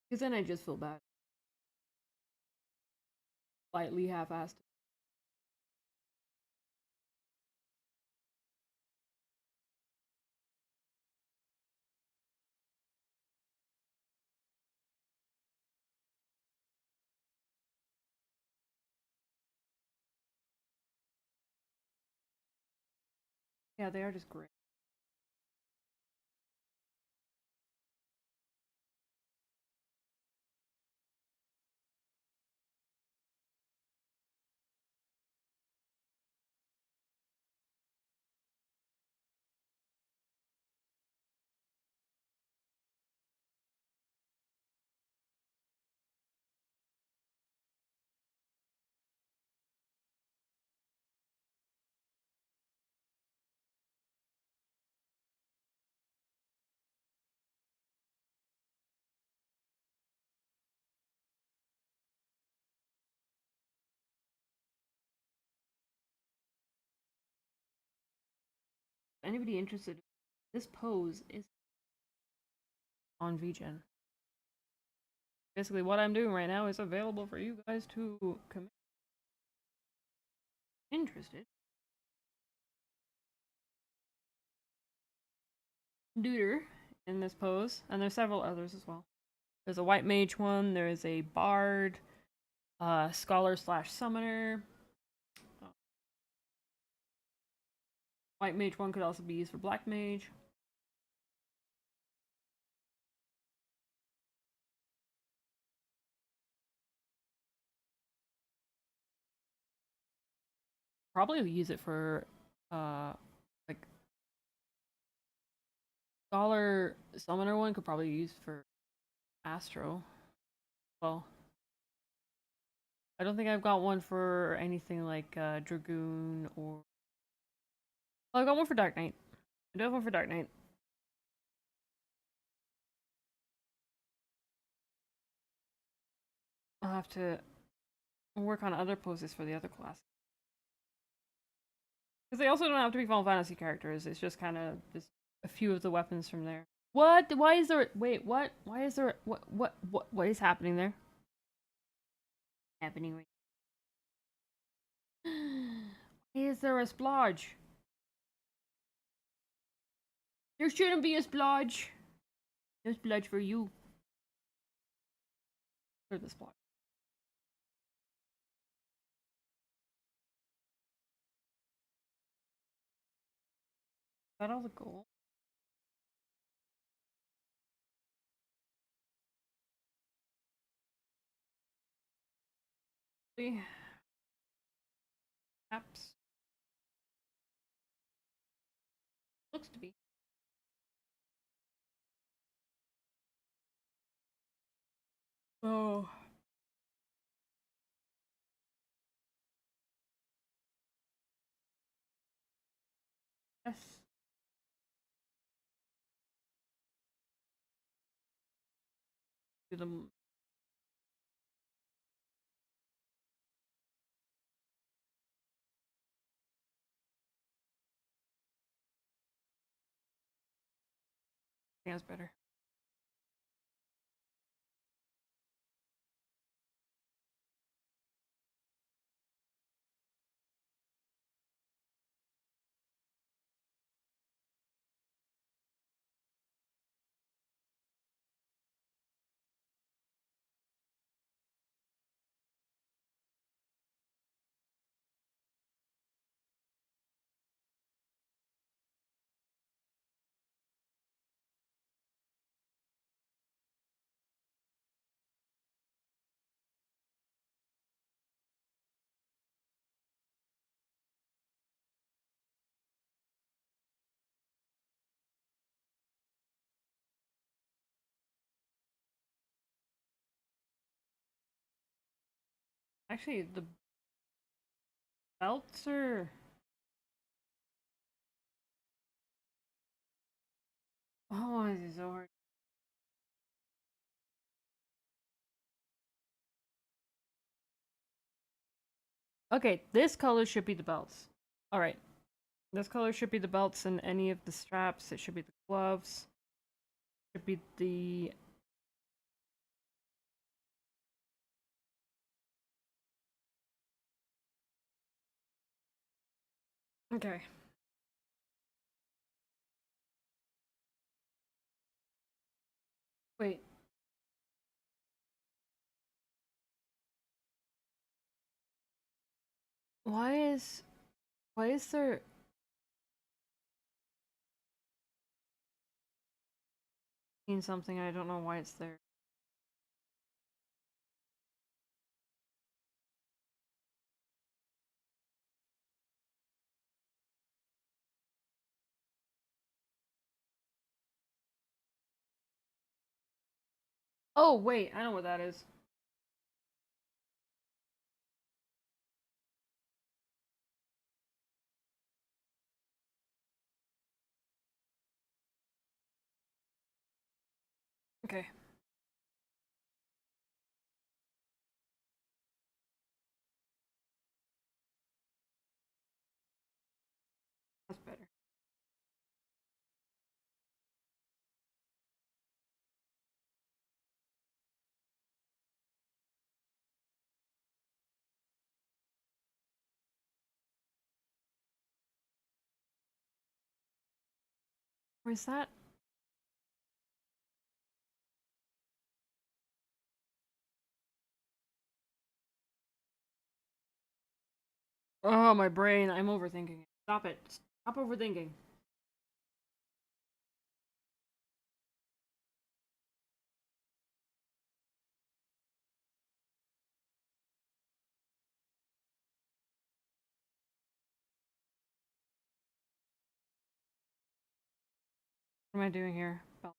Because then I just feel bad. Slightly half-assed. Yeah, they are just great. Anybody interested, this pose is on VGen. Basically, what I'm doing right now is available for you guys to commit. Interested. Duder in this pose, and there's several others as well. There's a white mage one, there's a bard, scholar slash summoner. White mage one could also be used for black mage. Probably use it for like scholar summoner one could probably use for astro. Well, I don't think I've got one for anything like dragoon or. Well, I've got one for dark knight. I do have one for dark knight. I'll have to work on other poses for the other classes. Because they also don't have to be Final Fantasy characters. It's just kind of just a few of the weapons from there. What? Why is there? Wait, what? Why is there? What is happening there? Happening right. Why is there a splodge? There shouldn't be a splodge. No splodge for you. For the splodge. Is that all the gold? Apps. Looks to be. Oh. Yes. Do them. I think that's better. Actually, the belts are. Oh, this is so hard. Okay, this color should be the belts. Alright. This color should be the belts and any of the straps. It should be the gloves. Should be the. Okay. Wait. Why is. Why is there. Something? I don't know why it's there. Oh, wait. I know what that is. Okay. That's better. Where's that? Oh, my brain. I'm overthinking it. Stop it. Stop overthinking. What am I doing here? Belt.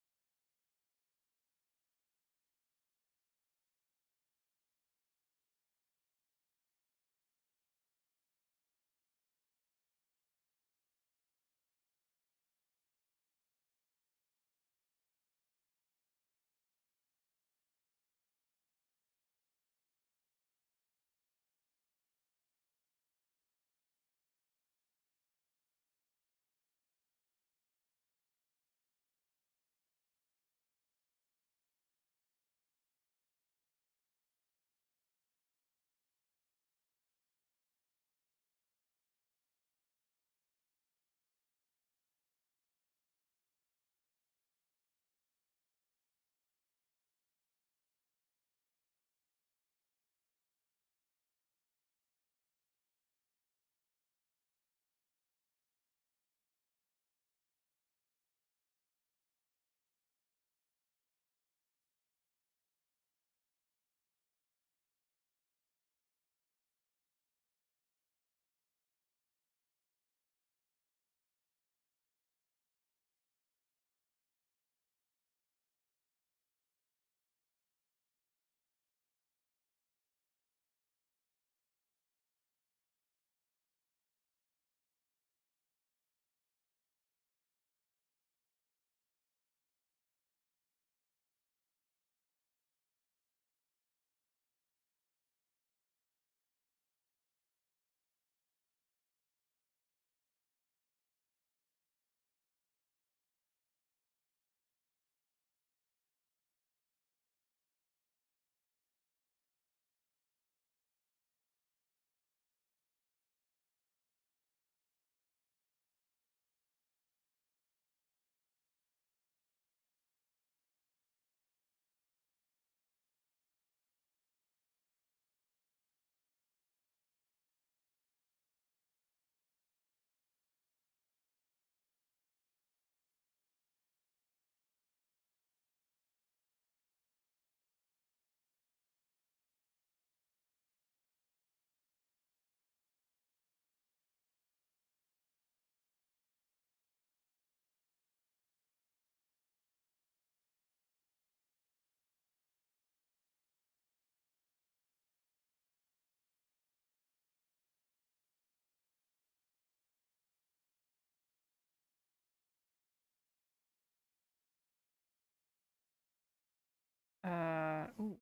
Ooh.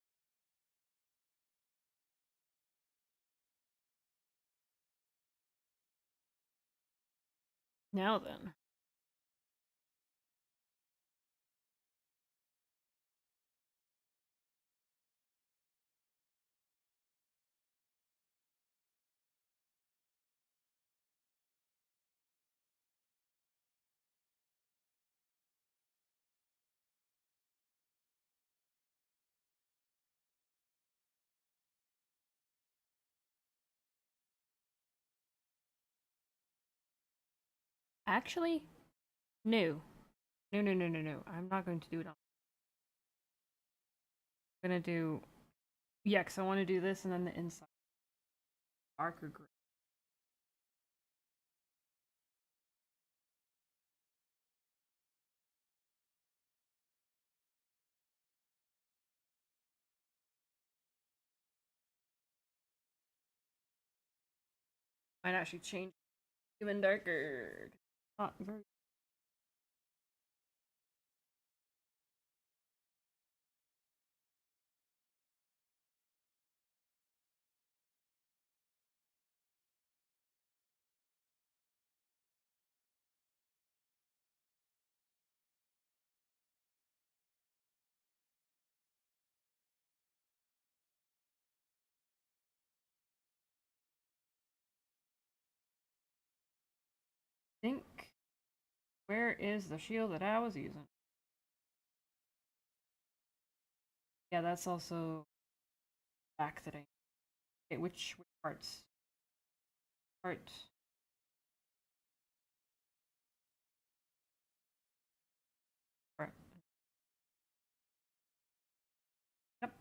Now then. Actually, no. No, no, no, no, no. I'm not going to do it on. I'm gonna do. Yeah, because I want to do this and then the inside. Darker gray. Might actually change even darker. Not very. Think. Where is the shield that I was using? Yeah, that's also back today. Okay, which parts? Part. Part. Yep.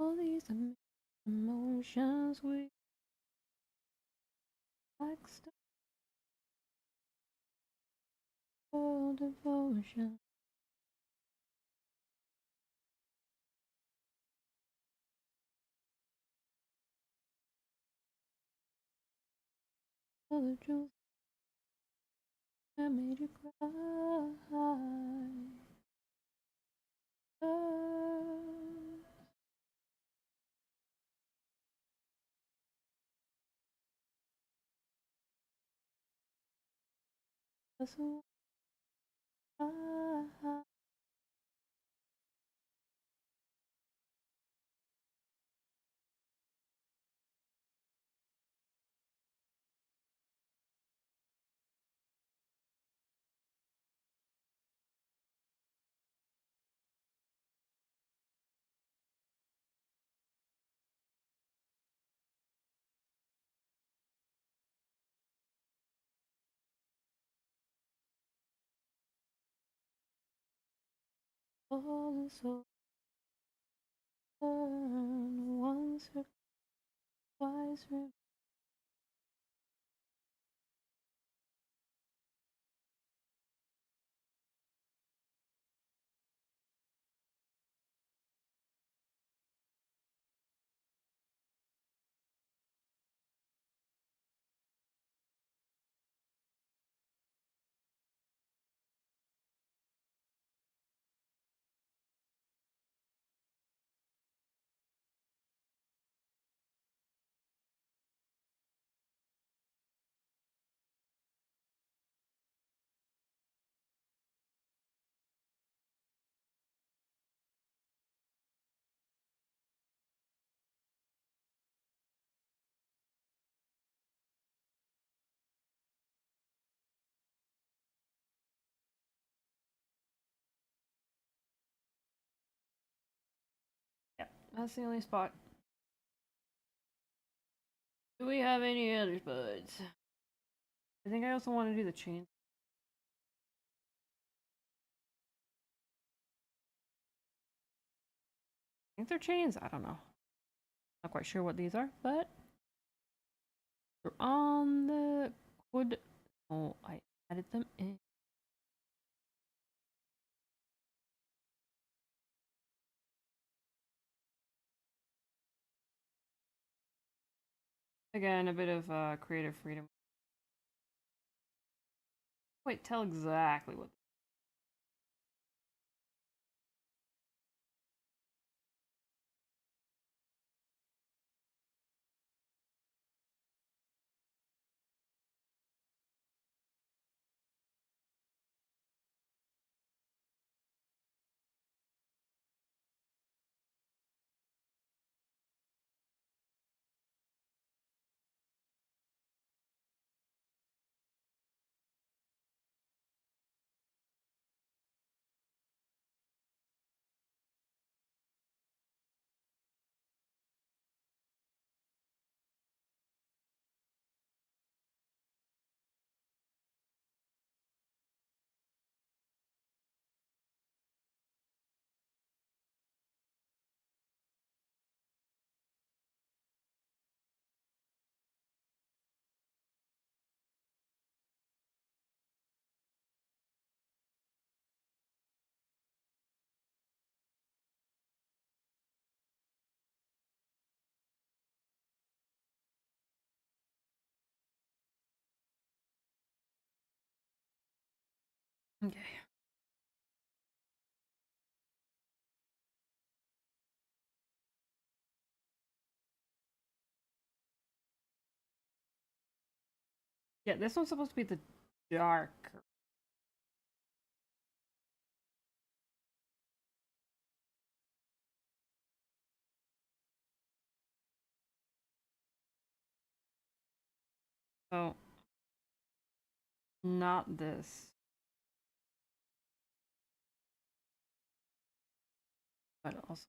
All these emotions we like still devotion. All the truth that made you cry. So all the soul turn once or twice. That's the only spot. Do we have any other spots? I think I also want to do the chain. I think they're chains. I don't know. Not quite sure what these are, but they're on the wood. Oh, I added them in. Again, a bit of creative freedom. Wait, tell exactly what. Okay. Yeah, this one's supposed to be the darker. So, not this. But also.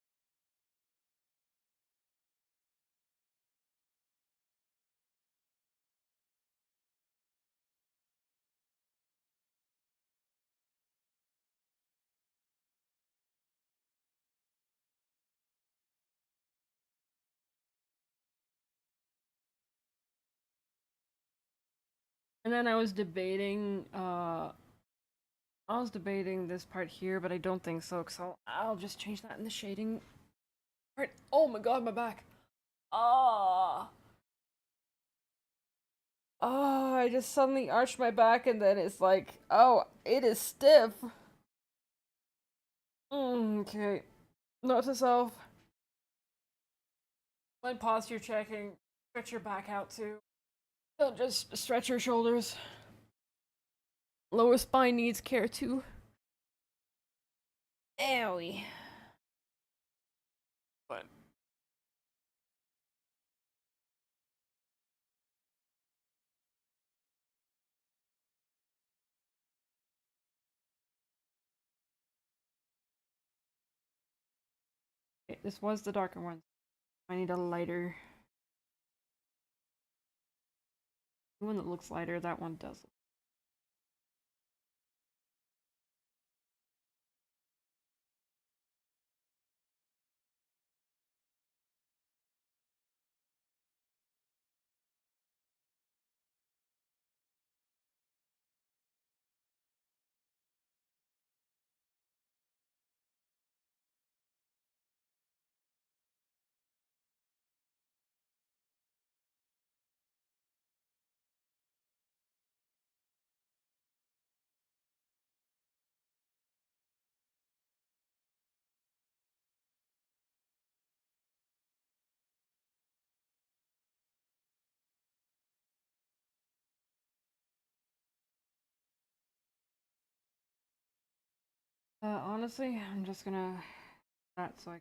And then I was debating this part here, but I don't think so, because I'll just change that in the shading part. Oh my god, my back. Ah. Oh, I just suddenly arched my back and then it's like, oh, it is stiff. Okay. Note to self. When posture checking, stretch your back out too. Don't just stretch your shoulders. Lower spine needs care too. Owie. But okay, this was the darker one. I need a lighter. The one that looks lighter, that one does. Honestly, I'm just gonna that so I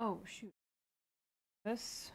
Oh, shoot. This.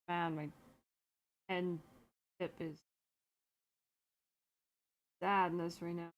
Man, my pen tip is sadness right now.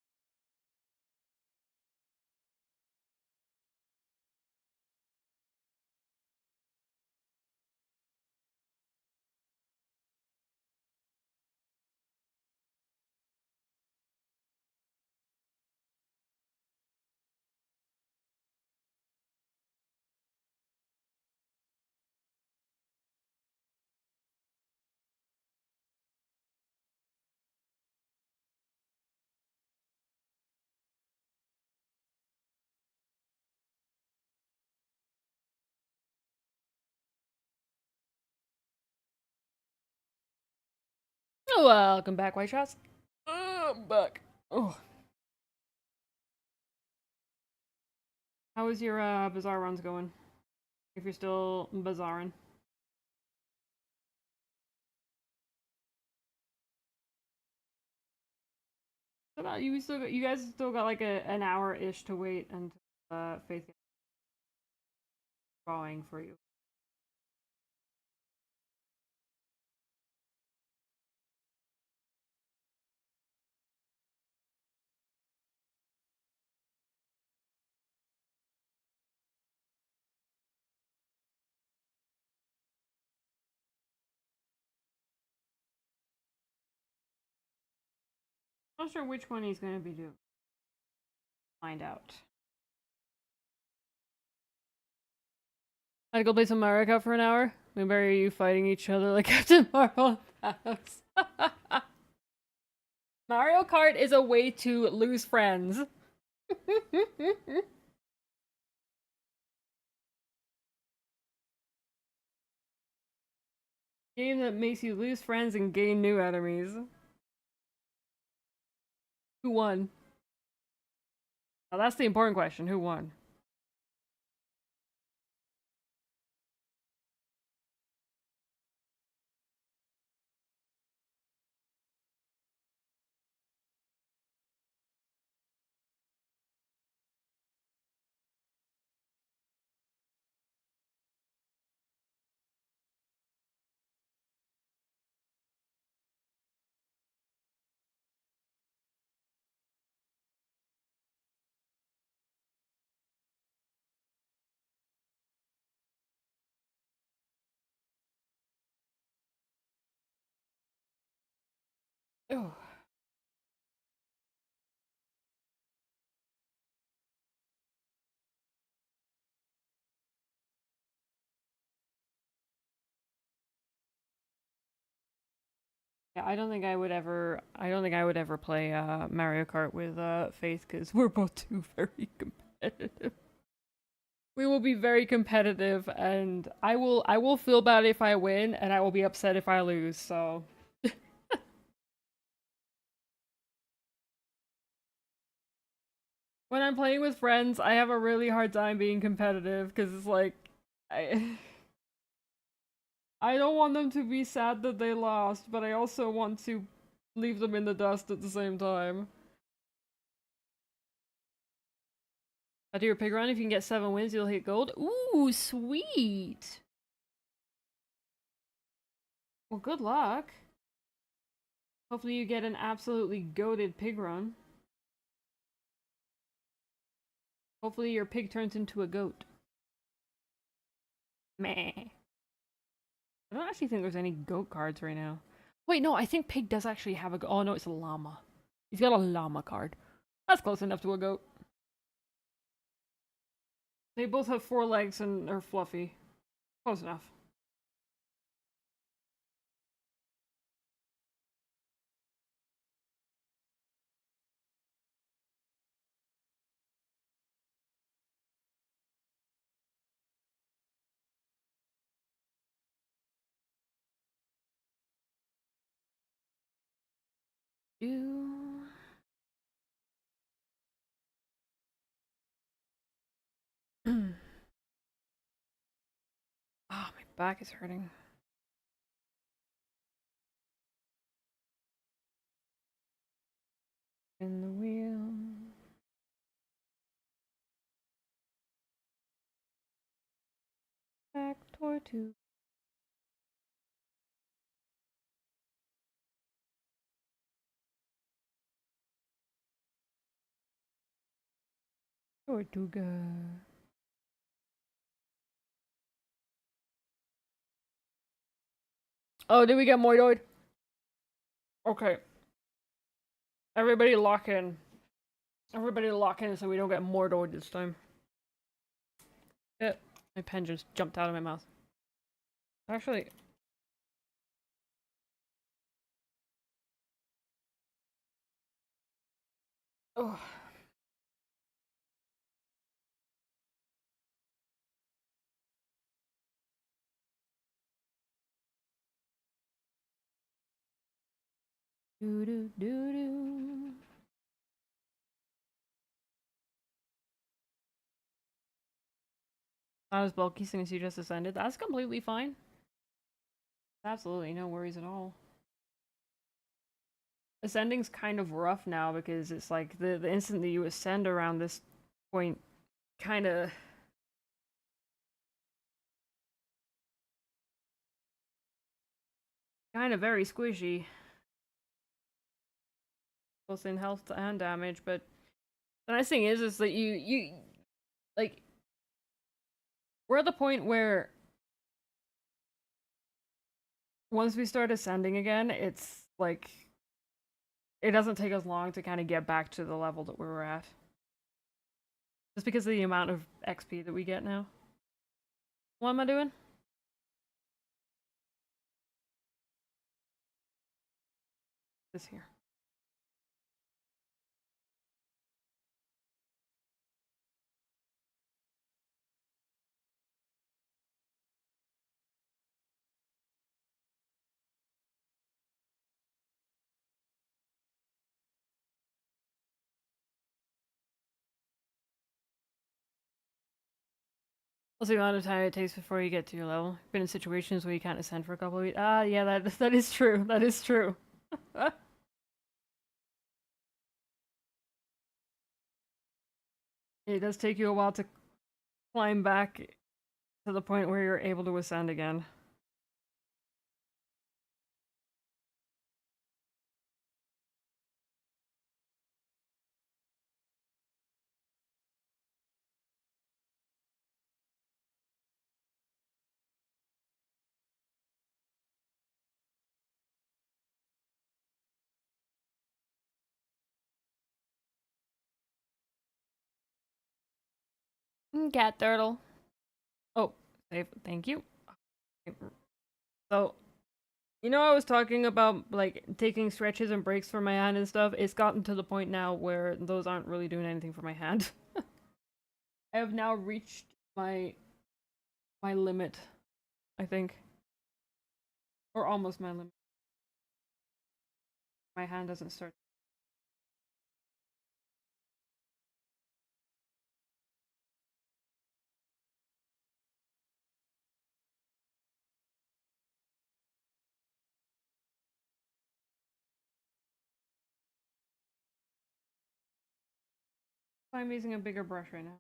Oh, welcome back, White Shots. I'm back. Oh. How is your bazaar runs going? If you're still bazaaring. About you still got, you guys still got like an hour ish to wait until Faith gets drawing for you. Not sure which one he's gonna be doing. Find out. I go play some Mario Kart for an hour. Maybe are you fighting each other like Captain Marvel and Thanos? Mario Kart is a way to lose friends. Game that makes you lose friends and gain new enemies. Who won? Now that's the important question. Who won? Oh. Yeah, I don't think I would ever. I don't think I would ever play Mario Kart with Faith because we're both too very competitive. We will be very competitive, and I will feel bad if I win, and I will be upset if I lose. So when I'm playing with friends, I have a really hard time being competitive because it's like I I don't want them to be sad that they lost, but I also want to leave them in the dust at the same time. I do your pig run. If you can get 7 wins, you'll hit gold. Ooh, sweet. Well, good luck. Hopefully you get an absolutely goated pig run. Hopefully your pig turns into a goat. Meh. I don't actually think there's any goat cards right now. Wait, no, I think pig does actually have a goat. Oh, no, it's a llama. He's got a llama card. That's close enough to a goat. They both have 4 legs and are fluffy. Close enough. Do... Ah, my back is hurting. In the wheel. Back Tortuga. Tortuga. Oh, did we get Moidoid? Okay. Everybody lock in. Everybody lock in so we don't get Mordoid this time. My pen just jumped out of my mouth. Actually... Oh. Do do do do. Not as bulky since you just ascended. That's completely fine. Absolutely no worries at all. Ascending's kind of rough now because it's like the instant that you ascend around this point kind of very squishy. Both in health and damage, but the nice thing is that you like we're at the point where once we start ascending again, it's like it doesn't take us long to kind of get back to the level that we were at. Just because of the amount of XP that we get now. What am I doing? This here. What's the amount of time it takes before you get to your level? Been in situations where you can't ascend for a couple of weeks. Ah, yeah, that is true. That is true. It does take you a while to climb back to the point where you're able to ascend again. Cat turtle. Oh, save. Thank you. So, you know, I was talking about like taking stretches and breaks for my hand and stuff. It's gotten to the point now where those aren't really doing anything for my hand. I have now reached my limit, I think, or almost my limit. My hand doesn't start. I'm using a bigger brush right now.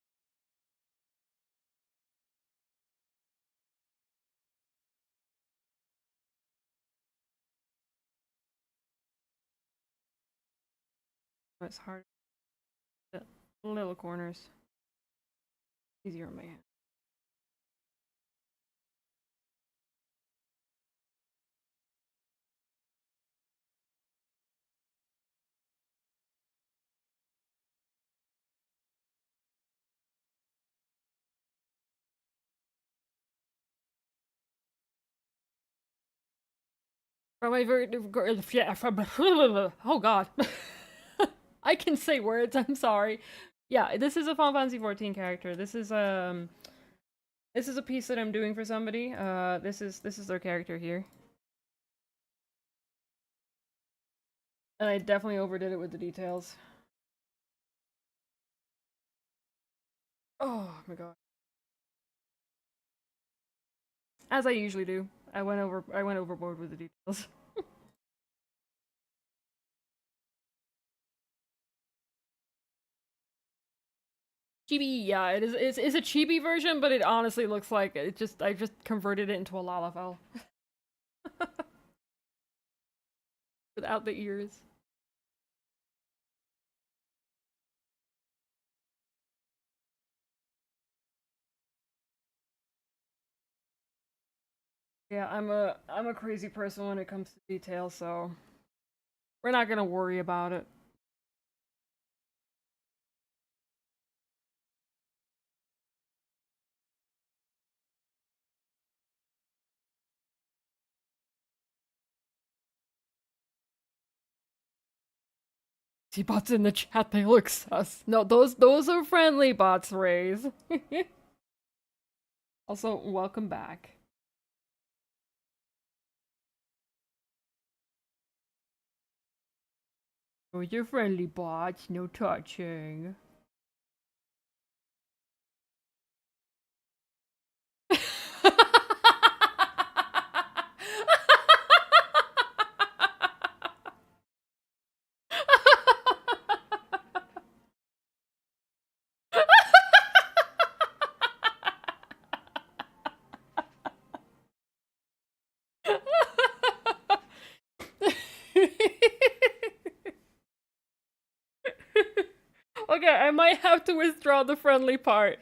It's hard. The little corners. Easier on my hand. From my very yeah, from oh god. I can say words, I'm sorry. Yeah, this is a Final Fantasy 14 character. This is a piece that I'm doing for somebody. This is their character here. And I definitely overdid it with the details. Oh my god. As I usually do. I went overboard with the details. Chibi, yeah, it's a chibi version, but it honestly looks like I just converted it into a Lalafell. Without the ears. Yeah, I'm a crazy person when it comes to detail, so we're not gonna worry about it. See bots in the chat, they look sus. No, those are friendly bots, Rays. Also, welcome back. Oh, you're friendly bots, no touching. Okay, I might have to withdraw the friendly part.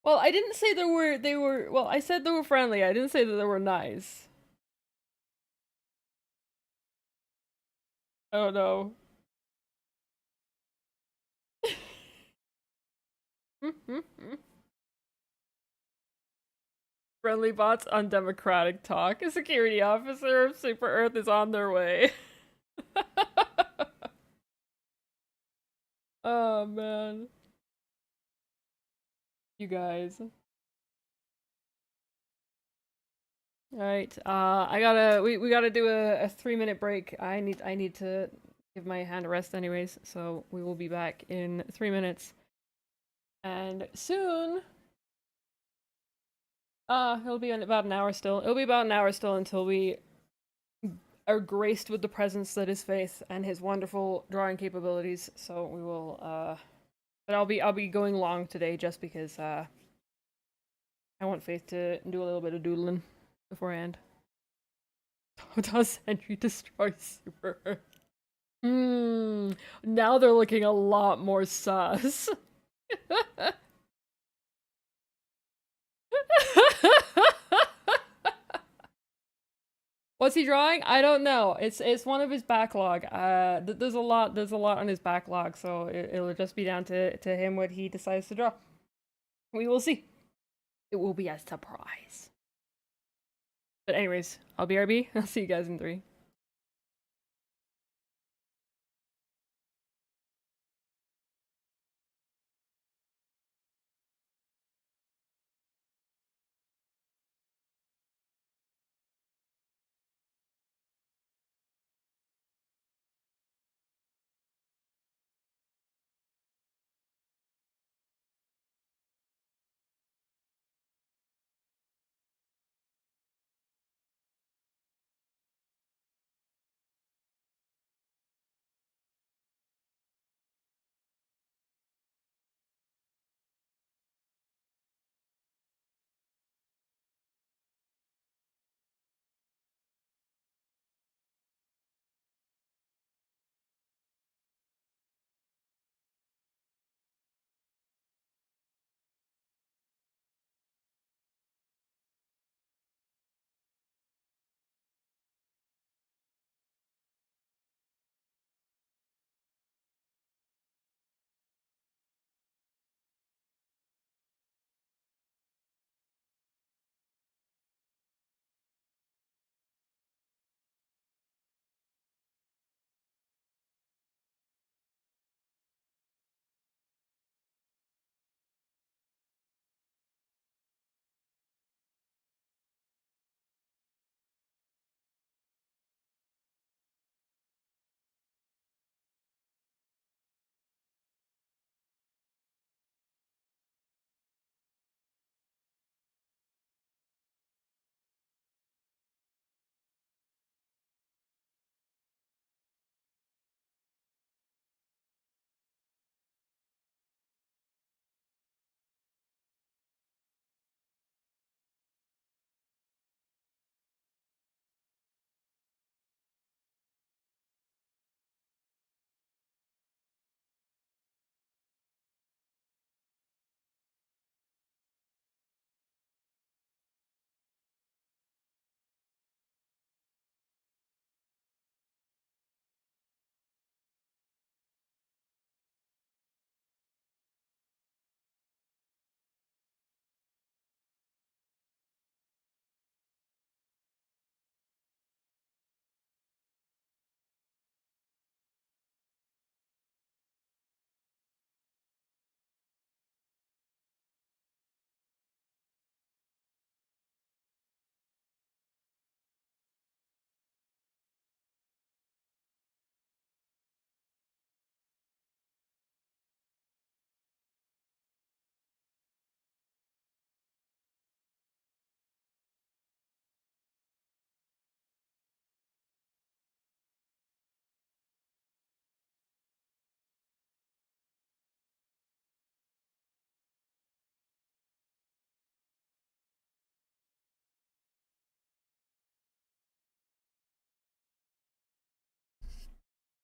Well, I didn't say they were well, I said they were friendly. I didn't say that they were nice. Oh no. Friendly bots undemocratic talk. A security officer of Super Earth is on their way. Oh man. You guys. Alright, we gotta do a 3-minute break. I need to give my hand a rest anyways, so we will be back in 3 minutes. And soon it'll be in about an hour still. It'll be about an hour still until we are graced with the presence that is Faith and his wonderful drawing capabilities. So we will but I'll be going long today just because I want Faith to do a little bit of doodling beforehand. Does Henry destroy Super Earth? Now they're looking a lot more sus. What's he drawing? I don't know. It's one of his backlog. There's a lot on his backlog, so it'll just be down to him what he decides to draw. We will see. It will be a surprise. But anyways, I'll BRB. I'll see you guys in 3.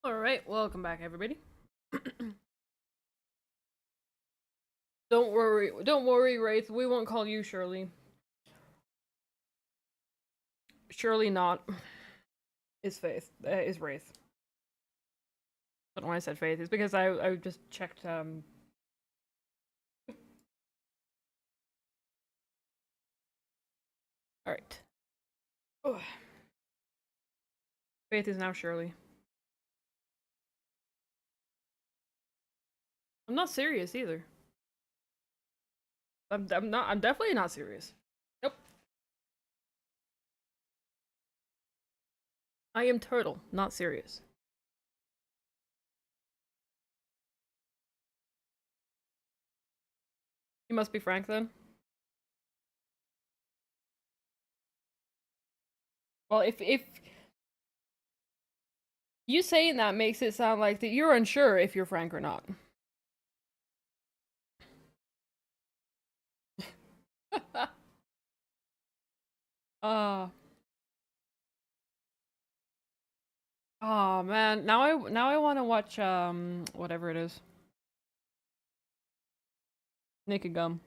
Alright, welcome back, everybody. Don't worry, Wraith. We won't call you Shirley. Surely not. Is Faith. Is Wraith. I don't know why I said Faith. It's because I just checked, Alright. Faith is now Shirley. I'm not serious either. I'm definitely not serious. Nope. I am Turtle, not serious. You must be Frank then? Well, if you saying that makes it sound like that you're unsure if you're Frank or not. uh oh man, now I want to watch whatever it is. Naked Gum.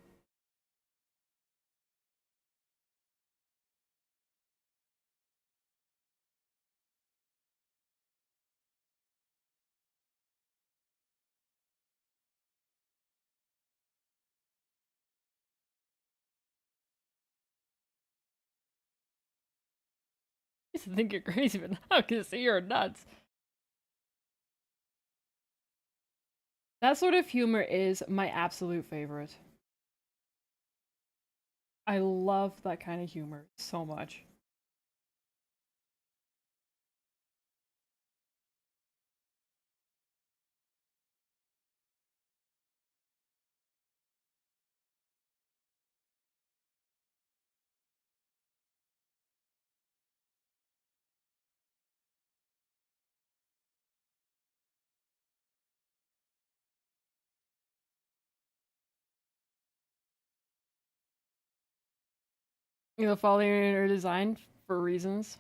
I used to think you're crazy, but now I can see you're nuts. That sort of humor is my absolute favorite. I love that kind of humor so much. You know, following her design for reasons.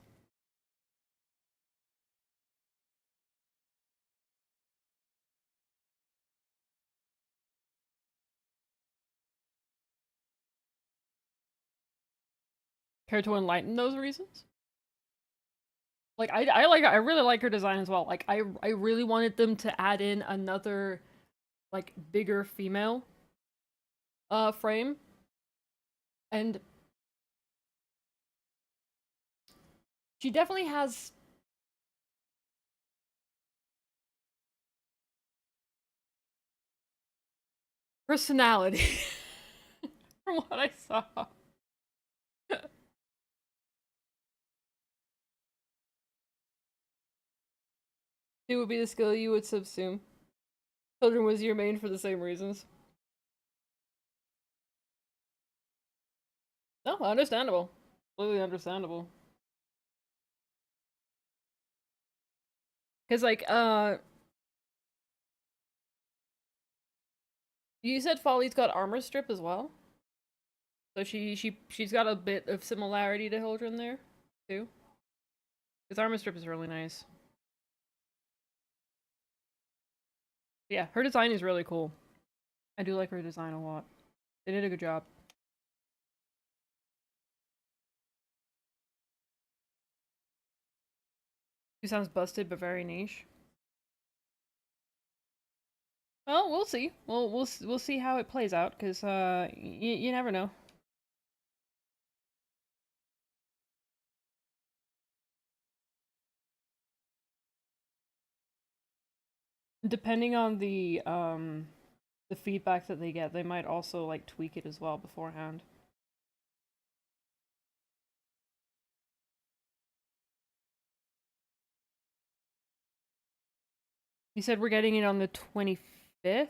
Care to enlighten those reasons? Like I really like her design as well. Like I really wanted them to add in another like bigger female frame. And she definitely has personality from what I saw. It would be the skill you would subsume. Children was your main for the same reasons. No, understandable. Completely understandable. Cause like, you said Folly's got armor strip as well? So she's got a bit of similarity to Hildren there, too. His armor strip is really nice. Yeah, her design is really cool. I do like her design a lot. They did a good job. She sounds busted but very niche. Well, we'll see. We'll see how it plays out, cause you never know. Depending on the feedback that they get, they might also like tweak it as well beforehand. You said we're getting it on the 25th?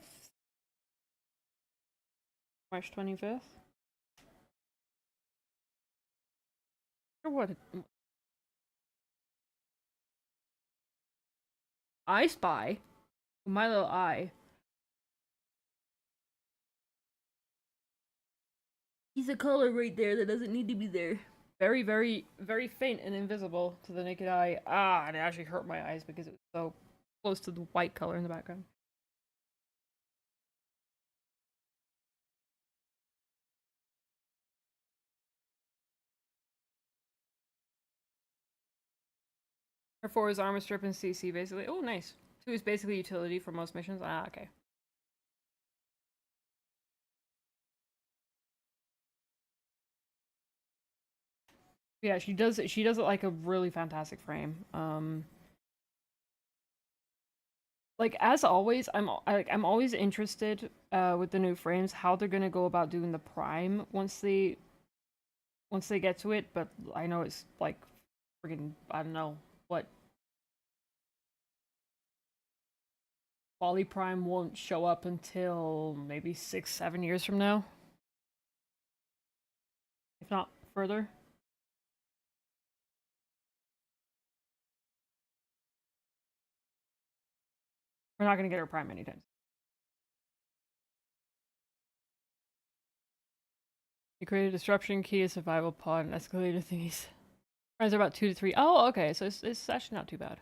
March 25th? Or what? I Spy? My little eye. He's a color right there that doesn't need to be there. Very, very, very faint and invisible to the naked eye. Ah, it actually hurt my eyes because it was so close to the white color in the background. Her 4 is armor strip and CC basically. Oh, nice. 2 is basically utility for most missions. Ah, okay. Yeah, she does it like a really fantastic frame. Like as always, I'm always interested with the new frames how they're gonna go about doing the prime once they get to it, but I know it's like friggin' I don't know what Poly Prime won't show up until maybe 6-7 years from now, if not further. We're not gonna get her prime anytime. You create a disruption key, a survival pod, and escalator thingies. Primes are about 2 to 3. Oh, okay, so it's actually not too bad.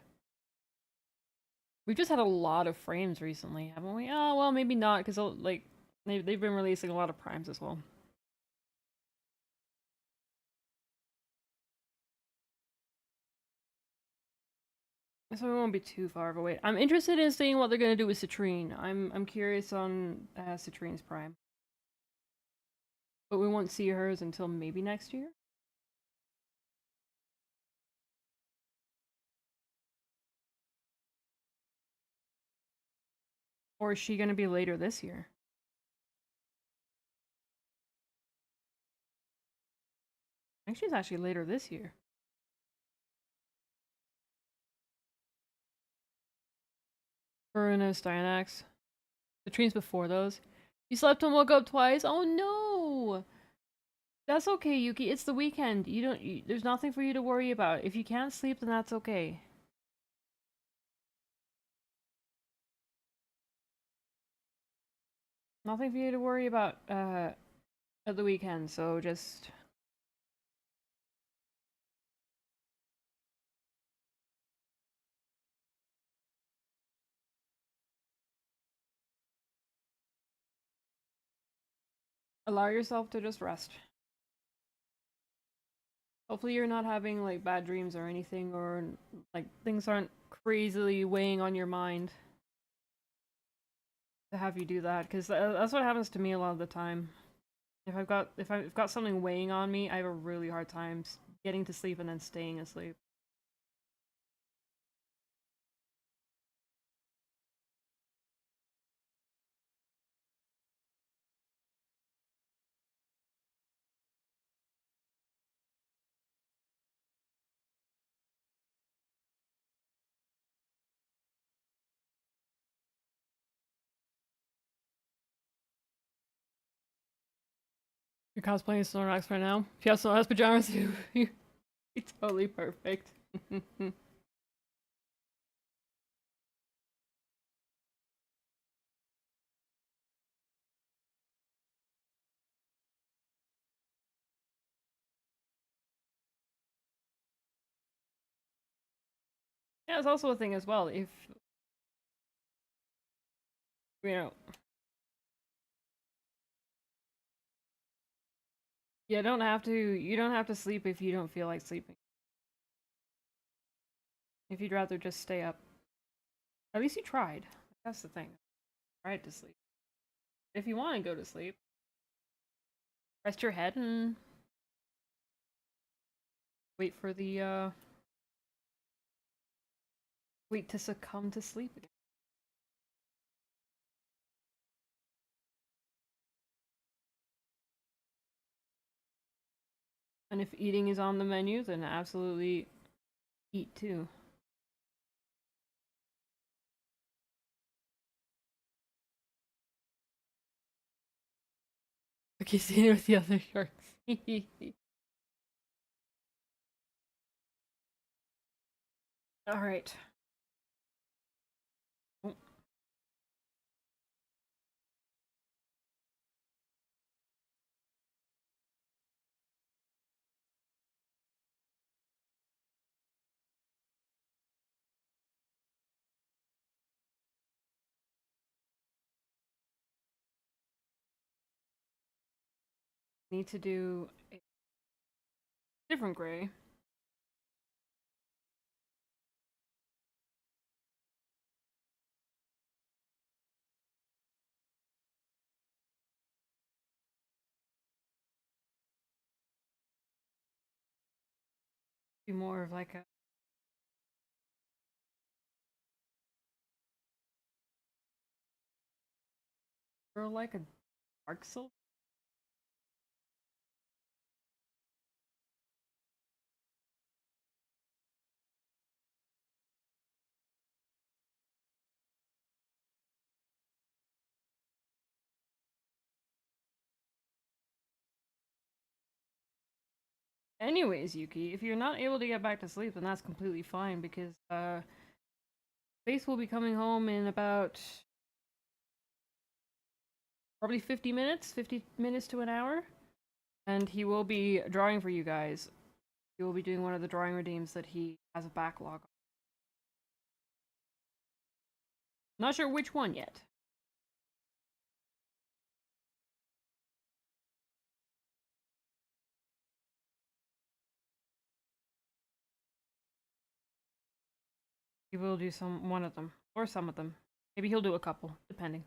We've just had a lot of frames recently, haven't we? Oh, well, maybe not, because like they've been releasing a lot of primes as well. So we won't be too far of a wait. I'm interested in seeing what they're gonna do with Citrine. I'm curious on Citrine's prime, but we won't see hers until maybe next year. Or is she gonna be later this year? I think she's actually later this year. Veruna's Dianax. Citrine's before those. You slept and woke up twice? Oh no! That's okay, Yuki. It's the weekend. There's nothing for you to worry about. If you can't sleep, then that's okay. Nothing for you to worry about at the weekend, so just allow yourself to just rest. Hopefully you're not having like bad dreams or anything, or like things aren't crazily weighing on your mind to have you do that, because that's what happens to me a lot of the time. If I've got something weighing on me, I have a really hard time getting to sleep and then staying asleep. You're cosplaying Snorlax right now? If you have Snorlax pajamas, you're totally perfect. Yeah, it's also a thing as well. If you know, you don't have to sleep if you don't feel like sleeping. If you'd rather just stay up. At least you tried. That's the thing. Tried to sleep. If you want to go to sleep, rest your head and wait for the wait to succumb to sleep again. And if eating is on the menu, then absolutely eat too. Okay, see with the other sharks. Alright. Need to do a different gray. Be more of like a or like a dark silver. Anyways, Yuki, if you're not able to get back to sleep, then that's completely fine because Faith will be coming home in about probably 50 minutes to an hour, and he will be drawing for you guys. He will be doing one of the drawing redeems that he has a backlog on. Not sure which one yet. He will do one of them or some of them. Maybe he'll do a couple, depending.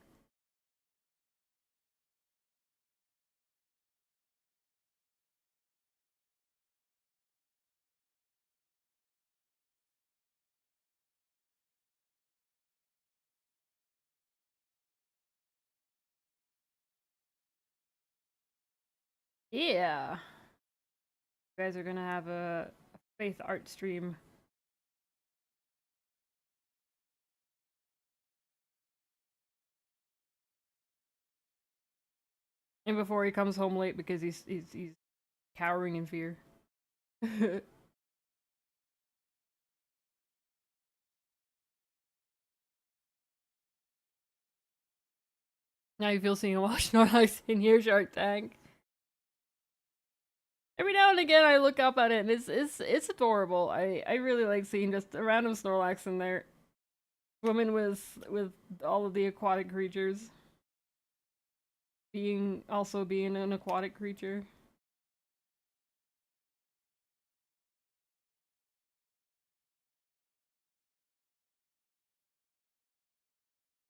Yeah. You guys are gonna have a Faith art stream. And before he comes home late because he's cowering in fear. Now you feel seeing a watch Snorlax in here, Shark Tank. Every now and again I look up at it and it's adorable. I really like seeing just a random Snorlax in there. Swimming with all of the aquatic creatures. Being an aquatic creature.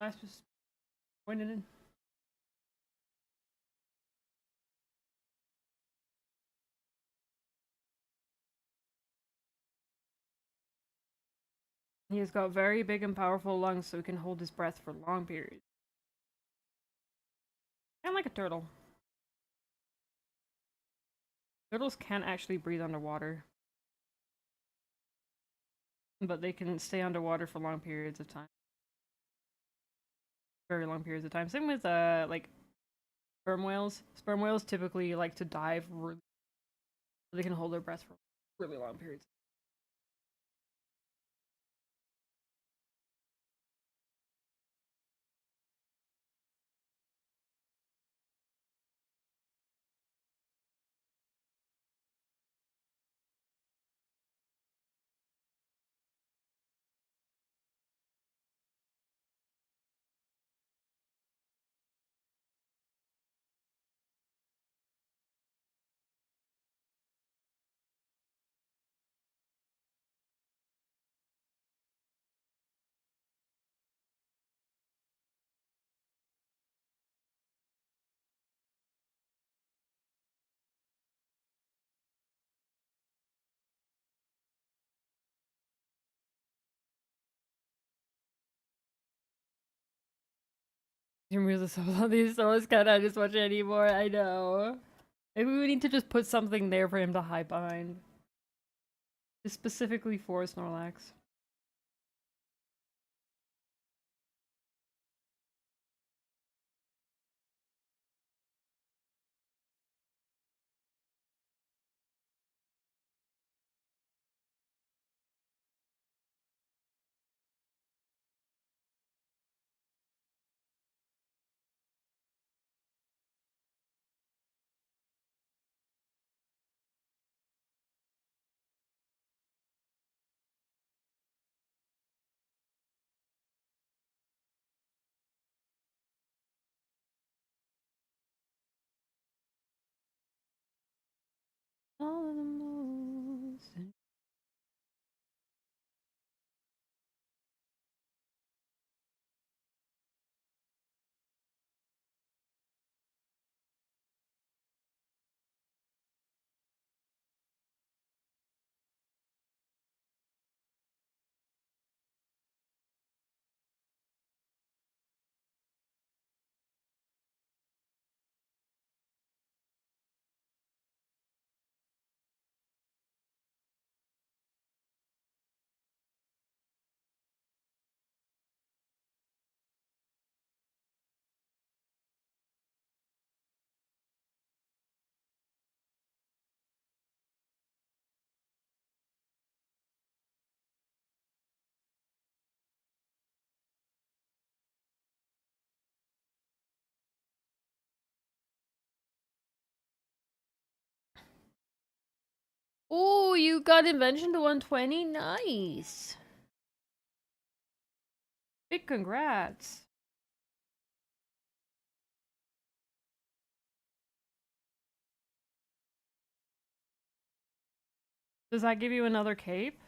That's just pointed in. He has got very big and powerful lungs so he can hold his breath for long periods. Kind of like a turtle. Turtles can't actually breathe underwater. But they can stay underwater for long periods of time. Very long periods of time. Same with like sperm whales. Sperm whales typically like to dive really, so they can hold their breath for really long periods. You can really some of these souls cannot just watch anymore. I know. Maybe we need to just put something there for him to hide behind. Just specifically for Snorlax. you got invention to 120? Nice. Big congrats. Does that give you another cape?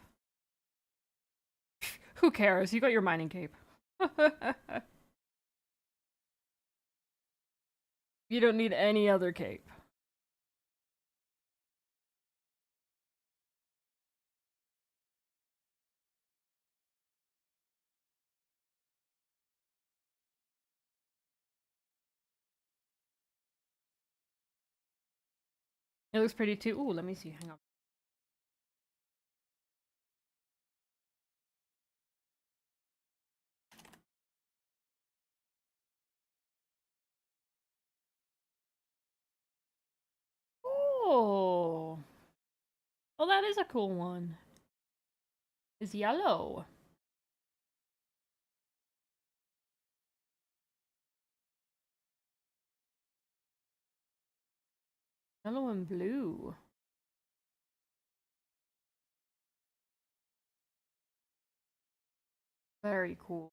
Who cares? You got your mining cape. You don't need any other cape. It looks pretty too. Ooh, let me see. Hang on. Oh. Oh, that is a cool one. It's yellow. Yellow and blue. Very cool.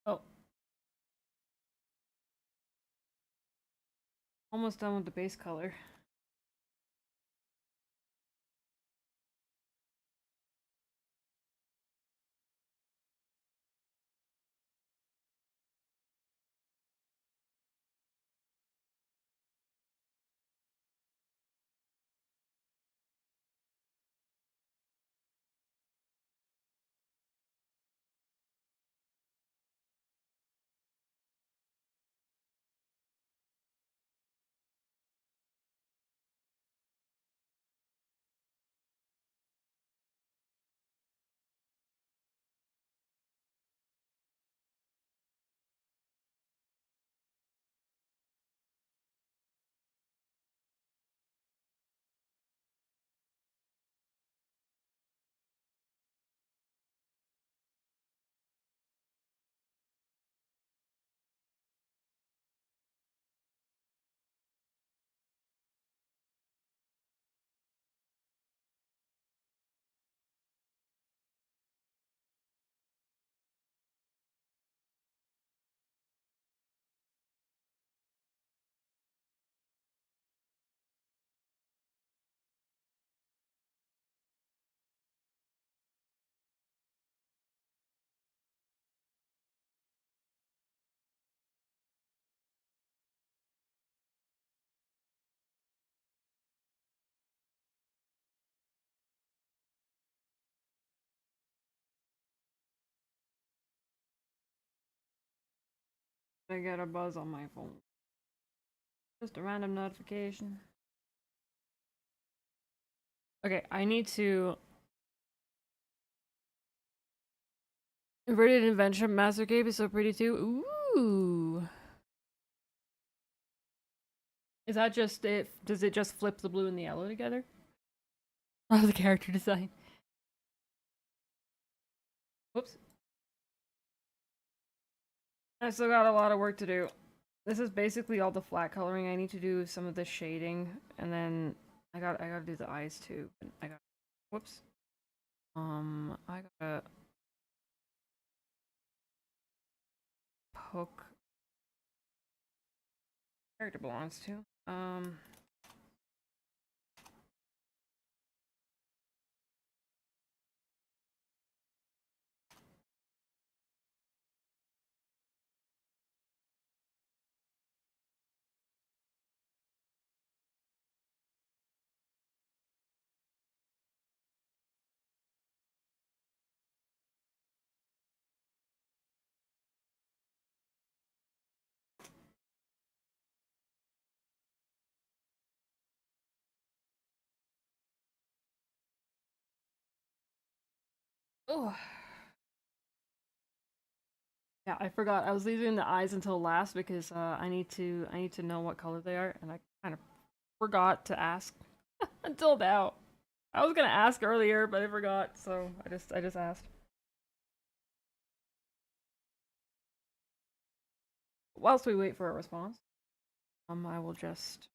Oh. Almost done with the base color. I got a buzz on my phone. Just a random notification. Okay, I need to... Inverted Invention Master Cape is so pretty too. Ooh! Is that just it? Does it just flip the blue and the yellow together? Oh, the character design. Whoops. I still got a lot of work to do. This is basically all the flat coloring. I need to do some of the shading, and then I gotta do the eyes too. Whoops. I gotta poke character belongs to. Oh. Yeah, I forgot. I was leaving the eyes until last because I need to know what color they are, and I kind of forgot to ask until now. I was gonna ask earlier, but I forgot, so I just asked. Whilst we wait for a response, I will just.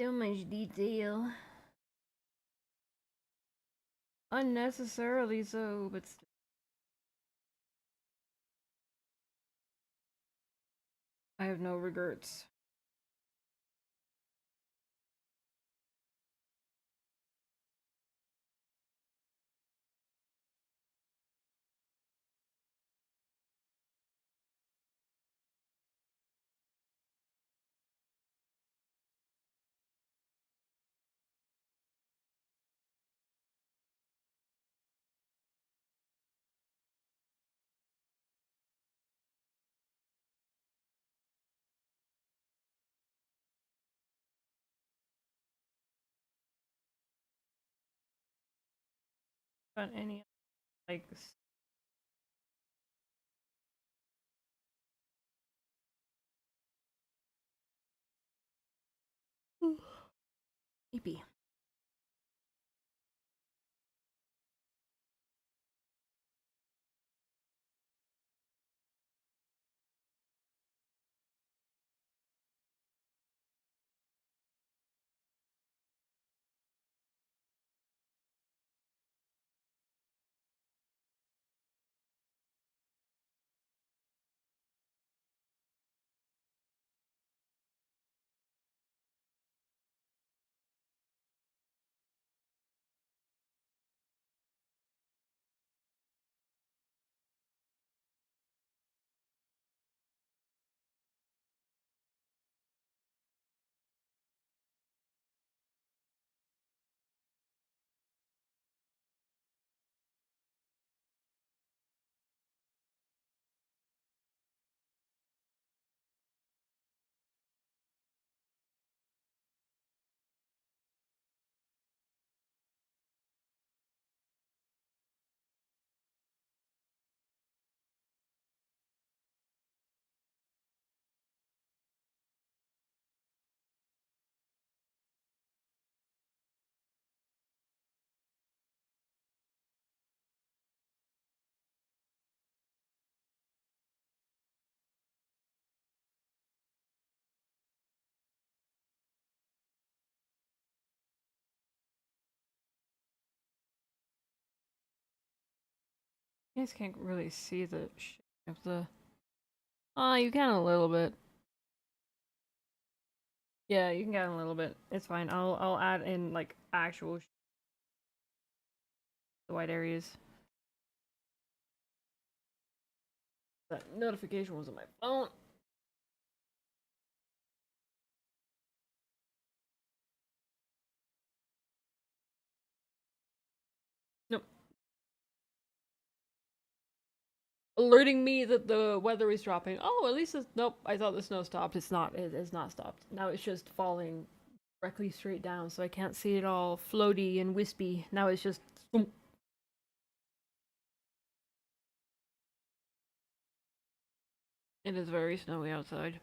So much detail. Unnecessarily so, but still. I have no regrets. But any like maybe. You guys can't really see the shape of the. You can a little bit. Yeah, you can get a little bit. It's fine. I'll add in like actual the white areas. That notification was on my phone. Nope. alerting me that the weather is dropping. Oh, at least it's, nope, I thought the snow stopped. It's not. It is not stopped. Now it's just falling directly straight down, so I can't see it all floaty and wispy. Now it's just. It is very snowy outside.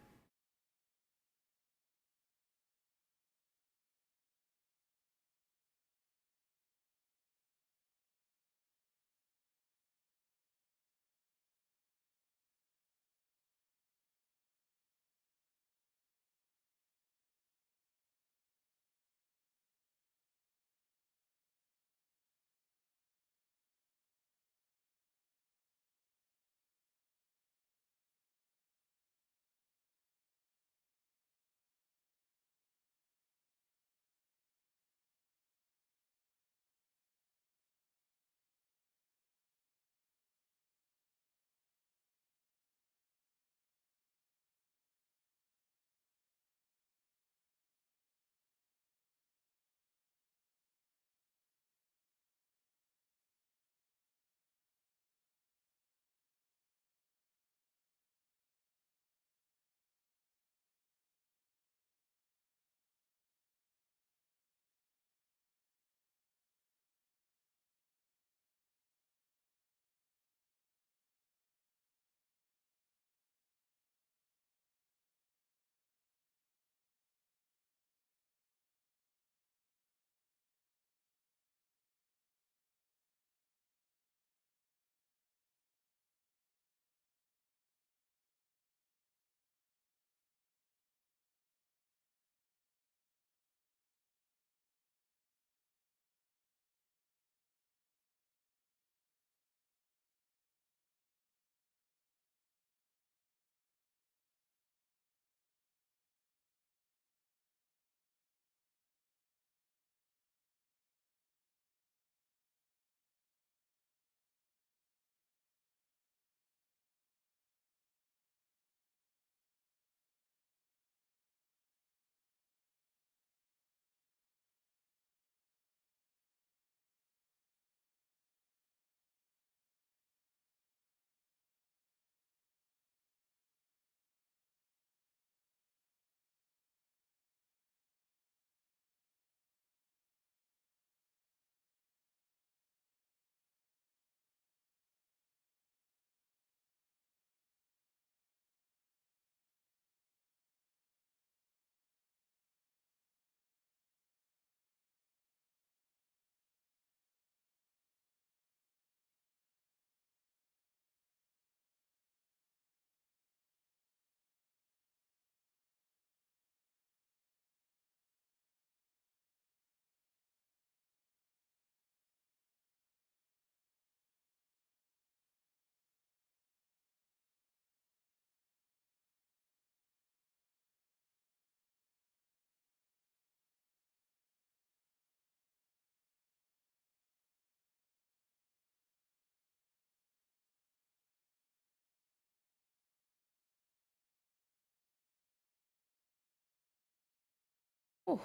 Oh,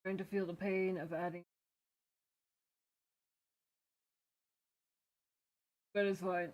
going to feel the pain of adding, but it's fine.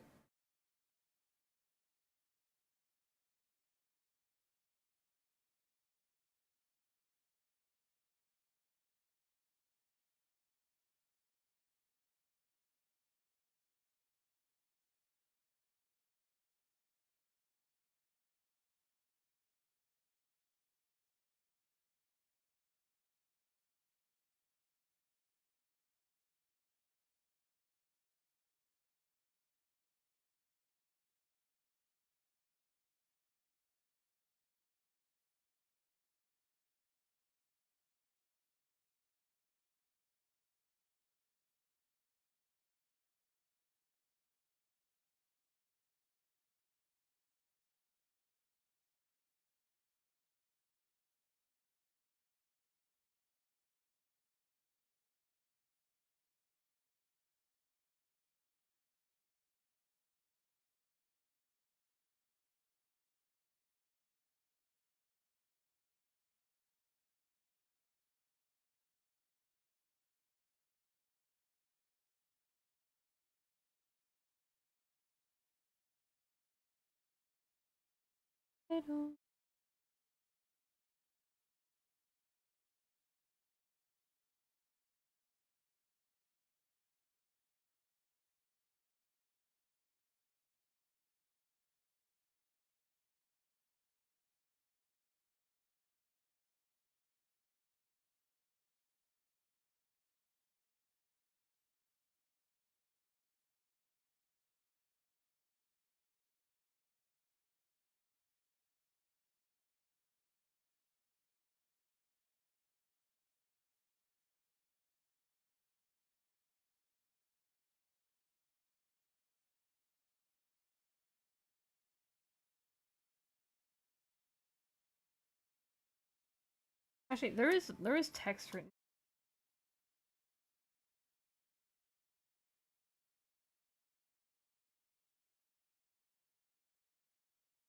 Actually, there is text written.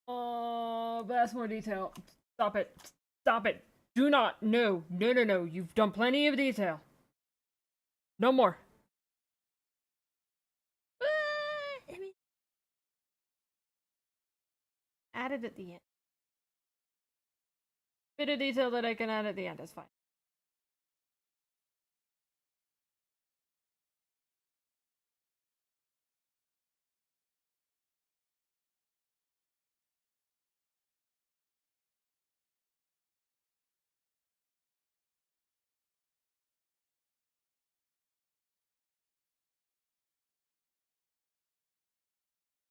But that's more detail. Stop it. Stop it. Do not. No. No, no, no. You've done plenty of detail. No more. I mean, added at the end. Bit of detail that I can add at the end is fine.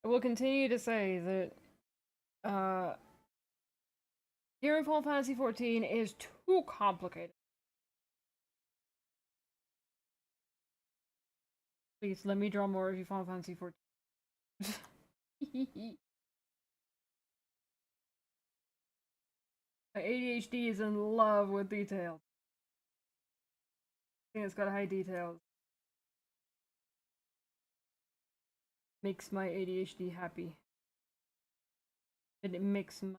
I will continue to say that here in Final Fantasy XIV is too complicated. Please let me draw more of you Final Fantasy XIV. My ADHD is in love with details. I think it's got high details. Makes my ADHD happy. And it makes my...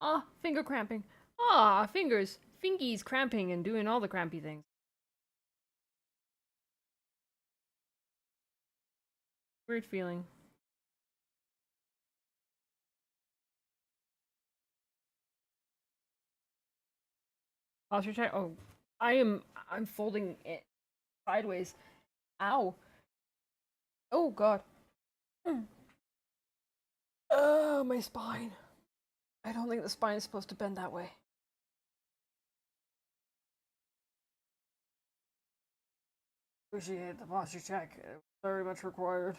Ah, finger cramping. Ah, fingers. Fingies cramping and doing all the crampy things. Weird feeling. Posture check. Oh, I'm folding it sideways. Ow. Oh god. Oh, my spine. I don't think the spine is supposed to bend that way. Appreciate the posture check. Very much required.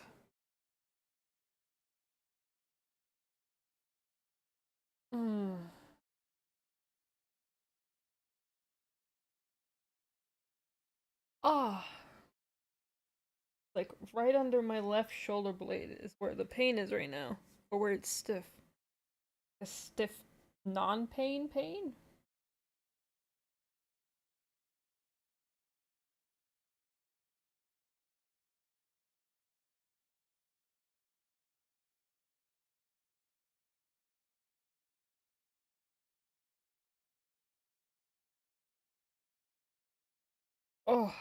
Hmm. Ah. Like right under my left shoulder blade is where the pain is right now. Or where it's stiff. A stiff non-pain pain? Oh.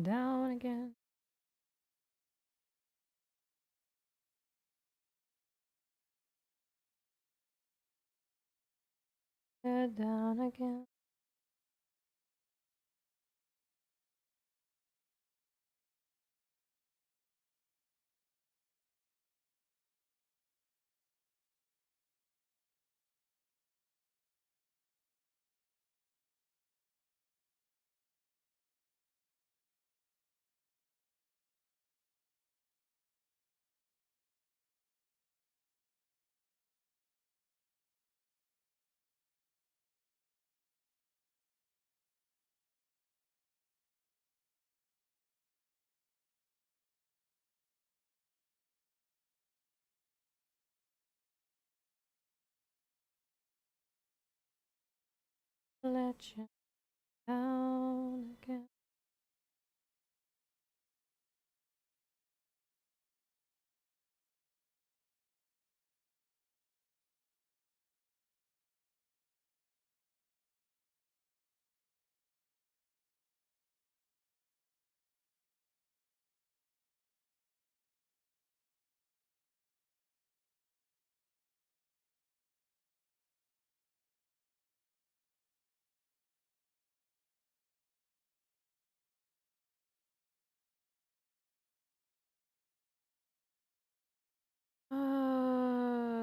Down again. Head down again. Let you down again.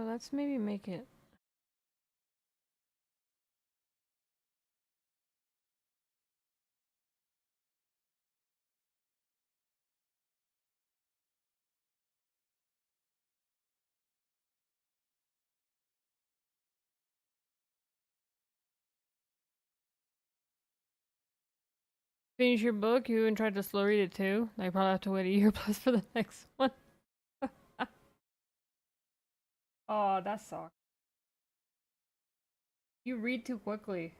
Let's maybe make it. Finish your book? You even tried to slow read it too? I probably have to wait a year plus for the next one. Oh, that sucks. You read too quickly.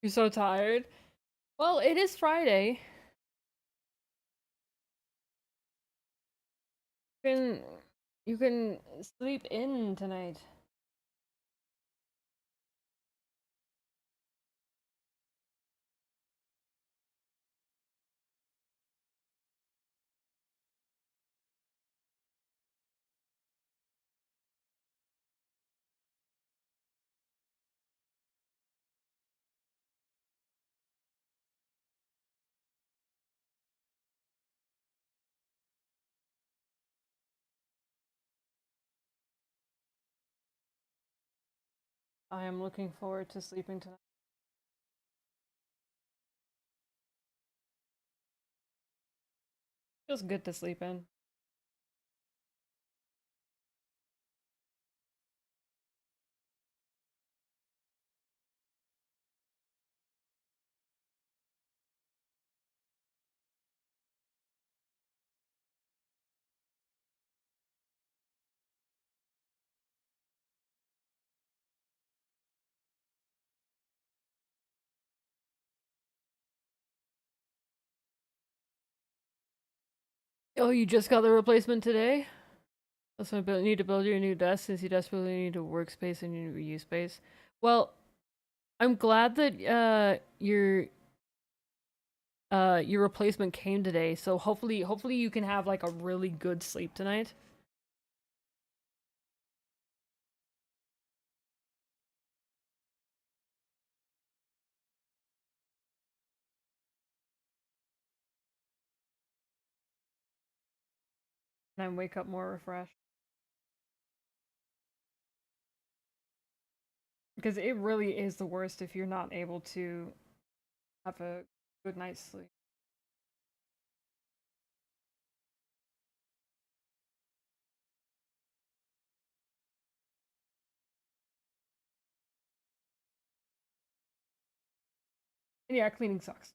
You're so tired. Well, it is Friday. You can you can sleep in tonight. I am looking forward to sleeping tonight. Feels good to sleep in. Oh, you just got the replacement today? Also, need to build your new desk since you desperately need a workspace and you need reuse space. Well, I'm glad that your replacement came today. So hopefully you can have like a really good sleep tonight. And I wake up more refreshed. Because it really is the worst if you're not able to have a good night's sleep. And yeah, cleaning sucks.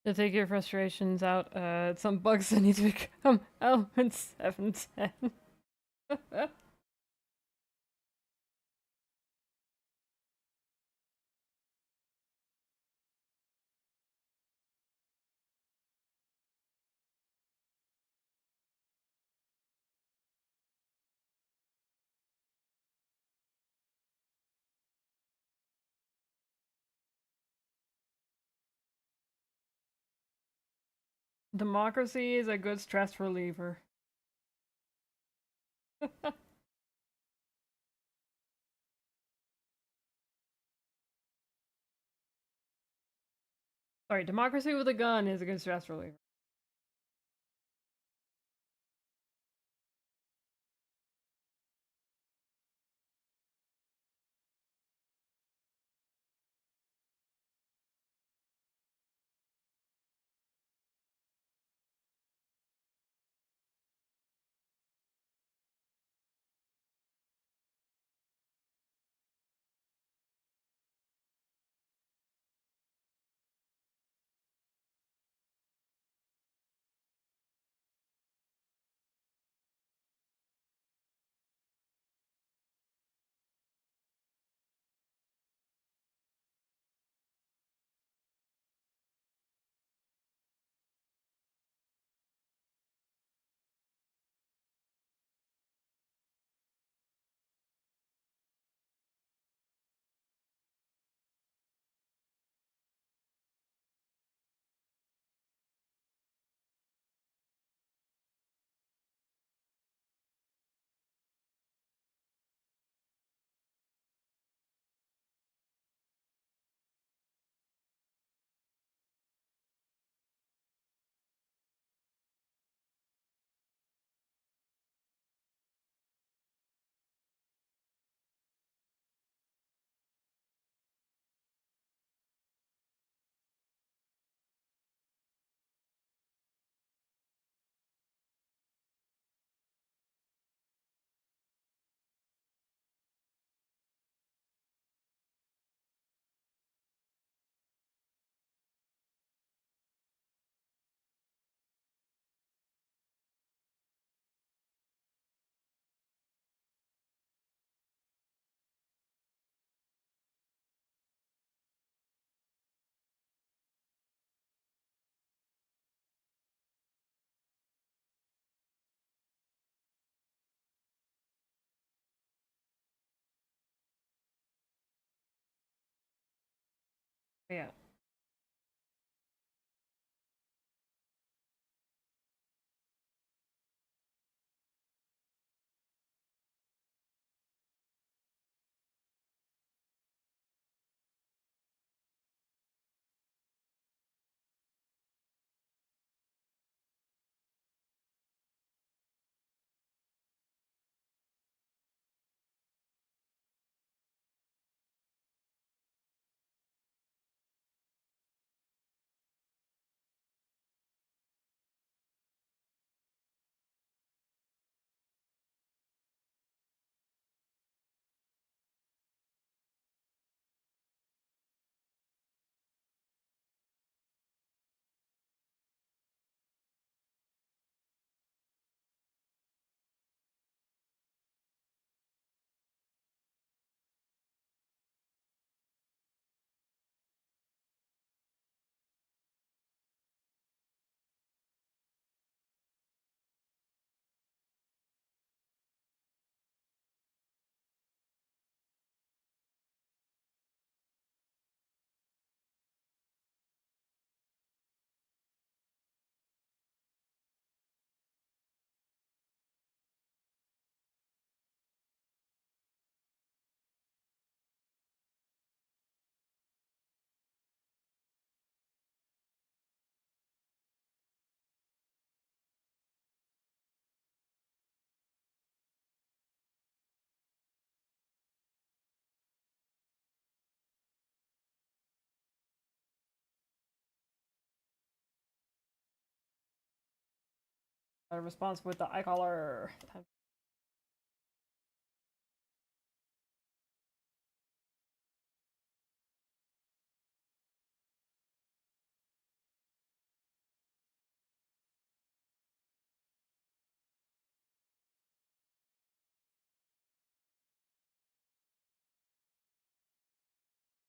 To take your frustrations out, some bugs that need to become element 710. Democracy is a good stress reliever. Sorry, democracy with a gun is a good stress reliever. Yeah. A response with the eye collar.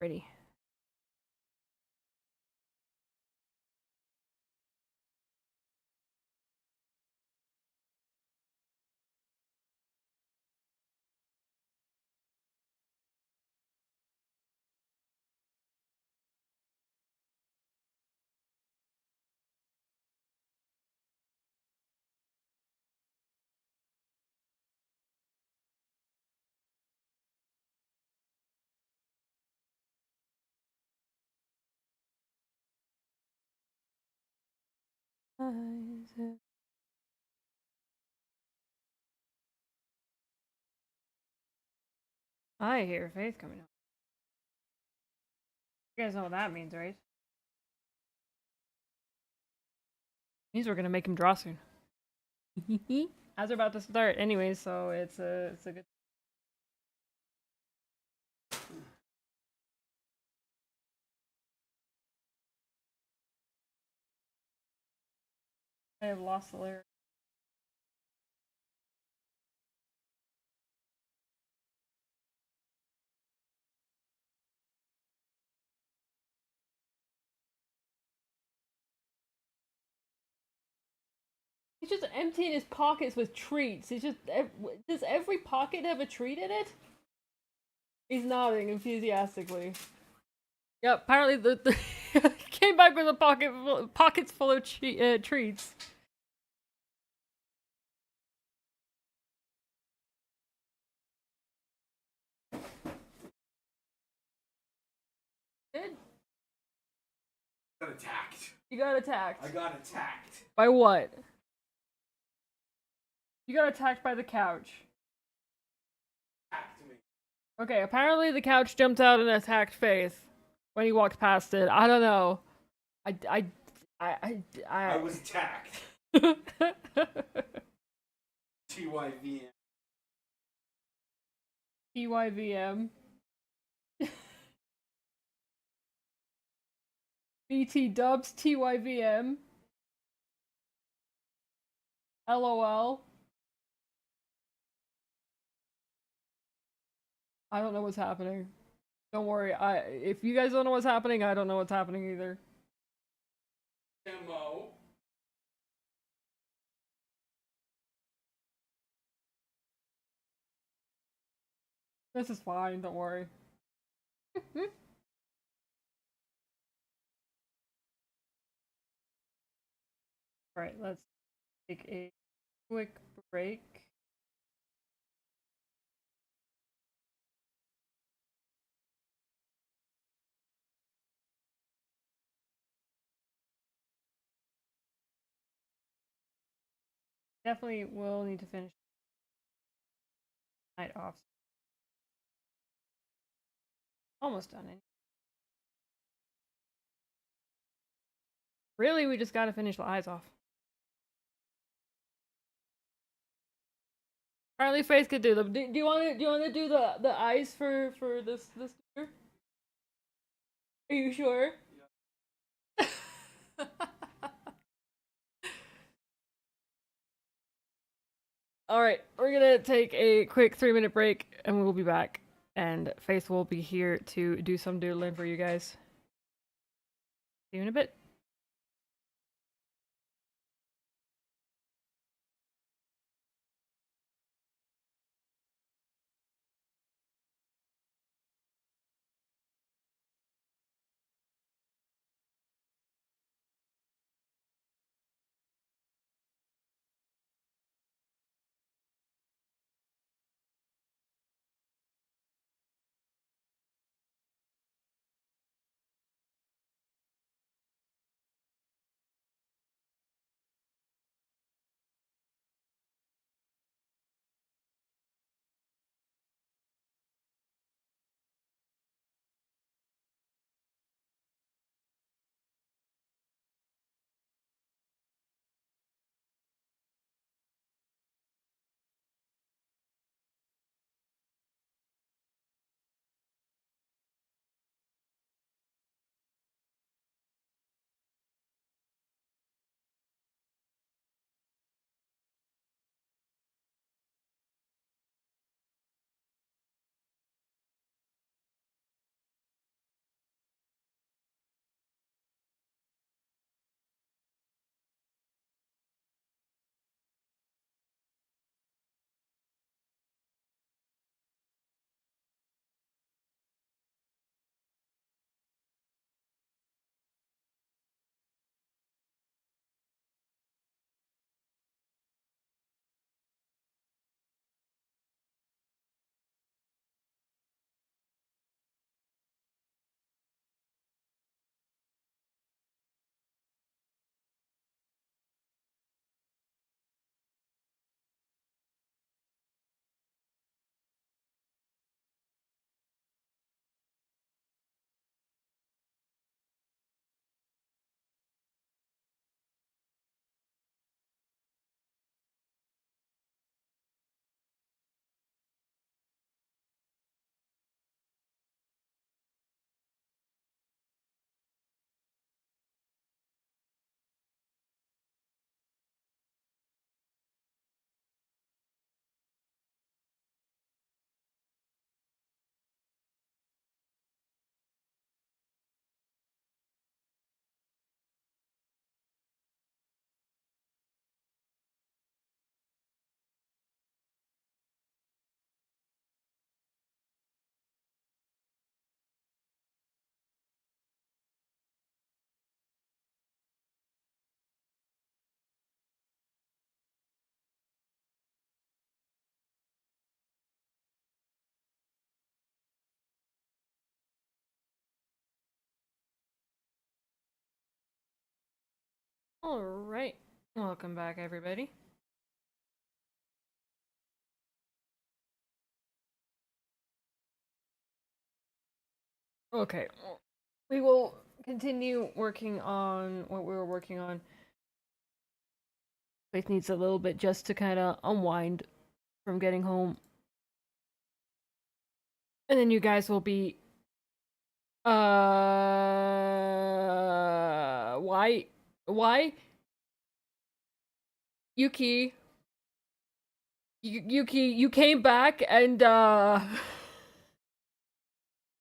Ready. I hear Faith coming up. You guys know what that means, right? Means we're gonna make him draw soon. As we're about to start, anyway, so it's a good. I have lost the lyric. He's just emptying his pockets with treats. He's just. Does every pocket have a treat in it? He's nodding enthusiastically. Yep, apparently the came back with a pockets full of treats. Good. Got attacked. You got attacked. I got attacked. By what? You got attacked by the couch. Attacked me. Okay, apparently the couch jumped out and attacked Faith when he walked past it. I don't know. I was attacked. TYVM. TYVM. BT dubs TYVM. LOL. I don't know what's happening. Don't worry. If you guys don't know what's happening, I don't know what's happening either. Demo. This is fine, don't worry. Alright, let's take a quick break. Definitely will need to finish night off. Almost done it. Really, we just gotta finish the eyes off. Apparently, Faith could do them. Do you want to do the eyes for this year? Are you sure? Yeah. All right, we're gonna take a quick 3-minute break, and we'll be back. And Faith will be here to do some doodling for you guys. See you in a bit. All right, welcome back, everybody. Okay, we will continue working on what we were working on. Faith needs a little bit just to kind of unwind from getting home. And then you guys will be why Yuki you came back and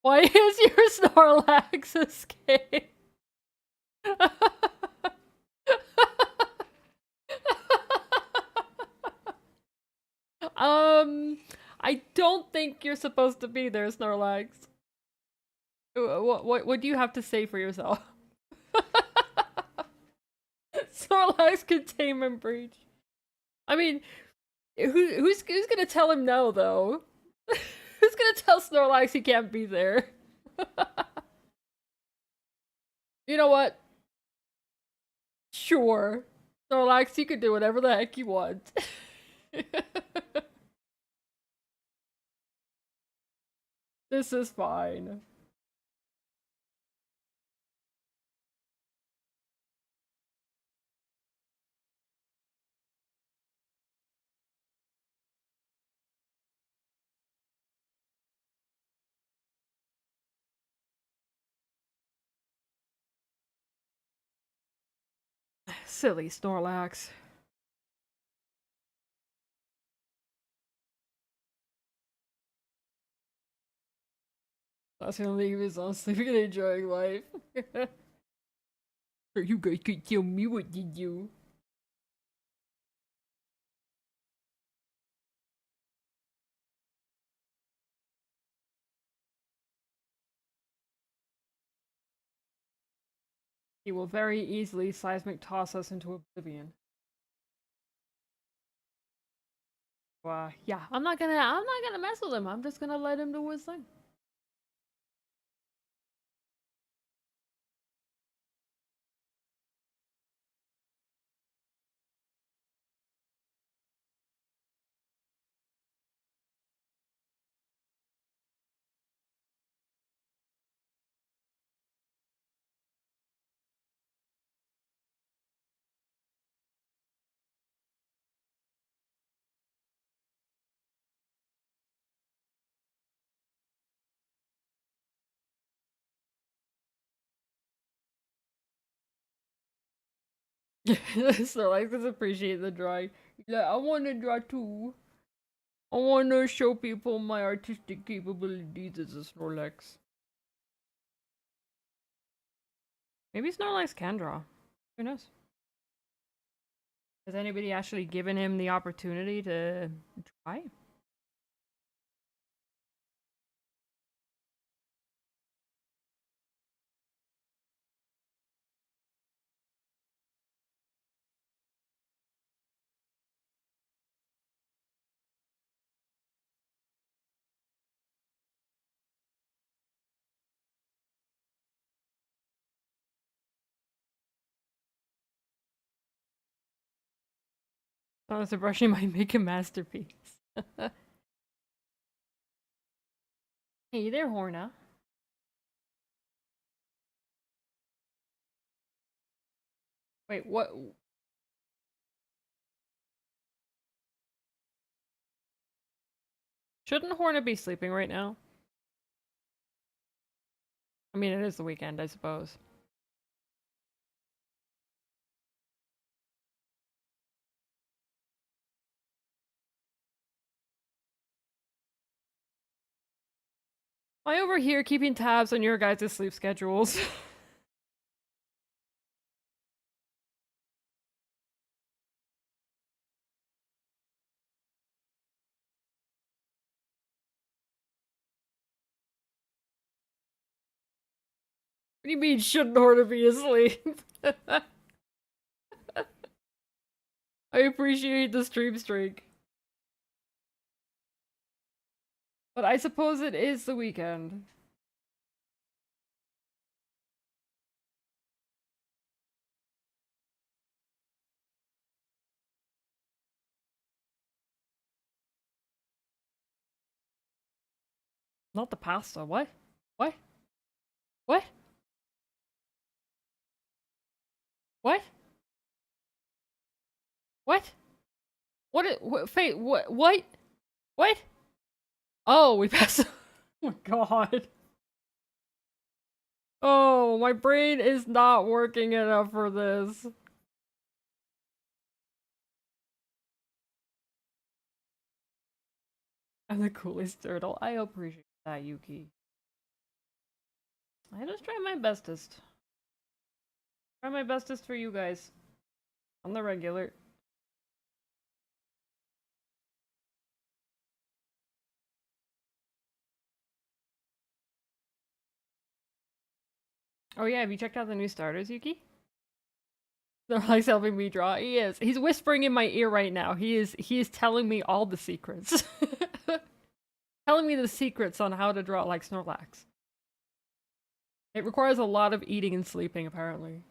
why is your Snorlax escape? I don't think you're supposed to be there, Snorlax. What do you have to say for yourself? Snorlax containment breach. I mean, who's gonna tell him no though? Who's gonna tell Snorlax he can't be there? You know what? Sure. Snorlax, you can do whatever the heck you want. This is fine. Silly Snorlax. That's gonna leave his own sleeping and enjoying life. Or you guys could tell me what to do. He will very easily seismic toss us into oblivion. Yeah, I'm not gonna mess with him. I'm just gonna let him do his thing. Snorlax does appreciate the drawing. Yeah, I want to draw too. I want to show people my artistic capabilities as a Snorlax. Maybe Snorlax can draw. Who knows? Has anybody actually given him the opportunity to try? Honestly, brushing might make a masterpiece. Hey there, Horna. Wait, what? Shouldn't Horna be sleeping right now? I mean, it is the weekend, I suppose. I over here keeping tabs on your guys' sleep schedules. What do you mean, shouldn't Horna be asleep? I appreciate the stream streak. But I suppose it is the weekend. Not the pasta. What? What? What? What? What? What? Fate, what? What? What? Oh, we passed. Oh my god. Oh, my brain is not working enough for this. I'm the coolest turtle. I appreciate that, Yuki. I just try my bestest. Try my bestest for you guys. On the regular. Oh yeah, have you checked out the new starters, Yuki? Snorlax helping me draw. He is. He's whispering in my ear right now. He is telling me all the secrets. Telling me the secrets on how to draw like Snorlax. It requires a lot of eating and sleeping, apparently.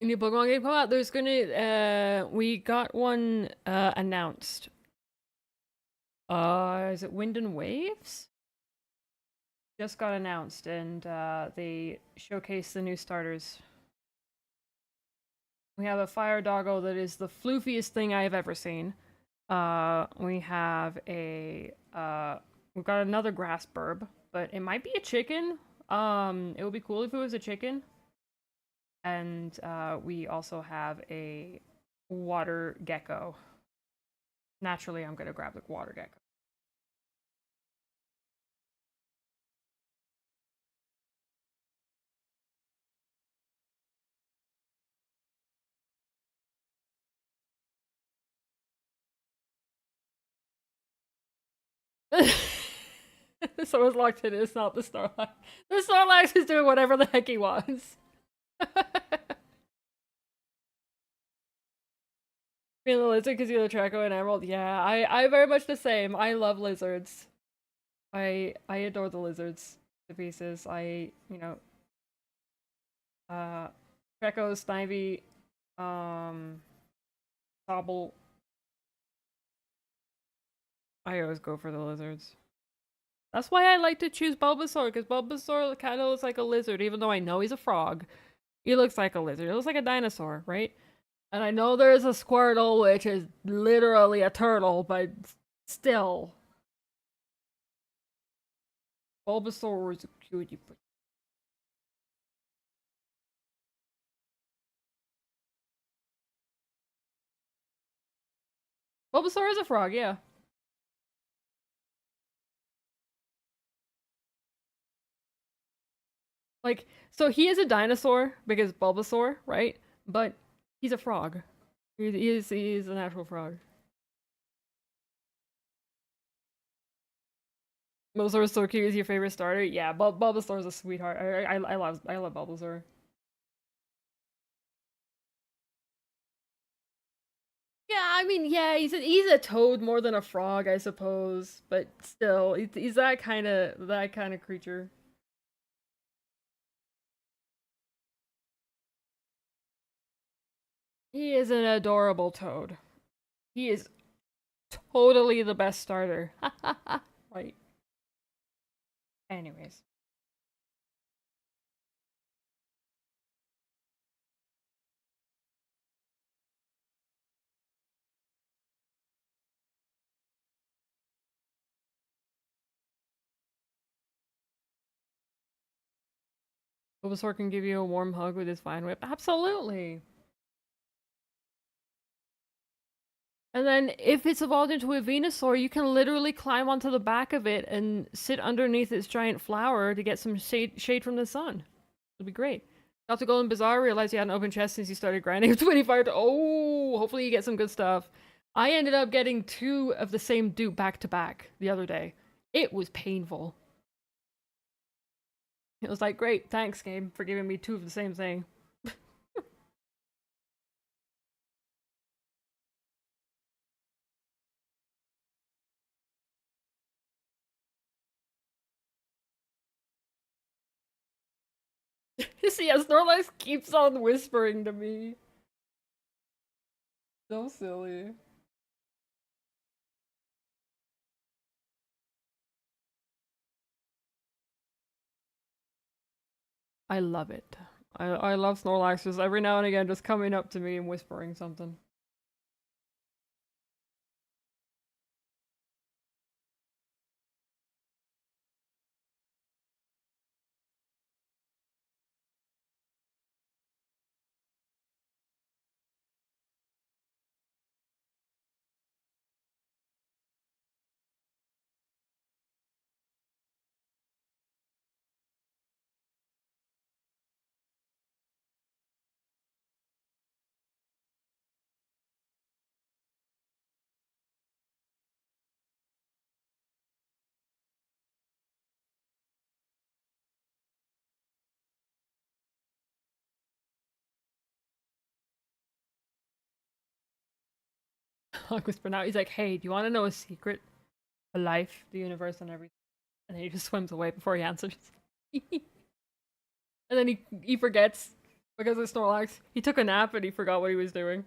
New Pokemon game come out. There's gonna we got one announced. Is it Wind and Waves? Just got announced, and they showcased the new starters. We have a fire doggo that is the floofiest thing I have ever seen. We have a we've got another grass burb, but it might be a chicken. It would be cool if it was a chicken. And we also have a water gecko. Naturally, I'm gonna grab the water gecko. Someone's locked in. It's not the Snorlax. The Snorlax is doing whatever the heck he wants. Being the lizard because you're the Traco and Emerald. Yeah, I very much the same. I love lizards. I adore the lizards to pieces. Traco, Snivy, Sobble. I always go for the lizards. That's why I like to choose Bulbasaur, because Bulbasaur kind of looks like a lizard, even though I know he's a frog. He looks like a lizard. He looks like a dinosaur, right? And I know there's a Squirtle, which is literally a turtle, but still. Bulbasaur is a cutie. Bulbasaur is a frog, yeah. Like, so he is a dinosaur because Bulbasaur, right? But he's a frog. He is an actual frog. Bulbasaur is so cute. Is your favorite starter? Yeah, Bulbasaur is a sweetheart. I love Bulbasaur. Yeah, I mean, yeah, he's a toad more than a frog, I suppose. But still, he's that kind of creature. He is an adorable toad. He is totally the best starter. Right. Anyways. Bulbasaur can give you a warm hug with his Vine Whip. Absolutely. And then if it's evolved into a Venusaur, you can literally climb onto the back of it and sit underneath its giant flower to get some shade from the sun. It'd be great. Got to Golden Bazaar, realized you had an open chest since you started grinding 25 to— oh, hopefully you get some good stuff. I ended up getting 2 of the same dupe back to back the other day. It was painful. It was like, great, thanks game for giving me 2 of the same thing. You see, Snorlax keeps on whispering to me. So silly. I love it. I love Snorlax just every now and again just coming up to me and whispering something. I'll whisper now. He's like, "Hey, do you want to know a secret of life, the universe, and everything?" And then he just swims away before he answers. And then he forgets because of Snorlax. He took a nap and he forgot what he was doing.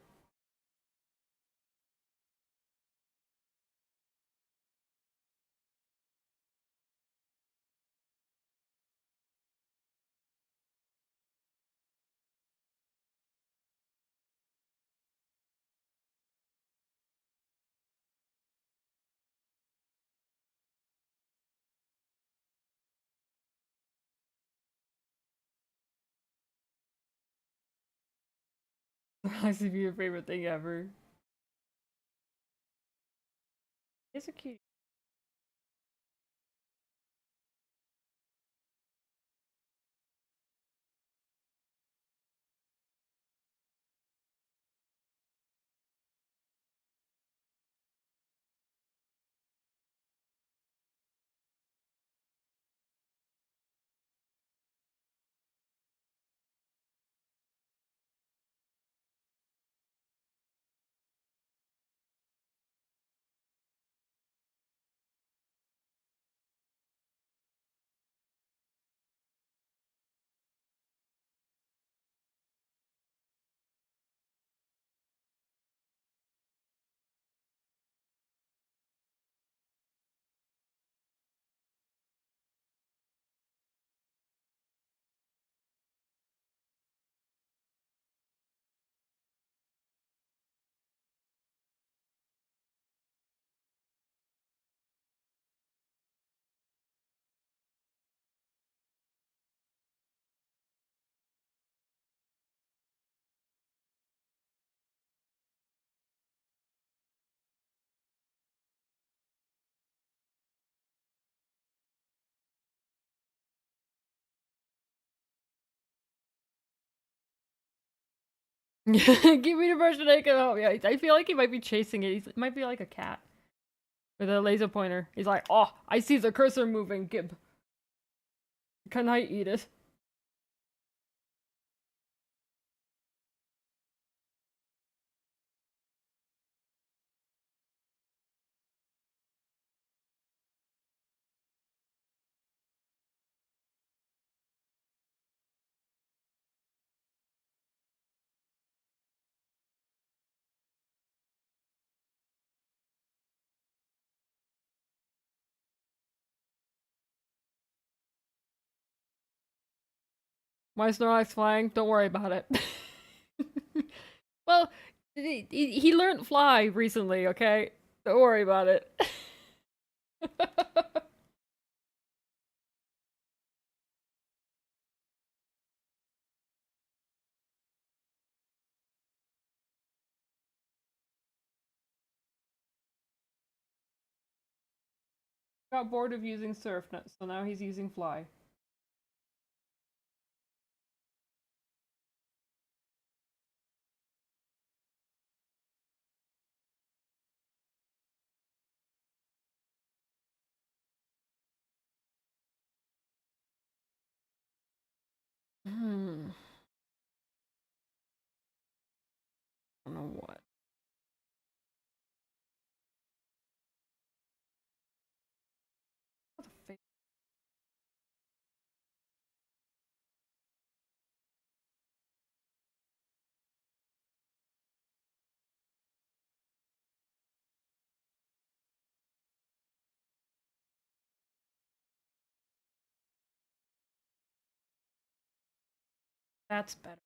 Snorlax would be your favorite thing ever. He's a cute. Give me the brush and I can help. Yeah, I feel like he might be chasing it. He might be like a cat with a laser pointer. He's like, "Oh, I see the cursor moving. Gib, can I eat it?" My Snorlax flying. Don't worry about it. Well, he learned fly recently. Okay, don't worry about it. Got bored of using surf, so now he's using fly. Hmm. I don't know what. What the That's better.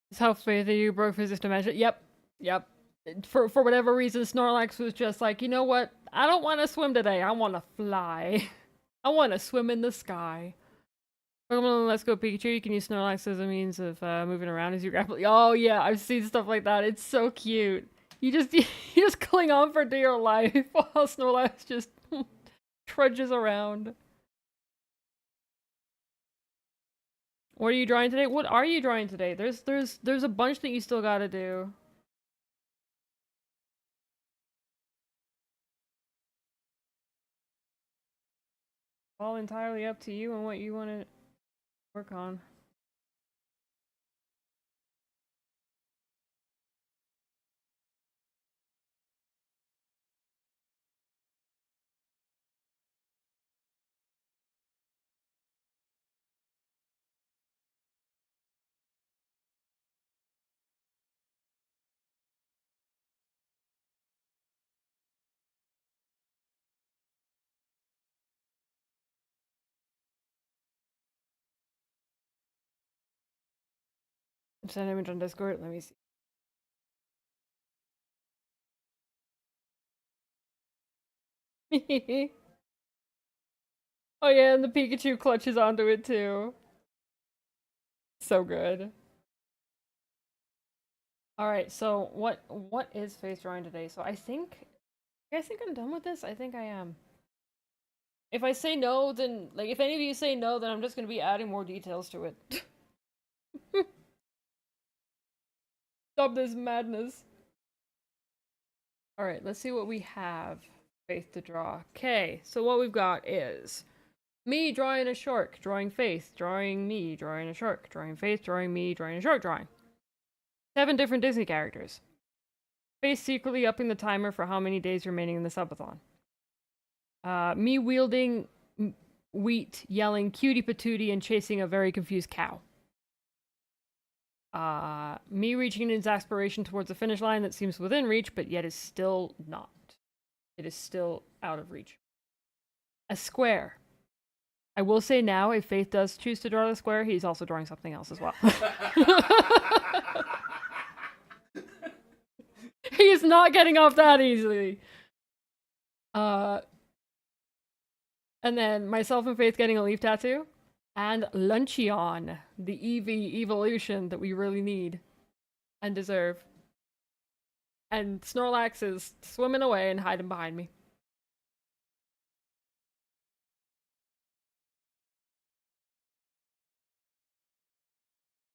It's how Faith you broke physics dimension. Yep. Yep. For whatever reason, Snorlax was just like, you know what? I don't want to swim today. I want to fly. I want to swim in the sky. Let's go Pikachu. You can use Snorlax as a means of moving around as you grapple. Oh yeah, I've seen stuff like that. It's so cute. You just you just cling on for dear life while Snorlax just trudges around. What are you drawing today? What are you drawing today? There's a bunch that you still gotta do. All entirely up to you and what you want to work on. Send image on Discord. Let me see. Oh yeah, and the Pikachu clutches onto it too. So good. Alright, so what is face drawing today? So I think I'm done with this. I think I am. If I say no, then like if any of you say no, then I'm just gonna be adding more details to it. Stop this madness. Alright, let's see what we have. Faith to draw. Okay, so what we've got is me drawing a shark, drawing Faith, drawing me, drawing a shark, drawing Faith, drawing me, drawing a shark, drawing. 7 different Disney characters. Faith secretly upping the timer for how many days remaining in the subathon. Me wielding wheat, yelling cutie patootie, and chasing a very confused cow. Me reaching an exasperation towards a finish line that seems within reach, but yet is still not. It is still out of reach. A square. I will say now, if Faith does choose to draw the square, he's also drawing something else as well. He is not getting off that easily. And then myself and Faith getting a leaf tattoo. And Luncheon, the Eevee evolution that we really need and deserve. And Snorlax is swimming away and hiding behind me.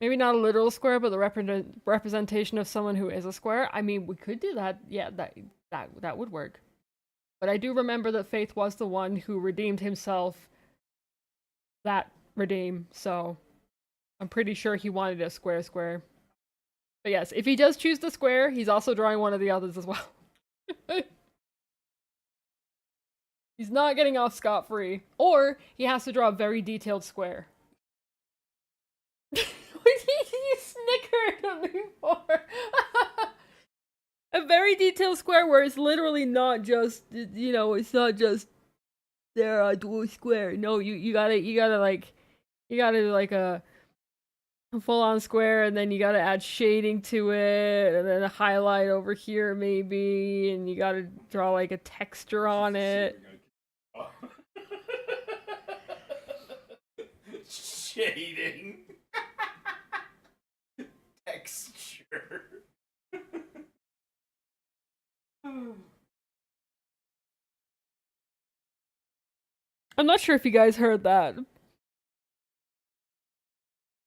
Maybe not a literal square, but the representation of someone who is a square. I mean, we could do that. Yeah, that would work. But I do remember that Faith was the one who redeemed himself. That redeem, so I'm pretty sure he wanted a square. But yes, if he does choose the square, he's also drawing one of the others as well. He's not getting off scot-free. Or he has to draw a very detailed square. You snickered at me for? A very detailed square where it's literally not just, you know, it's not just there I do a square. No, you gotta like a full-on square, and then you gotta add shading to it, and then a highlight over here maybe, and you gotta draw like a texture on it. Shading. Texture. I'm not sure if you guys heard that.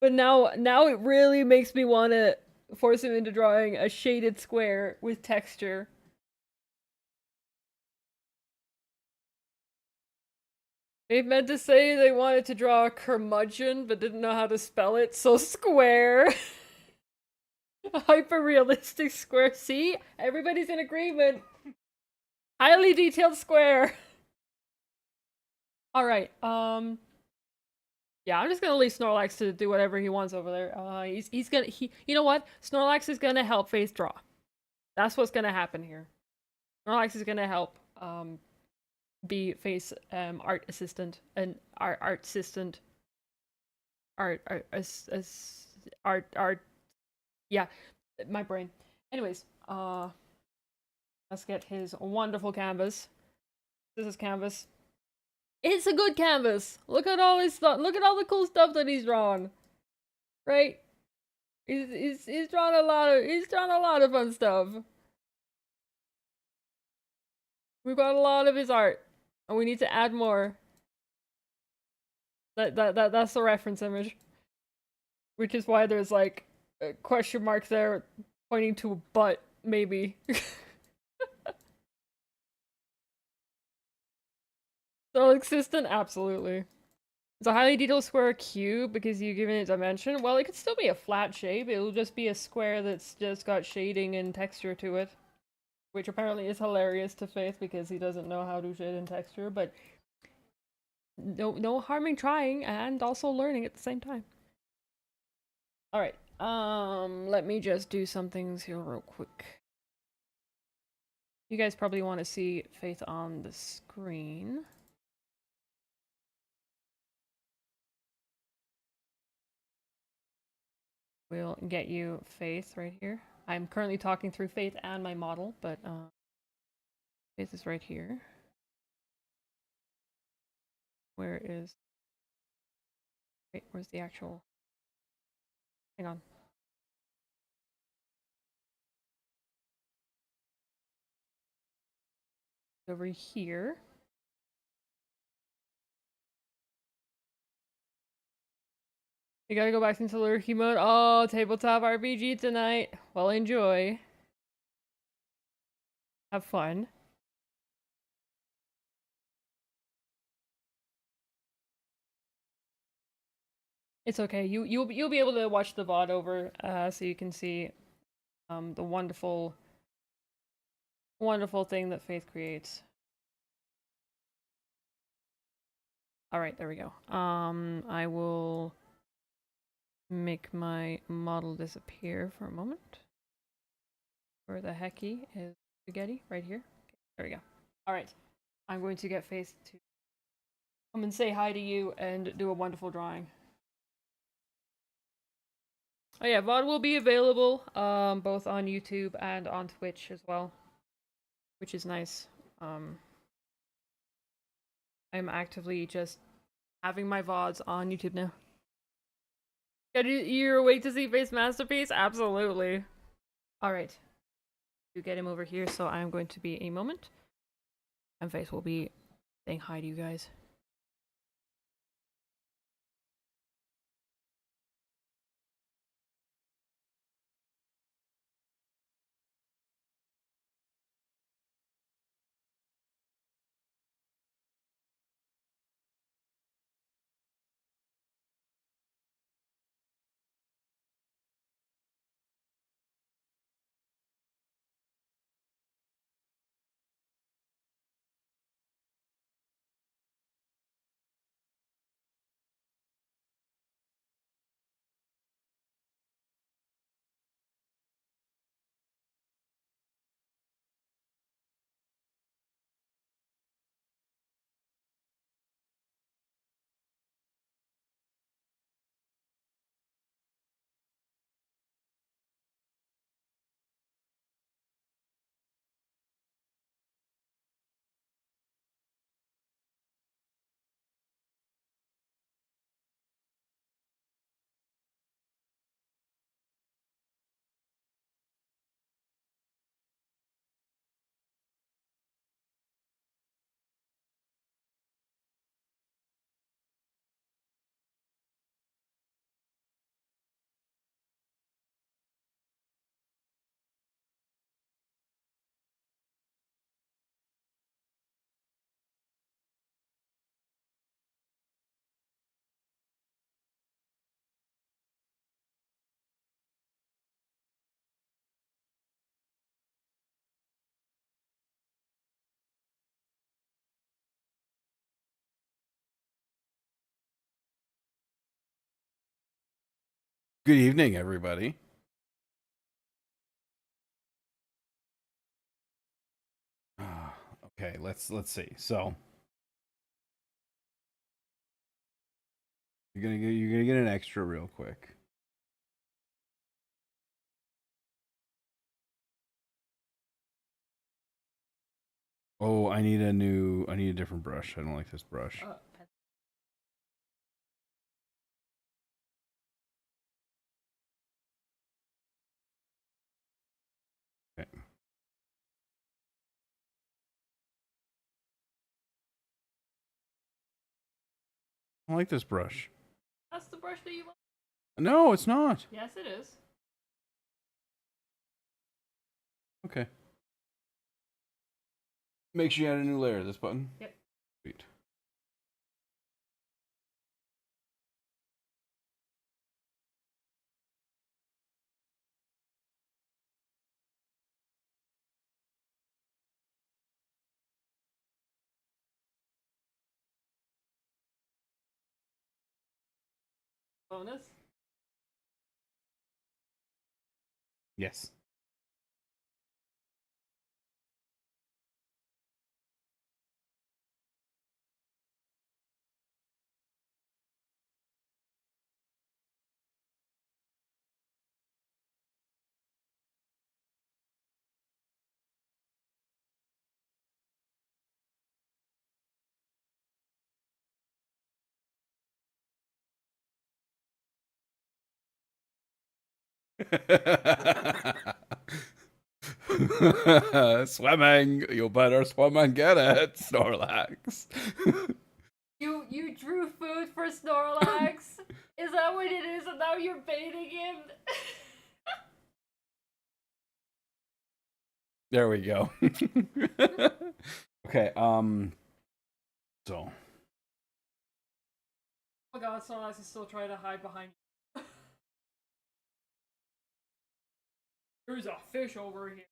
But now it really makes me want to force him into drawing a shaded square with texture. They meant to say they wanted to draw a curmudgeon, but didn't know how to spell it, so square. A hyper-realistic square. See? Everybody's in agreement. Highly detailed square. Alright, yeah, I'm just gonna leave Snorlax to do whatever he wants over there. He's gonna, you know what? Snorlax is gonna help Faith draw. That's what's gonna happen here. Snorlax is gonna help, be Faith's, art assistant, and art assistant. Art, yeah, my brain. Anyways, let's get his wonderful canvas. This is canvas. It's a good canvas. Look at all his stuff. Look at all the cool stuff that he's drawn. Right? He's drawn a lot of fun stuff. We've got a lot of his art, and we need to add more. That's the reference image, which is why there's like a question mark there, pointing to a butt, maybe. So existent, absolutely. It's a highly detailed square cube because you give it a dimension. Well, it could still be a flat shape. It'll just be a square that's just got shading and texture to it. Which apparently is hilarious to Faith because he doesn't know how to shade and texture, but no harm in trying and also learning at the same time. Alright, let me just do some things here real quick. You guys probably want to see Faith on the screen. We'll get you Faith right here. I'm currently talking through Faith and my model, but Faith is right here. Where is... Wait, where's the actual... Hang on. Over here. You gotta go back into lurky mode. Oh, tabletop RPG tonight. Well, enjoy. Have fun. It's okay. You'll be able to watch the VOD over, so you can see, the wonderful thing that Faith creates. All right, there we go. I will make my model disappear for a moment. Where the hecky is spaghetti? Right here. Okay, there we go. All right, I'm going to get Faith to come and say hi to you and do a wonderful drawing. Oh yeah, VOD will be available both on YouTube and on Twitch as well, which is nice. I'm actively just having my VODs on YouTube now. You're awake to see Face Masterpiece? Absolutely. Alright. You get him over here, so I'm going to be a moment. And Face will be saying hi to you guys. Good evening, everybody. Okay, let's see. So you're gonna get an extra real quick. Oh, I need a different brush. I don't like this brush. Okay. I don't like this brush. That's the brush that you want? No, it's not. Yes, it is. Okay. Make sure you add a new layer. This button. Yep. Sweet. Bonus. Yes. Swimming. You better swim and get it, Snorlax. You drew food for Snorlax? Is that what it is? And now you're baiting him? There we go. Okay, so Oh my god, Snorlax is still trying to hide behind you. There's a fish over here.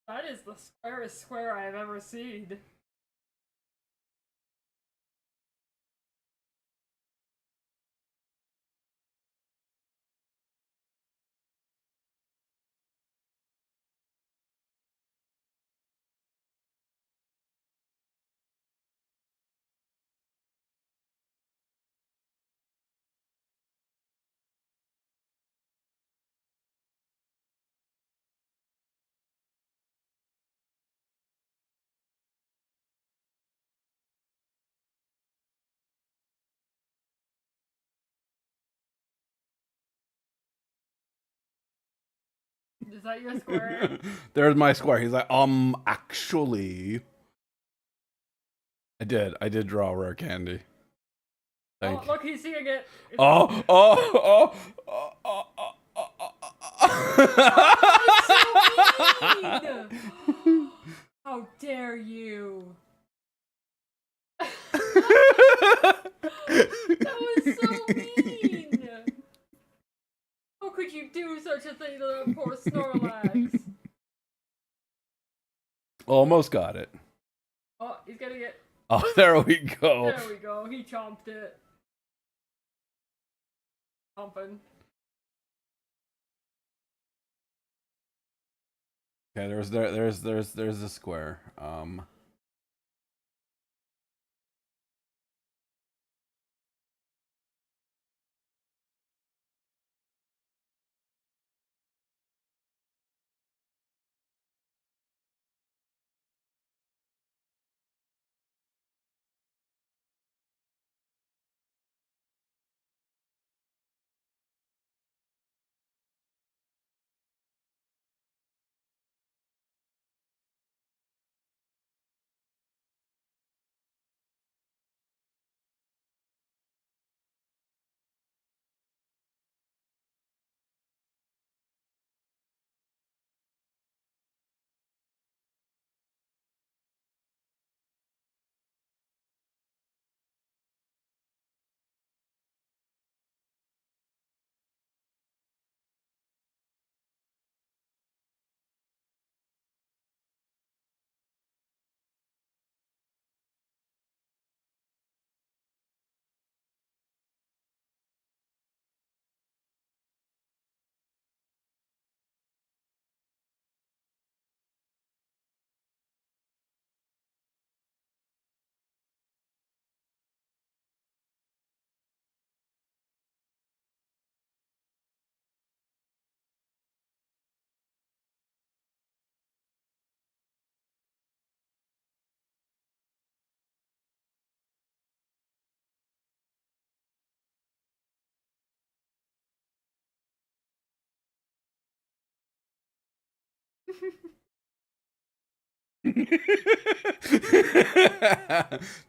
That is the squarest square I've ever seen. Is that your square? there's my square. He's like, actually, I did draw rare candy. Thank Oh, you. look, he's seeing it. Oh. Oh, that's so mean! How dare you? That was so mean! How could you do such a thing to that poor Snorlax? Almost got it. Oh, he's getting it. Oh, there we go. There we go. He chomped it. Chomping. Okay, there's the square.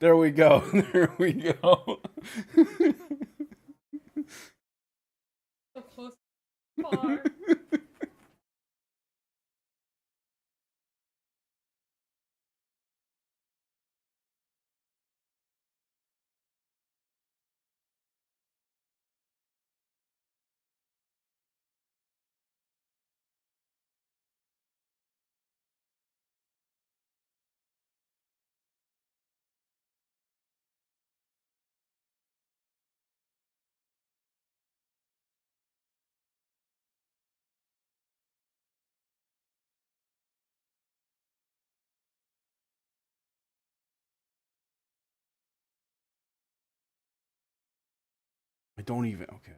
There we go. There we go. So close. Far. I don't even. Okay.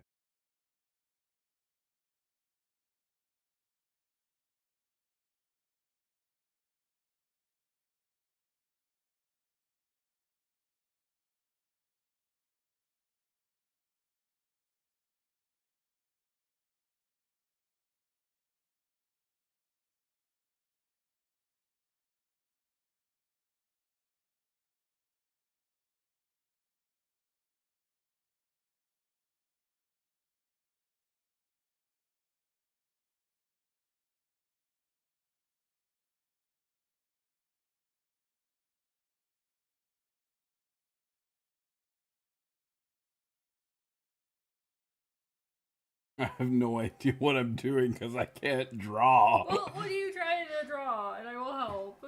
I have no idea what I'm doing because I can't draw. Well, what are you trying to draw? And I will help.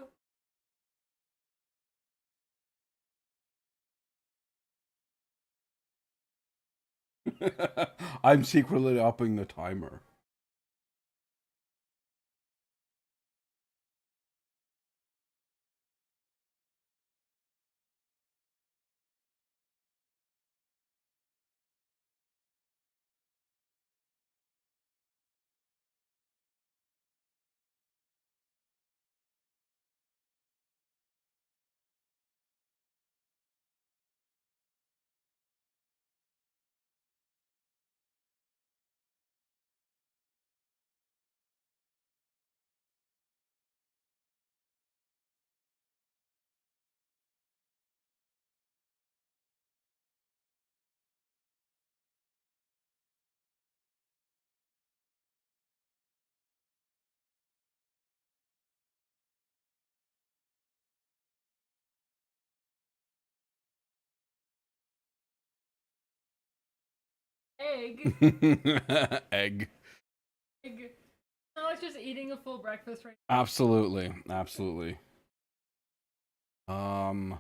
I'm secretly upping the timer. Egg. Egg. Egg. No, it's just eating a full breakfast right Absolutely. Absolutely. Um.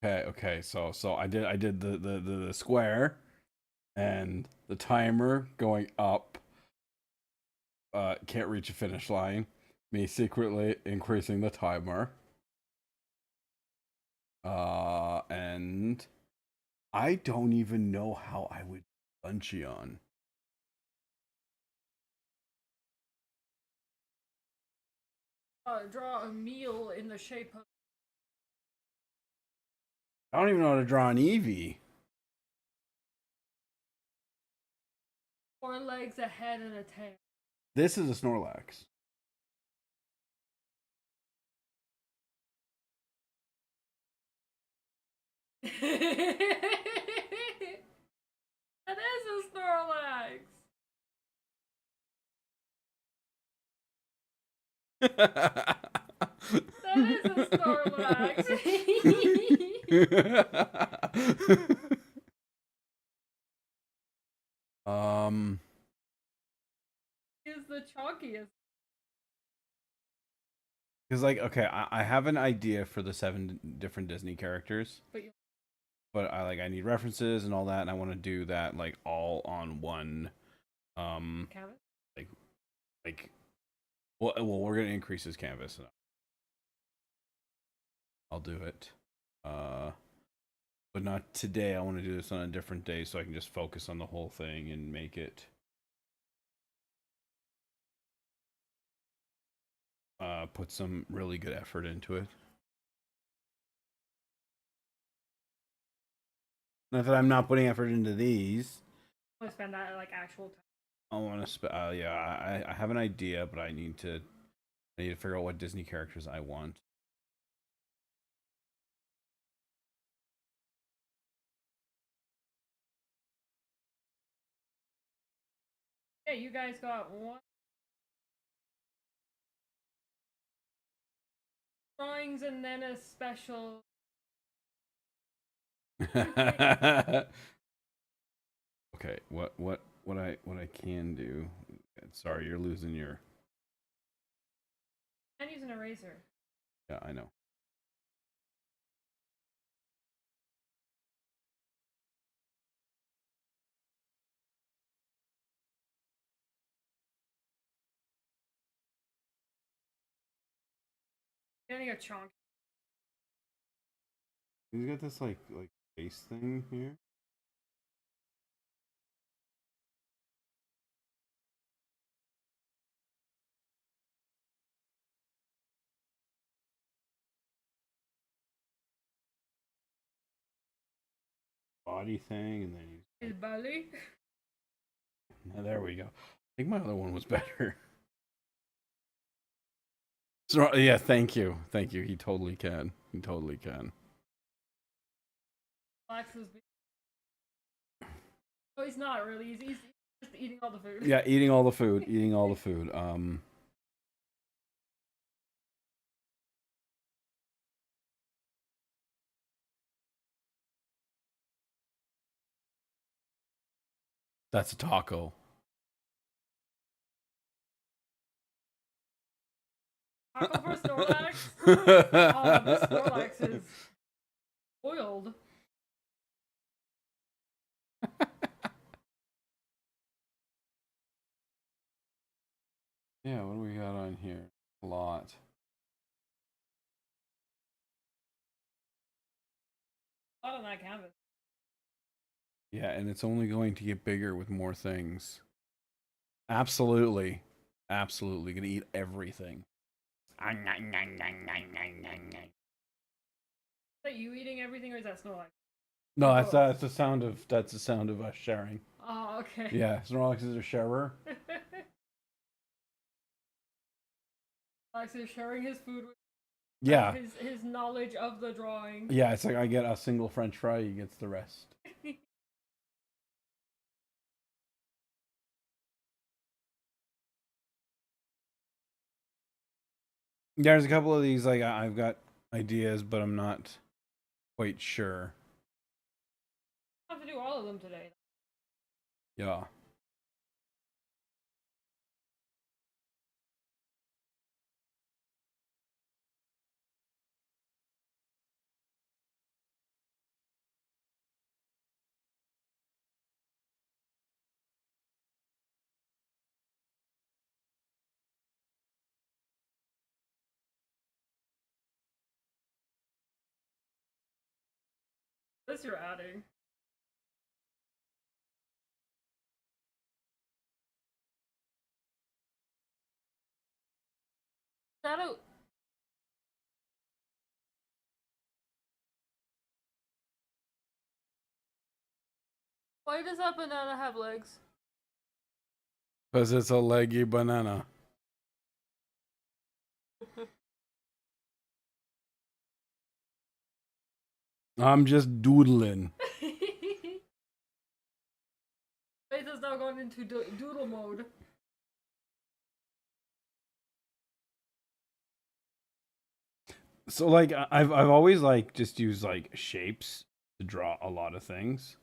Okay. So I did the square and the timer going up. Can't reach a finish line. Me secretly increasing the timer. And I don't even know how I would Luncheon. Draw a meal in the shape of I don't even know how to draw an Eevee. 4 legs, a head, and a tail. This is a Snorlax. That is a Snorlax. That is a Snorlax. Is the chalkiest. Because, like, okay, I have an idea for the 7 different Disney characters, but I need references and all that, and I want to do that like all on one. Canvas? Like, well, we're gonna increase his canvas. I'll do it, but not today. I want to do this on a different day so I can just focus on the whole thing and make it. Put some really good effort into it. Not that I'm not putting effort into these. I spend that like actual time. I want to. Yeah, I have an idea, but I need to figure out what Disney characters I want. Yeah, you guys got one drawings and then a special. Okay, what I can do? Sorry, you're losing your. I'm using an eraser. Yeah, I know. Getting a chunk. He's got this like face thing here. Body thing, and then His belly. there we go. I think my other one was better. So yeah, thank you. He totally can. Max is. Oh, he's not really. He's just eating all the food. Yeah, eating all the food. That's a taco. Taco for Snorlax? Oh, this Snorlax is spoiled. Yeah, what do we got on here? A lot. A lot on that canvas. Yeah, and it's only going to get bigger with more things. Absolutely. Gonna eat everything. Is that you eating everything, or is that Snorlax? No, that's the sound of us sharing. Oh, okay. Yeah, Snorlax is a sharer. Alex is sharing his food with Yeah. his knowledge of the drawing. Yeah, it's like I get a single French fry, he gets the rest. There's a couple of these like I've got ideas, but I'm not quite sure. I have to do all of them today. Yeah. This you're adding. Shadow. Why does that banana have legs? Because it's a leggy banana. I'm just doodling. Faith is now going into doodle mode. So like I've always like just used like shapes to draw a lot of things.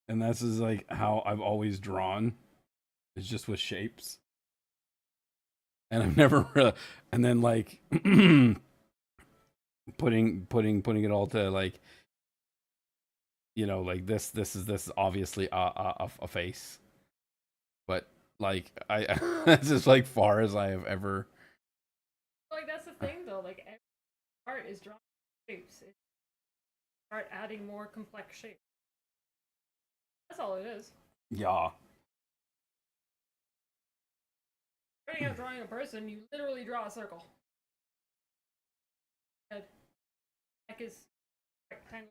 And this is like how I've always drawn. It's just with shapes. And I've never and then like putting it all to like, you know, like this is obviously a face. But like I this is like far as I have ever. Like that's the thing though. Like every art is drawing shapes. Start adding more complex shapes. That's all it is. Yeah. Starting out drawing a person, you literally draw a circle. back is rectangle.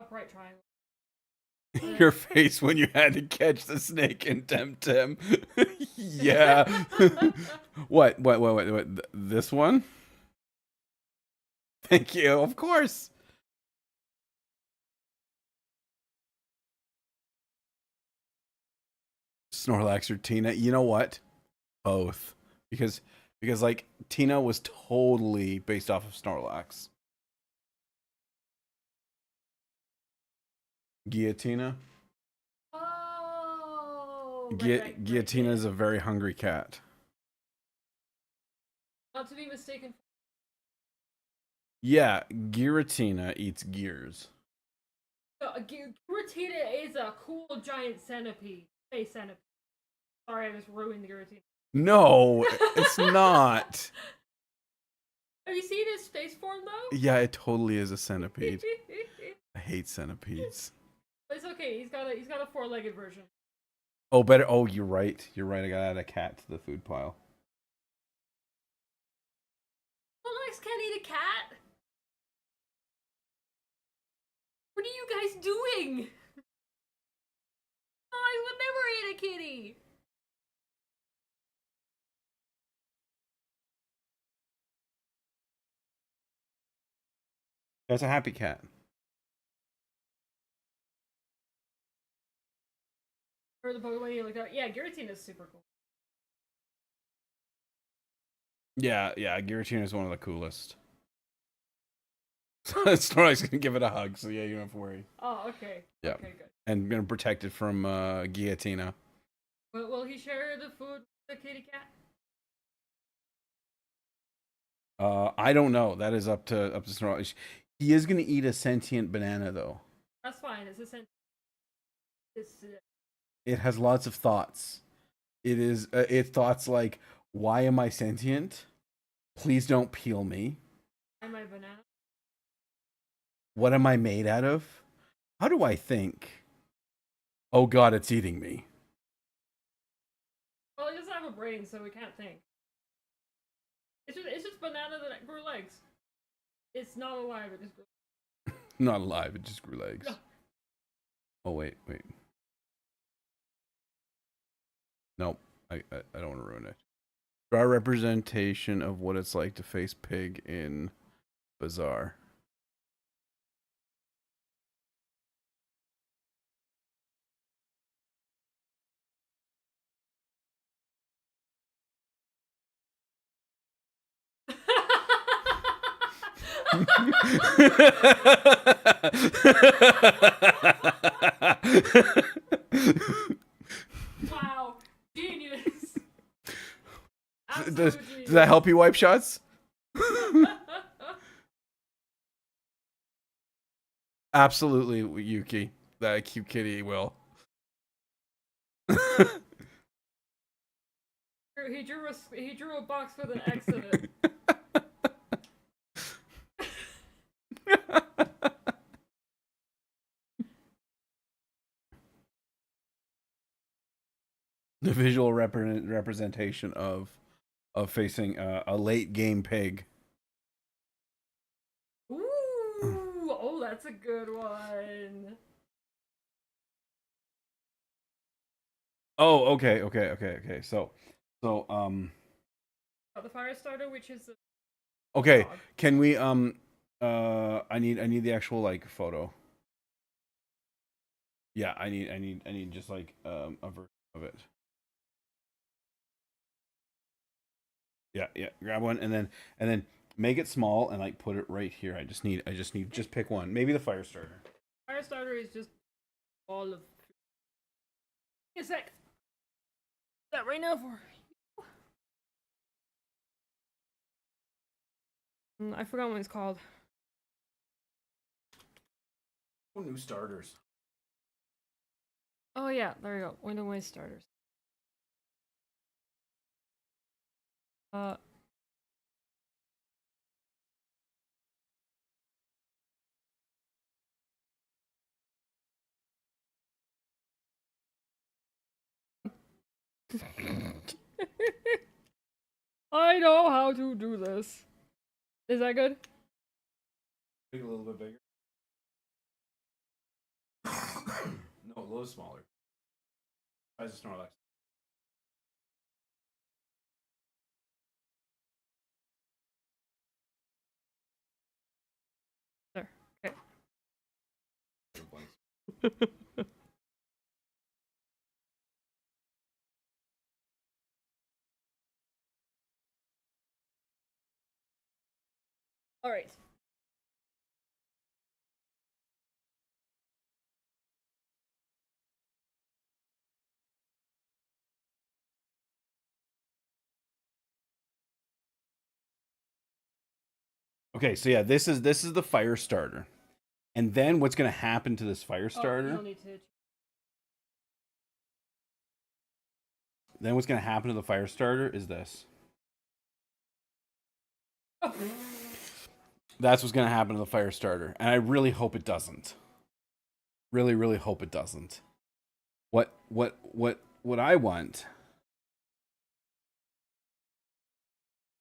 Upright triangle. Your face when you had to catch the snake in Temtem. Yeah. What? This one? Thank you. Of course. Snorlax or Tina? You know what? Both. Because like Tina was totally based off of Snorlax. Guillotina? Oh, Guillotina is a very hungry cat. Not to be mistaken. Yeah, Giratina eats gears. Giratina is a cool giant centipede. Space centipede. Sorry, I just ruined the Giratina. No, it's not. Have you seen his space form though? Yeah, it totally is a centipede. I hate centipedes. It's okay. He's got a four-legged version. Oh, better. Oh, you're right. You're right. I gotta add a cat to the food pile. Snorlax can't eat a cat. What are you guys doing? I would never eat a kitty. That's a happy cat. Or the Pokemon you looked at. Yeah, Giratina is super cool. Yeah, Giratina is one of the coolest. Snorlax gonna give it a hug, so yeah, you don't have to worry. Oh, okay. Yeah. Okay, good. And gonna protect it from Guillotina. Will he share the food with the kitty cat? I don't know. That is up to Snorlax. He is gonna eat a sentient banana though. That's fine. It's It has lots of thoughts. It thoughts like, why am I sentient? Please don't peel me. am I banana? What am I made out of? How do I think? Oh god, it's eating me. Well, it doesn't have a brain, so we can't think. It's just banana that grew legs. It's not alive. It just grew. Not alive, it just grew legs. No. Oh wait. Nope. I don't want to ruin it. Draw a representation of what it's like to face pig in Bazaar. Wow, genius. Does that help you wipe shots? Absolutely, Yuki. That cute kitty will. He drew a box with an X in it. The visual representation of facing a late game pig. Ooh, oh, that's a good one. Oh, okay. So, The fire starter, which is okay. dog. Can we I need the actual like photo. Yeah, I need just like a version of it. Yeah. Grab one and then make it small and like put it right here. I just need just pick one. Maybe the fire starter. Fire starter is just all of. Give me a sec. That right now for. I forgot what it's called. Oh, new starters. Oh yeah, there you go. Window Waste starters. I know how to do this. Is that good? Make it a little bit bigger. No, a little smaller. Size of Snorlax. There. Okay. All right. Okay, so yeah, this is the fire starter. And then what's going to happen to this fire Oh, you starter? don't need to. Then what's going to happen to the fire starter is this. Oh. That's what's going to happen to the fire starter, and I really hope it doesn't. Really, really hope it doesn't. What I want?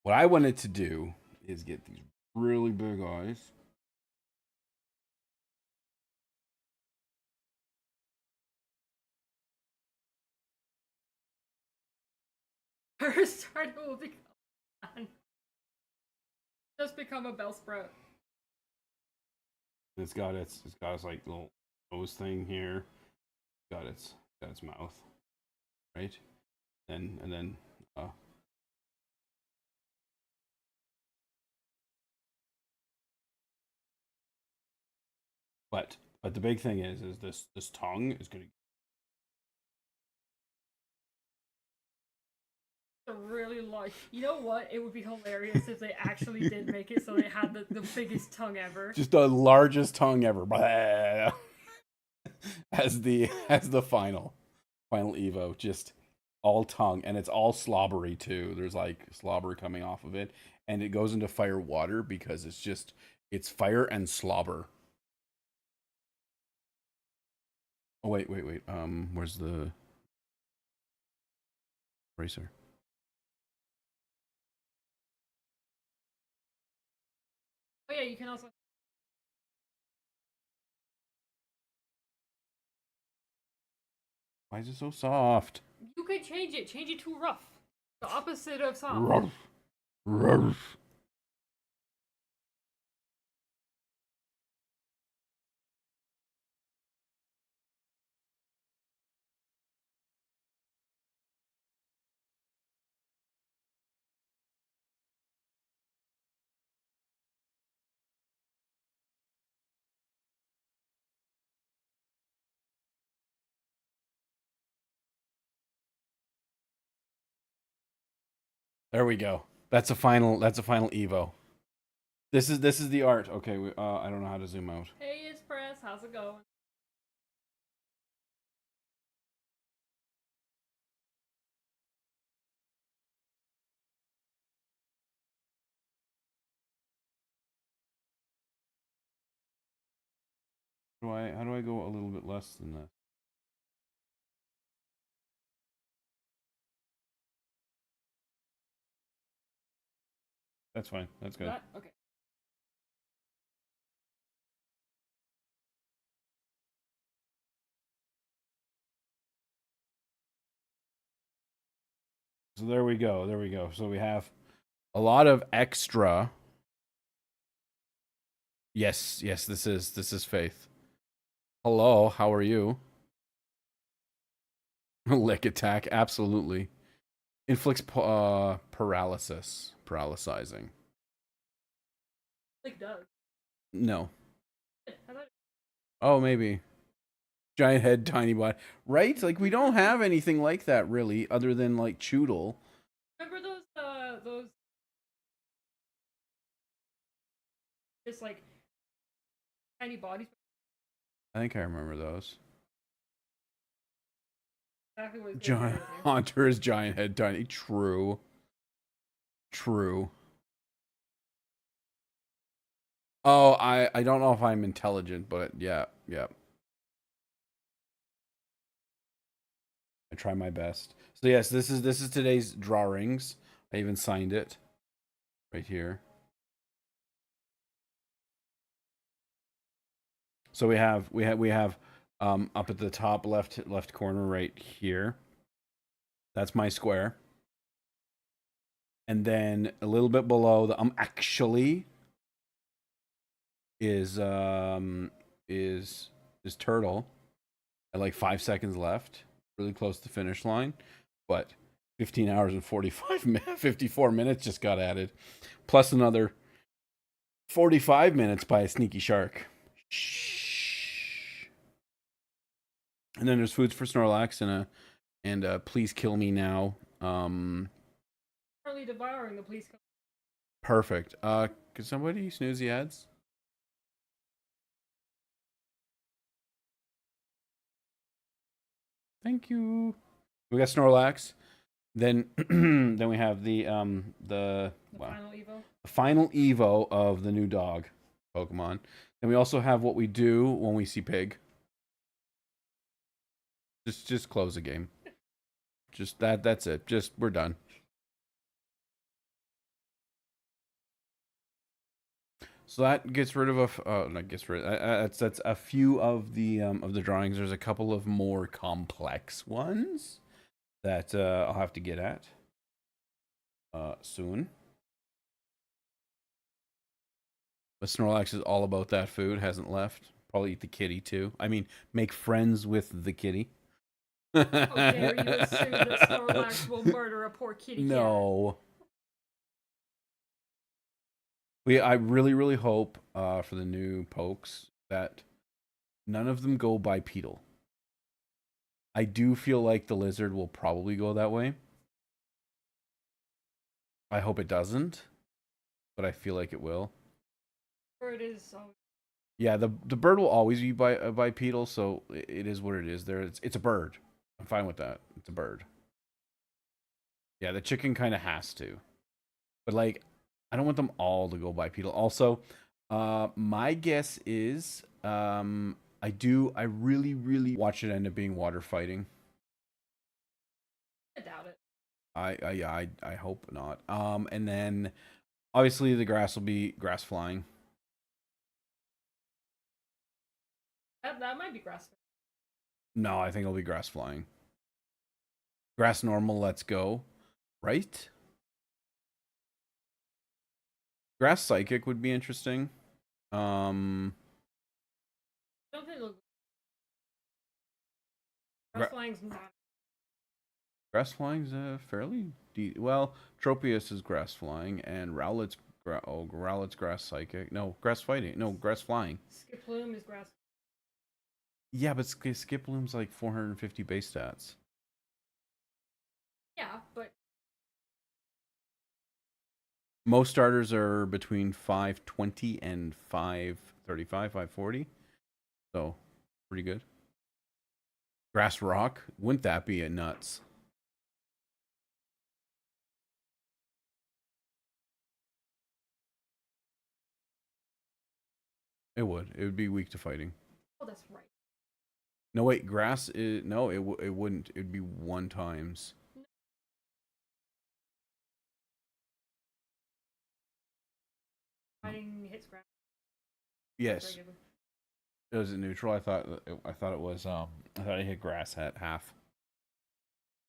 What I wanted to do is get these really big eyes. First starter will become. Just become a Bellsprout. It's got its like little nose thing here. Got its mouth, right? And then but the big thing is this tongue is gonna. Really large. You know what? It would be hilarious if they actually did make it so they had the biggest tongue ever. Just the largest tongue ever. as the final Evo, just all tongue, and it's all slobbery too. There's like slobber coming off of it, and it goes into fire water because it's fire and slobber. Oh wait. Where's the eraser? Oh yeah, you can also. Why is it so soft? You could change it. Change it to rough. The opposite of soft. Ruff. Ruff. There we go. That's a final Evo. This is the art. Okay, I don't know how to zoom out. Hey, it's Press. How's it going? How do I go a little bit less than that? That's fine. That's good. Okay. So there we go. There we go. So we have a lot of extra. Yes, this is Faith. Hello, how are you? Lick attack, absolutely. Inflicts paralyzing. Like does. No. Oh, maybe. Giant head, tiny body. Right? Like we don't have anything like that really, other than like Choodle. Remember those just like tiny bodies? I think I remember those. Exactly what Giant Haunter is giant head, tiny. True. Oh, I don't know if I'm intelligent, but yeah. I try my best. So yes, this is today's drawings I even signed it right here. So we have up at the top left corner right here. That's my square. And then a little bit below the actually is turtle at like 5 seconds left, really close to the finish line, but 15 hours and 54 minutes just got added, plus another 45 minutes by a sneaky shark. Shh. And then there's foods for Snorlax and please kill me now. Currently devouring the police. Perfect. Could somebody snooze the ads? Thank you. We got Snorlax. Then then we have the Final Evo. final Evo of the new dog Pokemon. And we also have what we do when we see Pig. Just close the game. Just that's it. Just we're done. So that gets rid of not gets rid. That's a few of the drawings. There's a couple of more complex ones that I'll have to get at soon. But Snorlax is all about that food. Hasn't left. Probably eat the kitty too. I mean, make friends with the kitty. How dare you assume that Snorlax will murder a poor kitty cat? No. I really hope for the new pokes that none of them go bipedal. I do feel like the lizard will probably go that way. I hope it doesn't, but I feel like it will. Bird is so. Yeah, the bird will always be bipedal, so it is what it is. It's a bird. I'm fine with that. It's a bird. Yeah, the chicken kind of has to, but like, I don't want them all to go bipedal. Also, my guess is, I really watch it end up being water fighting. I doubt it. I hope not. And then obviously the grass will be grass flying. That might be grass. No, I think it'll be grass flying. Grass normal, let's go. Right? Grass psychic would be interesting. I don't think it'll. Grass flying's not. Grass flying's fairly well. Tropius is grass flying, and Rowlet's grass psychic. No, grass fighting. No, grass flying. Skiploom is grass. Yeah, but Skiploom's like 450 base stats. Yeah, but most starters are between 520 and 535, 540. So, pretty good. Grass rock, wouldn't that be a nuts? It would. It would be weak to fighting. oh, that's right. No, wait. Grass is no. It wouldn't. It would be 1 times. Fighting hits grass. Yes. Regular. Was it neutral? I thought it was. I thought it hit grass at half.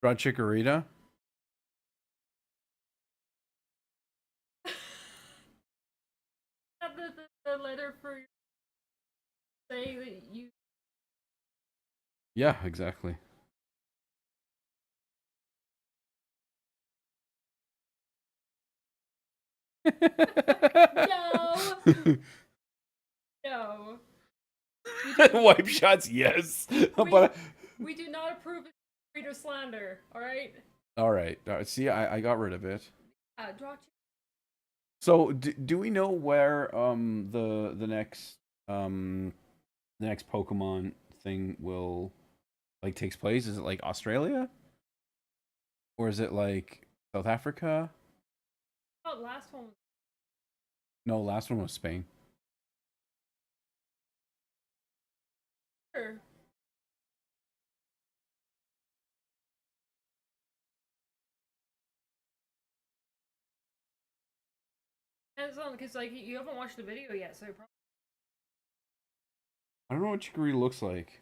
Broad Chikorita. The letter for saying that you. Yeah, exactly. No. No. Wipe shots, yes. But We do not approve of reader slander. All right. all right. See, I got rid of it. Draw. So do we know where the next Pokemon thing will like takes place? Is it like Australia? Or is it like South Africa? Oh, last one. No, last one was Spain. Sure. And it's on because like you haven't watched the video yet, so probably I don't know what chicory looks like.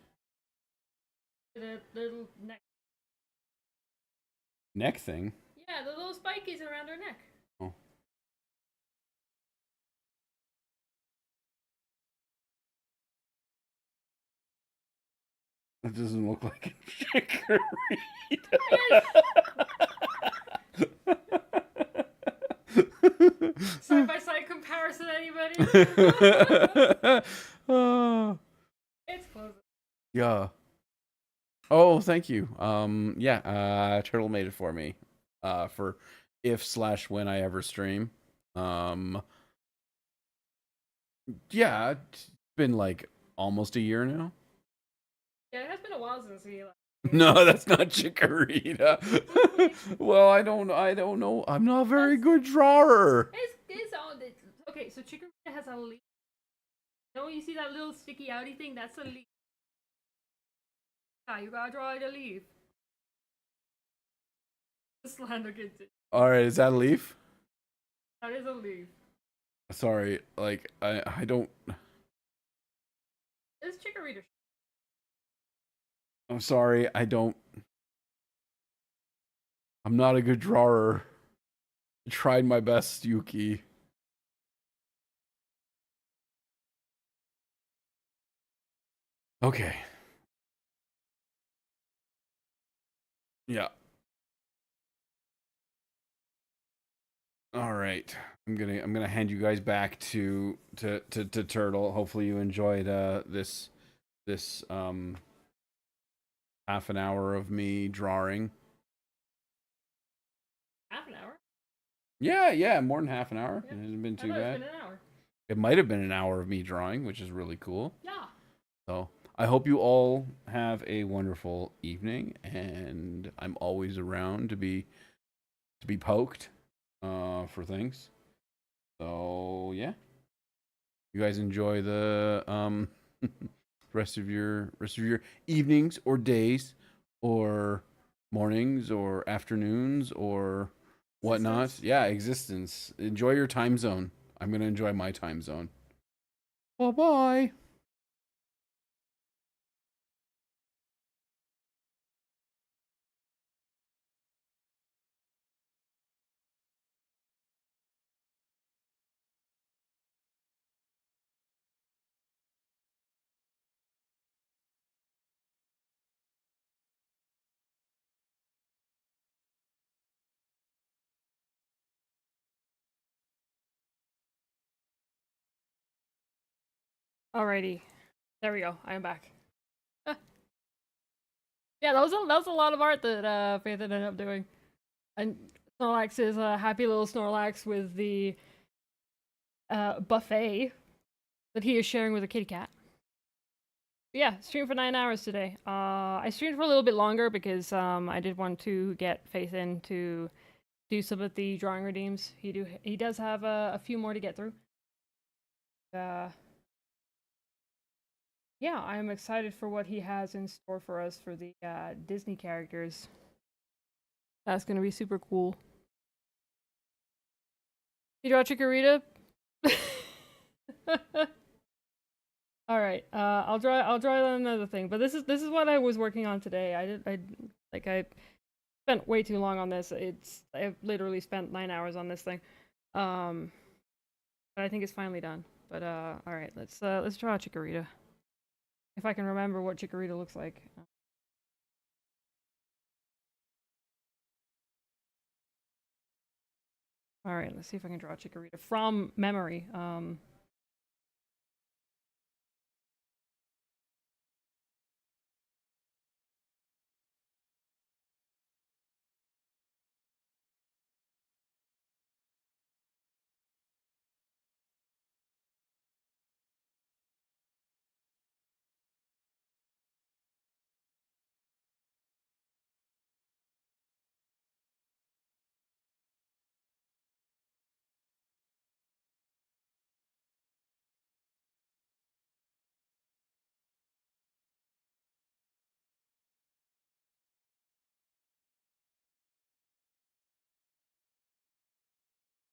the little neck. Neck thing. Yeah, the little spikies around her neck. Oh. It doesn't look like a chicory. Side by side comparison, anybody? Oh, It's close. yeah. Oh, thank you. Yeah, Turtle made it for me. For if/when I ever stream. Yeah, it's been like almost a year now. Yeah, it has been a while since he. No, that's not Chikorita. Well, I don't know. I'm not a very good drawer. It's all. Okay, so Chikorita has a leaf. No, you see that little sticky outy thing? That's a leaf. Yeah, you gotta draw it a leaf. Slander gets it. All right, is that a leaf? That is a leaf. Sorry, like I don't. It's Chikorita. I'm sorry, I don't. I'm not a good drawer. I tried my best, Yuki. Okay. Yeah. All right. I'm gonna hand you guys back to Turtle. Hopefully you enjoyed this half an hour of me drawing. Half an hour? Yeah, more than half an hour. Yeah. It hasn't been I too thought bad. it's been an hour. It might have been an hour of me drawing, which is really cool. Yeah. So I hope you all have a wonderful evening, and I'm always around to be poked for things. So yeah, you guys enjoy the rest of your evenings or days or mornings or afternoons or whatnot. Existence. Yeah, existence. Enjoy your time zone. I'm gonna enjoy my time zone. Bye bye. Alrighty. There we go. I am back. Yeah, that was a lot of art that Faith ended up doing. And Snorlax is a happy little Snorlax with the buffet that he is sharing with a kitty cat. Yeah, streamed for 9 hours today. I streamed for a little bit longer because I did want to get Faith in to do some of the drawing redeems. He does have a few more to get through. Yeah, I'm excited for what he has in store for us for the Disney characters. That's gonna be super cool. You draw Chikorita? All right. I'll draw another thing. But this is what I was working on today. I spent way too long on this. I've literally spent 9 hours on this thing. But I think it's finally done. But all right, let's draw Chikorita. If I can remember what Chikorita looks like. All right, let's see if I can draw Chikorita from memory.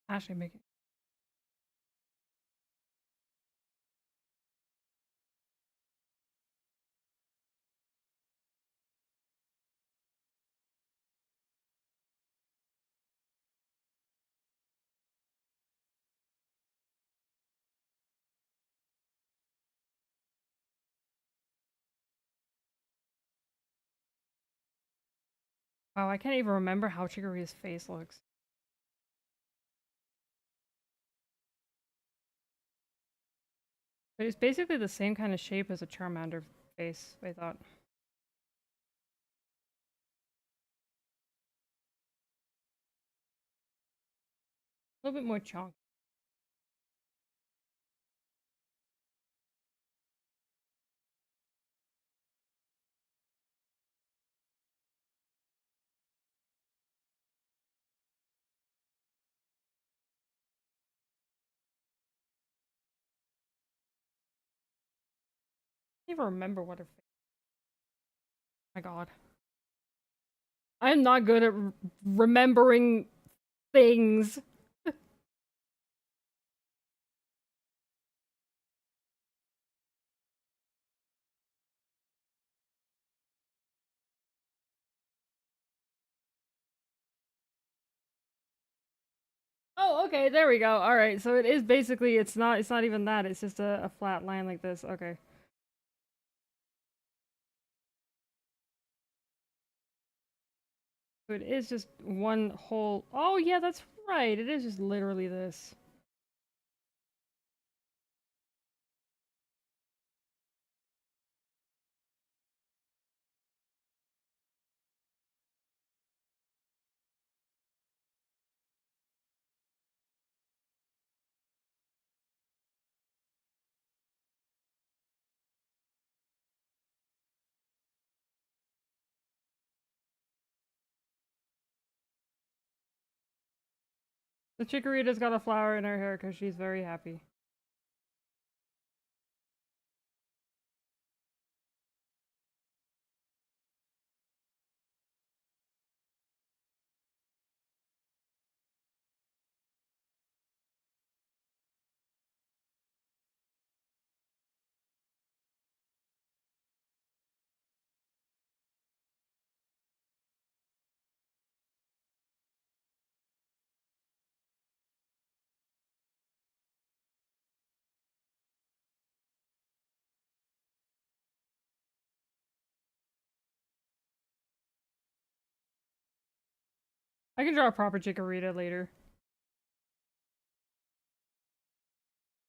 Actually, make it. Wow, I can't even remember how Chikorita's face looks. But it's basically the same kind of shape as a Charmander face, I thought. A little bit more chunk. I can't even remember what her face. My god. I'm not good at remembering things. Oh, okay, there we go. Alright, so it is basically, it's not even that, it's just a flat line like this. Okay. So it is just one whole, oh yeah, that's right, it is just literally this. The Chikorita's got a flower in her hair because she's very happy. I can draw a proper Chikorita later.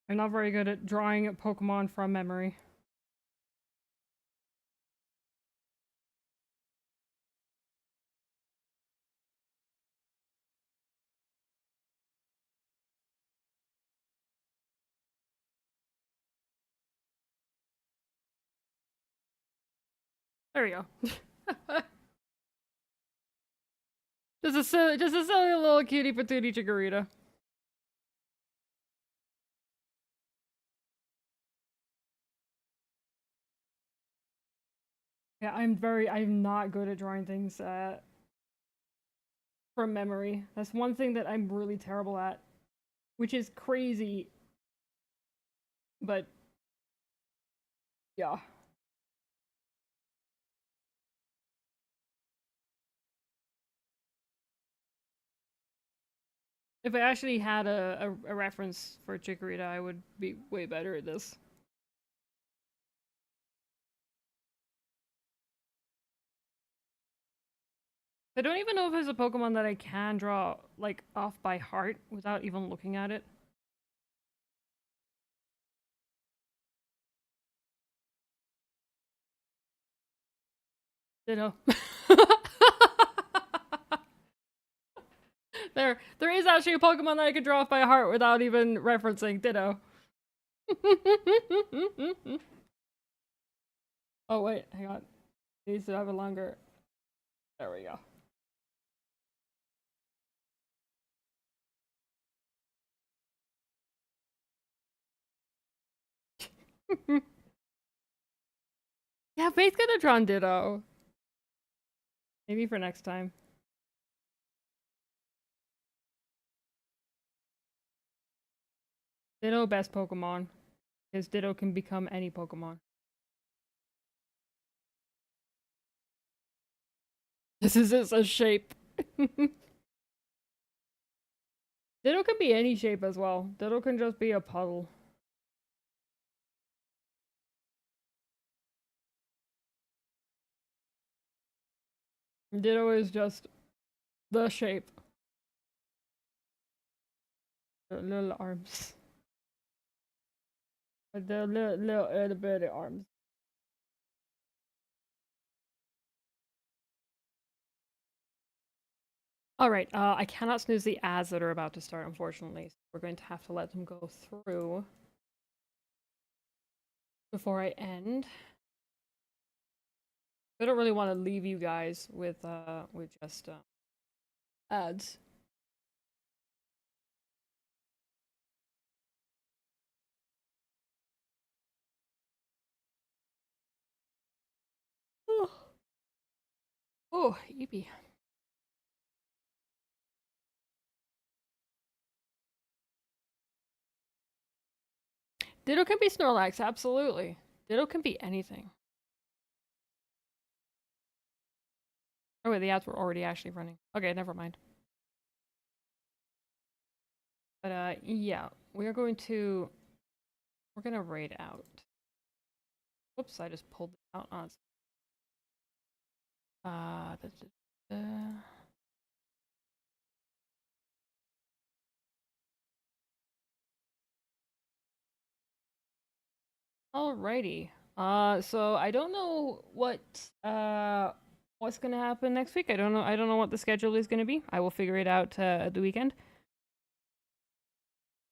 I'm not very good at drawing Pokemon from memory. There we go. Just a silly little cutie patootie Chikorita. Yeah, I'm not good at drawing things from memory. That's one thing that I'm really terrible at, which is crazy. But yeah. If I actually had a reference for Chikorita, I would be way better at this. I don't even know if there's a Pokemon that I can draw, like, off by heart without even looking at it. Ditto. There is actually a Pokemon that I could draw off by heart without even referencing. Ditto. Oh wait, hang on. It needs to have a longer. There we go. Yeah, Faith could have drawn Ditto. Maybe for next time. Ditto best Pokemon. Because Ditto can become any Pokemon. This is a shape. Ditto can be any shape as well. Ditto can just be a puddle. Ditto is just the shape. The little arms. The little itty bitty arms. Alright, I cannot snooze the ads that are about to start, unfortunately. So we're going to have to let them go through before I end. I don't really want to leave you guys with just ads. Oh, yippee. Ditto can be Snorlax, absolutely. Ditto can be anything. Oh wait, the ads were already actually running. Okay, never mind. But yeah, we're gonna raid out. Whoops, I just pulled it out on. Da, da, da. Alrighty. So I don't know what's gonna happen next week. I don't know what the schedule is gonna be. I will figure it out at the weekend.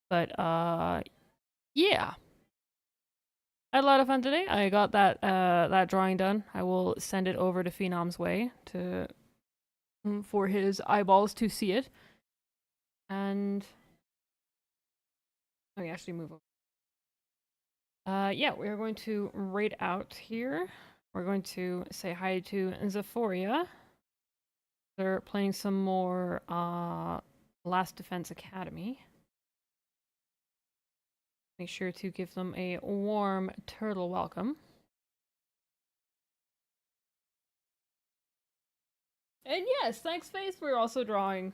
But yeah. I had a lot of fun today. I got that drawing done. I will send it over to Phenom's way for his eyeballs to see it. And let me actually move over. Yeah, we're going to raid out here. We're going to say hi to Zephoria. They're playing some more Last Defense Academy. Make sure to give them a warm turtle welcome. And yes, thanks, Face, for also drawing.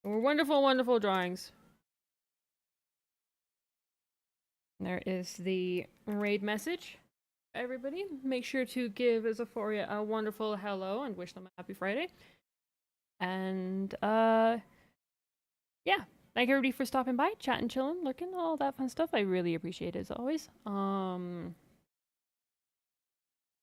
Wonderful, wonderful drawings. There is the raid message. Everybody, make sure to give Zephoria a wonderful hello and wish them a happy Friday. And yeah, thank everybody for stopping by, chatting, chilling, lurking, all that fun stuff. I really appreciate it as always.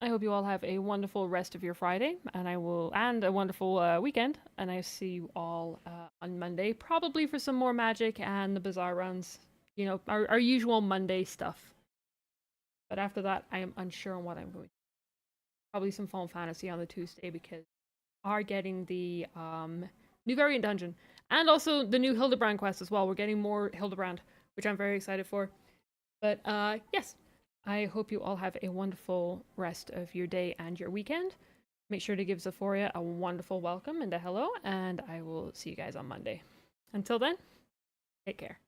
I hope you all have a wonderful rest of your Friday, and a wonderful weekend. And I see you all on Monday, probably for some more Magic and the Bazaar runs. You know, our usual Monday stuff. But after that, I am unsure on what I'm going to do. Probably some Final Fantasy on the Tuesday because we are getting the new variant dungeon and also the new Hildebrand quest as well. We're getting more Hildebrand, which I'm very excited for. But yes, I hope you all have a wonderful rest of your day and your weekend. Make sure to give Zephoria a wonderful welcome and a hello, and I will see you guys on Monday. Until then, take care.